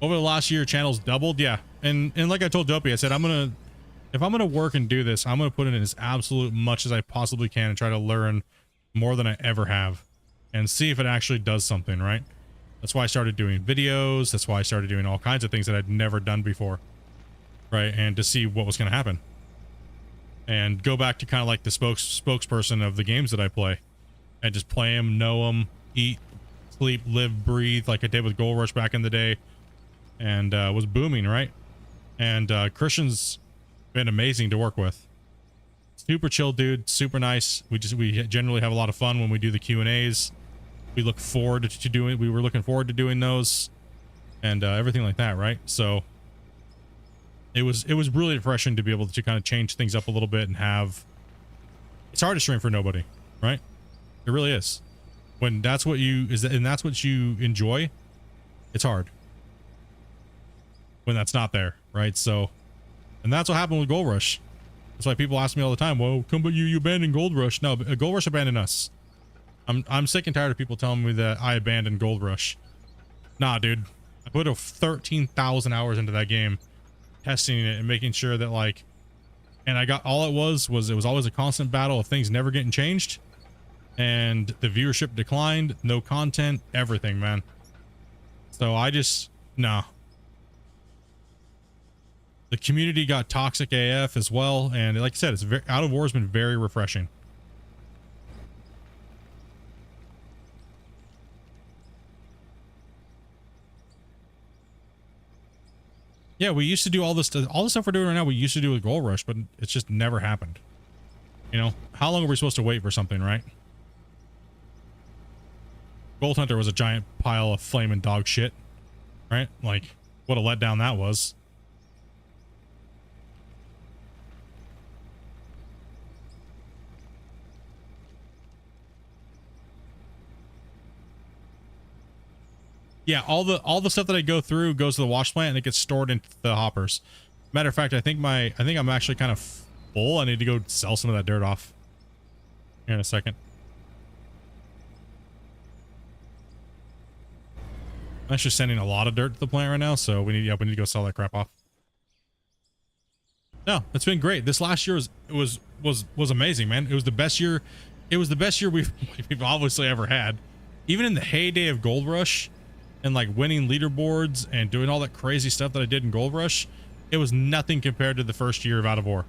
Over the last year, channels doubled. Yeah. And like I told Dopey, I said, if I'm going to work and do this, I'm going to put in as absolute much as I possibly can and try to learn more than I ever have and see if it actually does something, right? That's why I started doing videos. That's why I started doing all kinds of things that I'd never done before, right? And to see what was going to happen and go back to kind of like the spokesperson of the games that I play and just play them, know them, eat, sleep, live, breathe, like I did with Gold Rush back in the day, and was booming, right? And Christian's been amazing to work with. Super chill dude, super nice. We generally have a lot of fun when we do the Q&As. We look forward to doing, we were looking forward to doing those and everything like that, right? So it was really refreshing to be able to kind of change things up a little bit and have, it's hard to stream for nobody, right? It really is. When that's what you and that's what you enjoy, it's hard when that's not there, right? So, and that's what happened with Gold Rush. That's why people ask me all the time, well, come but you abandoned Gold Rush. No, Gold Rush abandoned us. I'm sick and tired of people telling me that I abandoned Gold Rush. Nah, dude. I put 13,000 hours into that game, testing it and making sure that, like, and I got, all it was always a constant battle of things never getting changed, and the viewership declined, no content, everything, man. So I just, nah. The community got toxic AF as well, and like I said, it's very, Out of War has been very refreshing. Yeah, we used to do all the stuff we're doing right now. We used to do with Gold Rush, but it's just never happened. You know, how long are we supposed to wait for something, right? Gold Hunter was a giant pile of flaming dog shit, right? Like, what a letdown that was. Yeah, all the stuff that I go through goes to the wash plant and it gets stored into the hoppers. Matter of fact, I think I'm actually kind of full. I need to go sell some of that dirt off here in a second. I'm actually sending a lot of dirt to the plant right now, so we need to go sell that crap off. No, it's been great. This last year was amazing, man. It was the best year. It was the best year we've obviously ever had. Even in the heyday of Gold Rush, and like winning leaderboards and doing all that crazy stuff that I did in Gold Rush, it was nothing compared to the first year of Out of War.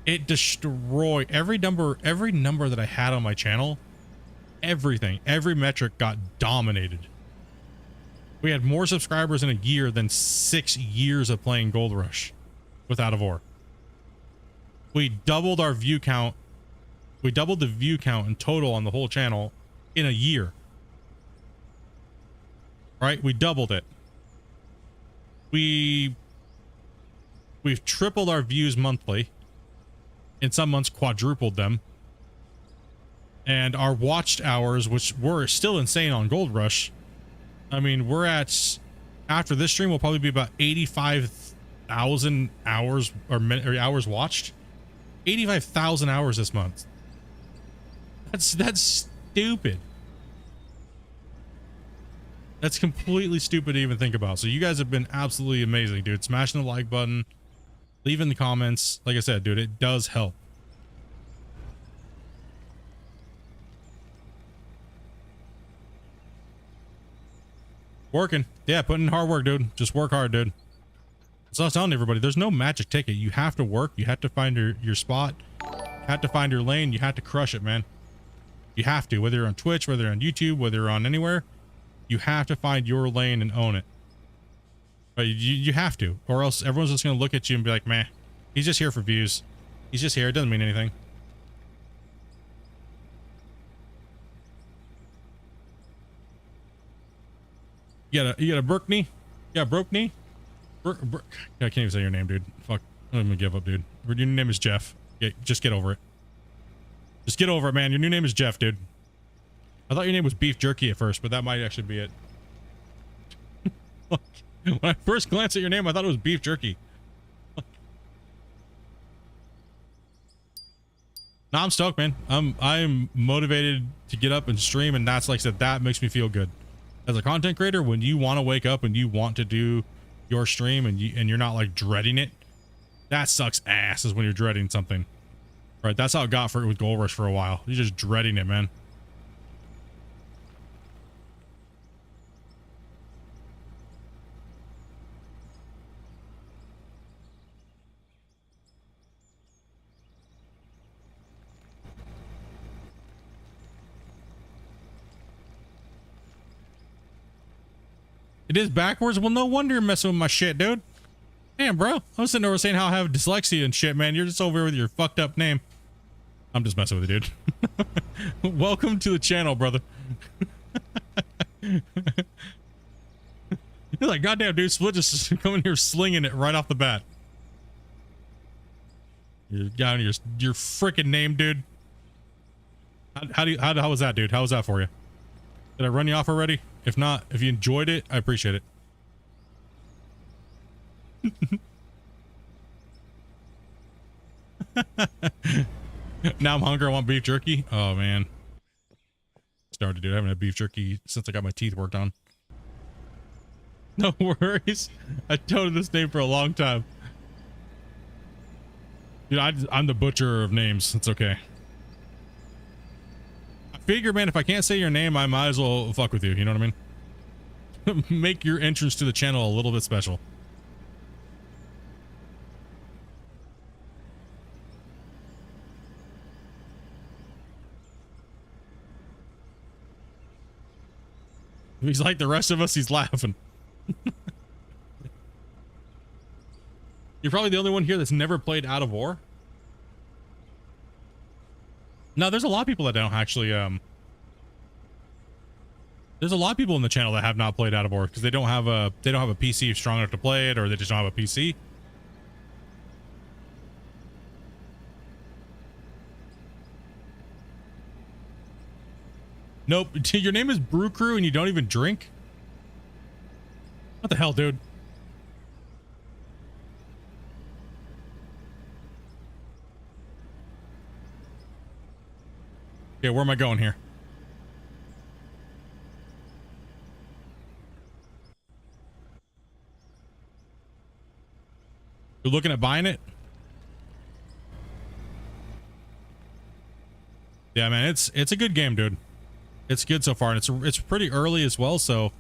It destroyed every number that I had on my channel. Everything, every metric got dominated. We had more subscribers in a year than 6 years of playing Gold Rush with Out of War. We doubled our view count. We doubled the view count in total on the whole channel in a year. Right? We doubled it. We've tripled our views monthly. In some months, quadrupled them. And our watched hours, which were still insane on Gold Rush. I mean, we're at, after this stream, we'll probably be about 85,000 hours or hours watched. 85,000 hours this month. That's stupid. That's completely stupid to even think about. So you guys have been absolutely amazing, dude. Smashing the like button, leaving the comments. Like I said, dude, it does help. Working. Yeah, putting in hard work, dude. Just work hard, dude. So I was telling everybody, there's no magic ticket. You have to work. You have to find your spot. You have to find your lane. You have to crush it, man. You have to. Whether you're on Twitch, whether you're on YouTube, whether you're on anywhere, you have to find your lane and own it. But you have to, or else everyone's just going to look at you and be like, meh, he's just here for views. He's just here. It doesn't mean anything. You got a broke knee? Yeah, broke knee? I can't even say your name, dude. Fuck. I'm gonna give up, dude. Your new name is Jeff. Just get over it. Just get over it, man. Your new name is Jeff, dude. I thought your name was Beef Jerky at first, but that might actually be it. When I first glanced at your name, I thought it was Beef Jerky. Nah, I'm stoked, man. I'm motivated to get up and stream, and that's, like I said, that makes me feel good. as a content creator, when you want to wake up and you want to do your stream and you're not like dreading it, that sucks ass is when you're dreading something. Right? That's how it got for with Gold Rush for a while. You're just dreading it, man. It is backwards? Well, no wonder you're messing with my shit, dude. Damn, bro. I'm sitting over saying how I have dyslexia and shit, man. You're just over here with your fucked up name. I'm just messing with you, dude. Welcome to the channel, brother. You're like, goddamn, dude, Split just coming here slinging it right off the bat. You're down your freaking name, dude. How was that, dude? How was that for you? Did I run you off already? If not, if you enjoyed it, I appreciate it. Now I'm hungry. I want beef jerky. Oh, man. Started, dude. I haven't had beef jerky since I got my teeth worked on. No worries. I told this name for a long time. Dude, I'm the butcher of names. It's okay. I figure, man, if I can't say your name, I might as well fuck with you. You know what I mean? Make your entrance to the channel a little bit special. If he's like the rest of us, he's laughing. You're probably the only one here that's never played Out of War. No, there's a lot of people that don't actually, there's a lot of people in the channel that have not played Out of War because they don't have a PC strong enough to play it, or they just don't have a PC. Nope. Your name is Brew Crew and you don't even drink? What the hell, dude? Okay, where am I going here? You're looking at buying it? Yeah, man, it's a good game, dude. It's good so far, and it's pretty early as well, so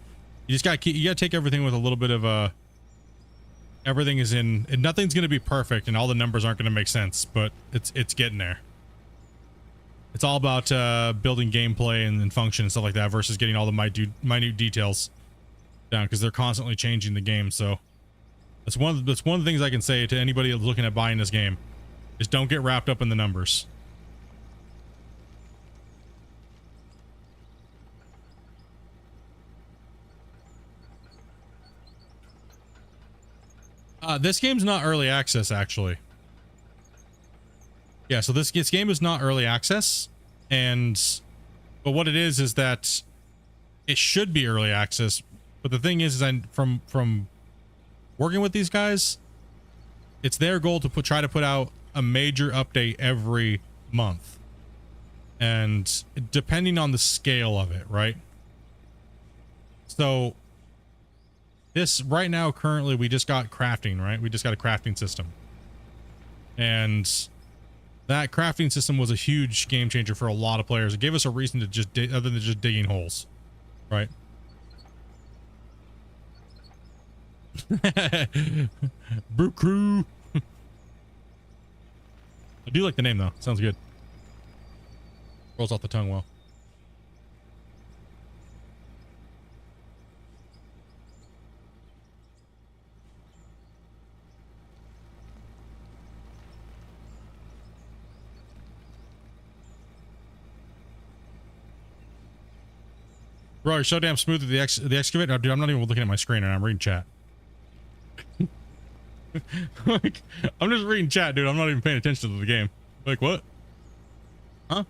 you just gotta take everything with a little bit of everything is in, and nothing's gonna be perfect, and all the numbers aren't gonna make sense, but it's getting there. It's all about building gameplay and function and stuff like that versus getting all the minute details down, because they're constantly changing the game. So that's one of the things I can say to anybody that's looking at buying this game is don't get wrapped up in the numbers. This game's not early access, actually. Yeah, so this game is not early access, but what it is that it should be early access. But the thing is from working with these guys, it's their goal to try to put out a major update every month, and depending on the scale of it, right? So this right now, currently, we just got crafting, right? We just got a crafting system, and that crafting system was a huge game changer for a lot of players. It gave us a reason to just other than just digging holes, right? Brew Crew. I do like the name though. Sounds good. Rolls off the tongue well. Bro, you're so damn smooth with the excavator. No, dude, I'm not even looking at my screen and I'm reading chat. Like, I'm just reading chat, dude. I'm not even paying attention to the game. Like, what? Huh?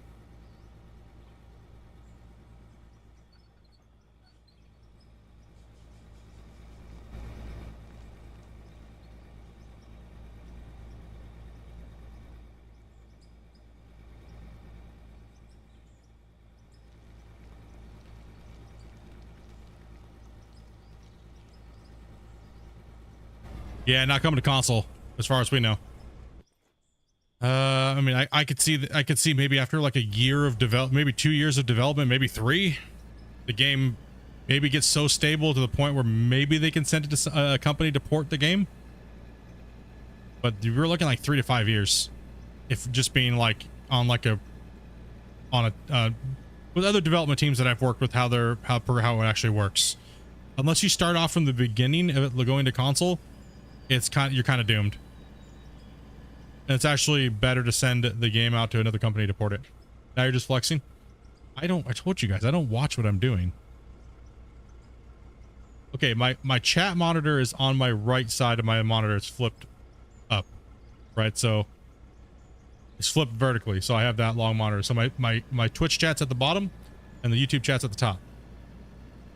Yeah, not coming to console, as far as we know. I mean, I could see I could see maybe after like a year of maybe 2 years of development, maybe 3, the game maybe gets so stable to the point where maybe they can send it to a company to port the game. But we're looking like 3 to 5 years, if just being like on like a with other development teams that I've worked with, how it actually works. Unless you start off from the beginning of it going to console, you're kind of doomed. And it's actually better to send the game out to another company to port it. Now you're just flexing. I told you guys, I don't watch what I'm doing. Okay, my chat monitor is on my right side of my monitor. It's flipped up, right? So it's flipped vertically. So I have that long monitor. So my Twitch chat's at the bottom and the YouTube chat's at the top.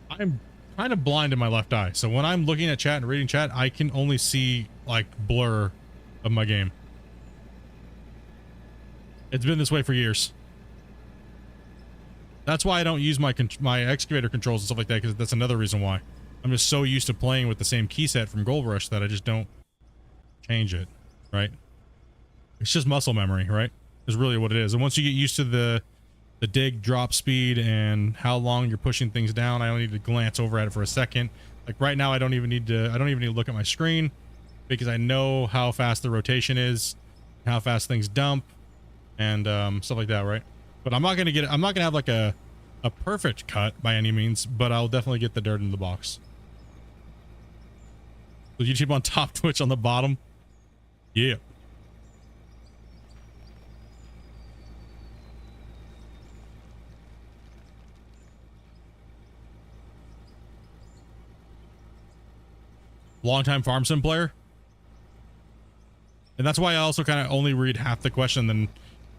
I'm kind of blind in my left eye. So when I'm looking at chat and reading chat, I can only see like blur of my game. It's been this way for years. That's why I don't use my excavator controls and stuff like that, because that's another reason why. I'm just so used to playing with the same key set from Gold Rush that I just don't change it, right? It's just muscle memory, right? Is really what it is. And once you get used to the dig drop speed and how long you're pushing things down, I don't need to glance over at it for a second. Like right now, I don't even need to look at my screen, because I know how fast the rotation is, how fast things dump, and stuff like that, right? But I'm not gonna have like a perfect cut by any means, but I'll definitely get the dirt in the box. So YouTube on top, Twitch on the bottom. Yeah. Longtime farm sim player. And that's why I also kind of only read half the question, then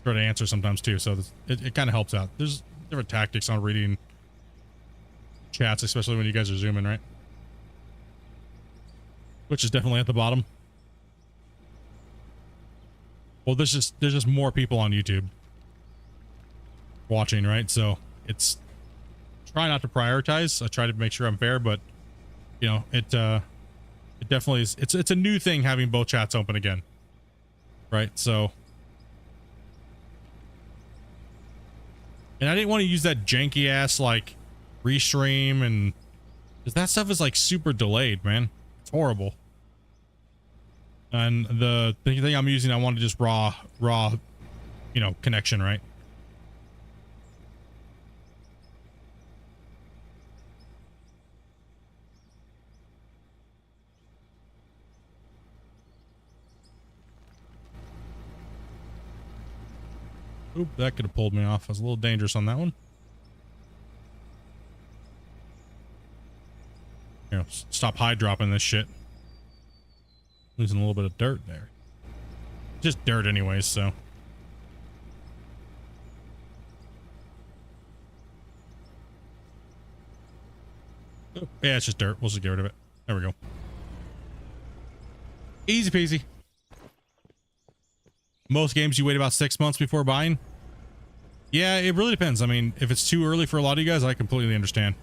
try to answer sometimes too. So it kind of helps out. There's different tactics on reading chats, especially when you guys are zooming, right? Which is definitely at the bottom. Well, there's just more people on YouTube watching, right? So it's try not to prioritize. I try to make sure I'm fair, but you know, it definitely is. It's a new thing having both chats open again, right? So, and I didn't want to use that janky ass like restream, and because that stuff is like super delayed, man. It's horrible. And the thing I'm using, I want to just raw, you know, connection, right? Oop, that could have pulled me off. I was a little dangerous on that one. You know, stop high dropping this shit. Losing a little bit of dirt there. Just dirt anyways, so. Oh, yeah, it's just dirt. We'll just get rid of it. There we go. Easy peasy. Most games you wait about 6 months before buying. Yeah, it really depends. I mean, if it's too early for a lot of you guys, I completely understand.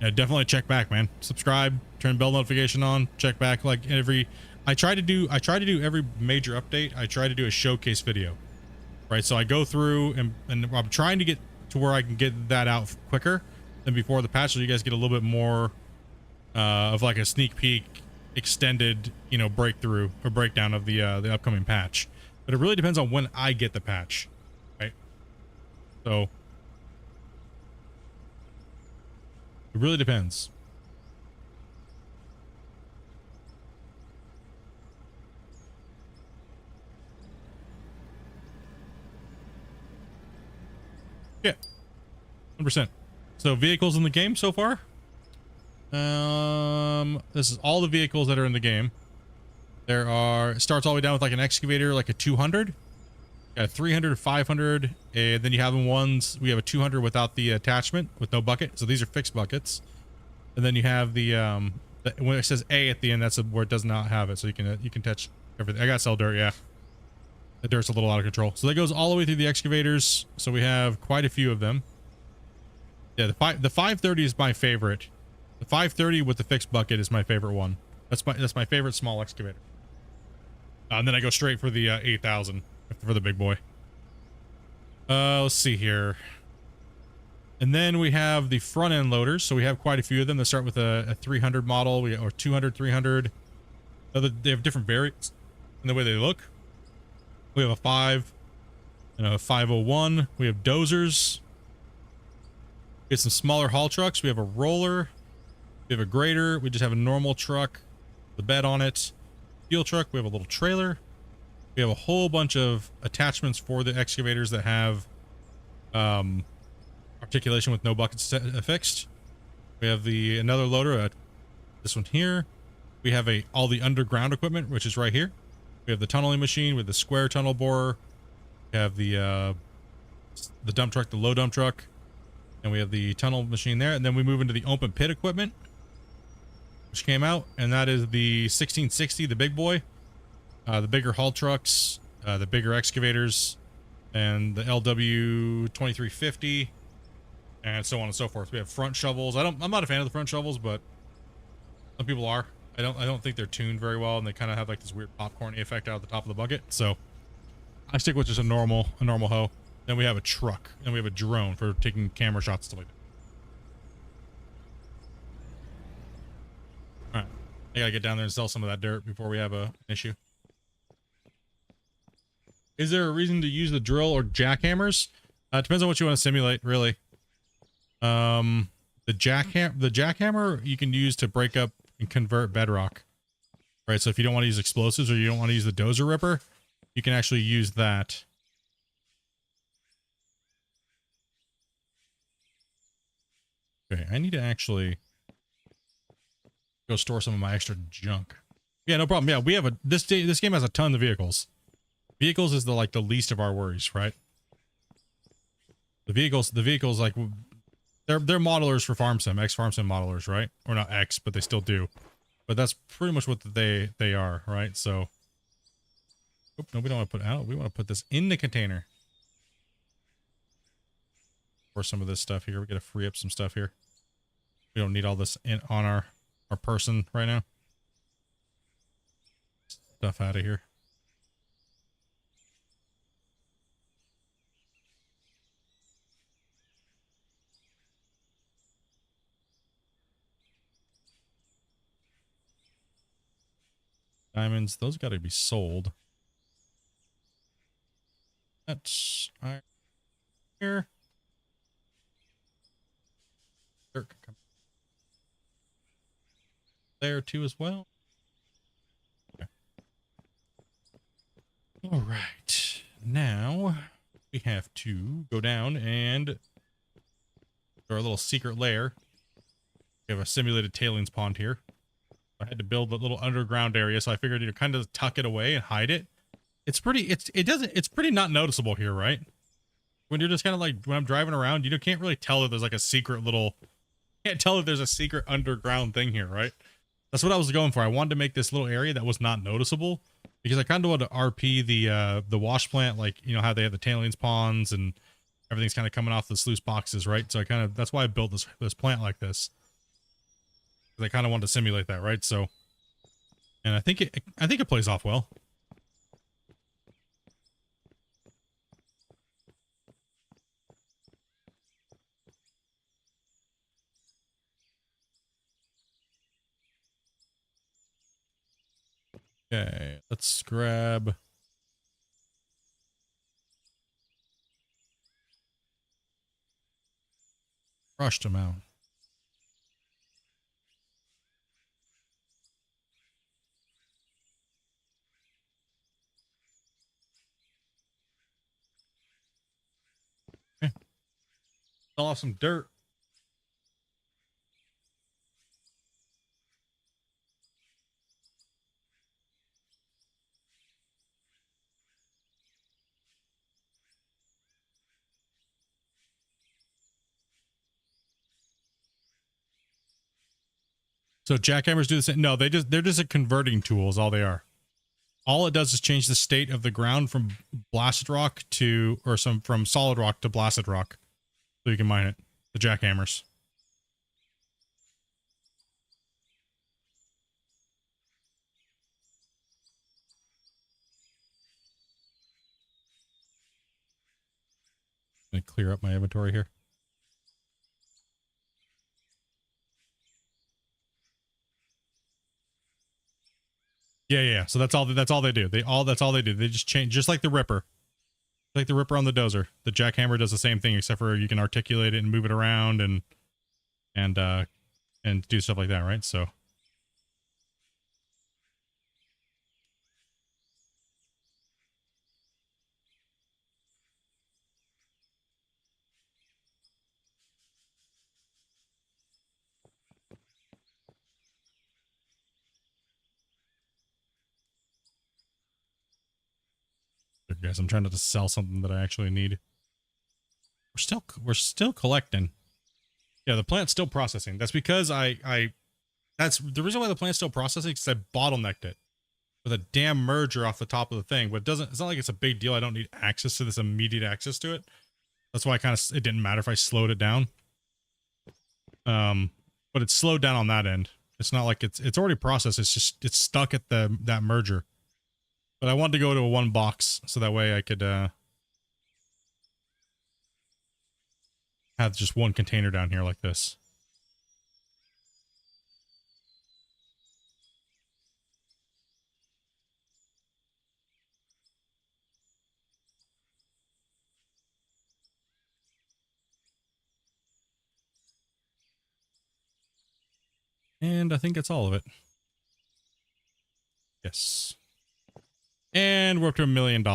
Yeah, definitely check back, man. Subscribe, turn bell notification on, check back like I try to do every major update. I try to do a showcase video, right? So I go through and I'm trying to get to where I can get that out quicker than before the patch, so you guys get a little bit more of like a sneak peek, extended, you know, breakthrough or breakdown of the upcoming patch. But it really depends on when I get the patch, right? So it really depends. Yeah, 100%. So vehicles in the game so far. This is all the vehicles that are in the game. There are, it starts all the way down with like an excavator, like a 200, got a 300, 500, and then you have ones. We have a 200 without the attachment, with no bucket. So these are fixed buckets. And then you have the when it says A at the end, that's where it does not have it. So you can touch everything. I got to sell dirt, yeah. The dirt's a little out of control. So that goes all the way through the excavators. So we have quite a few of them. Yeah, the 530 is my favorite. The 530 with the fixed bucket is my favorite one. That's my favorite small excavator. And then I go straight for the 8,000 for the big boy. Let's see here. And then we have the front end loaders. So we have quite a few of them. They start with a 300 model, or 200, 300. They have different variants in the way they look. We have a 5 and a 501. We have dozers. We have some smaller haul trucks. We have a roller. We have a grader. We just have a normal truck, the bed on it. Steel truck. We have a little trailer. We have a whole bunch of attachments for the excavators that have articulation with no buckets fixed. We have another loader, this one here. We have all the underground equipment, which is right here. We have the tunneling machine with the square tunnel borer. We have the dump truck, the low dump truck, and we have the tunnel machine there. And then we move into the open pit equipment, which came out, and that is the 1660, the big boy, the bigger haul trucks, the bigger excavators, and the LW 2350, and so on and so forth. We have front shovels. I'm not a fan of the front shovels, but some people are. I don't think they're tuned very well, and they kind of have like this weird popcorn effect out of the top of the bucket. So I stick with just a normal hoe. Then we have a truck, and we have a drone for taking camera shots, stuff like that. All right, I gotta get down there and sell some of that dirt before we have an issue. Is there a reason to use the drill or jackhammers? It depends on what you want to simulate, really. The jackhammer you can use to break up and convert bedrock, right? So if you don't want to use explosives, or you don't want to use the dozer ripper, you can actually use that. Okay, I need to actually go store some of my extra junk. Yeah, no problem. Yeah, we have this game has a ton of vehicles. Vehicles is the least of our worries, right? The vehicles like they're modelers for farm sim, farm sim modelers, right? Or not X, but they still do. But that's pretty much what they are, right? So, no, we don't want to put out. We want to put this in the container. For some of this stuff here, we got to free up some stuff here. We don't need all this on our person right now. Stuff out of here. Diamonds, those got to be sold. That's here. There too as well. Okay. All right, now we have to go down and our little secret lair. We have a simulated tailings pond here. I had to build a little underground area, so I figured you'd kind of tuck it away and hide it. It's pretty not noticeable here, right? When you're just kind of like, when I'm driving around, you can't really tell that there's like a secret can't tell that there's a secret underground thing here, right? That's what I was going for. I wanted to make this little area that was not noticeable, because I kind of wanted to RP the wash plant, like, you know, how they have the tailings ponds and everything's kind of coming off the sluice boxes, right? So that's why I built this plant like this. I kind of wanted to simulate that, right? So, and I think it plays off well. Okay, let's grab crushed amount. Okay. Sell off some dirt. So jackhammers do the same. No, they're just a converting tool is all they are. All it does is change the state of the ground from blasted rock from solid rock to blasted rock. So you can mine it. The jackhammers. Gonna clear up my inventory here. Yeah. So that's all they do. That's all they do. They just change, just like the Ripper. Like the Ripper on the dozer. The jackhammer does the same thing, except for you can articulate it and move it around and do stuff like that, right? So guys, I'm trying not to sell something that I actually need. We're still collecting. Yeah, the plant's still processing. That's because that's the reason why the plant's still processing, because I bottlenecked it with a damn merger off the top of the thing. But it's not like it's a big deal. I don't need access to this, immediate access to it. That's why it didn't matter if I slowed it down. But it's slowed down on that end. It's not like it's already processed. It's stuck at that merger. But I wanted to go to a one box so that way I could have just one container down here like this. And I think that's all of it. Yes. And we're up to $1 million.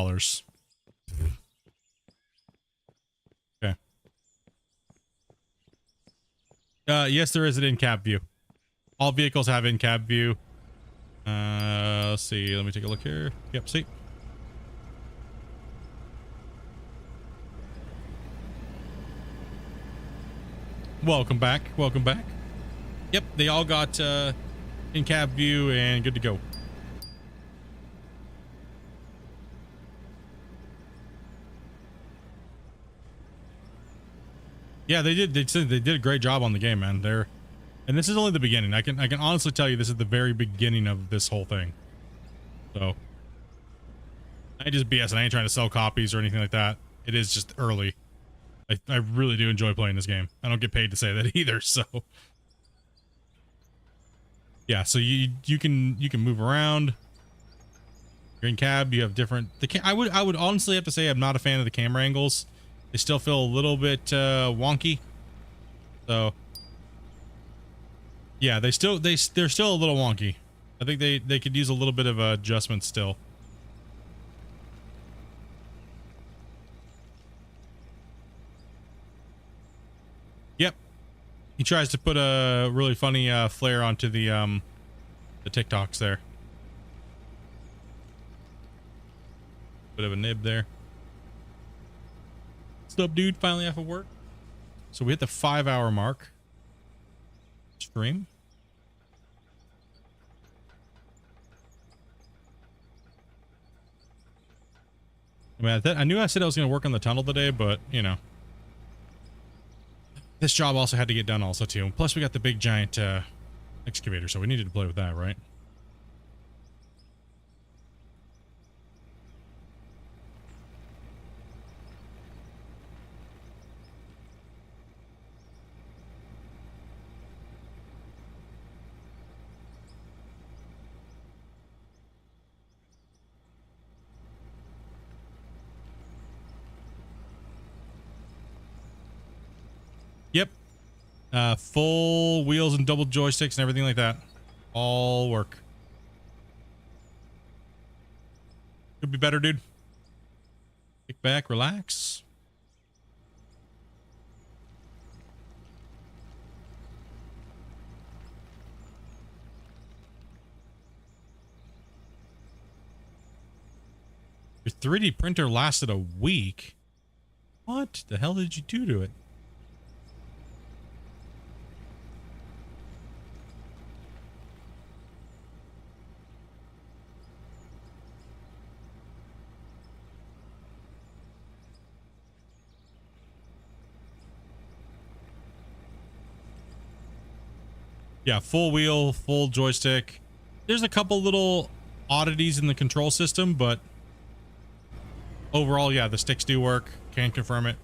Okay. Yes, there is an in-cab view. All vehicles have in-cab view. Let's see. Let me take a look here. Yep, see. Welcome back. Welcome back. Yep, they all got in-cab view and good to go. Yeah, they did. They did a great job on the game, man. And this is only the beginning. I can honestly tell you this is the very beginning of this whole thing. So I just BS, and I ain't trying to sell copies or anything like that. It is just early. I really do enjoy playing this game. I don't get paid to say that either. So yeah, so you can move around. You're in cab. You have different. I would honestly have to say I'm not a fan of the camera angles. They still feel a little bit wonky. So yeah, they're still a little wonky. I think they could use a little bit of adjustment still. Yep. He tries to put a really funny flare onto the TikToks there. Bit of a nib there. What's up, dude? Finally off of work. So we hit the 5-hour mark. Stream. I mean, I knew I said I was going to work on the tunnel today, but you know, this job also had to get done also too. Plus we got the big giant excavator, so we needed to play with that, right? Yep. Full wheels and double joysticks and everything like that. All work. Could be better, dude. Kick back, relax. Your 3D printer lasted a week. What the hell did you do to it? Yeah, full wheel, full joystick. There's a couple little oddities in the control system, but overall, yeah, the sticks do work. Can confirm it.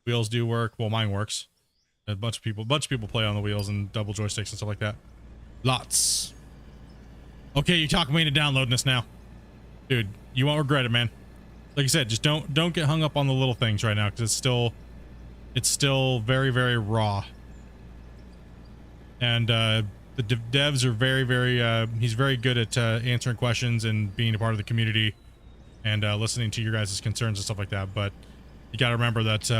Wheels do work. Well, mine works. A bunch of people play on the wheels and double joysticks and stuff like that. Lots. Okay, you talking me into downloading this now, dude. You won't regret it, man. Like I said, just don't get hung up on the little things right now, because it's still very, very raw. And the devs are very he's very good at answering questions and being a part of the community and listening to your guys' concerns and stuff like that. But you got to remember that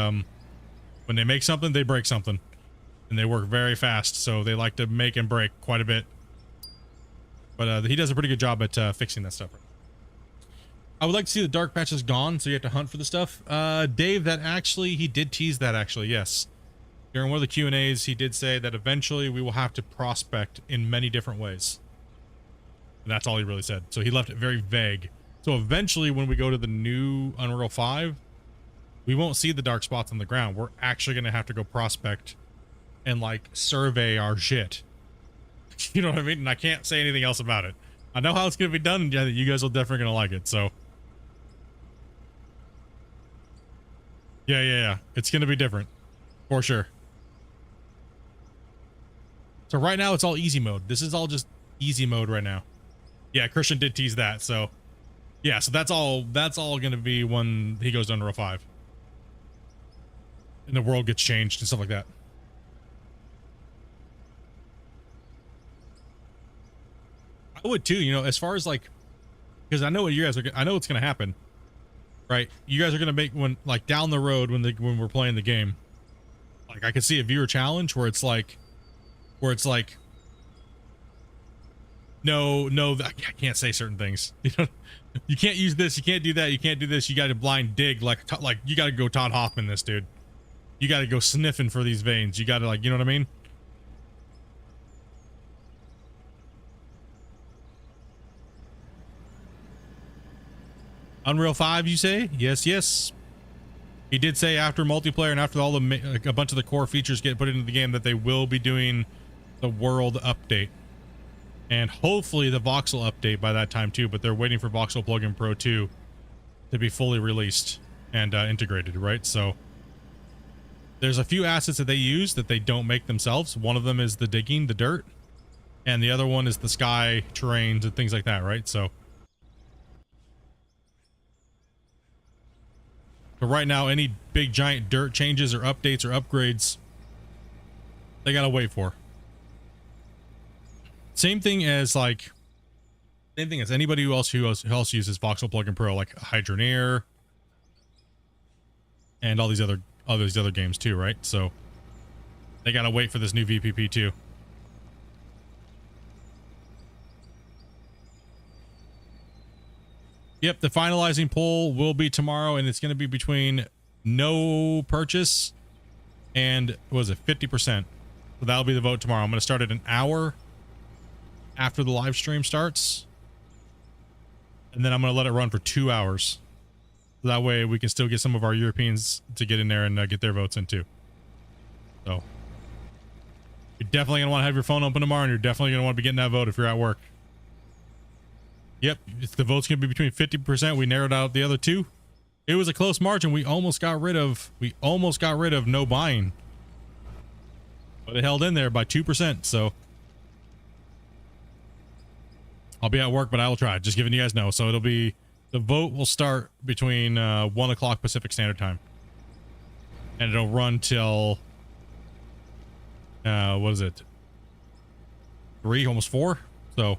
when they make something, they break something, and they work very fast, so they like to make and break quite a bit. But he does a pretty good job at fixing that stuff. I would like to see the dark patches gone, so you have to hunt for the stuff. Dave, that actually, he did tease that, actually, yes. During one of the Q&As, he did say that eventually we will have to prospect in many different ways. And that's all he really said. So he left it very vague. So eventually, when we go to the new Unreal 5, we won't see the dark spots on the ground. We're actually going to have to go prospect and, like, survey our shit. You know what I mean? And I can't say anything else about it. I know how it's going to be done, and yeah, you guys will definitely going to like it, so. Yeah. It's going to be different. For sure. So right now, it's all easy mode. This is all just easy mode right now. Yeah, Christian did tease that, so. Yeah, so that's all going to be when he goes to Unreal 5. And the world gets changed and stuff like that. I would too, you know, as far as like, because I know what you guys are, I know what's going to happen, right? You guys are going to make when, like, down the road when we're playing the game, like, I could see a viewer challenge where it's like, no, I can't say certain things. You know, you can't use this, you can't do that, you can't do this. You got to blind dig, like you got to go Todd Hoffman this, dude. You got to go sniffing for these veins. You got to, like, you know what I mean? Unreal 5, you say? Yes. He did say after multiplayer and after all the a bunch of the core features get put into the game that they will be doing the world update. And hopefully the voxel update by that time too, but they're waiting for Voxel Plugin Pro 2 to be fully released and integrated, right? So there's a few assets that they use that they don't make themselves. One of them is the digging, the dirt, and the other one is the sky terrains and things like that, right? So right now, any big giant dirt changes or updates or upgrades, they gotta wait for. Same thing as anybody who else uses Voxel Plugin Pro, like Hydroneer and all these other games too, right? So they gotta wait for this new VPP too. Yep, the finalizing poll will be tomorrow, and it's going to be between no purchase and, what was it, 50%. So that'll be the vote tomorrow. I'm going to start at an hour after the live stream starts, and then I'm going to let it run for 2 hours. So that way we can still get some of our Europeans to get in there and get their votes in too. So you're definitely going to want to have your phone open tomorrow, and you're definitely going to want to be getting that vote if you're at work. Yep, the vote's gonna be between 50%. We narrowed out the other two. It was a close margin. We almost got rid of no buying, but it held in there by 2%. So I'll be at work, but I will try. Just giving you guys know. So it'll be, the vote will start between 1 o'clock Pacific Standard Time, and it'll run till what is it? 3, almost 4. So.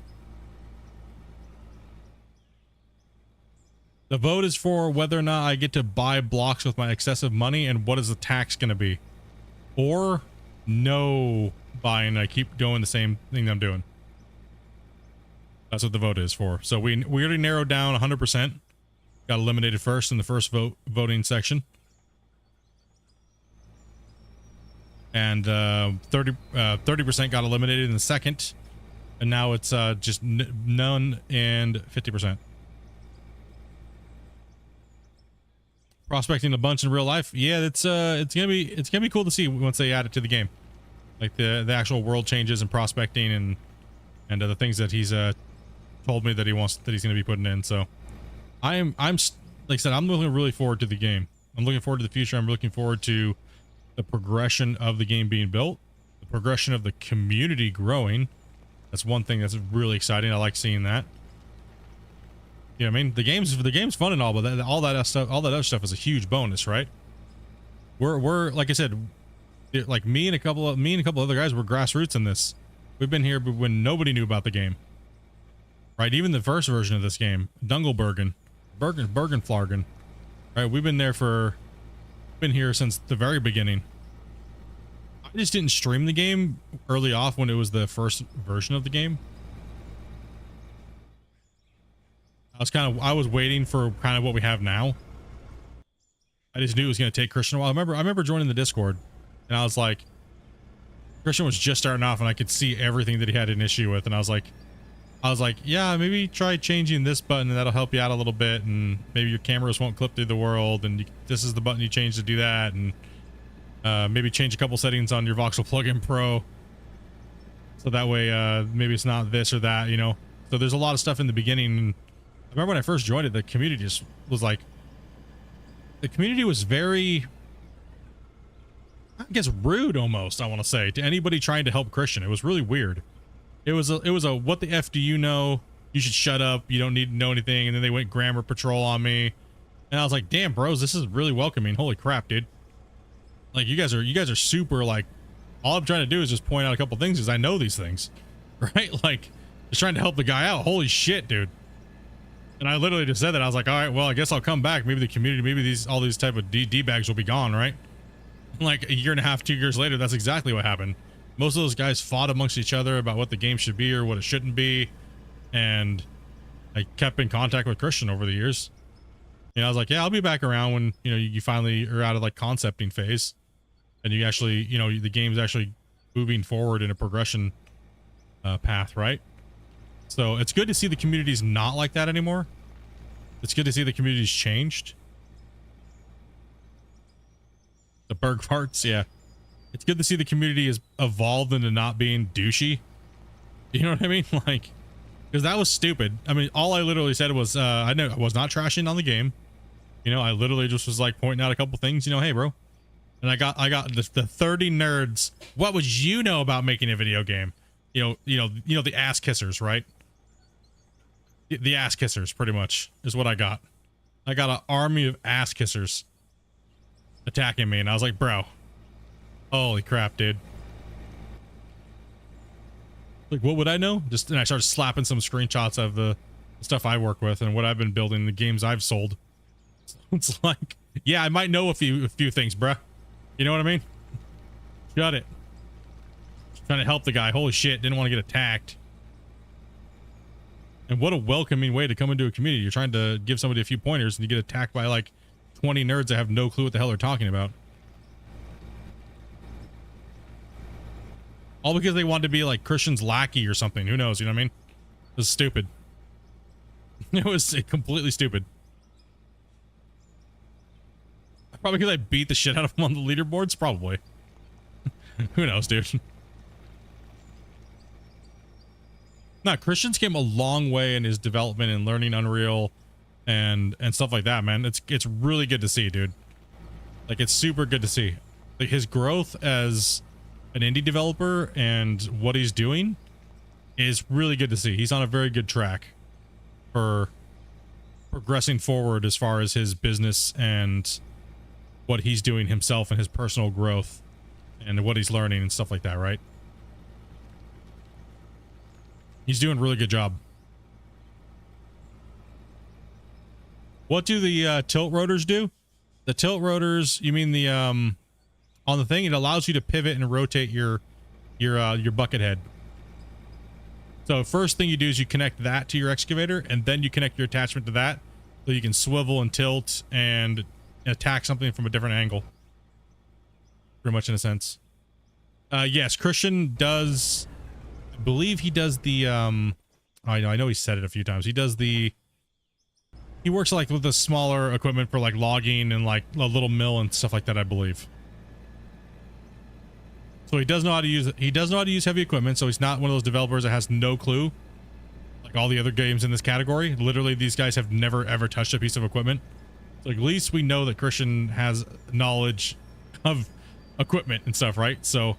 The vote is for whether or not I get to buy blocks with my excessive money and what is the tax going to be. Or no buying, I keep doing the same thing I'm doing. That's what the vote is for. So we already narrowed down 100%. Got eliminated first in the first voting section. And 30% got eliminated in the second. And now it's just none and 50%. Prospecting a bunch in real life, yeah, it's gonna be cool to see once they add it to the game, like the actual world changes and prospecting and the things that he's told me that he's gonna be putting in. So I'm like I said, I'm looking really forward to the game. I'm looking forward to the future. I'm looking forward to the progression of the game being built, the progression of the community growing. That's one thing that's really exciting. I like seeing that. You know what I mean? The game's fun and all, but all that other stuff is a huge bonus, right? We're like I said, like me and a couple of other guys were grassroots in this. We've been here when nobody knew about the game. Right? Even the first version of this game, Dungelbergen, Bergenflargen. Right? We've been here since the very beginning. I just didn't stream the game early off when it was the first version of the game. I was waiting for kind of what we have now. I just knew it was going to take Christian a while. I remember joining the Discord, and I was like, Christian was just starting off, and I could see everything that he had an issue with, and I was like, yeah, maybe try changing this button, and that'll help you out a little bit, and maybe your cameras won't clip through the world, and this is the button you change to do that, and maybe change a couple settings on your Voxel Plugin Pro, so that way maybe it's not this or that, you know. So there's a lot of stuff in the beginning. And I remember when I first joined it, the community just was like, the community was very, I guess, rude almost, I want to say, to anybody trying to help Christian. It was really weird. It was a what the F do you know? You should shut up. You don't need to know anything. And then they went grammar patrol on me. And I was like, damn, bros, this is really welcoming. Holy crap, dude. Like, you guys are super, like, all I'm trying to do is just point out a couple things because I know these things. Right? Like, just trying to help the guy out. Holy shit, dude. And I literally just said that. I was like, all right, well, I guess I'll come back. Maybe the community, maybe all these type of D-bags will be gone, right? Like a year and a half, 2 years later, that's exactly what happened. Most of those guys fought amongst each other about what the game should be or what it shouldn't be. And I kept in contact with Christian over the years. You know, I was like, yeah, I'll be back around when, you know, you finally are out of like concepting phase. And you actually, you know, the game's actually moving forward in a progression path, right? So it's good to see the community's not like that anymore. It's good to see the community's changed. The Berg parts, yeah. It's good to see the community has evolved into not being douchey. You know what I mean? Like, because that was stupid. I mean, all I literally said was, I was not trashing on the game. You know, I literally just was like pointing out a couple things, you know, hey, bro. And I got the 30 nerds. What would you know about making a video game? You know, the ass kissers, right? The ass kissers, pretty much, is what I got. I got an army of ass kissers attacking me, and I was like, bro, holy crap, dude. Like, what would I know? And I started slapping some screenshots of the stuff I work with and what I've been building, the games I've sold. So it's like, yeah, I might know a few things, bruh. You know what I mean? Shut it. Just trying to help the guy. Holy shit, didn't want to get attacked. And what a welcoming way to come into a community. You're trying to give somebody a few pointers and you get attacked by like 20 nerds that have no clue what the hell they're talking about. All because they wanted to be like Christian's lackey or something. Who knows? You know what I mean? It was stupid. It was completely stupid. Probably because I beat the shit out of him on the leaderboards? Probably. Who knows, dude? No, Christian's came a long way in his development and learning Unreal and stuff like that, man. It's really good to see, dude. Like, it's super good to see. Like, his growth as an indie developer and what he's doing is really good to see. He's on a very good track for progressing forward as far as his business and what he's doing himself and his personal growth and what he's learning and stuff like that, right? He's doing a really good job. What do the tilt rotors do? The tilt rotors, you mean the on the thing, it allows you to pivot and rotate your bucket head. So first thing you do is you connect that to your excavator, and then you connect your attachment to that, so you can swivel and tilt and attack something from a different angle. Pretty much in a sense. Yes, Christian does. I believe he does the I know he said it a few times. He works like with the smaller equipment for like logging and like a little mill and stuff like that, I believe. So he does know how to use heavy equipment, so he's not one of those developers that has no clue. Like all the other games in this category. Literally, these guys have never ever touched a piece of equipment. So at least we know that Christian has knowledge of equipment and stuff, right? So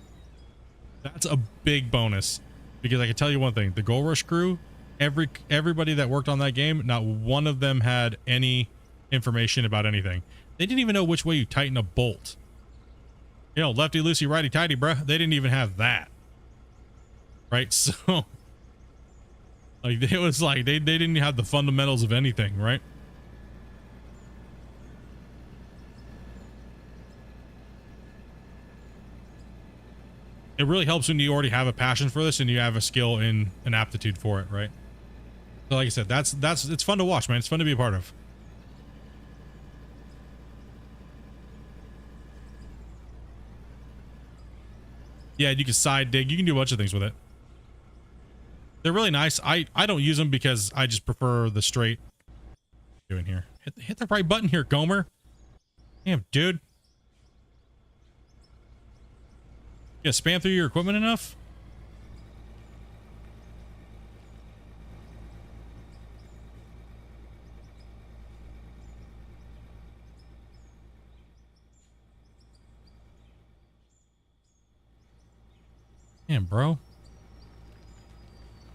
that's a big bonus, because I can tell you one thing: the Gold Rush crew, everybody that worked on that game, not one of them had any information about anything. They didn't even know which way you tighten a bolt. You know, lefty loosey, righty tighty, bruh. They didn't even have that, right? So, like, it was like they didn't have the fundamentals of anything, right? It really helps when you already have a passion for this and you have a skill and an aptitude for it, right? So like I said, that's it's fun to watch, man. It's fun to be a part of. Yeah, you can side dig. You can do a bunch of things with it. They're really nice. I don't use them because I just prefer the straight. Doing here. Hit the right button here, Gomer. Damn, dude. Yeah, spam through your equipment enough? Damn, bro.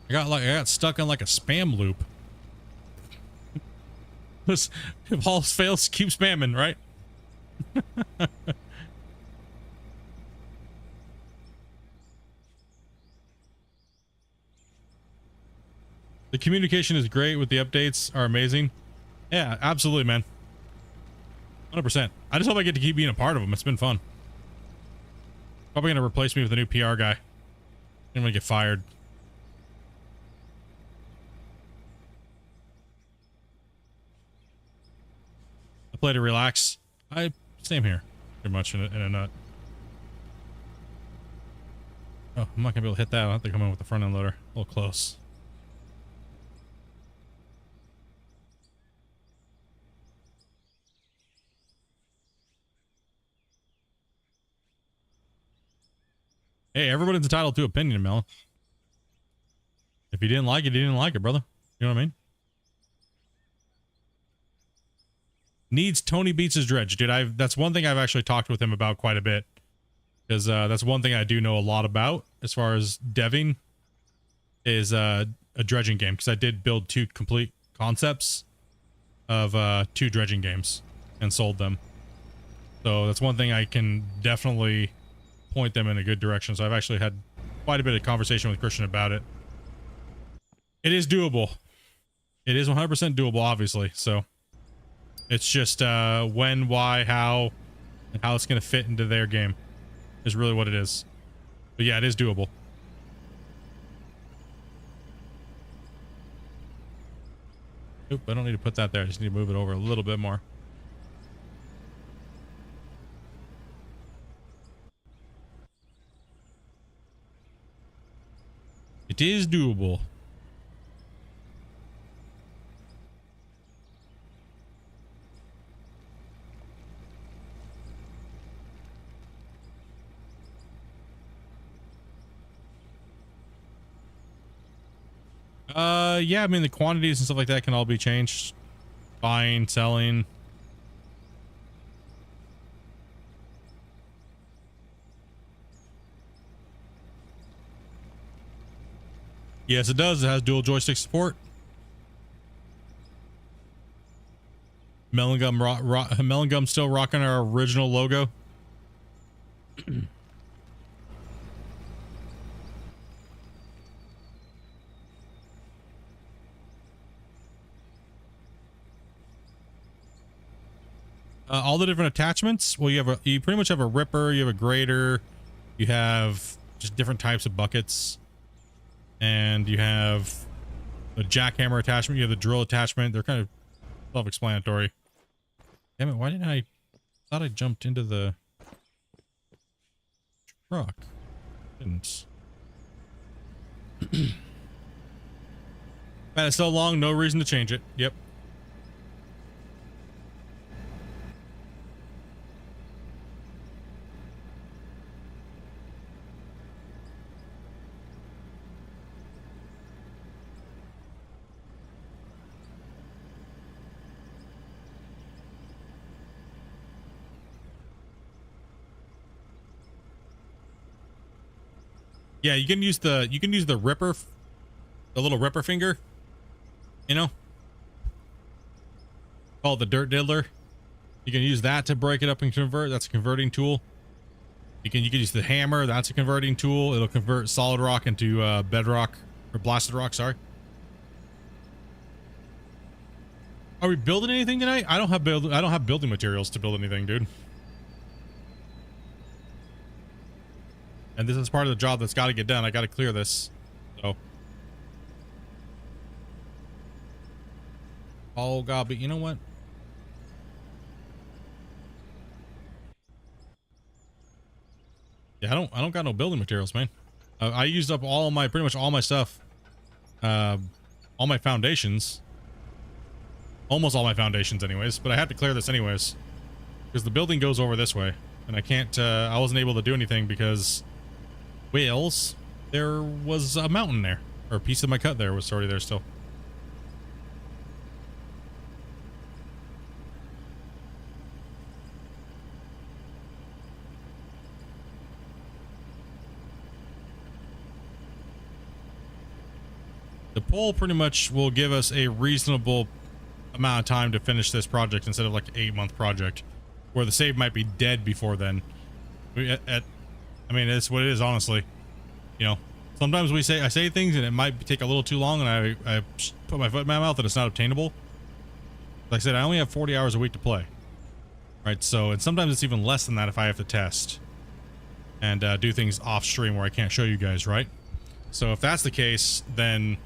I got stuck on like a spam loop. If all fails, keep spamming, right? The communication is great with the updates, are amazing. Yeah, absolutely, man. 100%. I just hope I get to keep being a part of them. It's been fun. Probably gonna replace me with a new PR guy. I'm gonna get fired. I play to relax. Same here, pretty much in a nut. Oh, I'm not gonna be able to hit that. I'll have to come in with the front end loader. A little close. Hey, everybody's entitled to opinion, Mel. If you didn't like it, you didn't like it, brother. You know what I mean? Needs Tony beats his dredge, dude. That's one thing I've actually talked with him about quite a bit, because that's one thing I do know a lot about as far as deving is a dredging game, because I did build 2 complete concepts of 2 dredging games and sold them. So that's one thing I can definitely point them in a good direction. So I've actually had quite a bit of conversation with Christian about it. It is doable. It is 100% doable, obviously. So it's just when, why, how, and how it's going to fit into their game is really what it is. But yeah, it is doable. Oop, I don't need to put that there. I just need to move it over a little bit more. It is doable. Yeah, I mean, the quantities and stuff like that can all be changed. Buying, selling. Yes, it does. It has dual joystick support. Melon Gum still rocking our original logo. All the different attachments. Well, you pretty much have a ripper, you have a grader, you have just different types of buckets, and you have a jackhammer attachment, you have the drill attachment. They're kind of self-explanatory. Damn it, why didn't I thought I jumped into the truck? Didn't. Man, it's so long, no reason to change it. Yep. Yeah, you can use the ripper, the little ripper finger, you know, called the dirt diddler. You can use that to break it up and convert. That's a converting tool. You can use the hammer. That's a converting tool. It'll convert solid rock into bedrock or blasted rock. Sorry. Are we building anything tonight? I don't have building materials to build anything, dude. And this is part of the job that's got to get done. I got to clear this. So. Oh god, but you know what? Yeah, I don't got no building materials, man. I used up pretty much all my stuff. All my foundations. Almost all my foundations anyways, but I have to clear this anyways. Because the building goes over this way. And I can't, I wasn't able to do anything because, whales, there was a mountain there. Or a piece of my cut there was already there still. The poll pretty much will give us a reasonable amount of time to finish this project instead of like an 8-month project where the save might be dead before then. I mean, it's what it is, honestly. You know, sometimes I say things and it might take a little too long and I put my foot in my mouth and it's not obtainable. Like I said, I only have 40 hours a week to play. Right, so, and sometimes it's even less than that if I have to test and do things off stream where I can't show you guys, right? So if that's the case, then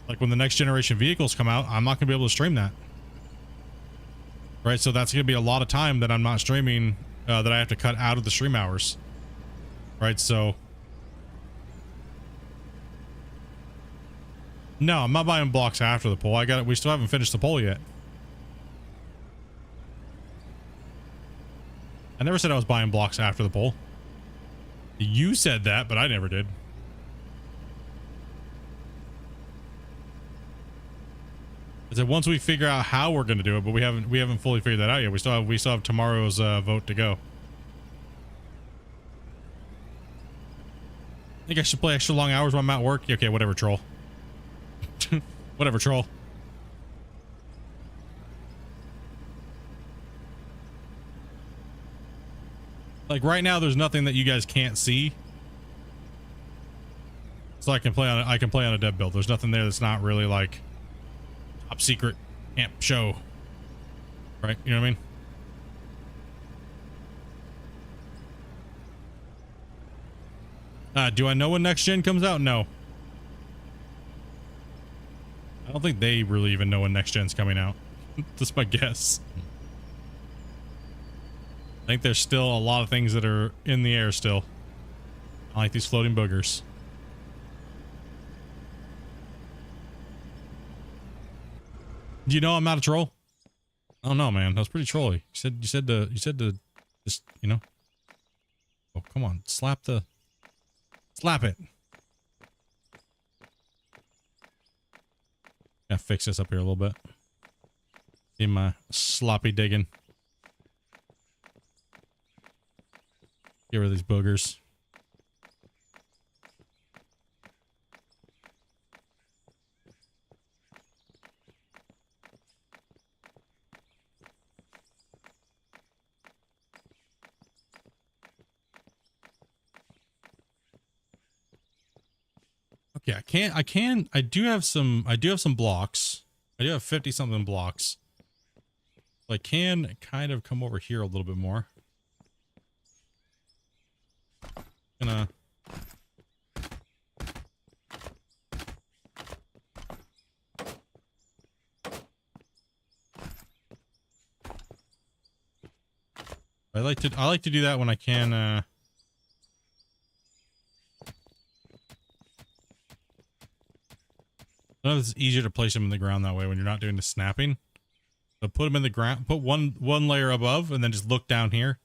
like when the next generation vehicles come out, I'm not gonna be able to stream that. Right, so that's gonna be a lot of time that I'm not streaming, that I have to cut out of the stream hours. Right, so. No, I'm not buying blocks after the poll. We still haven't finished the poll yet. I never said I was buying blocks after the poll. You said that, but I never did. I said once we figure out how we're going to do it, but we haven't fully figured that out yet. We still have tomorrow's vote to go. I think I should play extra long hours when I'm at work. Okay, whatever, troll. Whatever, troll. Like right now, there's nothing that you guys can't see, so I can play on a dev build. There's nothing there that's not really like top secret, can't show. Right? You know what I mean? Do I know when next gen comes out? No. I don't think they really even know when next gen's coming out. That's my guess. I think there's still a lot of things that are in the air still. I like these floating boogers. Do you know I'm not a troll? I don't know, man. That was pretty trolly. You said to just, you know. Oh, come on. Slap it. Gotta fix this up here a little bit. See my sloppy digging. Get rid of these boogers. Okay, I do have some blocks. I do have 50 something blocks. So I can kind of come over here a little bit more. Gonna I like to do that when I can I know it's easier to place them in the ground that way when you're not doing the snapping. So put them in the ground, put one layer above, and then just look down here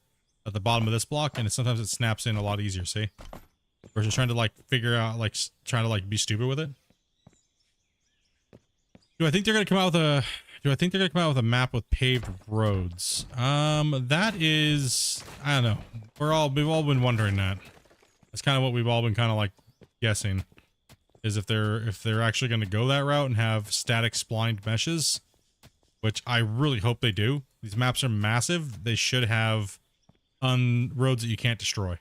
at the bottom of this block, and sometimes it snaps in a lot easier, see? Versus trying to like figure out, like trying to like be stupid with it. Do I think they're gonna come out with a map with paved roads? That is, I don't know. We've all been wondering that. That's kind of what we've all been kind of like guessing, is if they're actually going to go that route and have static splined meshes, which I really hope they do. These maps are massive. They should have roads that you can't destroy.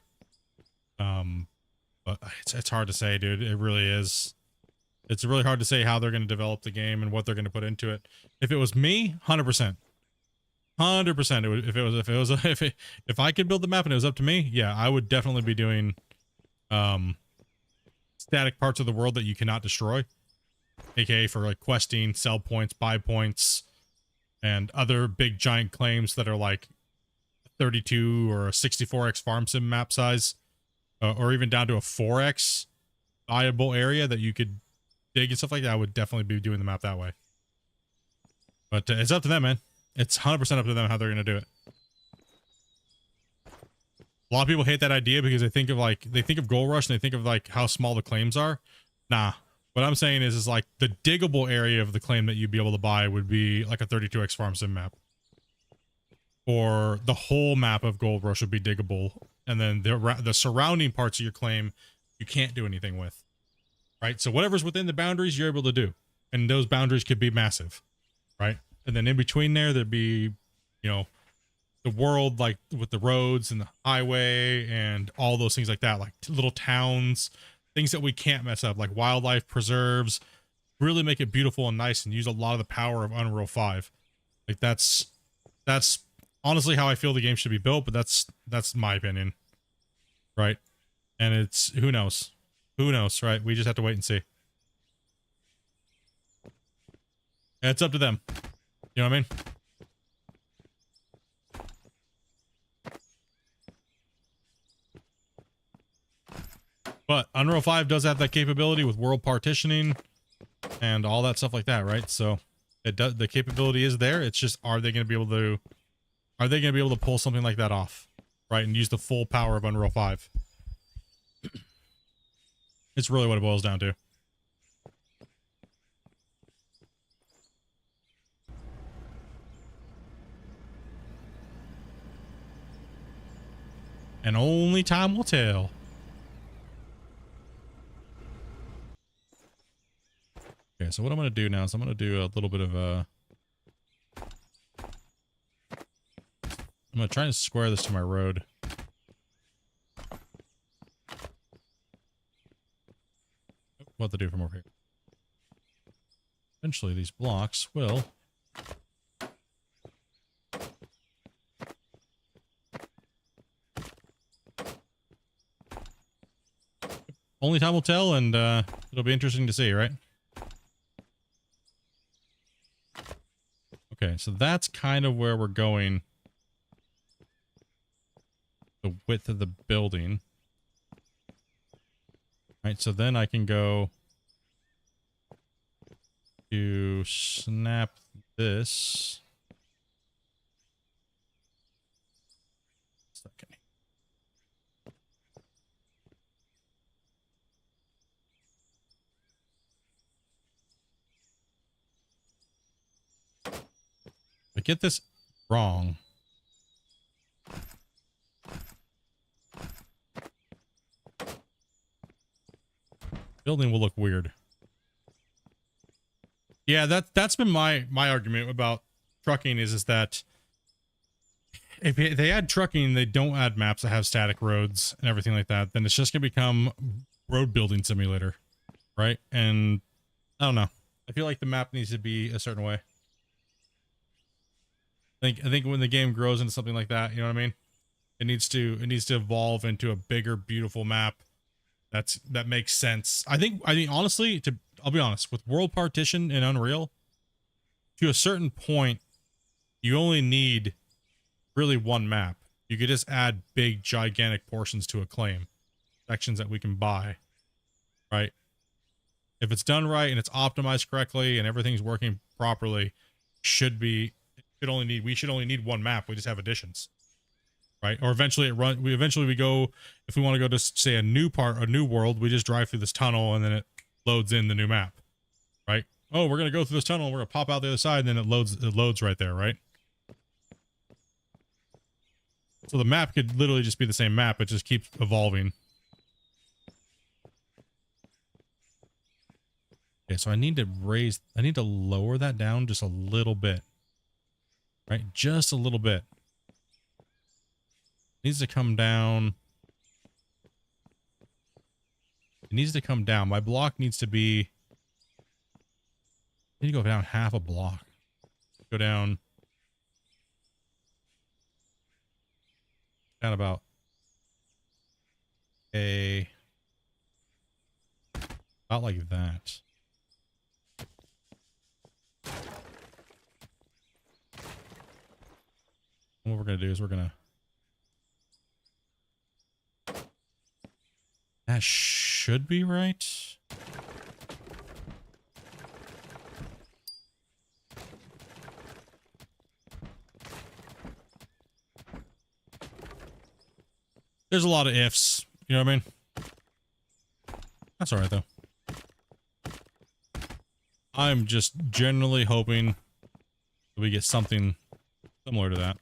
But it's hard to say, dude. It really is. It's really hard to say how they're going to develop the game and what they're going to put into it. If it was me, 100%. 100%. If I could build the map and it was up to me, yeah, I would definitely be doing static parts of the world that you cannot destroy, aka for like questing, sell points, buy points, and other big giant claims that are like 32 or a 64x farm sim map size, or even down to a 4x viable area that you could dig and stuff like that. I would definitely be doing the map that way. But it's up to them, man. It's 100% up to them how they're going to do it. A lot of people hate that idea because they think of Gold Rush and they think of like how small the claims are. Nah. What I'm saying is like the diggable area of the claim that you'd be able to buy would be like a 32x farm sim map. Or the whole map of Gold Rush would be diggable. And then the surrounding parts of your claim, you can't do anything with. Right? So whatever's within the boundaries, you're able to do. And those boundaries could be massive. Right? And then in between there'd be, you know, the world, like with the roads and the highway and all those things like that, like little towns, things that we can't mess up, like wildlife preserves, really make it beautiful and nice and use a lot of the power of Unreal 5. Like that's honestly how I feel the game should be built, but that's my opinion. Right? And it's, who knows, right? We just have to wait and see. And it's up to them. You know what I mean? But Unreal 5 does have that capability with world partitioning and all that stuff like that, right? So it does, the capability is there. It's just, are they going to be able to pull something like that off, right? And use the full power of Unreal 5. It's really what it boils down to. And only time will tell. Okay, so what I'm going to do now is I'm going to do a little bit of a... I'm going to try and square this to my road. What to do from over here. Eventually these blocks will... Only time will tell, and it'll be interesting to see, right? Okay, so that's kind of where we're going. The width of the building. Right, so then I can go to snap this. Second. I get this wrong. Building will look weird. Yeah, that's been my argument about trucking is that if they add trucking, they don't add maps that have static roads and everything like that, then it's just gonna become road building simulator, right? And I don't know. I feel like the map needs to be a certain way. I think when the game grows into something like that, you know what I mean? It needs to evolve into a bigger, beautiful map. That makes sense. I think honestly, I'll be honest, with world partition in Unreal, to a certain point, you only need really one map. You could just add big, gigantic portions to a claim, sections that we can buy, right? If it's done right and it's optimized correctly and everything's working properly, we should only need one map. We just have additions. Right? Or eventually we go, if we want to go to say a new world, we just drive through this tunnel and then it loads in the new map. Right? Oh, we're going to go through this tunnel and we're going to pop out the other side and then it loads right there, right? So the map could literally just be the same map, it just keeps evolving. Okay, so I need to lower that down just a little bit. Right? Just a little bit. It needs to come down. It needs to come down. My block needs to be... I need to go down half a block. Go down about about like that. What we're gonna do is that should be right. There's a lot of ifs, you know what I mean? That's all right though. I'm just generally hoping that we get something similar to that.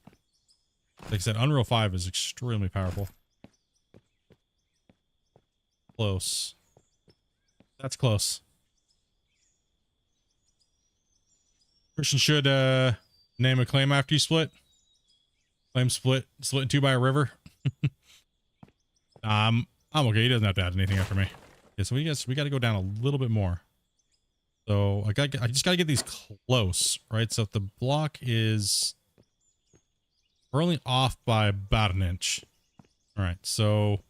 Like I said, Unreal 5 is extremely powerful. Close. That's close. Christian should name a claim after you split. Claim split in two by a river. I'm okay. He doesn't have to add anything after me. Okay, so we got to go down a little bit more. So I just got to get these close, right? So if the block is, we're only off by about an inch. All right, so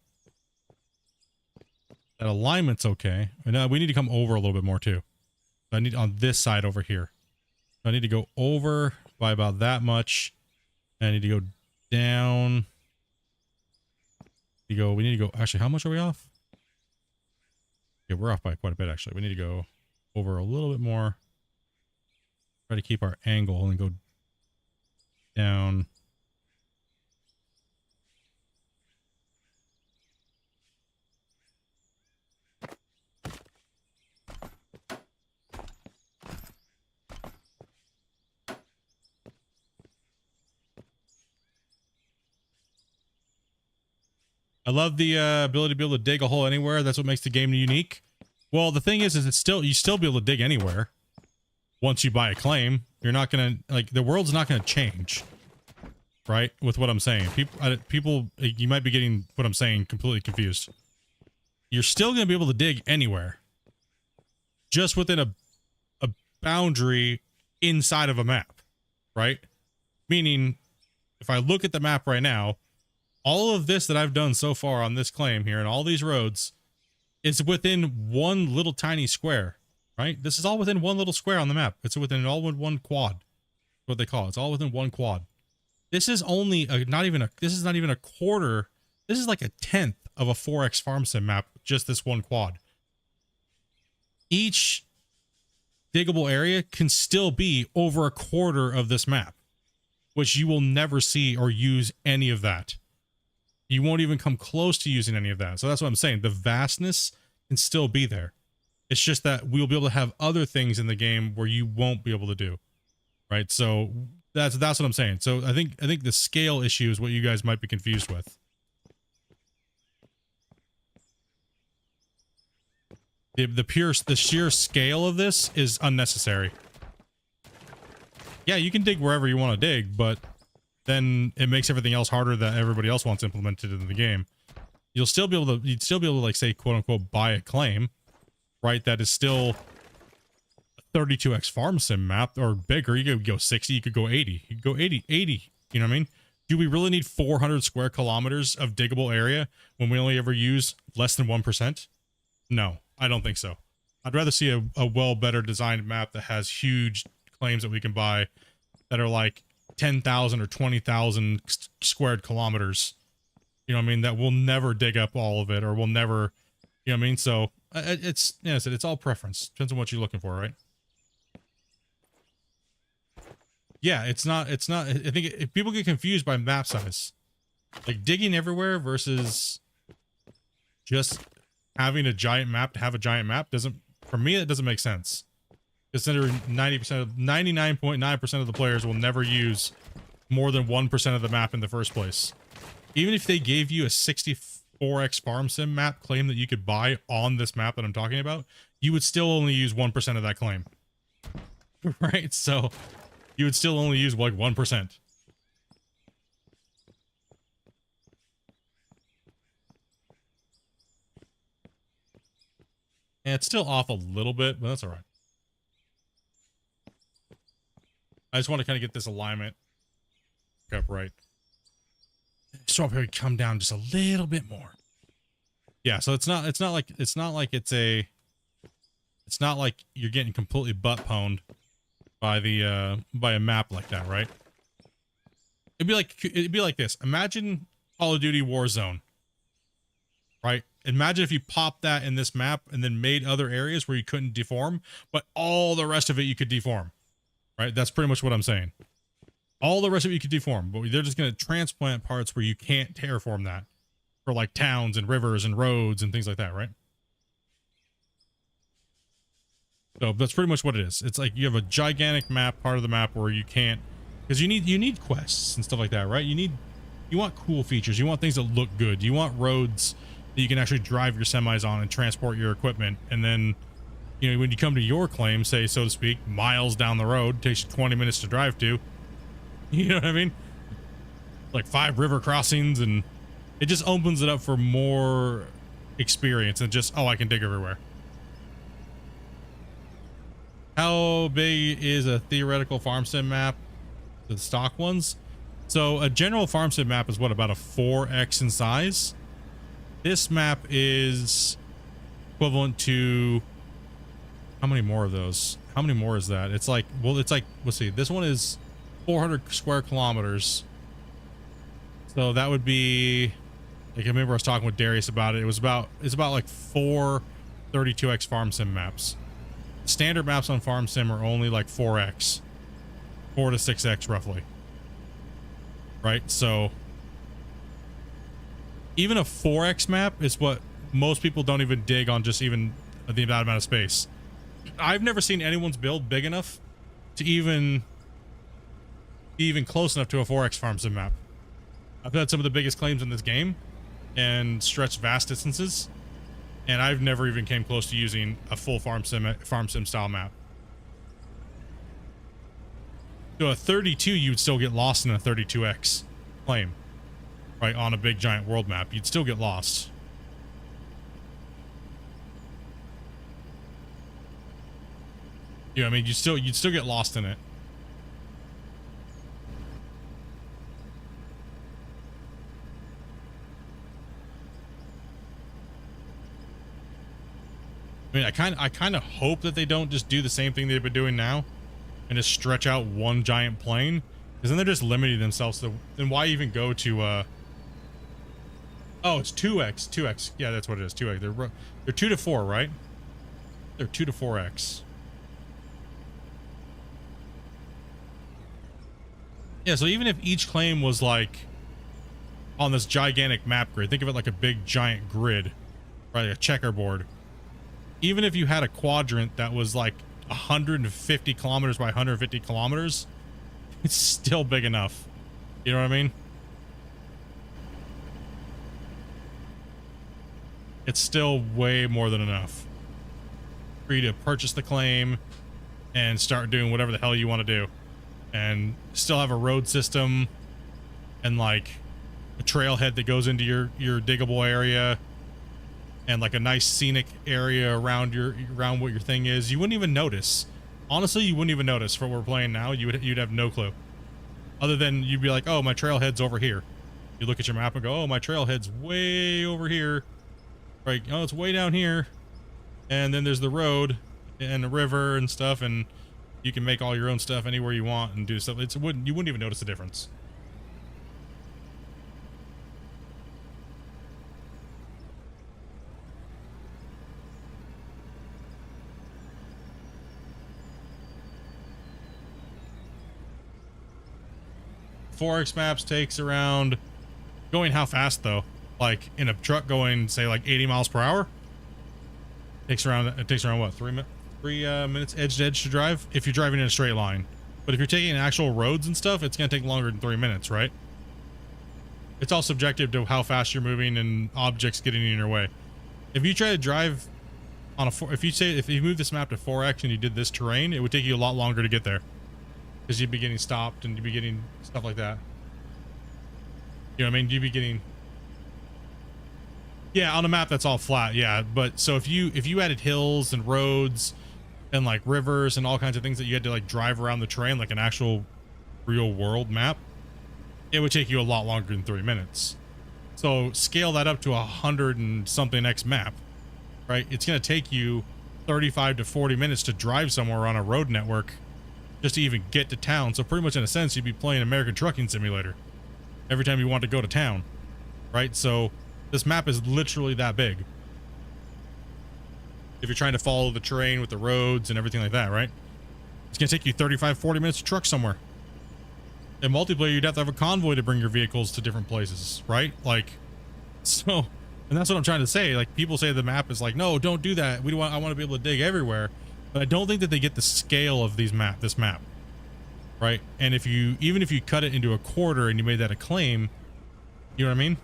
that alignment's okay. And now we need to come over a little bit more too. I need on this side over here. I need to go over by about that much. And I need to go down. We need to go, actually, how much are we off? Yeah, we're off by quite a bit, actually. We need to go over a little bit more. Try to keep our angle and go down. I love the ability to be able to dig a hole anywhere. That's what makes the game unique. Well, the thing is you still be able to dig anywhere. Once you buy a claim, you're not gonna, like, the world's not gonna change, right? With what I'm saying, people, you might be getting what I'm saying completely confused. You're still gonna be able to dig anywhere, just within a boundary inside of a map, right? Meaning, if I look at the map right now, all of this that I've done so far on this claim here and all these roads is within one little tiny square, right? This is all within one little square on the map. It's within one quad, what they call it. It's all within one quad. This is only this is not even a quarter. This is like a 1/10 of a 4X farm sim map, just this one quad. Each diggable area can still be over a quarter of this map, which you will never see or use any of that. You won't even come close to using any of that. So that's what I'm saying. The vastness can still be there. It's just that we'll be able to have other things in the game where you won't be able to do. Right? So that's what I'm saying. So I think the scale issue is what you guys might be confused with. The sheer scale of this is unnecessary. Yeah, you can dig wherever you want to dig, but then it makes everything else harder that everybody else wants implemented in the game. You'd still be able to like say quote unquote buy a claim, right? That is still a 32x farm sim map or bigger. You could go 60, you could go 80. You could go 80, you know what I mean? Do we really need 400 square kilometers of diggable area when we only ever use less than 1%? No, I don't think so. I'd rather see a well better designed map that has huge claims that we can buy that are like 10,000 or 20,000 squared kilometers, you know what I mean, that we'll never dig up all of it, or we'll never, you know what I mean? So it's, yeah, it's all preference. Depends on what you're looking for, right? Yeah, it's not, I think if people get confused by map size, like digging everywhere versus just having a giant map to have a giant map doesn't, for me, it doesn't make sense. Considering 99.9% of the players will never use more than 1% of the map in the first place. Even if they gave you a 64x farm sim map claim that you could buy on this map that I'm talking about, you would still only use 1% of that claim. Right? So you would still only use like 1%. And it's still off a little bit, but that's all right. I just want to kind of get this alignment up right. So I'll probably come down just a little bit more. Yeah, so it's not like you're getting completely butt pwned by the by a map like that, right? It'd be like this. Imagine Call of Duty Warzone. Right? Imagine if you popped that in this map and then made other areas where you couldn't deform, but all the rest of it you could deform. Right? That's pretty much what I'm saying. All the rest of it you could deform, but they're just going to transplant parts where you can't terraform that for like towns and rivers and roads and things like that, right? So that's pretty much what it is. It's like you have a gigantic map, part of the map where you can't, because you need quests and stuff like that, right? You want cool features. You want things that look good. You want roads that you can actually drive your semis on and transport your equipment. And then, you know, when you come to your claim, say, so to speak, miles down the road, takes you 20 minutes to drive to, you know what I mean? Like 5 river crossings, and it just opens it up for more experience than just, oh, I can dig everywhere. How big is a theoretical farm sim map? The stock ones? So a general farm sim map is what, about a 4x in size? This map is equivalent to, how many more of those? How many more is that? It's like, well, it's like, let's see, this one is 400 square kilometers. So that would be, like, I remember I was talking with Darius about it. It's about like 4 32x farm sim maps. Standard maps on farm sim are only like 4x, 4 to 6x roughly. Right? So even a 4x map is what most people don't even dig on, just even the amount of space. I've never seen anyone's build big enough to even be even close enough to a 4x farm sim map. I've had some of the biggest claims in this game and stretched vast distances, and I've never even came close to using a full farm sim style map. So a 32, you'd still get lost in a 32x claim, right? On a big giant world map, you'd still get lost. Yeah, I mean, you'd still get lost in it. I mean, I kind of hope that they don't just do the same thing they've been doing now and just stretch out one giant plane, because then they're just limiting themselves. So then why even go to oh, it's 2x. Yeah, that's what it is. 2x. They're 2 to 4, right? They're 2 to 4x. Yeah, so even if each claim was like on this gigantic map grid, think of it like a big giant grid, right? Like a checkerboard. Even if you had a quadrant that was like 150 kilometers by 150 kilometers, it's still big enough. You know what I mean? It's still way more than enough for you to purchase the claim and start doing whatever the hell you want to do, and still have a road system and like a trailhead that goes into your diggable area, and like a nice scenic area around what your thing is. You wouldn't even notice. Honestly, you wouldn't even notice for what we're playing now. You'd have no clue. Other than you'd be like, oh, my trailhead's over here. You look at your map and go, oh, my trailhead's way over here. Right, oh, it's way down here. And then there's the road and the river and stuff, and you can make all your own stuff anywhere you want and do stuff. You wouldn't even notice the difference. Forex maps takes around, going how fast though? Like in a truck going, say, like 80 miles per hour? It takes around what, 3 minutes edge to edge to drive if you're driving in a straight line. But if you're taking actual roads and stuff, it's gonna take longer than 3 minutes, right? It's all subjective to how fast you're moving and objects getting in your way. If you try to drive On a if you move this map to 4x and you did this terrain, it would take you a lot longer to get there because you'd be getting stopped and you'd be getting stuff like that. You know what I mean? You'd be getting, yeah, on a map that's all flat, yeah. But so if you added hills and roads and like rivers and all kinds of things that you had to like drive around the terrain like an actual real world map, it would take you a lot longer than 30 minutes. So scale that up to 100 and something X map, right? It's going to take you 35 to 40 minutes to drive somewhere on a road network just to even get to town. So pretty much in a sense, you'd be playing American Trucking Simulator every time you want to go to town, right? So this map is literally that big. If you're trying to follow the terrain with the roads and everything like that, right? It's going to take you 35, 40 minutes to truck somewhere. In multiplayer, you'd have to have a convoy to bring your vehicles to different places, right? Like, so, and that's what I'm trying to say. Like, people say the map is like, no, don't do that. I want to be able to dig everywhere. But I don't think that they get the scale of this map, right? And even if you cut it into a quarter and you made that a claim, you know what I mean?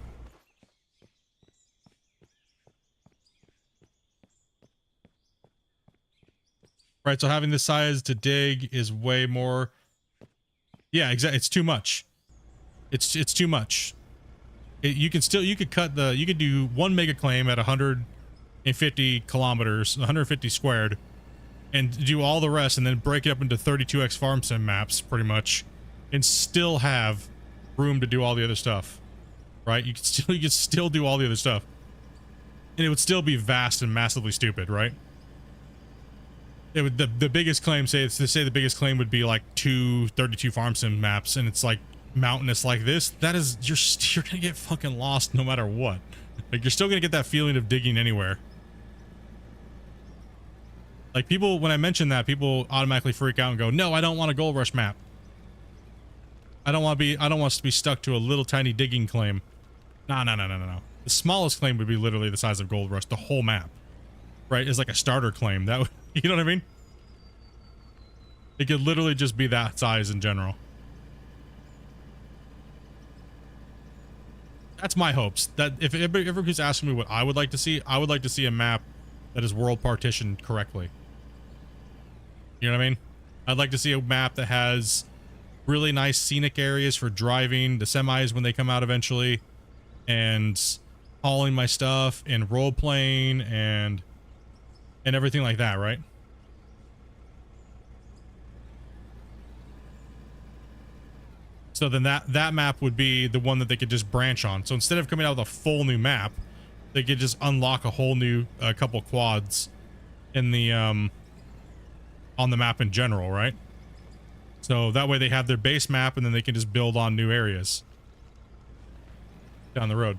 Right, so having this size to dig is way more. Yeah, exactly. It's too much. It's too much. You could do one mega claim at 150 kilometers, 150 squared, and do all the rest, and then break it up into 32x farm sim maps, pretty much, and still have room to do all the other stuff. Right? You could still do all the other stuff, and it would still be vast and massively stupid, right? It would, the biggest claim, the biggest claim would be like 32 farm sim maps, and it's like mountainous like this. That is, you're gonna get fucking lost no matter what. Like, you're still gonna get that feeling of digging anywhere. Like, people, when I mention that, people automatically freak out and go, no, I don't want a Gold Rush map. I don't want us to be stuck to a little tiny digging claim. No. The smallest claim would be literally the size of Gold Rush, the whole map. Right? Is like a starter claim. That would, you know what I mean? It could literally just be that size in general. That's my hopes. That if everybody's asking me what I would like to see a map that is world partitioned correctly. You know what I mean? I'd like to see a map that has really nice scenic areas for driving the semis when they come out eventually, and hauling my stuff and role playing and everything like that, right? So then that map would be the one that they could just branch on. So instead of coming out with a full new map, they could just unlock a whole new couple quads in the on the map in general, right? So that way they have their base map, and then they can just build on new areas down the road.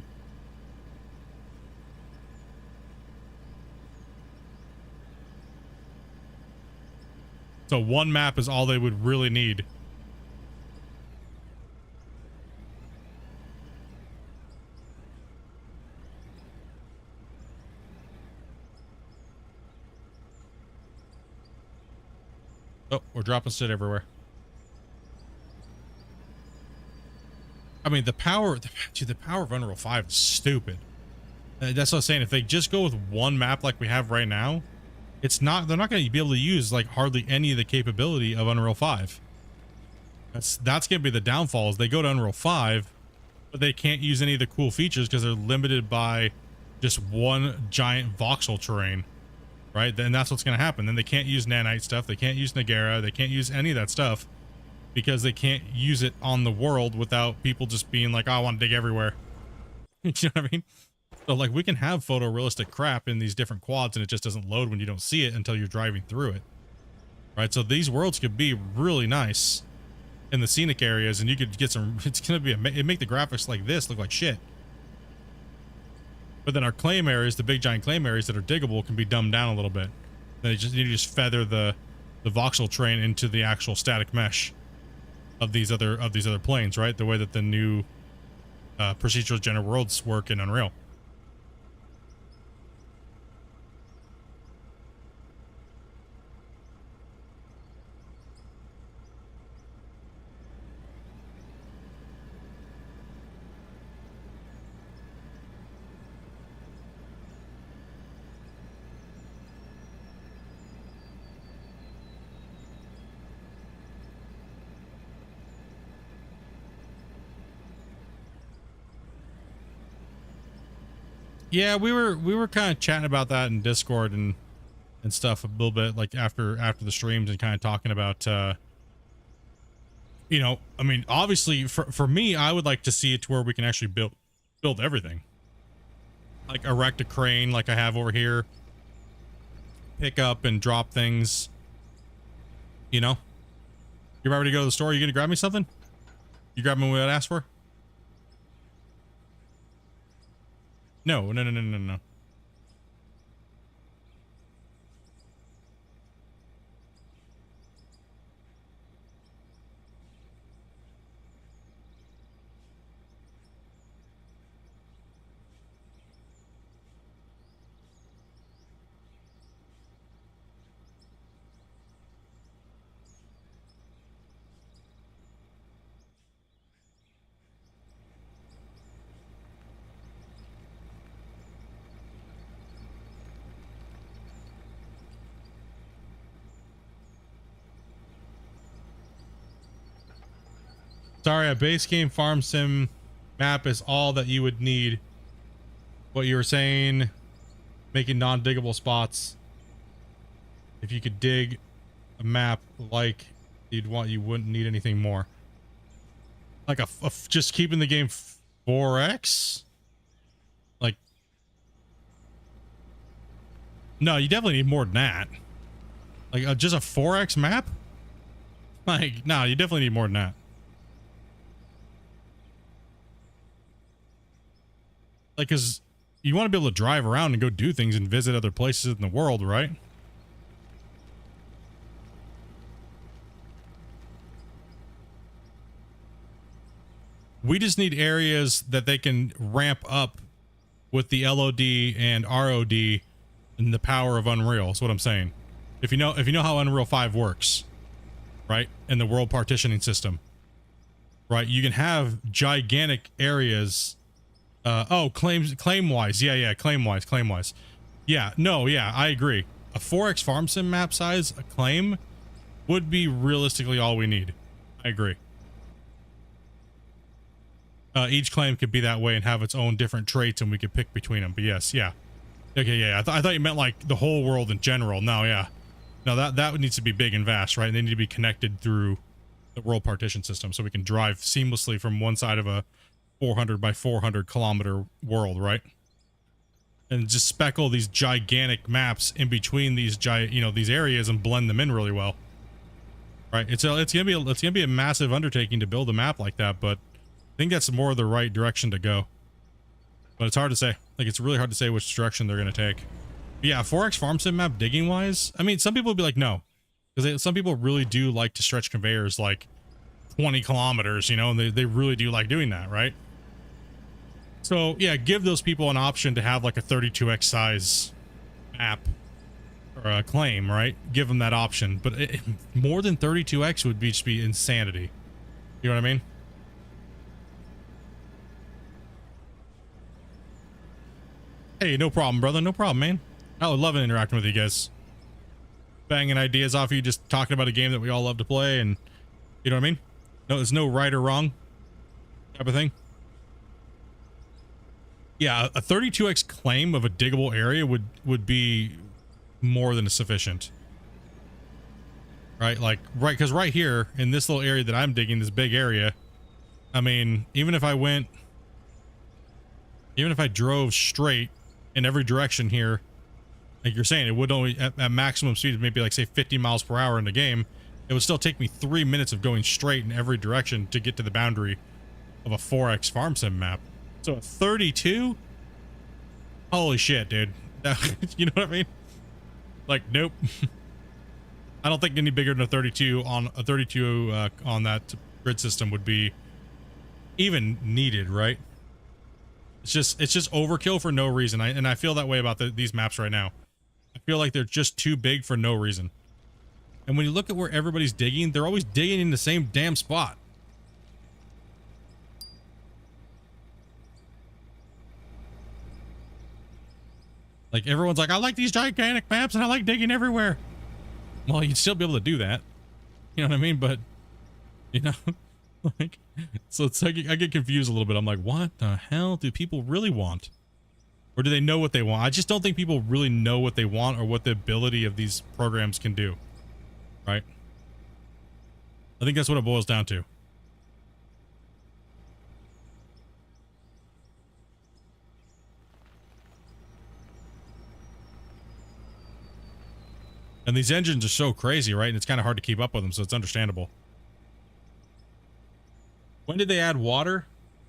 So one map is all they would really need. Oh, we're dropping shit everywhere. I mean, the power of Unreal 5 is stupid. That's what I'm saying. If they just go with one map like we have right now, they're not going to be able to use like hardly any of the capability of Unreal 5. That's going to be the downfall, is they go to Unreal 5, but they can't use any of the cool features because they're limited by just one giant voxel terrain, right? Then that's what's going to happen. Then they can't use nanite stuff. They can't use Nagara. They can't use any of that stuff because they can't use it on the world without people just being like, oh, I want to dig everywhere. You know what I mean? So like, we can have photorealistic crap in these different quads, and it just doesn't load when you don't see it until you're driving through it, right? So these worlds could be really nice in the scenic areas, and you could get some, it's going to be, it make the graphics like this look like shit. But then our claim areas, the big giant claim areas that are diggable, can be dumbed down a little bit. Then you just feather the voxel terrain into the actual static mesh of these other planes, right? The way that the new procedural generated worlds work in Unreal. Yeah, we were kind of chatting about that in Discord and stuff a little bit, like after the streams, and kind of talking about you know, I mean, obviously for me, I would like to see it to where we can actually build everything. Like erect a crane like I have over here. Pick up and drop things. You know? You ready to go to the store? You gonna grab me something? You grab me what I asked for? No. Sorry, a base game farm sim map is all that you would need. What you were saying, making non-diggable spots. If you could dig a map like you wouldn't need anything more. Like just keeping the game 4x? Like, no, you definitely need more than that. Like just a 4x map? Like, no, you definitely need more than that. Like, because you want to be able to drive around and go do things and visit other places in the world, right? We just need areas that they can ramp up with the LOD and ROD and the power of Unreal. That's what I'm saying. If you know how Unreal 5 works, right? And the world partitioning system, right? You can have gigantic areas. Claim wise. Yeah, claim wise. Yeah, no, yeah, I agree. A 4x farm sim map size, a claim, would be realistically all we need. I agree. Each claim could be that way and have its own different traits, and we could pick between them. But yes, yeah. Okay, yeah. I thought you meant like the whole world in general. No, yeah. No, that needs to be big and vast, right? They need to be connected through the world partition system, so we can drive seamlessly from one side of a 400 by 400 kilometer world, right? And just speckle these gigantic maps in between these these areas and blend them in really well, right? It's gonna be a massive undertaking to build a map like that, but I think that's more the right direction to go. But it's hard to say. Like, it's really hard to say which direction they're gonna take. But yeah, 4x farm sim map digging wise, I mean, some people would be like no, because some people really do like to stretch conveyors like 20 kilometers, you know, and they really do like doing that, right? So yeah, give those people an option to have like a 32x size map or a claim, right? Give them that option, but more than 32x would just be insanity. You know what I mean? Hey, no problem, brother. No problem, man. I would love interacting with you guys. Banging ideas off you, just talking about a game that we all love to play, and you know what I mean? No, there's no right or wrong type of thing. Yeah, a 32x claim of a diggable area would be more than sufficient. Right? Like, right, because right here, in this little area that I'm digging, this big area, I mean, even if I drove straight in every direction here, like you're saying, it would only, at maximum speed, maybe like, say, 50 miles per hour in the game, it would still take me 3 minutes of going straight in every direction to get to the boundary of a 4x farm sim map. So a 32? Holy shit, dude. You know what I mean? Like, nope. I don't think any bigger than a 32 on that grid system would be even needed, right? It's just overkill for no reason. And I feel that way about these maps right now. I feel like they're just too big for no reason. And when you look at where everybody's digging, they're always digging in the same damn spot. Like, everyone's like, I like these gigantic maps and I like digging everywhere. Well, you'd still be able to do that. You know what I mean? But, you know, like, so it's like, I get confused a little bit. I'm like, what the hell do people really want? Or do they know what they want? I just don't think people really know what they want or what the ability of these programs can do. Right? I think that's what it boils down to. And these engines are so crazy, right? And it's kind of hard to keep up with them, so it's understandable. When did they add water?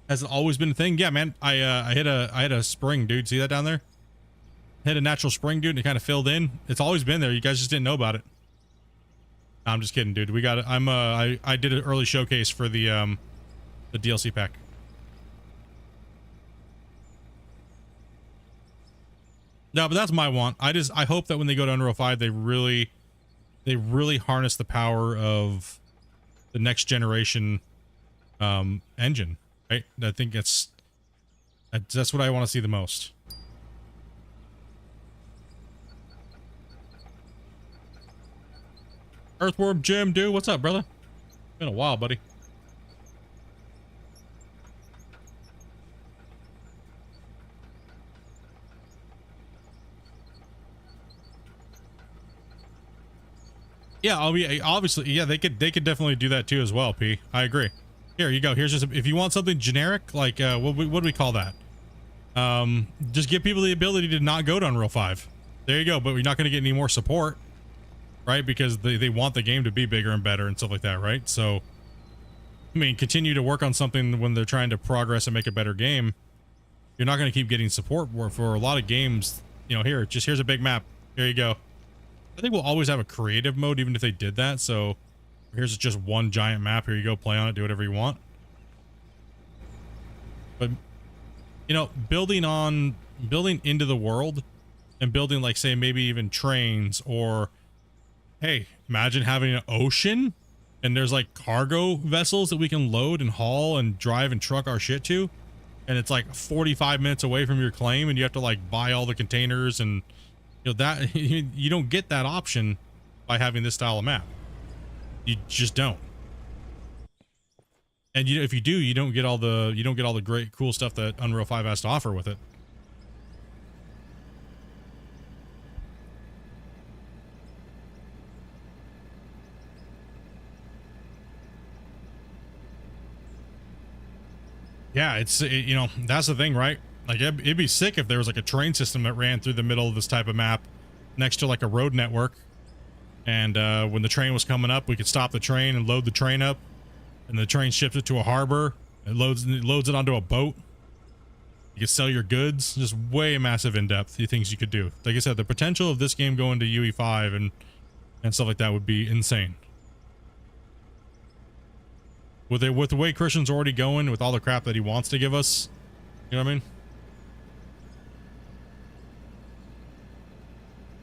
Has it always been a thing? Yeah, man. I had a spring, dude. See that down there? Hit a natural spring, dude, and it kind of filled in. It's always been there. You guys just didn't know about it. No, I'm just kidding, dude. We got it. I did an early showcase for the DLC pack. No, but that's my want. I hope that when they go to Unreal 5, they really harness the power of the next generation engine, right? I think that's what I want to see the most. Earthworm Jim, dude, what's up, brother? Been a while, buddy. Yeah, obviously, yeah, they could definitely do that too as well, P. I agree. Here you go. Here's just if you want something generic, like what do we call that? Just give people the ability to not go to Unreal 5. There you go. But we're not going to get any more support, right? Because they want the game to be bigger and better and stuff like that, right? So, I mean, continue to work on something when they're trying to progress and make a better game. You're not going to keep getting support for a lot of games. You know, here's a big map. Here you go. I think we'll always have a creative mode, even if they did that. So here's just one giant map. Here you go. Play on it. Do whatever you want. But, you know, building into the world and building, like, say, maybe even trains, or, hey, imagine having an ocean and there's like cargo vessels that we can load and haul and drive and truck our shit to. And it's like 45 minutes away from your claim, and you have to like buy all the containers, and you know that you don't get that option by having this style of map. You just don't. And if you do, you don't get all the great cool stuff that Unreal 5 has to offer with it. Yeah, you know, that's the thing, right? Like, it'd be sick if there was like a train system that ran through the middle of this type of map next to like a road network. And when the train was coming up, we could stop the train and load the train up. And the train ships it to a harbor. It loads it onto a boat. You can sell your goods. Just way massive in depth things you could do. Like I said, the potential of this game going to UE5 and stuff like that would be insane. With the way Christian's already going, with all the crap that he wants to give us, you know what I mean?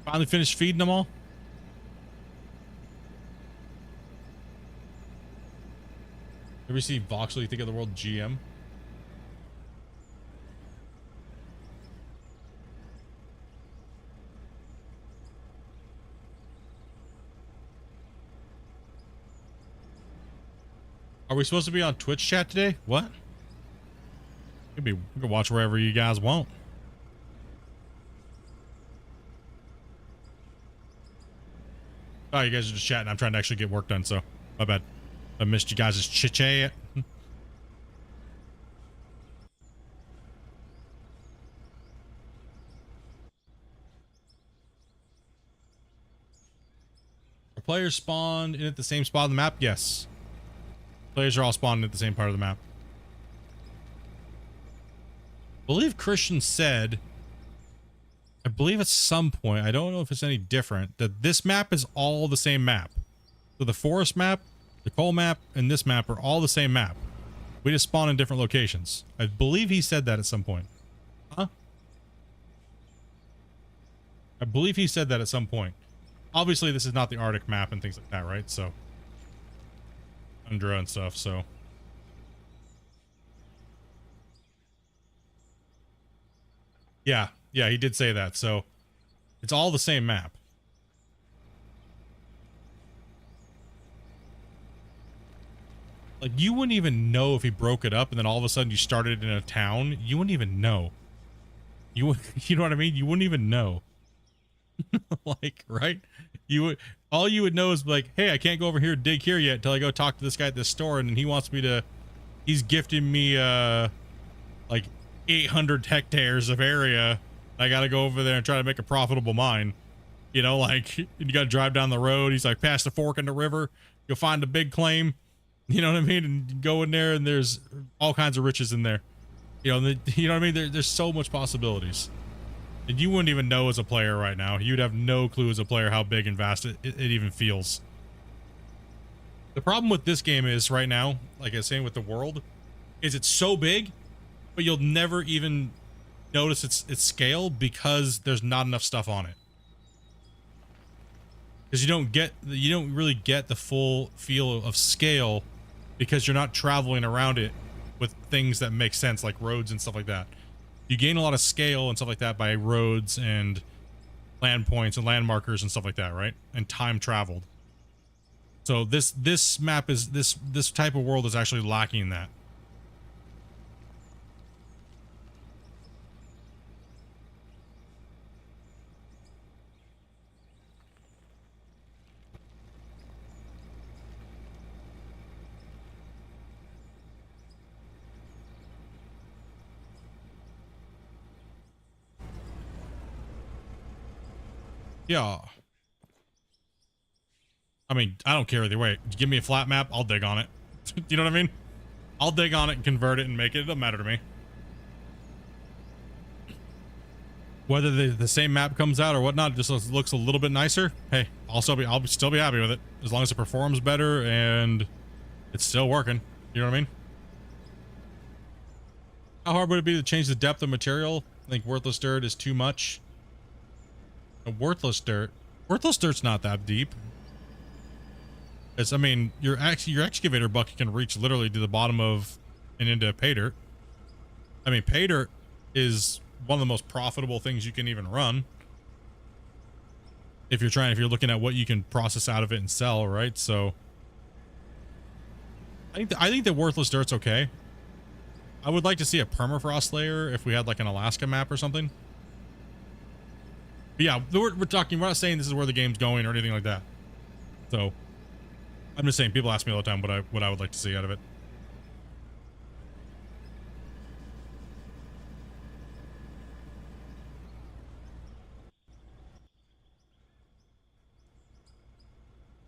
Finally finished feeding them all. Ever see Voxel, you think of the world GM? Are we supposed to be on Twitch chat today? What? We can watch wherever you guys want. Oh, you guys are just chatting. I'm trying to actually get work done, so my bad. I missed you guys' chit-chat. Are players spawned in at the same spot on the map? Yes. Players are all spawned at the same part of the map. I believe Christian said, I believe at some point, I don't know if it's any different, that this map is all the same map. So the forest map, the coal map, and this map are all the same map. We just spawn in different locations. I believe he said that at some point. Huh? I believe he said that at some point. Obviously, this is not the Arctic map and things like that, right? So, Tundra and stuff, so. Yeah, he did say that. So, it's all the same map. Like, you wouldn't even know if he broke it up and then all of a sudden you started in a town. You wouldn't even know. You you know what I mean? You wouldn't even know. Like, right? You would, all you would know is like, hey, I can't go over here and dig here yet until I go talk to this guy at this store, and he wants me to, he's gifting me like 800 hectares of area. I gotta go over there and try to make a profitable mine. You know, like, you gotta drive down the road. He's like, past the fork in the river, you'll find a big claim. You know what I mean? And you go in there and there's all kinds of riches in there. You know, you know what I mean? There's so much possibilities. And you wouldn't even know as a player right now. You'd have no clue as a player how big and vast it even feels. The problem with this game is right now, like I was saying with the world, is it's so big, but you'll never even notice its scale because there's not enough stuff on it. Because you don't really get the full feel of scale because you're not traveling around it with things that make sense, like roads and stuff like that. You gain a lot of scale and stuff like that by roads and land points and land markers and stuff like that, right? And time traveled. So this map is this type of world is actually lacking that. Yeah. I mean, I don't care either way. Give me a flat map, I'll dig on it. You know what I mean? I'll dig on it and convert it and make it. It doesn't matter to me. Whether the same map comes out or whatnot, it just looks a little bit nicer. Hey, I'll still be happy with it as long as it performs better and it's still working. You know what I mean? How hard would it be to change the depth of material? I think worthless dirt is too much. Worthless dirt's not that deep. It's, I mean, your excavator bucket can reach literally to the bottom of and into pay dirt. I mean, pay dirt is one of the most profitable things you can even run. If you're looking at what you can process out of it and sell, right? So I think the worthless dirt's okay. I would like to see a permafrost layer if we had like an Alaska map or something. But yeah, we're not saying this is where the game's going or anything like that. So I'm just saying, people ask me all the time what I would like to see out of it.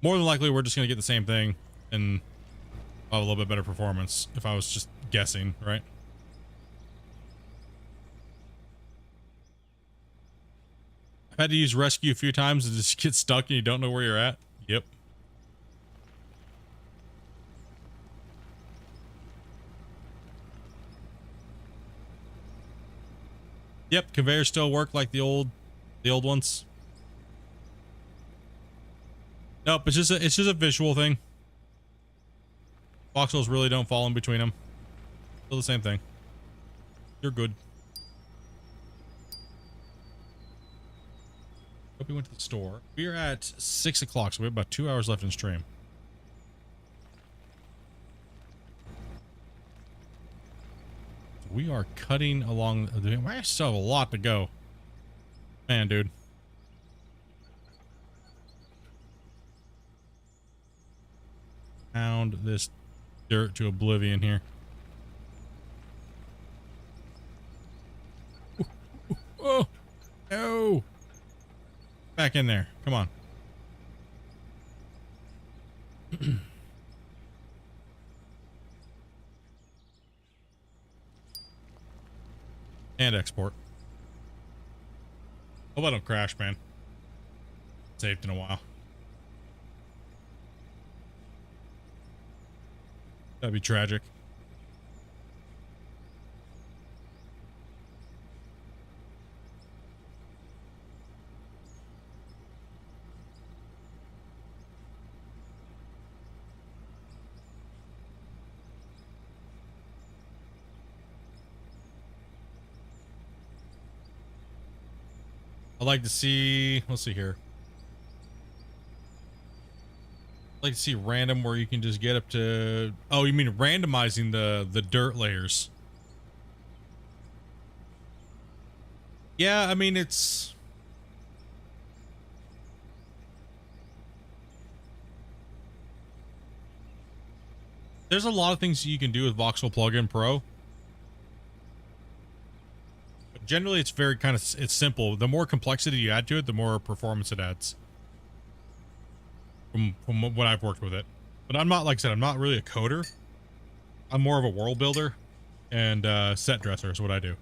More than likely, we're just going to get the same thing and have a little bit better performance if I was just guessing, right? I've had to use rescue a few times and just get stuck and you don't know where you're at. Yep. Yep, conveyors still work like the old ones. Nope, it's just a visual thing. Voxels really don't fall in between them. Still the same thing. You're good. Hope we went to the store. We're at 6 o'clock, so we have about 2 hours left in stream. We are cutting along. I still have a lot to go. Man, dude. Pound this dirt to oblivion here. Oh, no. Back in there. Come on. And export. Hope I don't crash, man. Saved in a while. That'd be tragic. I'd like to see, let's see here. I'd like to see random where you can just get up to, oh, you mean randomizing the dirt layers. Yeah, I mean, there's a lot of things you can do with Voxel Plugin Pro. But generally, it's very it's simple. The more complexity you add to it, the more performance it adds. From what I've worked with it. But I'm not, like I said, I'm not really a coder. I'm more of a world builder and set dresser is what I do.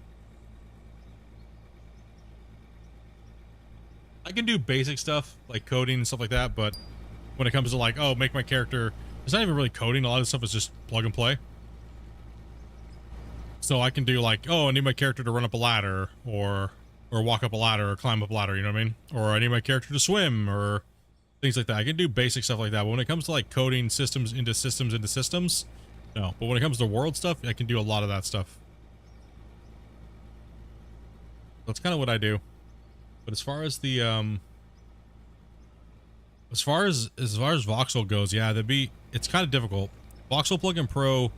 I can do basic stuff like coding and stuff like that, but when it comes to like, oh, make my character, it's not even really coding. A lot of stuff is just plug and play. So I can do like, oh, I need my character to run up a ladder or walk up a ladder or climb up a ladder, you know what I mean? Or I need my character to swim or things like that. I can do basic stuff like that. But when it comes to like coding systems into systems, no. But when it comes to world stuff, I can do a lot of that stuff. That's kind of what I do. But as far as the as far as Voxel goes, yeah, it's kind of difficult. Voxel Plugin Pro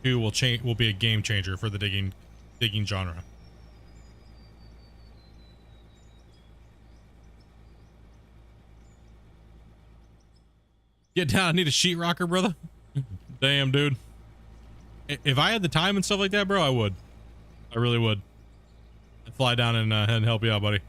2 will be a game changer for the digging genre. Get down, I need a sheet rocker, brother. Damn, dude. If I had the time and stuff like that, bro, I would. I really would. I'd fly down and help you out, buddy.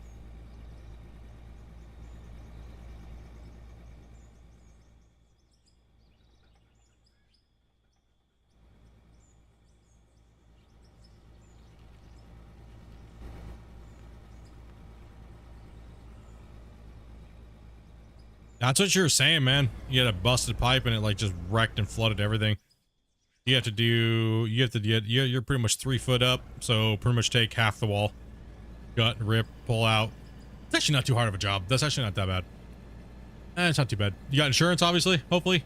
That's what you were saying, man. You had a busted pipe and it like just wrecked and flooded everything. You're pretty much 3 foot up, so pretty much take half the wall. Gut, rip, pull out. It's actually not too hard of a job. That's actually not that bad. It's not too bad. You got insurance, obviously. Hopefully.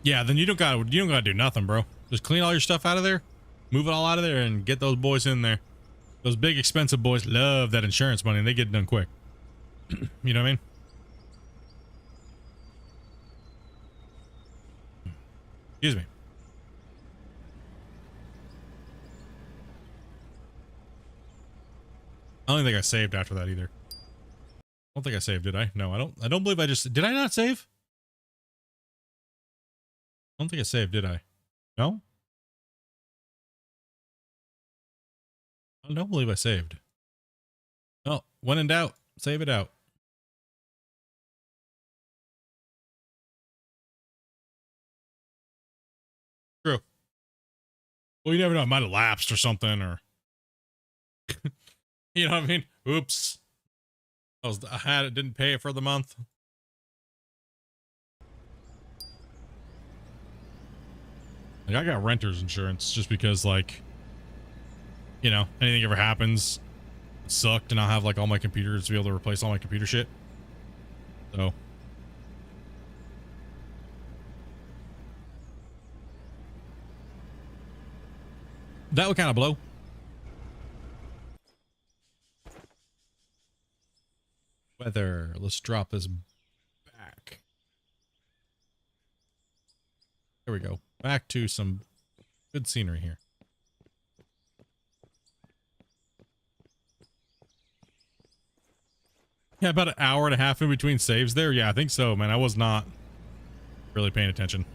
Yeah, then you don't gotta do nothing, bro. Just clean all your stuff out of there, move it all out of there, and get those boys in there. Those big expensive boys love that insurance money, and they get it done quick. You know what I mean? Excuse me. I don't think I saved after that either. I don't think I saved, did I? No, I don't believe I just... Did I not save? I don't think I saved, did I? No? I don't believe I saved. Oh, when in doubt, save it out. True. Well, you never know. It might have lapsed or something, or... You know what I mean? Oops. I had it, didn't pay it for the month. Like, I got renter's insurance just because, like, you know, anything ever happens, it sucked, and I'll have, like, all my computers to be able to replace all my computer shit. So. That would kind of blow. Weather. Let's drop this back. There we go. Back to some good scenery here. Yeah, about an hour and a half in between saves there. Yeah, I think so, man. I was not really paying attention.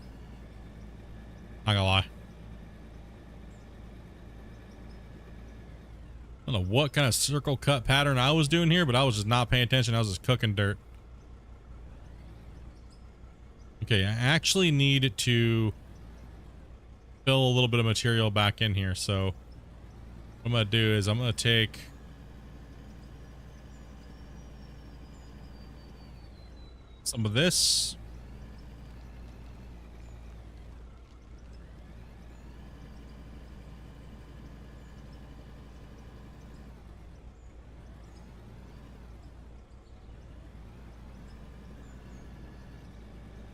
Not gonna lie. I don't know what kind of circle cut pattern I was doing here, but I was just not paying attention. I was just cooking dirt. Okay, I actually need to fill a little bit of material back in here. So what I'm going to do is I'm going to take some of this.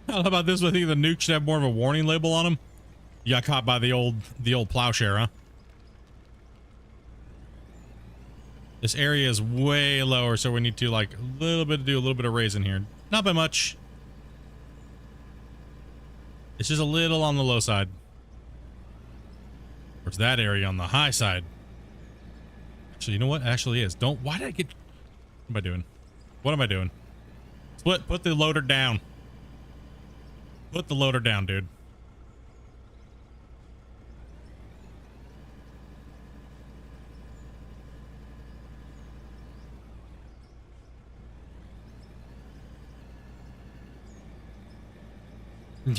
How about this? I think the nuke should have more of a warning label on them. You got caught by the old plowshare, huh? This area is way lower, so we need to like do a little bit of raising here. Not by much. It's just a little on the low side. Where's that area on the high side? Actually, you know what? It actually is. Why did I get... What am I doing? What am I doing? Split, put the loader down. Put the loader down, dude.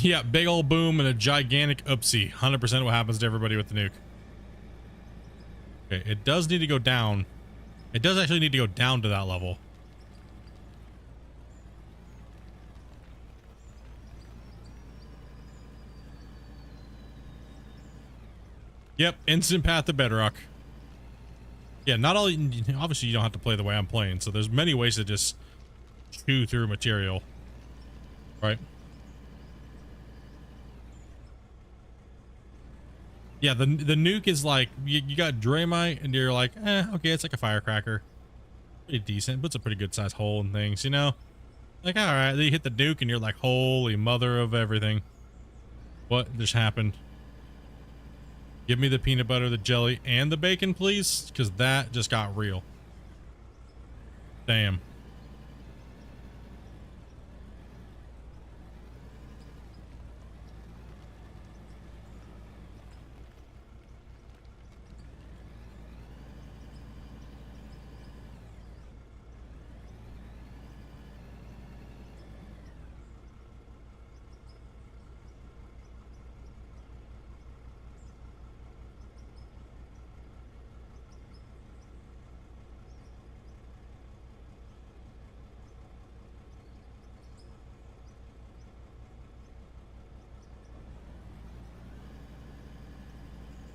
Yeah, big old boom and a gigantic oopsie. 100% what happens to everybody with the nuke. Okay, it does need to go down. It does actually need to go down to that level. Yep, instant path to bedrock. Yeah, not all... Obviously, you don't have to play the way I'm playing, so there's many ways to just chew through material. Right? Yeah, the nuke is like, you got Draymite, and you're like, okay, it's like a firecracker. Pretty decent, puts a pretty good sized hole in things, you know? Like, alright, then you hit the nuke, and you're like, holy mother of everything. What just happened? Give me the peanut butter, the jelly, and the bacon, please, because that just got real. Damn.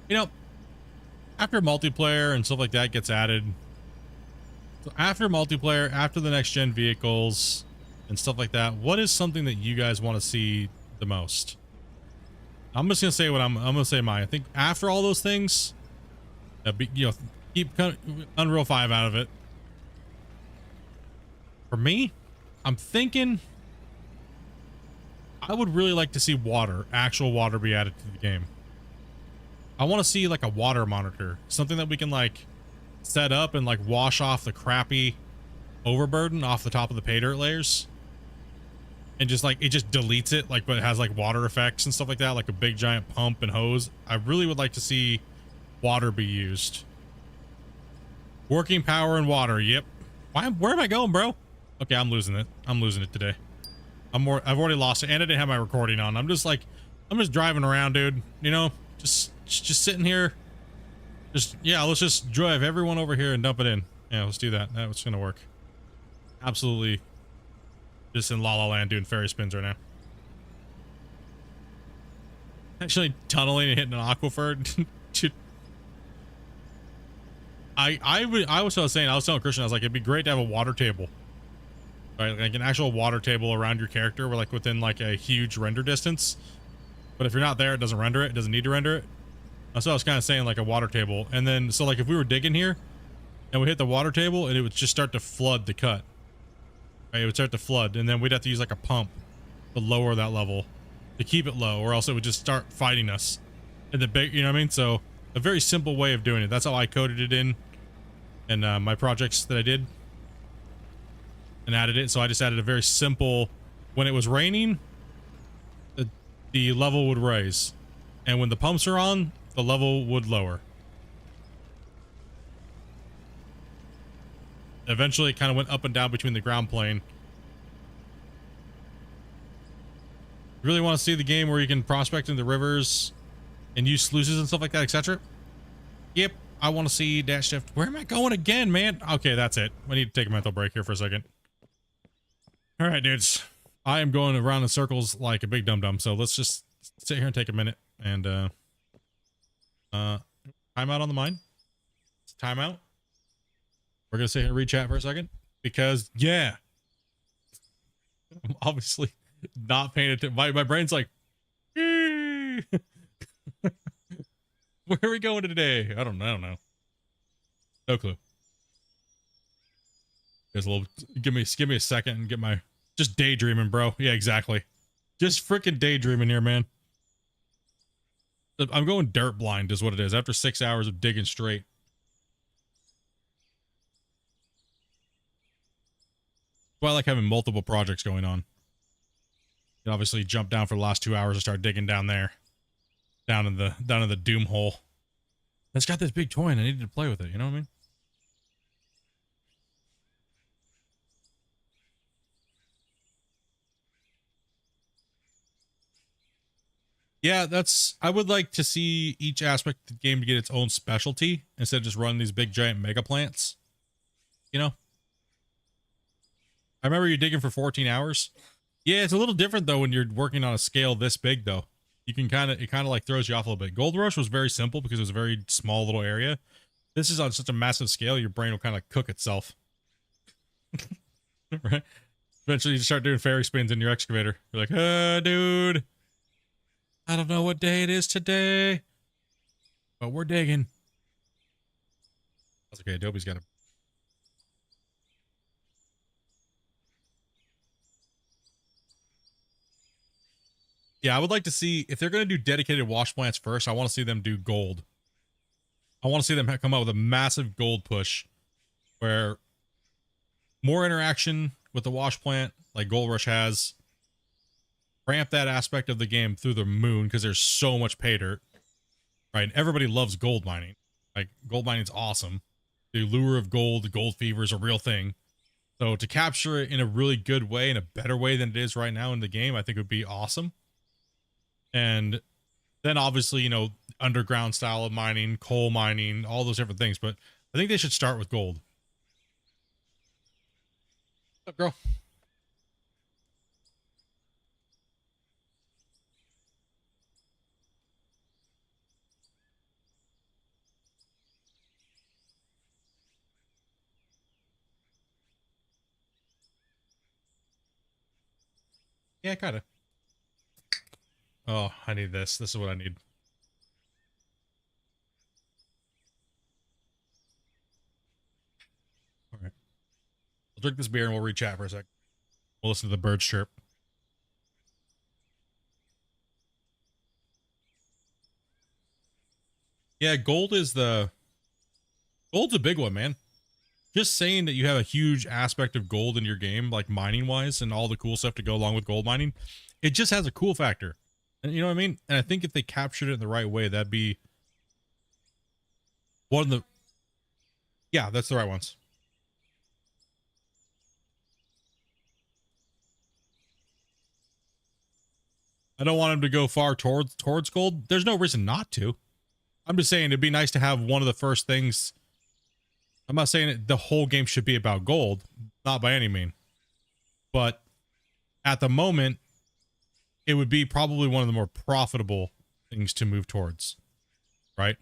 You know, after multiplayer and stuff like that gets added, so after multiplayer, after the next gen vehicles and stuff like that, what is something that you guys want to see the most? I'm just gonna say what I'm gonna say mine. I think after all those things, you know, keep Unreal 5 out of it. For me, I'm thinking I would really like to see water, actual water, be added to the game. I want to see like a water monitor, something that we can like set up and like wash off the crappy overburden off the top of the pay dirt layers, and just like it just deletes it, like, but it has like water effects and stuff like that, like a big giant pump and hose. I really would like to see water be used. Working power and water. Yep. Where am I going, bro? Okay, I'm losing it. I'm losing it today. I've already lost it, and I didn't have my recording on. I'm just driving around, dude. You know, just sitting here. Yeah, let's just drive everyone over here and dump it in. Yeah, let's do that. That's gonna work. Absolutely. Just in La La Land doing ferry spins right now. Actually tunneling and hitting an aquifer. I was telling Christian, I was like, it'd be great to have a water table. Right, like an actual water table around your character, where like within like a huge render distance. But if you're not there, it doesn't render it. It doesn't need to render it. That's what I was kind of saying, like a water table. And then, so like if we were digging here and we hit the water table, and it would just start to flood the cut. Right, it would start to flood, and then we'd have to use like a pump to lower that level to keep it low, or else it would just start fighting us. And the big, you know what I mean? So a very simple way of doing it. That's how I coded it in my projects that I did and added it. So I just added a very simple, when it was raining, the level would raise, and when the pumps are on, the level would lower. Eventually, it kind of went up and down between the ground plane. You really want to see the game where you can prospect in the rivers and use sluices and stuff like that, etc.? Yep, I want to see dash shift. Where am I going again, man? Okay, that's it. I need to take a mental break here for a second. All right, dudes. I am going around in circles like a big dum-dum, so let's just sit here and take a minute and time out on the mine. Time out. We're gonna sit here and read chat for a second, because yeah, I'm obviously not paying attention. My brain's like, where are we going today? I don't know. No clue. There's a little, give me a second and get my, just daydreaming, bro. Yeah, exactly. Just freaking daydreaming here, man. I'm going dirt blind is what it is after 6 hours of digging straight. Well, I like having multiple projects going on. You obviously jump down for the last 2 hours and start digging down there. Down in the doom hole. It's got this big toy and I needed to play with it, you know what I mean? Yeah, I would like to see each aspect of the game to get its own specialty instead of just running these big giant mega plants. You know? I remember you digging for 14 hours. Yeah, it's a little different though when you're working on a scale this big though. You can it kind of like throws you off a little bit. Gold Rush was very simple because it was a very small little area. This is on such a massive scale, your brain will kind of cook itself. Right? Eventually you start doing fairy spins in your excavator. You're like, dude, I don't know what day it is today, but we're digging. That's okay. Adobe's got a. Yeah, I would like to see if they're going to do dedicated wash plants first. I want to see them do gold. I want to see them come out with a massive gold push where more interaction with the wash plant like Gold Rush has. Ramp that aspect of the game through the moon because there's so much pay dirt, right? Everybody loves gold mining. Like, gold mining's awesome. The lure of gold, the gold fever is a real thing. So to capture it in a really good way, in a better way than it is right now in the game, I think would be awesome. And then obviously, you know, underground style of mining, coal mining, all those different things. But I think they should start with gold. What's up, girl? Yeah, kind of. Oh, I need this. This is what I need. All right. I'll drink this beer and we'll re-chat for a sec. We'll listen to the birds chirp. Yeah, gold's a big one, man. Just saying that you have a huge aspect of gold in your game, like mining wise and all the cool stuff to go along with gold mining, it just has a cool factor. And you know what I mean? And I think if they captured it in the right way, that'd be one of the, yeah, that's the right ones. I don't want him to go far towards gold. There's no reason not to. I'm just saying it'd be nice to have one of the first things. I'm not saying the whole game should be about gold, not by any means. But at the moment, it would be probably one of the more profitable things to move towards, right?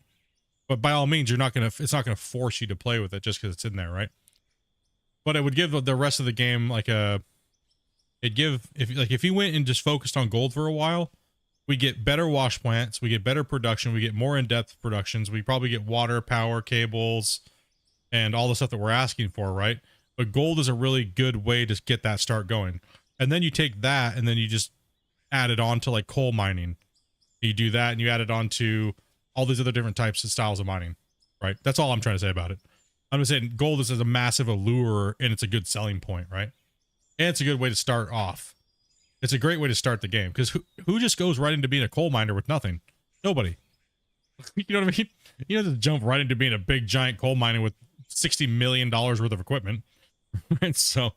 But by all means, it's not gonna force you to play with it just because it's in there, right? But it would give the rest of the game like if you went and just focused on gold for a while, we get better wash plants, we get better production, we get more in-depth productions, we probably get water, power, cables, and all the stuff that we're asking for, right? But gold is a really good way to get that start going. And then you take that and then you just add it on to like coal mining. You do that and you add it on to all these other different types of styles of mining, right? That's all I'm trying to say about it. I'm just saying gold is a massive allure and it's a good selling point, right? And it's a good way to start off. It's a great way to start the game because who just goes right into being a coal miner with nothing? Nobody. You know what I mean? You don't just jump right into being a big giant coal miner with $60 million worth of equipment. Right? So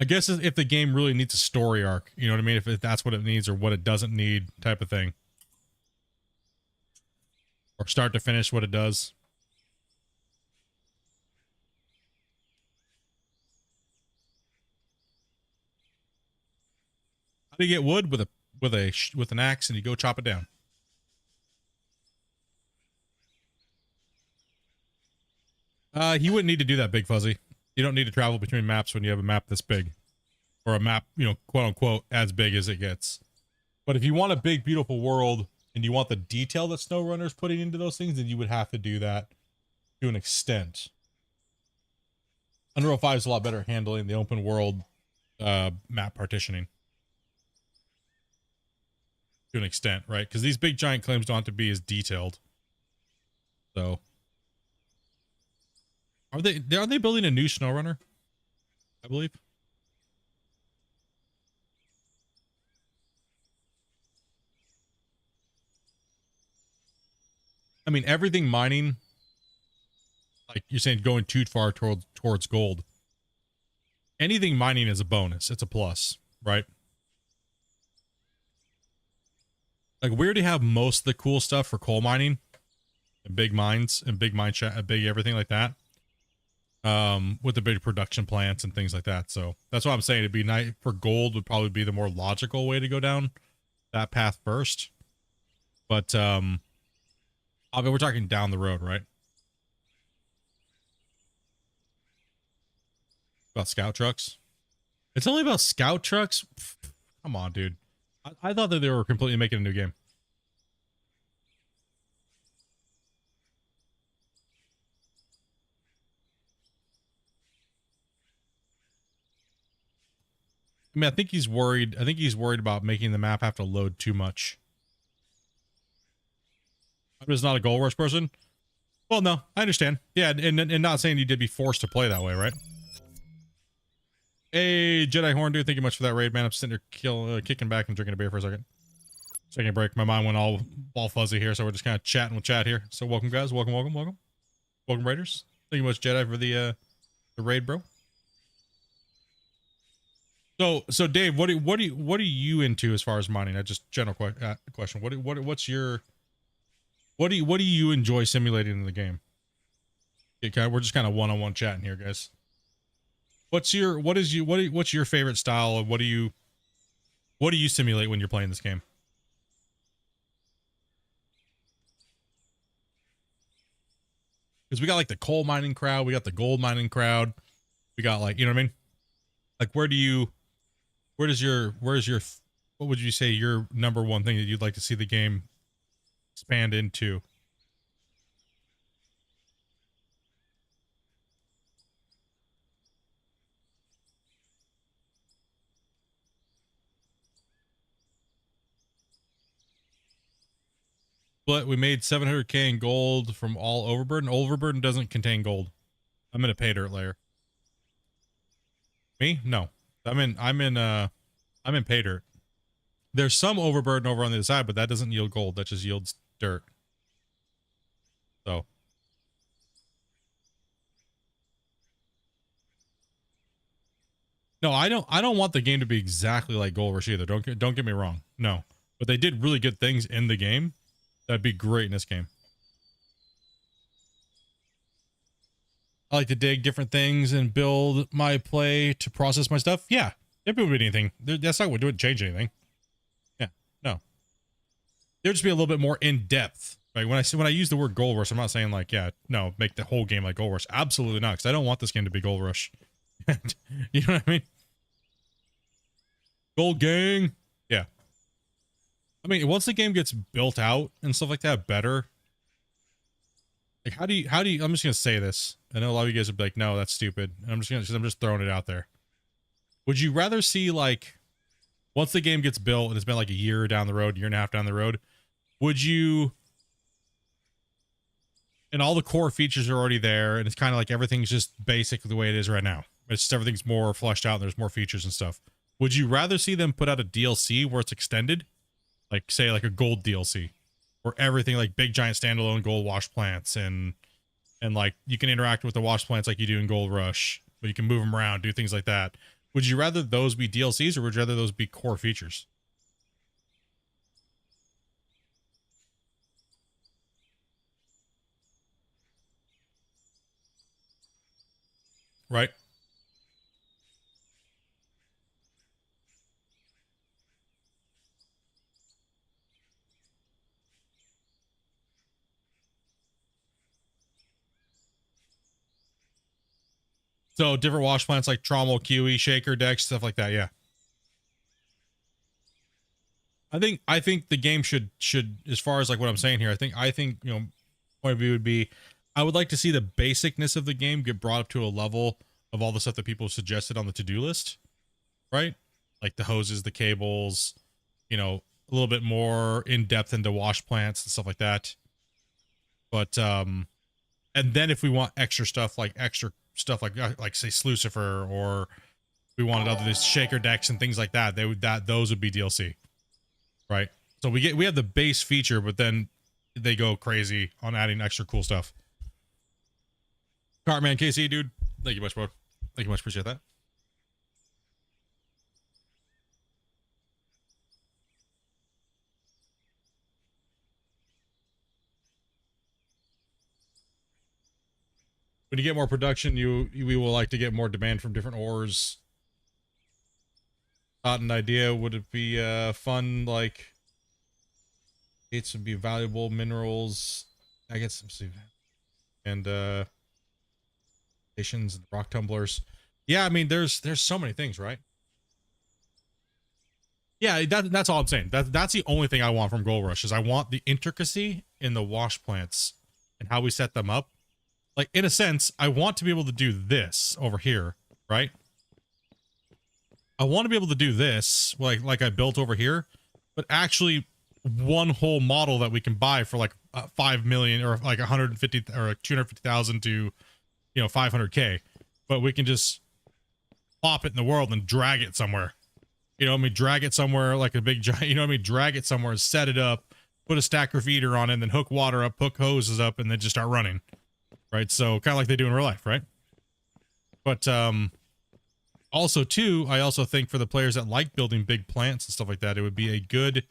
I guess if the game really needs a story arc, you know what I mean? If that's what it needs or what it doesn't need type of thing. Or start to finish what it does. How do you get wood? With an axe and you go chop it down. You wouldn't need to do that, Big Fuzzy. You don't need to travel between maps when you have a map this big. Or a map, you know, quote unquote, as big as it gets. But if you want a big, beautiful world and you want the detail that SnowRunner's putting into those things, then you would have to do that. to an extent. Unreal 5 is a lot better at handling the open world map partitioning. To an extent, right? Because these big giant claims don't have to be as detailed. So are they building a new SnowRunner? I believe. I mean, everything mining, like you're saying, going too far towards gold. Anything mining is a bonus. It's a plus, right? Like, we already have most of the cool stuff for coal mining and big mines and big mine big everything like that. With the big production plants and things like that. So that's what I'm saying. It'd be nice for gold would probably be the more logical way to go down that path first. But I mean, we're talking down the road, right? About scout trucks. It's only about scout trucks. Come on, dude. I thought that they were completely making a new game. I mean, I think he's worried. I think he's worried about making the map have to load too much. I'm just not a gold rush person. Well, no, I understand. Yeah, and not saying you did be forced to play that way, right? Hey, Jedi Horn, dude, thank you much for that raid, man. I'm sitting there kicking back and drinking a beer for a second. Taking a break. My mind went all fuzzy here, so we're just kind of chatting with chat here. So welcome, guys. Welcome, welcome, welcome. Welcome, Raiders. Thank you much, Jedi, for the raid, bro. So Dave, what are you into as far as mining? I just general question. What do you enjoy simulating in the game? Okay, we're just kind of one-on-one chatting here, guys. What's your favorite style, and what do you simulate when you're playing this game? Because we got like the coal mining crowd, we got the gold mining crowd, we got like, you know what I mean? Like, what would you say your number one thing that you'd like to see the game expand into? But we made 700k in gold from all overburden. Overburden doesn't contain gold. I'm in a pay dirt layer. Me? No. I'm in pay dirt. There's some overburden over on the other side, but that doesn't yield gold. That just yields dirt. So. No, I don't want the game to be exactly like Gold Rush either. Don't get me wrong. No. But they did really good things in the game. That'd be great in this game. I like to dig different things and build my play to process my stuff. Yeah. It would be anything. That's not what would change anything. Yeah. No. There'd just be a little bit more in depth. Right? When I use the word Gold Rush, I'm not saying like, yeah, no, make the whole game like Gold Rush. Absolutely not, because I don't want this game to be Gold Rush. You know what I mean? Gold Gang. Yeah. I mean, once the game gets built out and stuff like that better, like how do you, I'm just going to say this. I know a lot of you guys would be like, no, that's stupid. And I'm just throwing it out there. Would you rather see, like, once the game gets built and it's been like a year down the road, year and a half down the road, would you, and all the core features are already there, and it's kind of like everything's just basic the way it is right now. It's just everything's more fleshed out and there's more features and stuff. Would you rather see them put out a DLC where it's extended? Like, say, like a gold DLC, where everything, like big giant standalone gold wash plants, and like you can interact with the wash plants like you do in Gold Rush, but you can move them around, do things like that. Would you rather those be DLCs, or would you rather those be core features? Right? So different wash plants like Trommel, Kiwi, Shaker, Dex, stuff like that. Yeah. I think the game should, as far as like what I'm saying here, I think, you know, point of view would be, I would like to see the basicness of the game get brought up to a level of all the stuff that people suggested on the to-do list, right? Like the hoses, the cables, you know, a little bit more in depth into wash plants and stuff like that. But and then if we want extra stuff like say Slucifer, or we wanted other these shaker decks and things like that, those would be DLC, right? So we have the base feature, but then they go crazy on adding extra cool stuff. Cartman KC, dude, thank you much, bro. Thank you much, appreciate that. When you get more production, we will like to get more demand from different ores. Not an idea. Would it be fun? Like, it would be valuable minerals. I get some and stations and rock tumblers. Yeah, I mean, there's so many things, right? Yeah, that's all I'm saying. That's the only thing I want from Gold Rush is I want the intricacy in the wash plants and how we set them up. Like, in a sense, I want to be able to do this over here, right? I want to be able to do this, like I built over here, but actually one whole model that we can buy for like 5 million or like 150 or 250,000 to, you know, 500K, but we can just plop it in the world and drag it somewhere. You know what I mean? Drag it somewhere like a big giant, you know what I mean? Drag it somewhere, set it up, put a stacker feeder on it, and then hook water up, hook hoses up, and then just start running. Right? So kind of like they do in real life, right? But also too, I also think for the players that like building big plants and stuff like that, it would be a good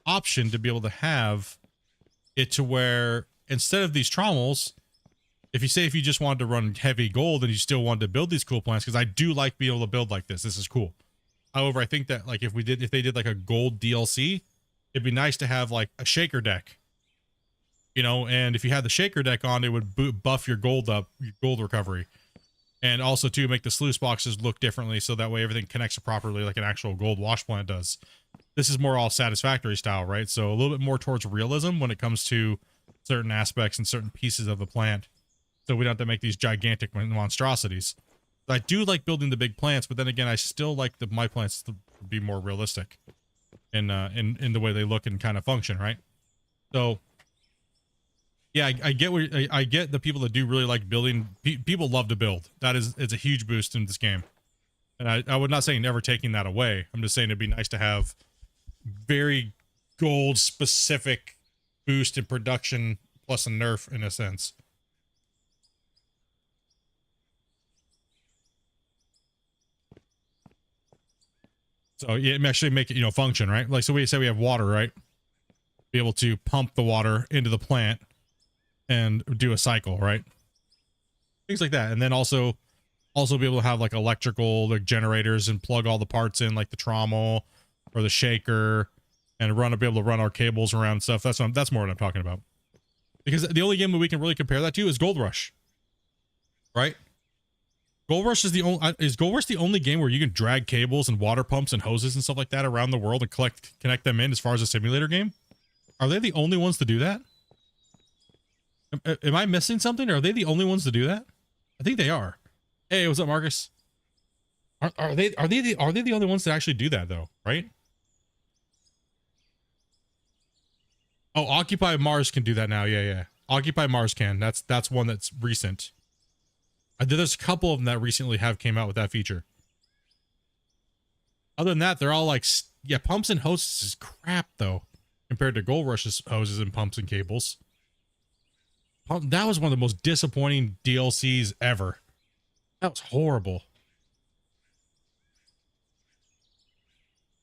option to be able to have it to where instead of these trommels, if you just wanted to run heavy gold and you still wanted to build these cool plants, because I do like being able to build like this. This is cool. However, I think that like if they did like a gold DLC, it'd be nice to have like a shaker deck. You know, and if you had the shaker deck on, it would buff your gold up, your gold recovery. And also, to make the sluice boxes look differently so that way everything connects properly like an actual gold wash plant does. This is more all satisfactory style, right? So a little bit more towards realism when it comes to certain aspects and certain pieces of the plant. So we don't have to make these gigantic monstrosities. I do like building the big plants, but then again, I still like my plants to be more realistic in the way they look and kind of function, right? So... yeah, I get the people that do really like building. People love to build. It's a huge boost in this game. And I would not say never taking that away. I'm just saying it'd be nice to have very gold specific boost in production plus a nerf in a sense. So yeah, actually make it, you know, function, right? Like, so we say we have water, right? Be able to pump the water into the plant and do a cycle, right? Things like that. And then also be able to have like electrical like generators and plug all the parts in, like the trommel or the shaker, and be able to run our cables around and stuff. That's more what I'm talking about. Because the only game that we can really compare that to is Gold Rush. Right? Gold Rush is Gold Rush the only game where you can drag cables and water pumps and hoses and stuff like that around the world and connect them in as far as a simulator game? Are they the only ones to do that? Am I missing something? Or are they the only ones to do that? I think they are. Hey, what's up, Marcus? Are they the only ones that actually do that though, right? Oh, Occupy Mars can do that now. Yeah. Occupy Mars can. That's one that's recent. There's a couple of them that recently came out with that feature. Other than that, they're all like, yeah, pumps and hoses is crap though, compared to Gold Rush's hoses and pumps and cables. That was one of the most disappointing DLCs ever. That was horrible.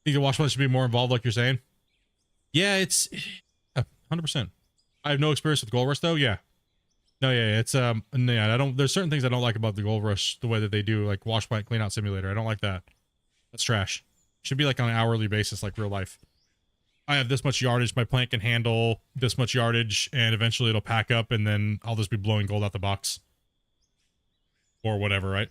Think the wash plant should be more involved, like you're saying? Yeah, it's 100%. I have no experience with Gold Rush though. Yeah. No, yeah, it's yeah, there's certain things I don't like about the Gold Rush, the way that they do like wash plant clean out simulator. I don't like that. That's trash. Should be like on an hourly basis, like real life. I have this much yardage, my plant can handle this much yardage, and eventually it'll pack up, and then I'll just be blowing gold out the box. Or whatever, right?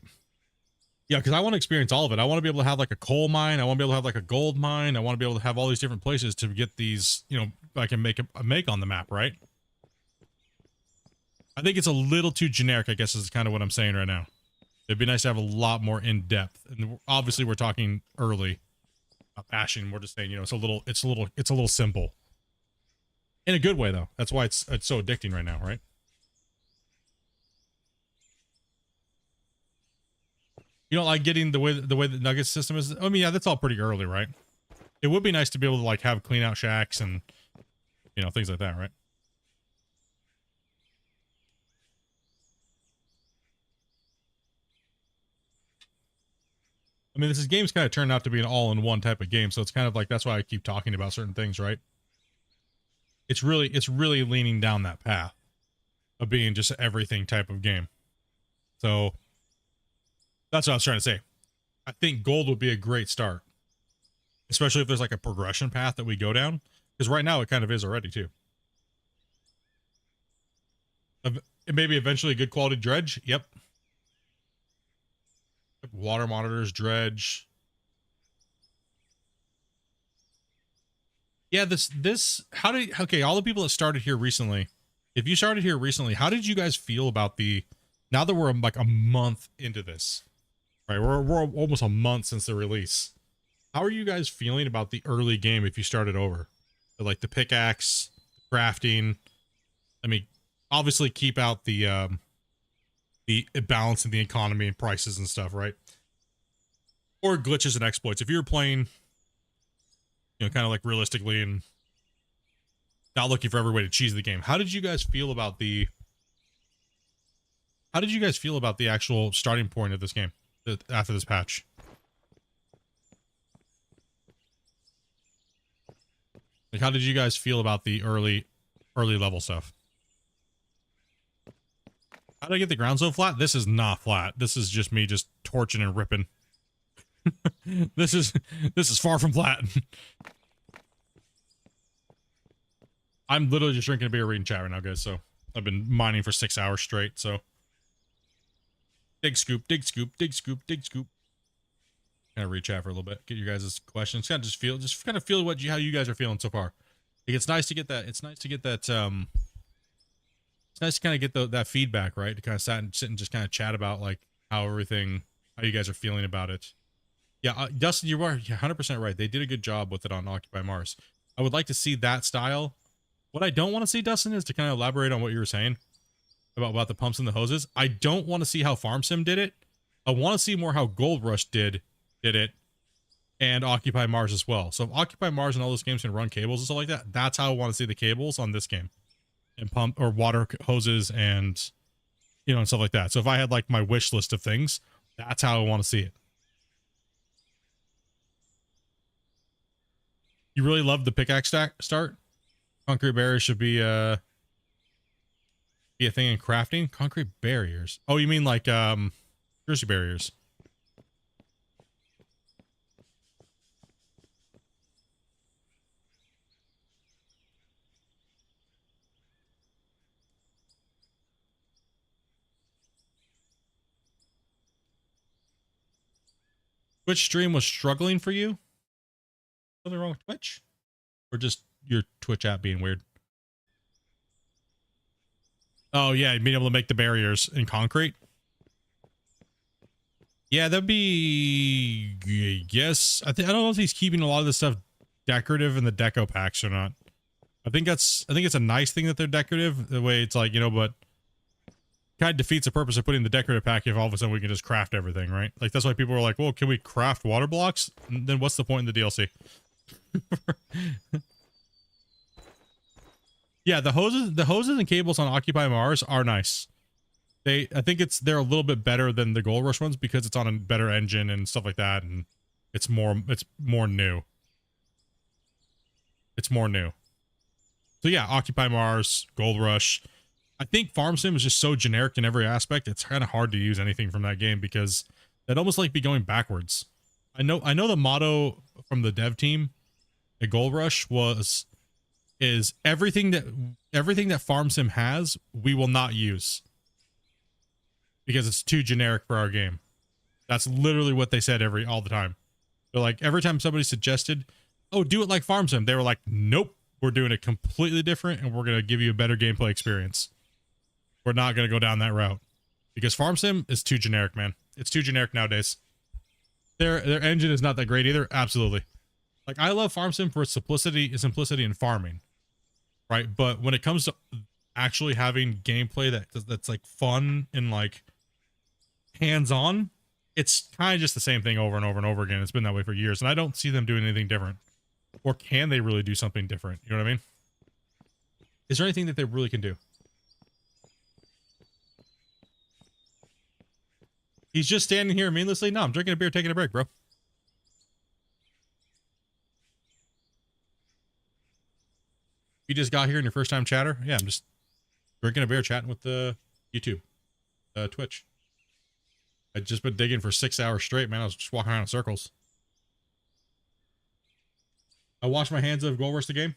Yeah, because I want to experience all of it. I want to be able to have like a coal mine. I want to be able to have like a gold mine. I want to be able to have all these different places to get these, you know, I can make on the map, right? I think it's a little too generic, I guess is kind of what I'm saying right now. It'd be nice to have a lot more in depth. And obviously we're talking early. Not bashing, we're just saying, you know, it's a little simple. In a good way though. That's why it's so addicting right now, right? You don't like getting the way the Nuggets system is? I mean, yeah, that's all pretty early, right? It would be nice to be able to like have clean out shacks and, you know, things like that, right? I mean, this game's kind of turned out to be an all-in-one type of game, so it's kind of like that's why I keep talking about certain things, right? It's really leaning down that path of being just everything type of game. So that's what I was trying to say. I think gold would be a great start, especially if there's like a progression path that we go down, because right now it kind of is already too. Maybe eventually good quality dredge. Yep. Water monitors, dredge. Yeah, okay, all the people that started here recently, if you started here recently, how did you guys feel about now that we're like a month into this, right? We're almost a month since the release. How are you guys feeling about the early game if you started over? Like the pickaxe, crafting. I mean, obviously keep out the balance in the economy and prices and stuff, right? Or glitches and exploits. If you're playing, you know, kind of like realistically and not looking for every way to cheese the game, how did you guys feel about the actual starting point of this game after this patch? Like, how did you guys feel about the early level stuff? How did I get the ground so flat? This is not flat. This is just me just torching and ripping. This is far from flat. I'm literally just drinking a beer reading chat right now, guys. So I've been mining for 6 hours straight. So dig scoop, dig scoop, dig scoop, dig scoop. Kind of read chat for a little bit. Get your guys' questions. Kind of just kind of feel how you guys are feeling so far. Like, it's nice to get that. It's nice to get that. It's nice to kind of get that feedback, right? To kind of sit and just kind of chat about like how you guys are feeling about it. Yeah, Dustin, you are 100% right. They did a good job with it on Occupy Mars. I would like to see that style. What I don't want to see, Dustin, is to kind of elaborate on what you were saying about the pumps and the hoses. I don't want to see how Farm Sim did it. I want to see more how Gold Rush did it, and Occupy Mars as well. So if Occupy Mars and all those games can run cables and stuff like that, that's how I want to see the cables on this game, and pump or water hoses and, you know, and stuff like that. So if I had like my wish list of things, that's how I want to see it. You really love the pickaxe start? Concrete barriers should be a thing in crafting. Concrete barriers. Oh, you mean like jersey barriers? Twitch stream was struggling for you? Something wrong with Twitch? Or just your Twitch app being weird? Oh yeah, being able to make the barriers in concrete. Yeah, that'd be, yes. I don't know if he's keeping a lot of this stuff decorative in the deco packs or not. I think it's a nice thing that they're decorative. The way it's like, you know, but kind of defeats the purpose of putting the decorative pack if all of a sudden we can just craft everything, right? Like that's why people are like, well, can we craft water blocks? And then what's the point in the DLC? Yeah, the hoses and cables on Occupy Mars are nice. I think they're a little bit better than the Gold Rush ones because it's on a better engine and stuff like that, and it's more new. It's more new. So yeah, Occupy Mars, Gold Rush. I think Farm Sim is just so generic in every aspect. It's kind of hard to use anything from that game because that'd almost like be going backwards. I know the motto from the dev team at Gold Rush is everything that Farm Sim has, we will not use because it's too generic for our game. That's literally what they said all the time. They're like, every time somebody suggested, oh, do it like Farm Sim, they were like, nope, we're doing it completely different and we're going to give you a better gameplay experience. we're not going to go down that route because Farm Sim is too generic, man. It's too generic nowadays. Their engine is not that great either. Absolutely. Like, I love Farm Sim for its simplicity in farming, right? But when it comes to actually having gameplay that's like fun and like hands-on, it's kind of just the same thing over and over and over again. It's been that way for years, and I don't see them doing anything different. Or can they really do something different? You know what I mean? Is there anything that they really can do? He's just standing here meaninglessly? No, I'm drinking a beer, taking a break, bro. You just got here and your first time chatter? Yeah, I'm just drinking a beer, chatting with the YouTube, Twitch. I'd just been digging for 6 hours straight, man. I was just walking around in circles. I washed my hands of Goal Rush the game.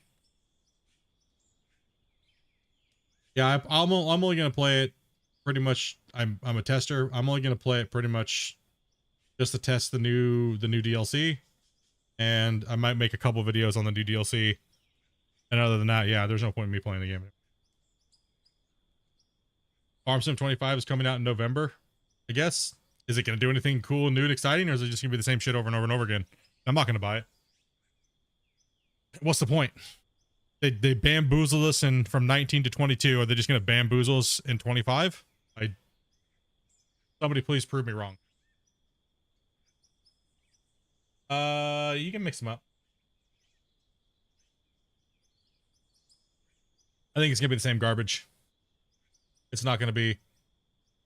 Yeah, I'm only gonna play it pretty much. I'm a tester. I'm only gonna play it pretty much just to test the new DLC, and I might make a couple videos on the new DLC. And other than that, yeah, there's no point in me playing the game. Farm Sim 25 is coming out in November, I guess. Is it gonna do anything cool and new and exciting, or is it just gonna be the same shit over and over and over again? I'm not gonna buy it. What's the point? They bamboozled us from 19 to 22. Are they just gonna bamboozle us in 25? Somebody please prove me wrong. You can mix them up. I think it's gonna be the same garbage. It's not gonna be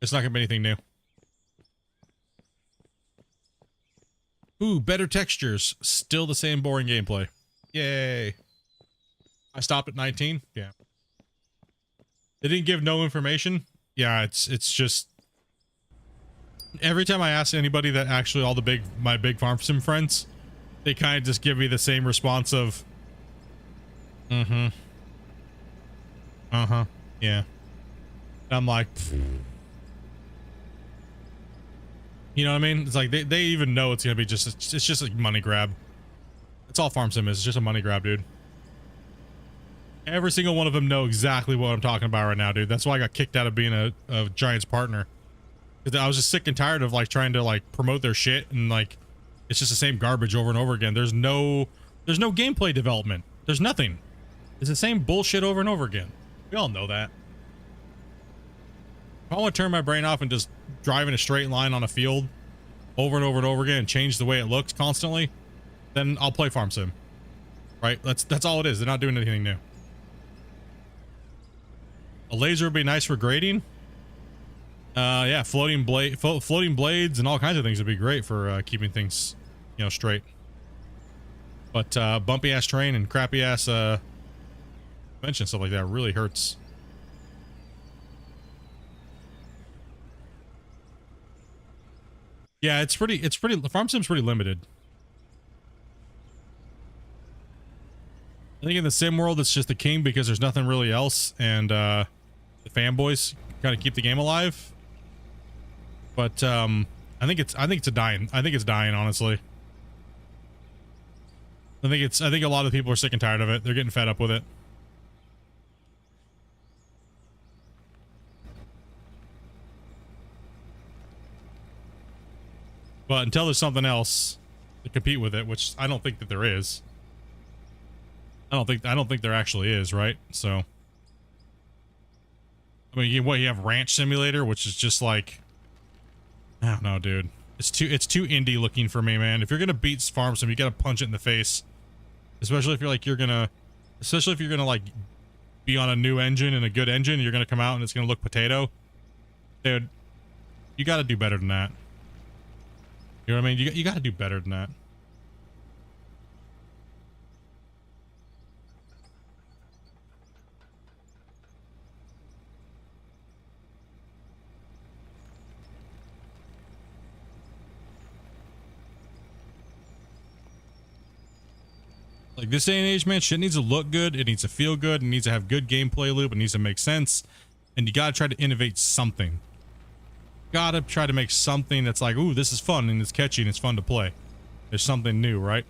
anything new. Ooh, better textures. Still the same boring gameplay. Yay. I stopped at 19. Yeah. They didn't give no information. Yeah, it's just every time I ask anybody that actually all my big Farm Sim friends, they kind of just give me the same response of yeah. And I'm like, pfft. You know what I mean? It's like they even know it's gonna be it's just a money grab. That's all Farm Sim is. It's just a money grab, dude. Every single one of them know exactly what I'm talking about right now, dude. That's why I got kicked out of being a Giants partner. Because I was just sick and tired of like trying to like promote their shit, and like it's just the same garbage over and over again. There's no gameplay development. There's nothing. It's the same bullshit over and over again. We all know that. If I want to turn my brain off and just drive in a straight line on a field over and over and over again and change the way it looks constantly, then I'll play Farm Sim. Right? That's all it is. They're not doing anything new. A laser would be nice for grading. Yeah, floating blades and all kinds of things would be great for keeping things, you know, straight. But bumpy ass terrain and crappy ass suspension stuff like that really hurts. Yeah, it's pretty Farm Sim's pretty limited. I think in the sim world it's just the king because there's nothing really else, and the fanboys kind of keep the game alive. But I think it's dying, honestly. I think a lot of people are sick and tired of it. They're getting fed up with it. But until there's something else to compete with it, which I don't think that there is. I don't think there actually is, right? So I mean, you have Ranch Simulator, which is just like, I don't know, dude. It's too indie looking for me, man. If you're gonna beat Farm Sim, you gotta punch it in the face. Especially if you're gonna like be on a new engine and a good engine, you're gonna come out and it's gonna look potato. Dude, you gotta do better than that. You know what I mean? You gotta do better than that. Like this day and age, man, shit needs to look good. It needs to feel good. It needs to have good gameplay loop. It needs to make sense. And you gotta try to innovate something. Gotta try to make something that's like, ooh, this is fun and it's catchy and it's fun to play. There's something new, right?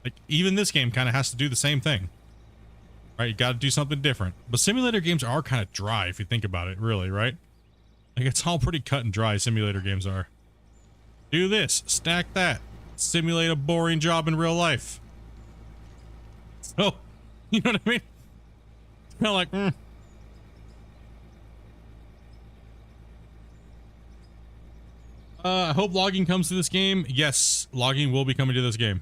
Like even this game kind of has to do the same thing. right? You got to do something different. But simulator games are kind of dry if you think about it, really, right? Like, it's all pretty cut and dry, simulator games are. Do this, stack that, simulate a boring job in real life. So, you know what I mean? It's kind of like, I hope logging comes to this game. Yes, logging will be coming to this game.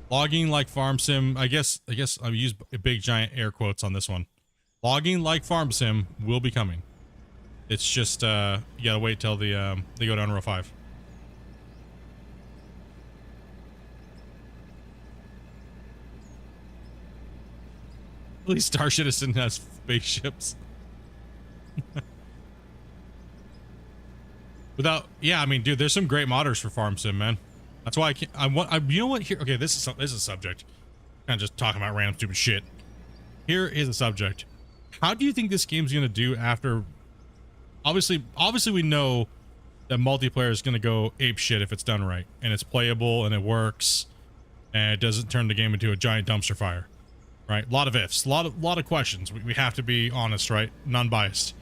Logging like farm sim. I guess I'll use big giant air quotes on this one. Logging like farm sim will be coming. It's just you gotta wait till they go to Unreal 5. At least Star Citizen has spaceships. Yeah, I mean, dude, there's some great modders for farm sim, man. That's why you know what? Here, okay, this is a subject. Kind of just talking about random stupid shit. Here is a subject. How do you think this game's gonna do after? Obviously, we know that multiplayer is gonna go ape shit if it's done right, and it's playable and it works, and it doesn't turn the game into a giant dumpster fire, right? A lot of ifs, a lot of questions. We have to be honest, right? Non-biased.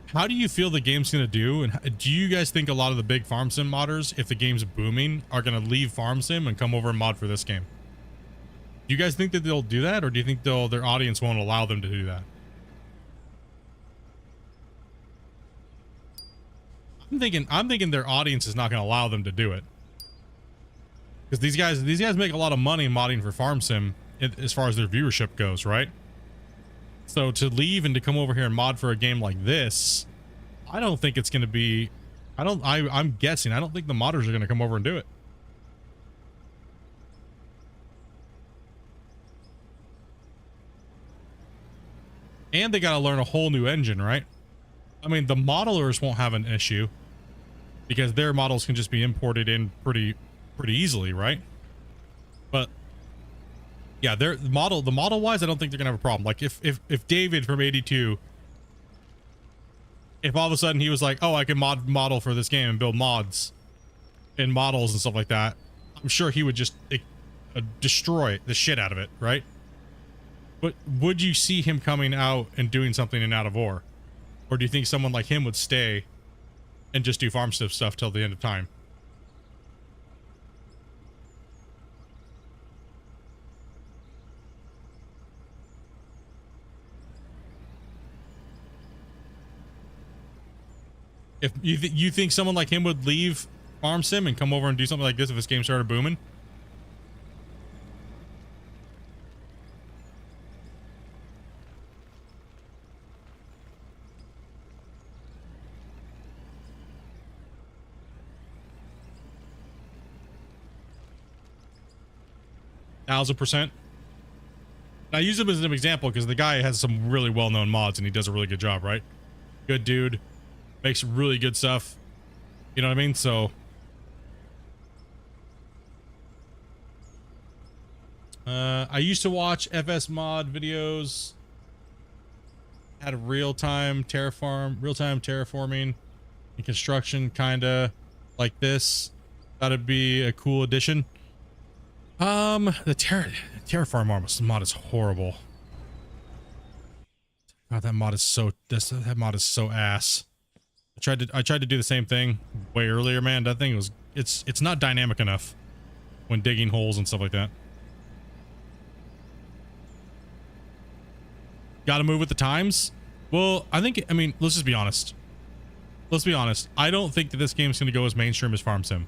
How do you feel the game's gonna do, and do you guys think a lot of the big farm sim modders, if the game's booming, are gonna leave farm sim and come over and mod for this game? Do you guys think that they'll do that, or do you think their audience won't allow them to do that? I'm thinking their audience is not gonna allow them to do it, because these guys make a lot of money modding for farm sim as far as their viewership goes, right? So to leave and to come over here and mod for a game like this, I don't think it's going to be, I'm guessing, I don't think the modders are going to come over and do it. And they got to learn a whole new engine, right? I mean, the modelers won't have an issue because their models can just be imported in pretty easily, right? But yeah, the model wise, I don't think they're gonna have a problem. Like if David from 82, if all of a sudden he was like, oh, I can model for this game and build mods and models and stuff like that, I'm sure he would just destroy the shit out of it, right? But would you see him coming out and doing something in Out of War? Or do you think someone like him would stay and just do farm stuff till the end of time? If you think someone like him would leave farm sim and come over and do something like this if his game started booming? %1,000%. I use him as an example because the guy has some really well-known mods and he does a really good job, right? Good dude. Makes really good stuff. You know what I mean? So I used to watch FS mod videos. Had real-time terraforming and construction, kinda like this. That'd be a cool addition. The terraform mod is horrible. God, that mod is so ass. I tried to do the same thing way earlier, man. That thing was it's not dynamic enough when digging holes and stuff like that. Gotta move with the times. Well, I mean, let's just be honest. Let's be honest. I don't think that this game's gonna go as mainstream as Farm Sim.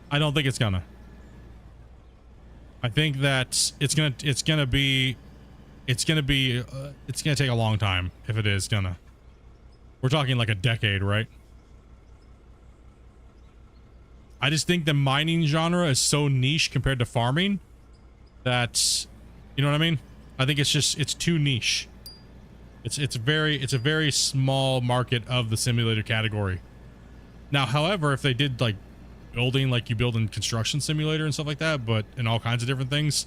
I don't think it's gonna. I think that it's gonna take a long time if it is gonna. We're talking like a decade, right? I just think the mining genre is so niche compared to farming that, you know what I mean? I think it's too niche. It's a very small market of the simulator category. Now, however, if they did like building like you build in construction simulator and stuff like that, but in all kinds of different things,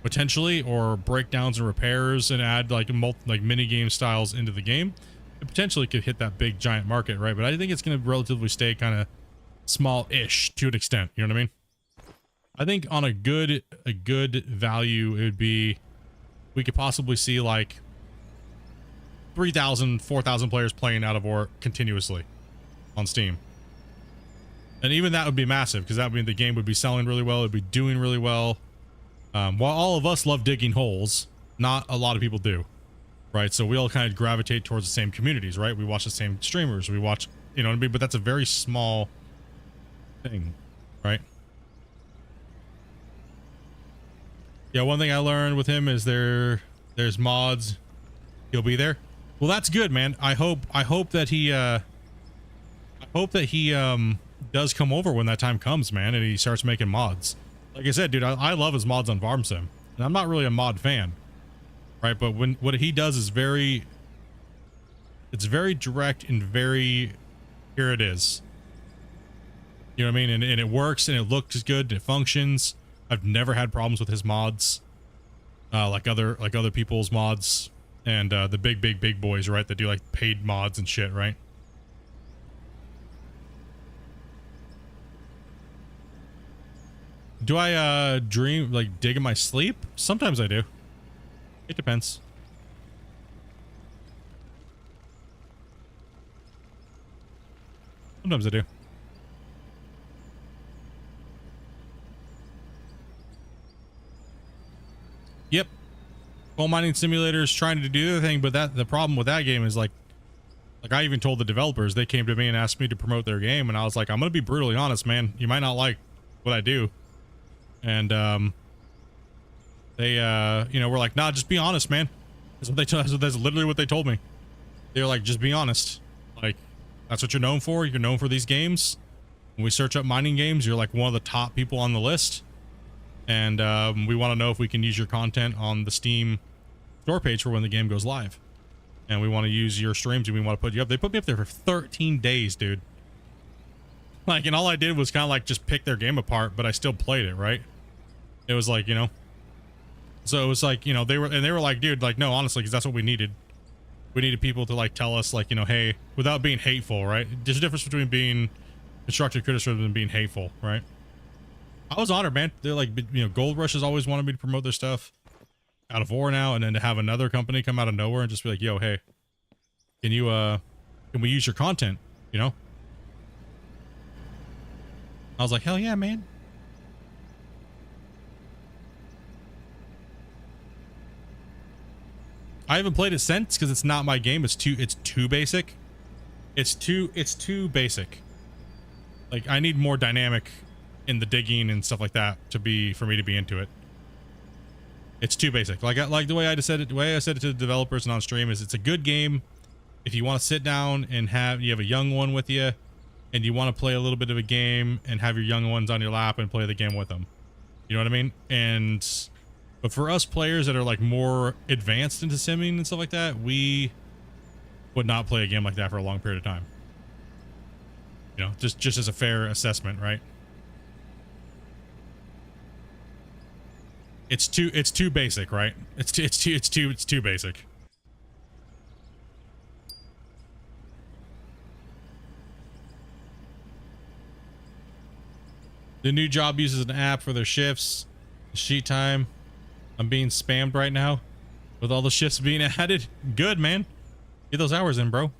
potentially, or breakdowns and repairs and add like mini game styles into the game, it potentially could hit that big giant market, right? But I think it's going to relatively stay kind of small-ish to an extent. You know what I mean? I think on a good value, it would be, we could possibly see like 3,000, 4,000 players playing Out of War continuously on Steam. And even that would be massive, because that would mean the game would be selling really well, it would be doing really well. While all of us love digging holes, not a lot of people do, right? So we all kind of gravitate towards the same communities, right? We watch the same streamers, we watch, you know what I mean? But that's a very small thing, right? Yeah, one thing I learned with him is there's mods. He'll be there. Well, that's good, man. I hope that he does come over when that time comes, man, and he starts making mods. Like I said, dude, I love his mods on Farm Sim, and I'm not really a mod fan, right? But when what he does is very direct and very, here it is. You know what I mean? And it works, and it looks good, and it functions. I've never had problems with his mods, like other people's mods, and the big boys, right? That do like paid mods and shit, right? Do I dream, like dig in my sleep? Sometimes I do. It depends. Sometimes I do. Yep. Coal mining simulators trying to do the thing, but the problem with that game is like I even told the developers, they came to me and asked me to promote their game, and I was like, I'm gonna be brutally honest, man. You might not like what I do. And they you know, were like, nah, just be honest, man. That's what they that's literally what they told me. They were like, just be honest. Like, that's what you're known for. You're known for these games. When we search up mining games, you're like one of the top people on the list. And we want to know if we can use your content on the Steam store page for when the game goes live. And we want to use your streams, and we want to put you up. They put me up there for 13 days, dude. Like, and all I did was kind of like just pick their game apart, but I still played it, right? It was like, you know. So it was like, you know, they were like, dude, like, no, honestly, because that's what we needed. We needed people to like tell us, like, you know, hey, without being hateful, right? There's a difference between being constructive criticism and being hateful, right? I was honored, man. They're like, you know, Gold Rush has always wanted me to promote their stuff. Out of War now, and then to have another company come out of nowhere and just be like, yo, hey, can you can we use your content, you know? I was like, hell yeah, man. I haven't played it since because it's not my game. It's too basic. It's too basic. Like, I need more dynamic in the digging and stuff like that for me to be into it. It's too basic. Like the way I just said it, the way I said it to the developers and on stream is, it's a good game if you want to sit down and you have a young one with you, and you want to play a little bit of a game and have your young ones on your lap and play the game with them. You know what I mean? But for us players that are like more advanced into simming and stuff like that, we would not play a game like that for a long period of time. You know, just as a fair assessment, right? It's too basic, right? It's too basic. The new job uses an app for their shifts, sheet time. I'm being spammed right now with all the shifts being added. Good, man. Get those hours in, bro.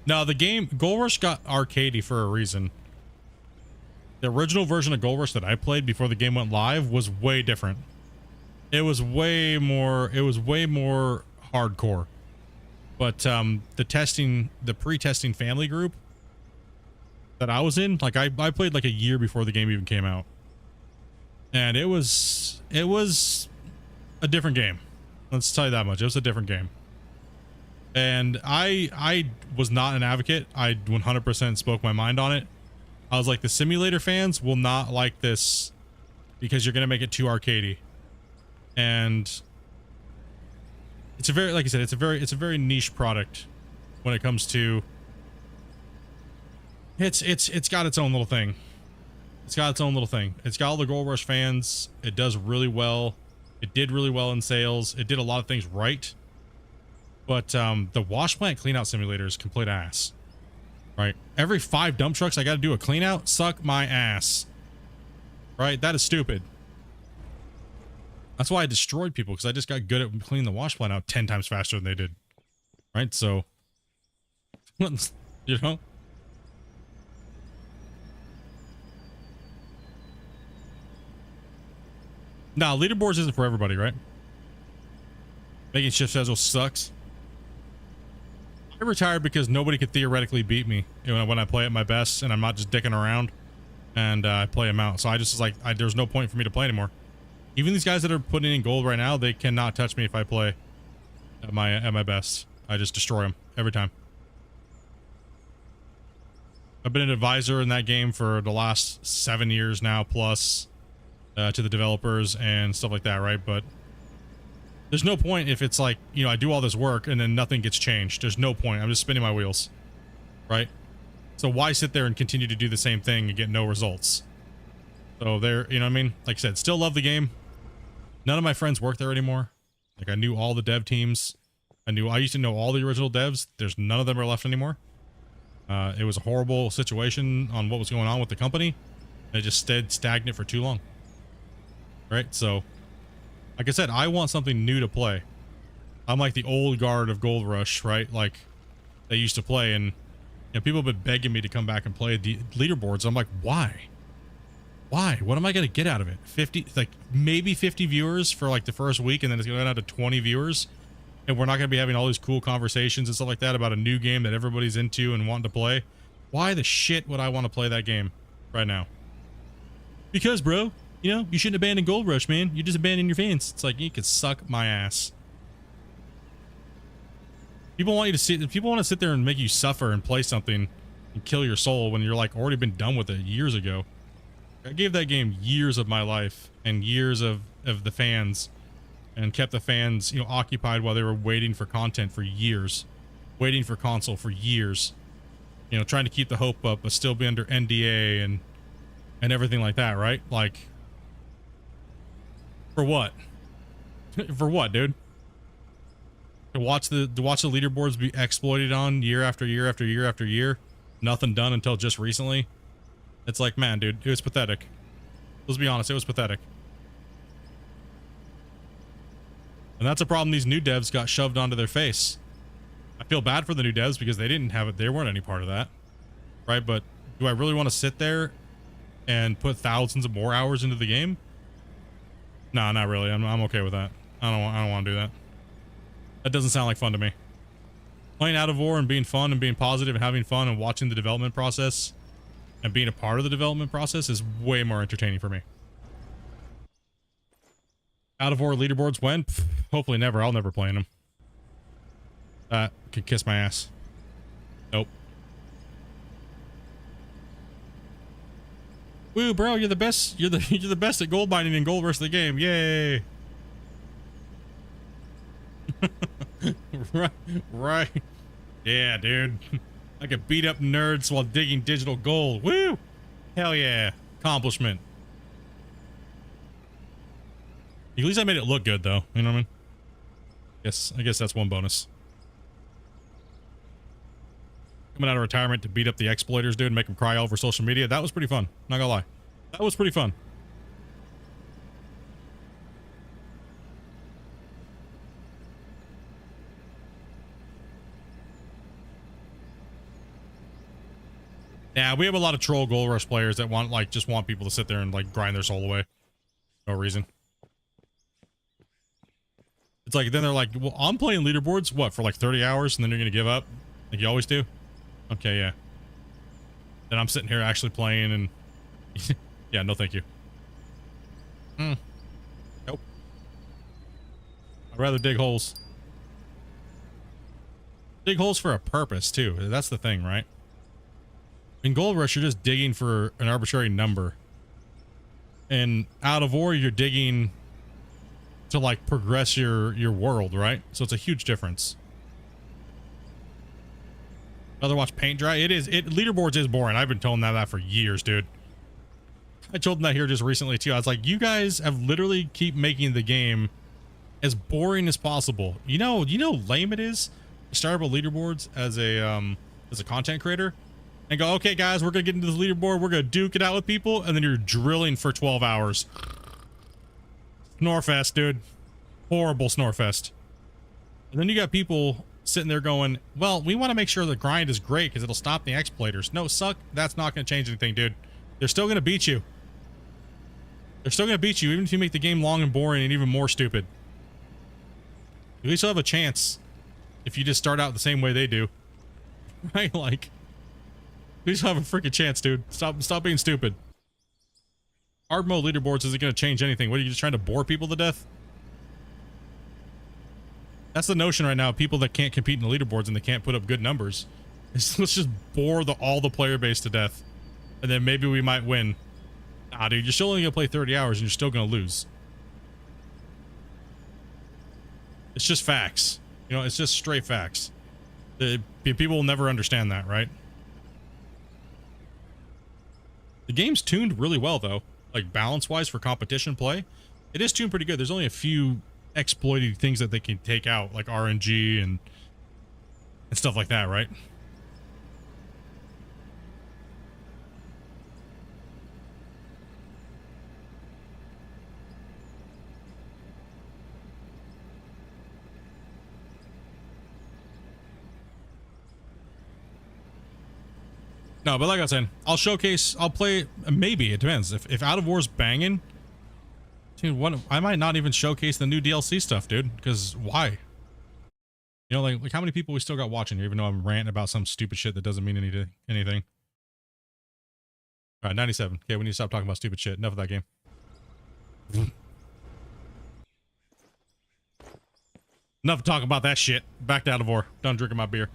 No, the game Gold Rush got arcadey for a reason. The original version of Gold Rush that I played before the game went live was way different. It was way more hardcore. But the pre-testing family group that I was in, like I played like a year before the game even came out. And it was a different game. Let's tell you that much. It was a different game. And I was not an advocate. I 100% spoke my mind on it. I was like, the simulator fans will not like this because you're going to make it too arcadey. and it's a very, like I said, it's a very niche product when it comes to. It's got its own little thing. It's got its own little thing. It's got all the Gold Rush fans. It does really well. It did really well in sales. It did a lot of things right. But the wash plant cleanout simulator is complete ass. Right? Every 5 dump trucks I got to do a clean out, suck my ass. Right? That is stupid. That's why I destroyed people, because I just got good at cleaning the wash plant out 10 times faster than they did. Right? So, you know? Nah, leaderboards isn't for everybody, right? Making shift schedule sucks. I retired because nobody could theoretically beat me, you know, when I play at my best and I'm not just dicking around and I play them out. So I just was like, there's no point for me to play anymore. Even these guys that are putting in gold right now, they cannot touch me if I play at my best. I just destroy them every time. I've been an advisor in that game for the last 7 years now, plus to the developers and stuff like that, right? But there's no point if it's like, you know, I do all this work and then nothing gets changed. There's no point. I'm just spinning my wheels, right? So why sit there and continue to do the same thing and get no results? So there, you know what I mean? Like I said, still love the game. None of my friends work there anymore. Like I knew all the dev teams. I used to know all the original devs. There's none of them are left anymore. It was a horrible situation on what was going on with the company. It just stayed stagnant for too long. Right? So, like I said, I want something new to play. I'm like the old guard of Gold Rush, right? Like, they used to play, and you know, people have been begging me to come back and play the leaderboards. I'm like, why? Why? What am I going to get out of it? 50, like, maybe 50 viewers for, like, the first week, and then it's going to go down to 20 viewers, and we're not going to be having all these cool conversations and stuff like that about a new game that everybody's into and wanting to play. Why the shit would I want to play that game right now? Because, bro, you know, you shouldn't abandon Gold Rush, man. You just abandon your fans. It's like, you could suck my ass. People want you to sit. People want to sit there and make you suffer and play something and kill your soul when you're like already been done with it years ago. I gave that game years of my life and years of the fans, and kept the fans, you know, occupied while they were waiting for content for years, waiting for console for years. You know, trying to keep the hope up, but still be under NDA and everything like that, right? Like. For what? For what, dude? To watch the leaderboards be exploited on year after year after year after year, nothing done until just recently. It's like, man, dude, it was pathetic. Let's be honest, it was pathetic. And that's a problem these new devs got shoved onto their face. I feel bad for the new devs because they didn't have it. They weren't any part of that, right? But do I really want to sit there and put thousands of more hours into the game? No, not really. I'm okay with that. I don't want to do that. That doesn't sound like fun to me. Playing Out of War and being fun and being positive and having fun and watching the development process and being a part of the development process is way more entertaining for me. Out of War leaderboards when? Pff, hopefully never. I'll never play in them. That could kiss my ass. Nope. Woo, bro, you're the best. You're the best at gold mining and Gold Rush of the game. Yay. right. Yeah, dude. I could beat up nerds while digging digital gold. Woo! Hell yeah. Accomplishment. At least I made it look good, though. You know what I mean? I guess that's one bonus. Coming out of retirement to beat up the exploiters, dude, and make them cry all over social media. That was pretty fun. Not gonna lie. That was pretty fun. Yeah, we have a lot of troll Gold Rush players that want, like, just want people to sit there and, like, grind their soul away. No reason. It's like, then they're like, well, I'm playing leaderboards, what, for like 30 hours, and then you're gonna give up? Like you always do? Okay, yeah. Then I'm sitting here actually playing, and... yeah, no thank you. Nope. I'd rather dig holes. Dig holes for a purpose, too. That's the thing, right? In Gold Rush, you're just digging for an arbitrary number. And Out of War, you're digging to like progress your world, right? So it's a huge difference. Rather watch paint dry. Leaderboards is boring. I've been telling them that for years, dude. I told them that here just recently too. I was like, you guys have literally keep making the game as boring as possible. You know lame it is to start up a leaderboards as a content creator and go, okay guys, we're gonna get into the leaderboard, we're gonna duke it out with people, and then you're drilling for 12 hours. Snorefest, dude. Horrible snorefest. And then you got people sitting there going, well, we want to make sure the grind is great because it'll stop the exploiters. No, suck. That's not going to change anything, dude. They're still going to beat you. They're still going to beat you, even if you make the game long and boring and even more stupid. You at least have a chance if you just start out the same way they do. Right? Like, you just have a freaking chance, dude. Stop being stupid. Hard mode leaderboards isn't going to change anything. What, are you just trying to bore people to death? That's the notion right now. People that can't compete in the leaderboards and they can't put up good numbers. Let's just bore all the player base to death. And then maybe we might win. Nah, dude, you're still only going to play 30 hours and you're still going to lose. It's just facts. You know, it's just straight facts. People will never understand that, right? The game's tuned really well, though. Like, balance-wise for competition play. It is tuned pretty good. There's only a few exploited things that they can take out, like RNG and stuff like that, right? No, but like I was saying, I'll play, maybe, it depends. If Out of War's banging, dude, I might not even showcase the new DLC stuff, dude, because why? You know, like how many people we still got watching here, even though I'm ranting about some stupid shit that doesn't mean anything. All right, 97. Okay, we need to stop talking about stupid shit. Enough of that game. Enough talking about that shit. Back to Out of War. Done drinking my beer.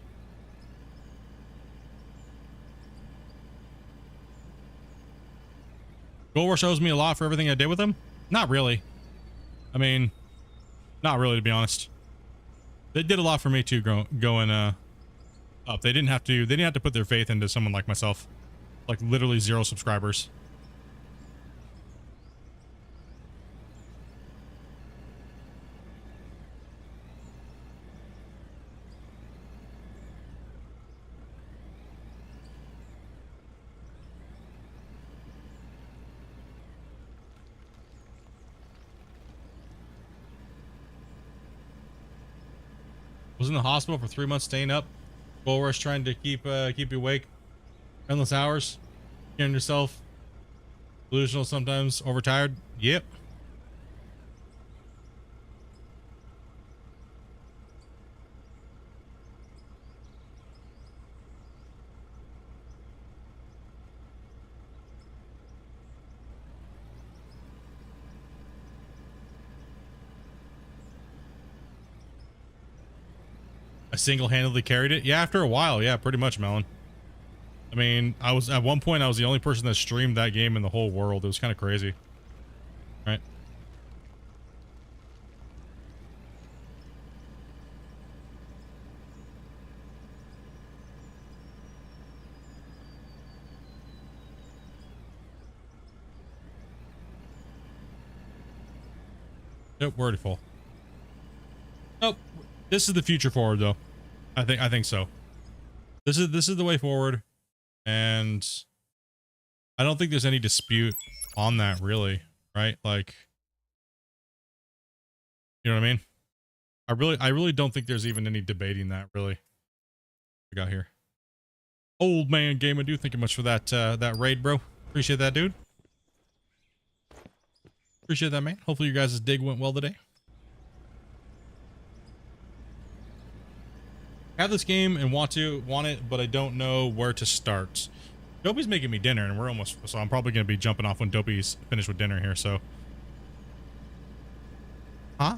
Gold Rush owes me a lot for everything I did with him? Not really. I mean, not really, to be honest. They did a lot for me too, going up. They didn't have to put their faith into someone like myself. Like literally 0 subscribers. Was in the hospital for 3 months, staying up. Gold Rush trying to keep you awake. Endless hours. Hearing yourself. Delusional sometimes. Overtired. Yep. I single-handedly carried it. Yeah, after a while. Yeah, pretty much, Melon. I mean, at one point I was the only person that streamed that game in the whole world. It was kind of crazy. Right? Nope, we're already full. Nope. This is the future forward, though. I think so. This is the way forward, and I don't think there's any dispute on that, really, right? Like, you know what I mean? I really don't think there's even any debating that, really. We got here. Old man gamer, dude. Thank you much for that that raid, bro. Appreciate that, dude. Appreciate that, man. Hopefully your guys' dig went well today. Have this game and want it, but I don't know where to start. Dopey's making me dinner, and so I'm probably gonna be jumping off when Dopey's finished with dinner here. So, huh?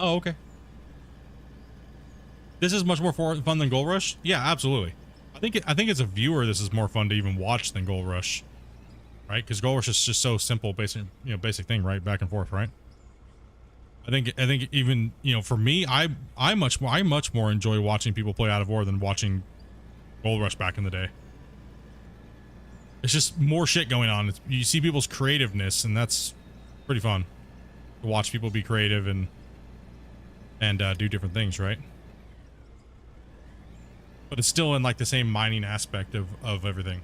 Oh, okay. This is much more fun than Gold Rush. Yeah, absolutely. I think as a viewer, this is more fun to even watch than Gold Rush. right? Because goal rush is just so simple, basic thing, right? Back and forth, right? I think even, for me, I much more enjoy watching people play Out of War than watching Gold Rush back in the day. It's just more shit going on. You see people's creativeness, and that's pretty fun to watch people be creative and do different things, right? But it's still in like the same mining aspect of everything.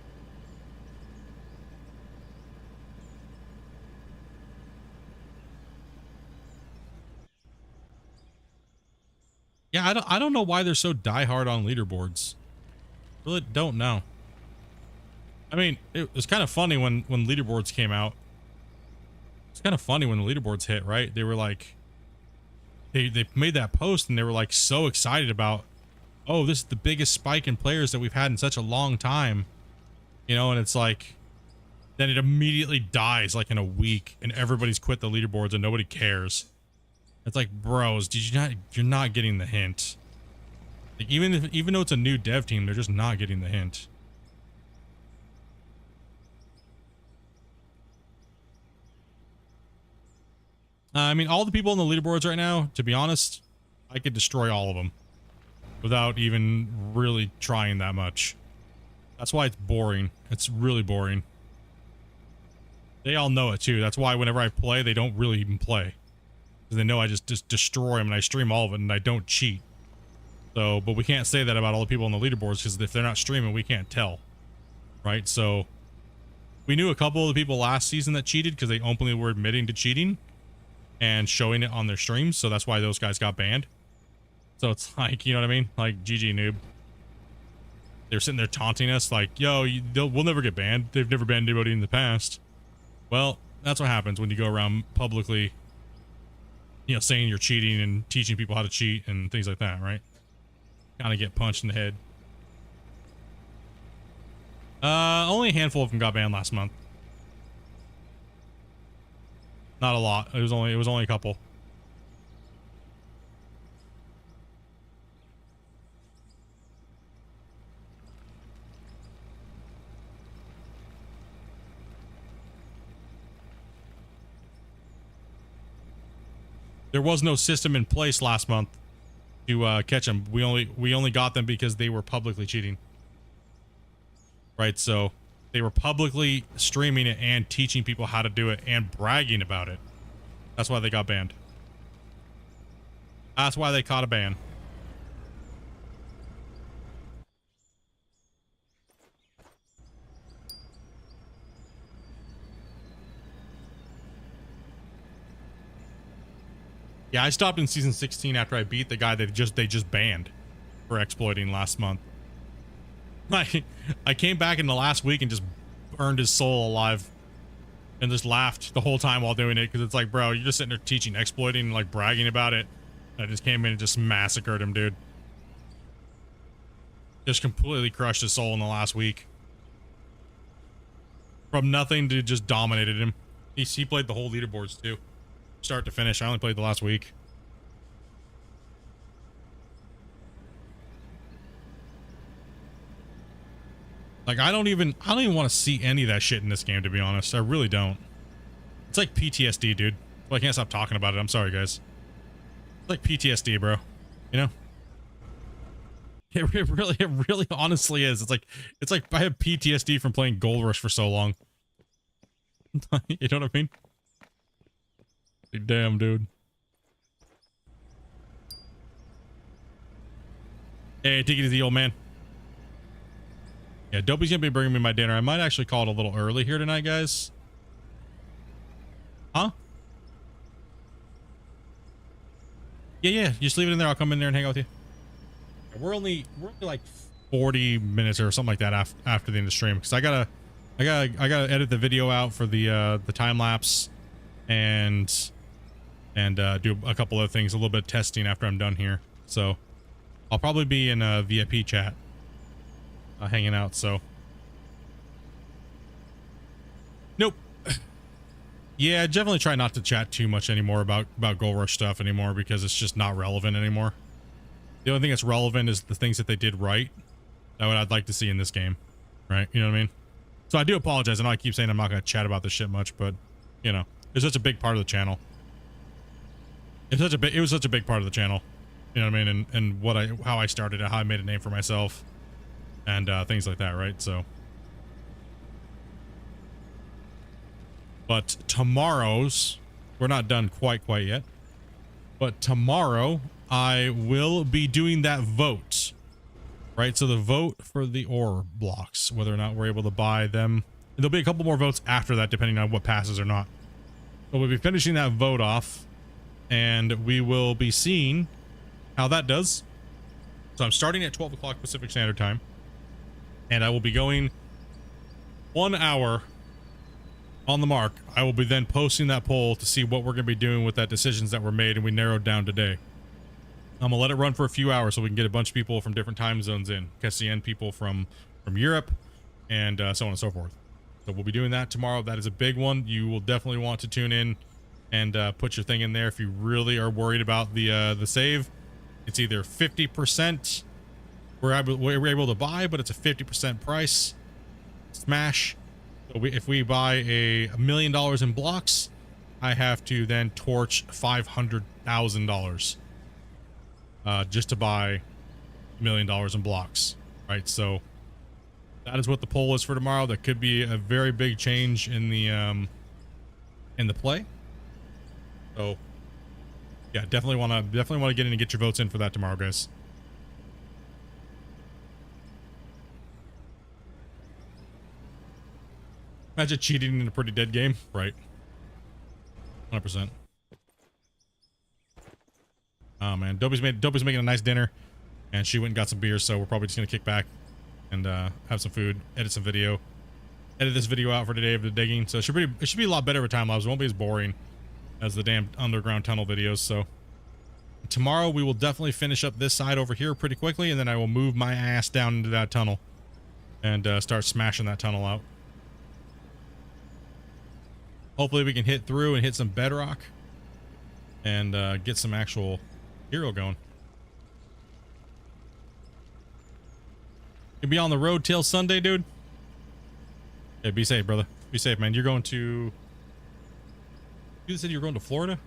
Yeah, I don't know why they're so diehard on leaderboards. Really don't know. I mean, it was kind of funny when leaderboards came out. It's kind of funny when the leaderboards hit, right? They were like, they made that post and they were like so excited about, oh, this is the biggest spike in players that we've had in such a long time, and it's like, then it immediately dies like in a week and everybody's quit the leaderboards and nobody cares. It's like, bros, you're not getting the hint. Like, even though it's a new dev team, they're just not getting the hint. I mean, all the people on the leaderboards right now, to be honest, I could destroy all of them without even really trying that much. That's why it's boring. It's really boring. They all know it too. That's why whenever I play, they don't really even play. Because they know I just destroy them and I stream all of it and I don't cheat. So, but we can't say that about all the people on the leaderboards because if they're not streaming, we can't tell. Right? So, we knew a couple of the people last season that cheated because they openly were admitting to cheating and showing it on their streams. So that's why those guys got banned. So it's like, you know what I mean? Like, GG noob. They're sitting there taunting us like, yo, we'll never get banned. They've never banned anybody in the past. Well, that's what happens when you go around publicly, saying you're cheating and teaching people how to cheat and things like that, right? Kind of get punched in the head. Only a handful of them got banned last month. Not a lot. It was only a couple. There was no system in place last month to catch them. We only got them because they were publicly cheating. Right, so they were publicly streaming it and teaching people how to do it and bragging about it. That's why they got banned. That's why they caught a ban. Yeah, I stopped in season 16 after I beat the guy that they just banned for exploiting last month. I came back in the last week and just burned his soul alive and just laughed the whole time while doing it because it's like, bro, you're just sitting there teaching exploiting and like bragging about it. And I just came in and just massacred him, dude. Just completely crushed his soul in the last week. From nothing to just dominated him. He played the whole leaderboards too. Start to finish. I only played the last week. Like, I don't even want to see any of that shit in this game, to be honest. I really don't. It's like PTSD, dude. Well, I can't stop talking about it. I'm sorry, guys. It's like PTSD, bro. You know? It really honestly is. It's like I have PTSD from playing Gold Rush for so long. You know what I mean? Like, damn, dude. Hey, take it easy, old man. Yeah, Dopey's gonna be bringing me my dinner. I might actually call it a little early here tonight, guys. Huh? Yeah, just leave it in there. I'll come in there and hang out with you. We're only like 40 minutes or something like that after the end of the stream because I gotta edit the video out for the time lapse and do a couple of things, a little bit of testing after I'm done here. So I'll probably be in a VIP chat, hanging out. So nope. Yeah, definitely try not to chat too much anymore about Gold Rush stuff anymore because it's just not relevant anymore. The only thing that's relevant is the things that they did right that I'd like to see in this game, right? You know what I mean? So I do apologize. I know I keep saying I'm not going to chat about this shit much, but you know, it's such a big part of the channel. It was such a big part of the channel. You know what I mean? And how I started it, how I made a name for myself, and things like that, right? So, but tomorrow's, we're not done quite yet. But tomorrow I will be doing that vote, right? So the vote for the ore blocks, whether or not we're able to buy them. And there'll be a couple more votes after that, depending on what passes or not. So we'll be finishing that vote off, and we will be seeing how that does. So I'm starting at 12 o'clock Pacific Standard Time, and I will be going 1 hour on the mark. I will be then posting that poll to see what we're going to be doing with that decisions that were made and we narrowed down today. I'm gonna let it run for a few hours so we can get a bunch of people from different time zones in. KCN people from Europe and so on and so forth. So we'll be doing that tomorrow. That is a big one. You will definitely want to tune in and put your thing in there if you really are worried about the save. It's either 50% we're able to buy, but it's a 50% price smash. So if we buy $1 million in blocks, I have to then torch $500,000 just to buy $1 million in blocks, right? So that is what the poll is for tomorrow. That could be a very big change in the play. So yeah, definitely want to get in and get your votes in for that tomorrow, guys. Imagine cheating in a pretty dead game, right? 100%. Oh man, Dobie's making a nice dinner, and she went and got some beers, so we're probably just gonna kick back and have some food, edit some video, edit this video out for today of the digging. So it should be a lot better with time lapse. It won't be as boring as the damn underground tunnel videos. So tomorrow we will definitely finish up this side over here pretty quickly, and then I will move my ass down into that tunnel and start smashing that tunnel out. Hopefully we can hit through and hit some bedrock and get some actual hero going. You'll be on the road till Sunday, dude. Hey, be safe, brother. Be safe, man. You're going to... You said you're going to Florida?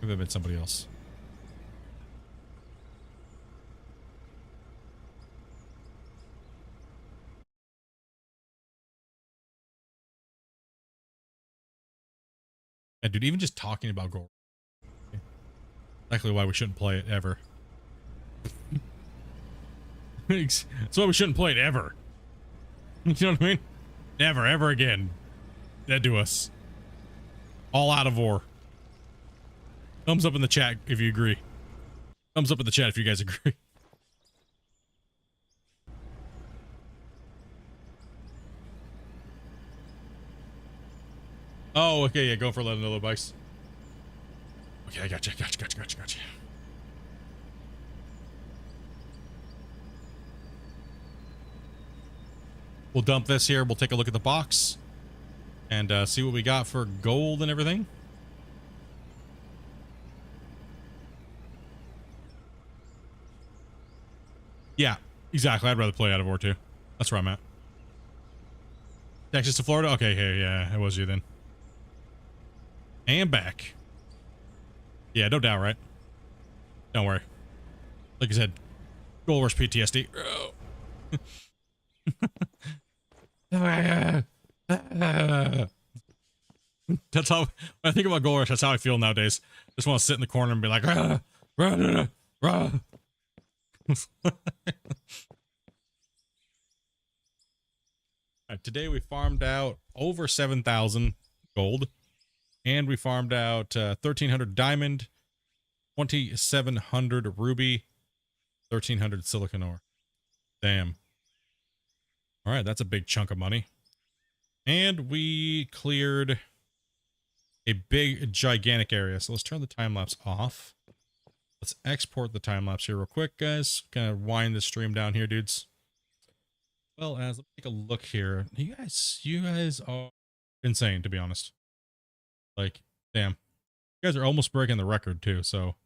Maybe I've been somebody else. Yeah, dude, even just talking about gold. Exactly why we shouldn't play it ever. That's why we shouldn't play it ever. You know what I mean? Never, ever again. Dead to us. All out of ore. Thumbs up in the chat if you agree. Thumbs up in the chat if you guys agree. Oh, okay, yeah, go for another bikes. Okay, I gotcha. We'll dump this here. We'll take a look at the box and see what we got for gold and everything. Yeah, exactly. I'd rather play out of ore too. That's where I'm at. Texas to Florida? Okay, yeah, it was you then. And back. Yeah, no doubt, right? Don't worry. Like I said, Gold Rush PTSD. That's how, when I think about Gold Rush, that's how I feel nowadays. Just want to sit in the corner and be like, today we farmed out over 7,000 gold, and we farmed out 1,300 diamond, 2,700 ruby, 1,300 silicon ore. Damn. All right, that's a big chunk of money. And we cleared a big, gigantic area. So let's turn the time lapse off. Let's export the time lapse here real quick, guys. Kind of wind the stream down here, dudes. Well, as let's take a look here. You guys are insane, to be honest. Like, damn. You guys are almost breaking the record too, so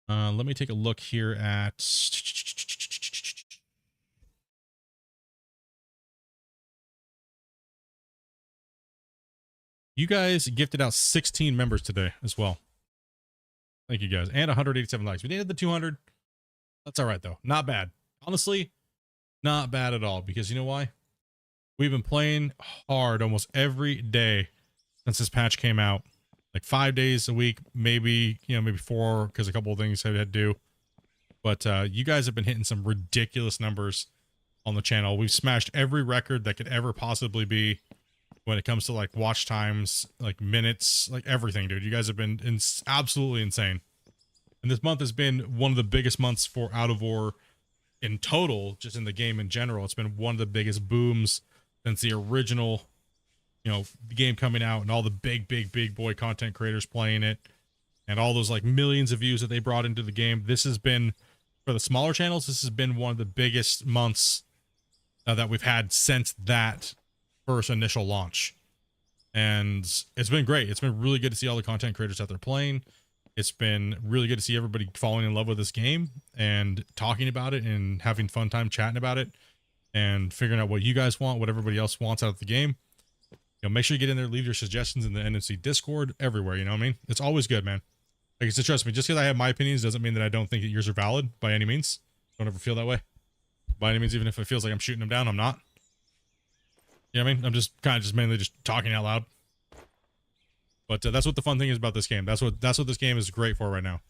let me take a look here at You guys gifted out 16 members today as well. Thank you guys. And 187 likes. We needed the 200. That's all right though. Not bad. Honestly, not bad at all, because you know why? We've been playing hard almost every day since this patch came out. Like 5 days a week, maybe, you know, maybe 4, because a couple of things I had to do. But you guys have been hitting some ridiculous numbers on the channel. We've smashed every record that could ever possibly be when it comes to like watch times, like minutes, like everything, dude. You guys have been absolutely insane. And this month has been one of the biggest months for Out of War in total, just in the game in general. It's been one of the biggest booms since the original, you know, the game coming out, and all the big boy content creators playing it, and all those like millions of views that they brought into the game. This has been, for the smaller channels, this has been one of the biggest months that we've had since that first initial launch. And it's been great. It's been really good to see all the content creators out there playing. It's been really good to see everybody falling in love with this game and talking about it and having fun time chatting about it and figuring out what you guys want, what everybody else wants out of the game. You know, make sure you get in there, leave your suggestions in the NMC Discord, everywhere, you know what I mean? It's always good, man. Like I said, trust me, just because I have my opinions doesn't mean that I don't think that yours are valid by any means. Don't ever feel that way. By any means, even if it feels like I'm shooting them down, I'm not. You know what I mean? I'm just kind of just mainly just talking out loud. But that's what the fun thing is about this game. That's what this game is great for right now,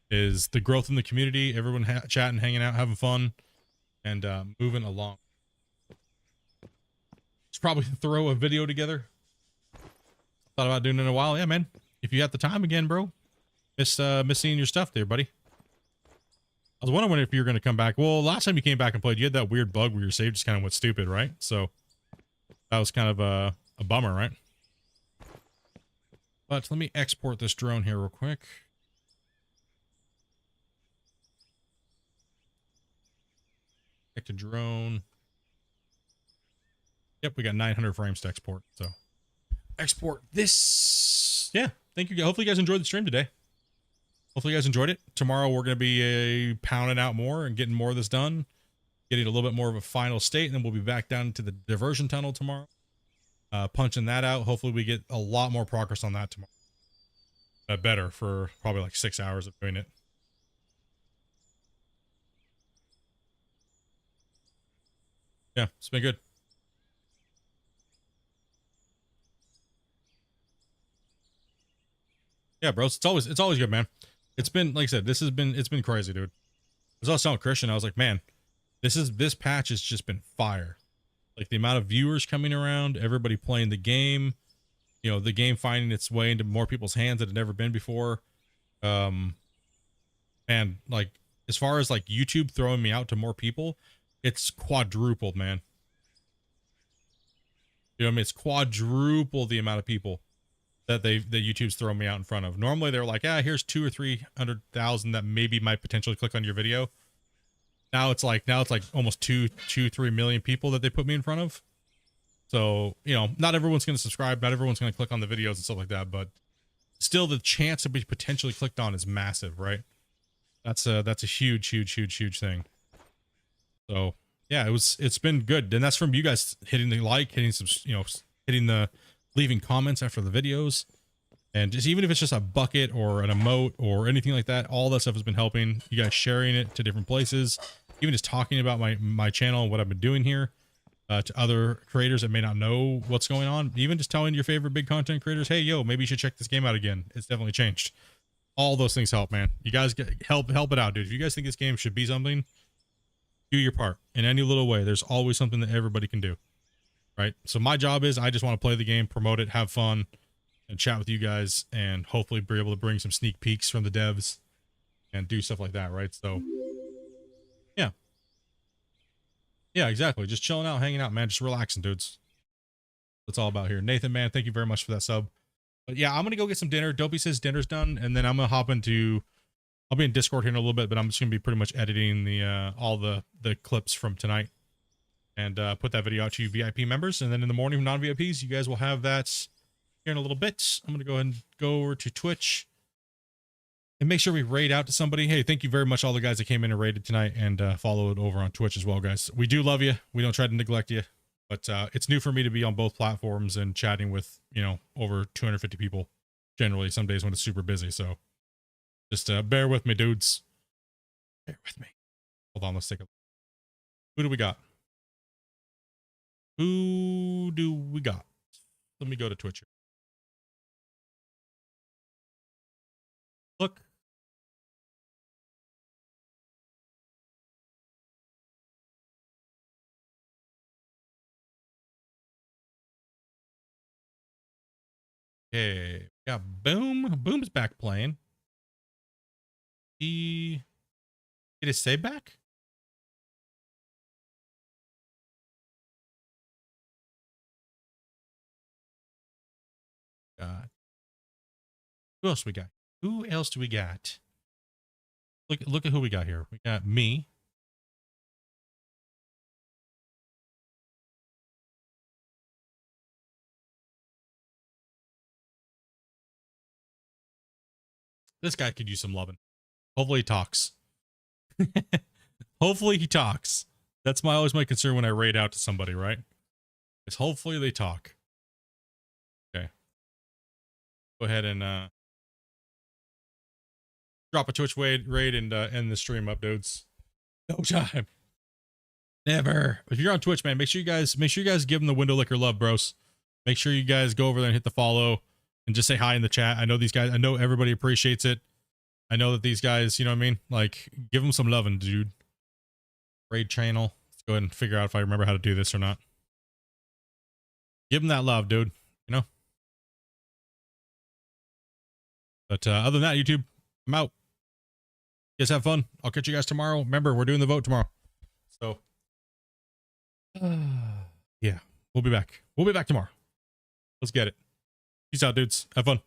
is the growth in the community, everyone chatting, hanging out, having fun, and moving along. Just probably throw a video together. Thought about doing it in a while. Yeah, man. If you got the time again, bro. Miss seeing your stuff there, buddy. I was wondering if you were going to come back. Well, last time you came back and played, you had that weird bug where your save just kind of went stupid, right? So that was kind of a bummer, right? But let me export this drone here real quick. Back to drone. Yep, we got 900 frames to export. So export this. Yeah, thank you. Hopefully you guys enjoyed the stream today. Hopefully you guys enjoyed it. Tomorrow we're going to be pounding out more and getting more of this done. Getting a little bit more of a final state, and then we'll be back down to the diversion tunnel tomorrow. Punching that out. Hopefully we get a lot more progress on that tomorrow. Better for probably like 6 hours of doing it. Yeah, it's been good. Yeah, bro, it's always good, man. It's been, like I said, it's been crazy, dude. I was telling Christian, I was like, man, this patch has just been fire. Like the amount of viewers coming around, everybody playing the game, you know, the game finding its way into more people's hands than it had never been before. And like, as far as like YouTube throwing me out to more people, it's quadrupled, man. You know what I mean? It's quadruple the amount of people that YouTube's throwing me out in front of. Normally they're like, yeah, here's 200,000 or 300,000 that maybe might potentially click on your video. Now it's like almost 3 million people that they put me in front of. So, you know, not everyone's going to subscribe. Not everyone's going to click on the videos and stuff like that, but still the chance to be potentially clicked on is massive, right? That's a huge thing. So yeah, it's been good. And that's from you guys hitting the like, hitting some, you know, hitting the, leaving comments after the videos, and just even if it's just a bucket or an emote or anything like that, all that stuff has been helping. You guys sharing it to different places, even just talking about my channel and what I've been doing here to other creators that may not know what's going on. Even just telling your favorite big content creators, hey, yo, maybe you should check this game out again. It's definitely changed. All those things help, man. You guys help it out, dude. If you guys think this game should be something, do your part in any little way. There's always something that everybody can do. Right, so my job is I just want to play the game, promote it, have fun, and chat with you guys, and hopefully be able to bring some sneak peeks from the devs and do stuff like that, right? So yeah, exactly. Just chilling out, hanging out, man. Just relaxing, dudes. That's all about here. Nathan, man, thank you very much for that sub. But yeah, I'm gonna go get some dinner. Dopey says dinner's done, and then I'm gonna hop into, I'll be in Discord here in a little bit, but I'm just gonna be pretty much editing the all the clips from tonight. And put that video out to you VIP members. And then in the morning, non-VIPs, you guys will have that here in a little bit. I'm going to go ahead and go over to Twitch and make sure we raid out to somebody. Hey, thank you very much, all the guys that came in and raided tonight, and followed over on Twitch as well, guys. We do love you. We don't try to neglect you. But it's new for me to be on both platforms and chatting with, you know, over 250 people generally some days when it's super busy. So just bear with me, dudes. Bear with me. Hold on, let's take a look. Who do we got? Who do we got? Let me go to Twitch. Look. Okay. Yeah, Boom. Boom's back playing. He get his save back? Who else we got? Who else do we got? Look at who we got here. We got me. This guy could use some loving. Hopefully he talks. Hopefully he talks. That's always my concern when I raid out to somebody, right? Is hopefully they talk. Okay. Go ahead and drop a Twitch raid and end the stream up, dudes. No time. Never. If you're on Twitch, man, make sure you guys give them the window licker love, bros. Make sure you guys go over there and hit the follow and just say hi in the chat. I know these guys, I know everybody appreciates it. I know that these guys, you know what I mean? Like, give them some loving, dude. Raid channel. Let's go ahead and figure out if I remember how to do this or not. Give them that love, dude. You know? But other than that, YouTube, I'm out. You guys have fun. I'll catch you guys tomorrow. Remember, we're doing the vote tomorrow. So, yeah, we'll be back. We'll be back tomorrow. Let's get it. Peace out, dudes. Have fun.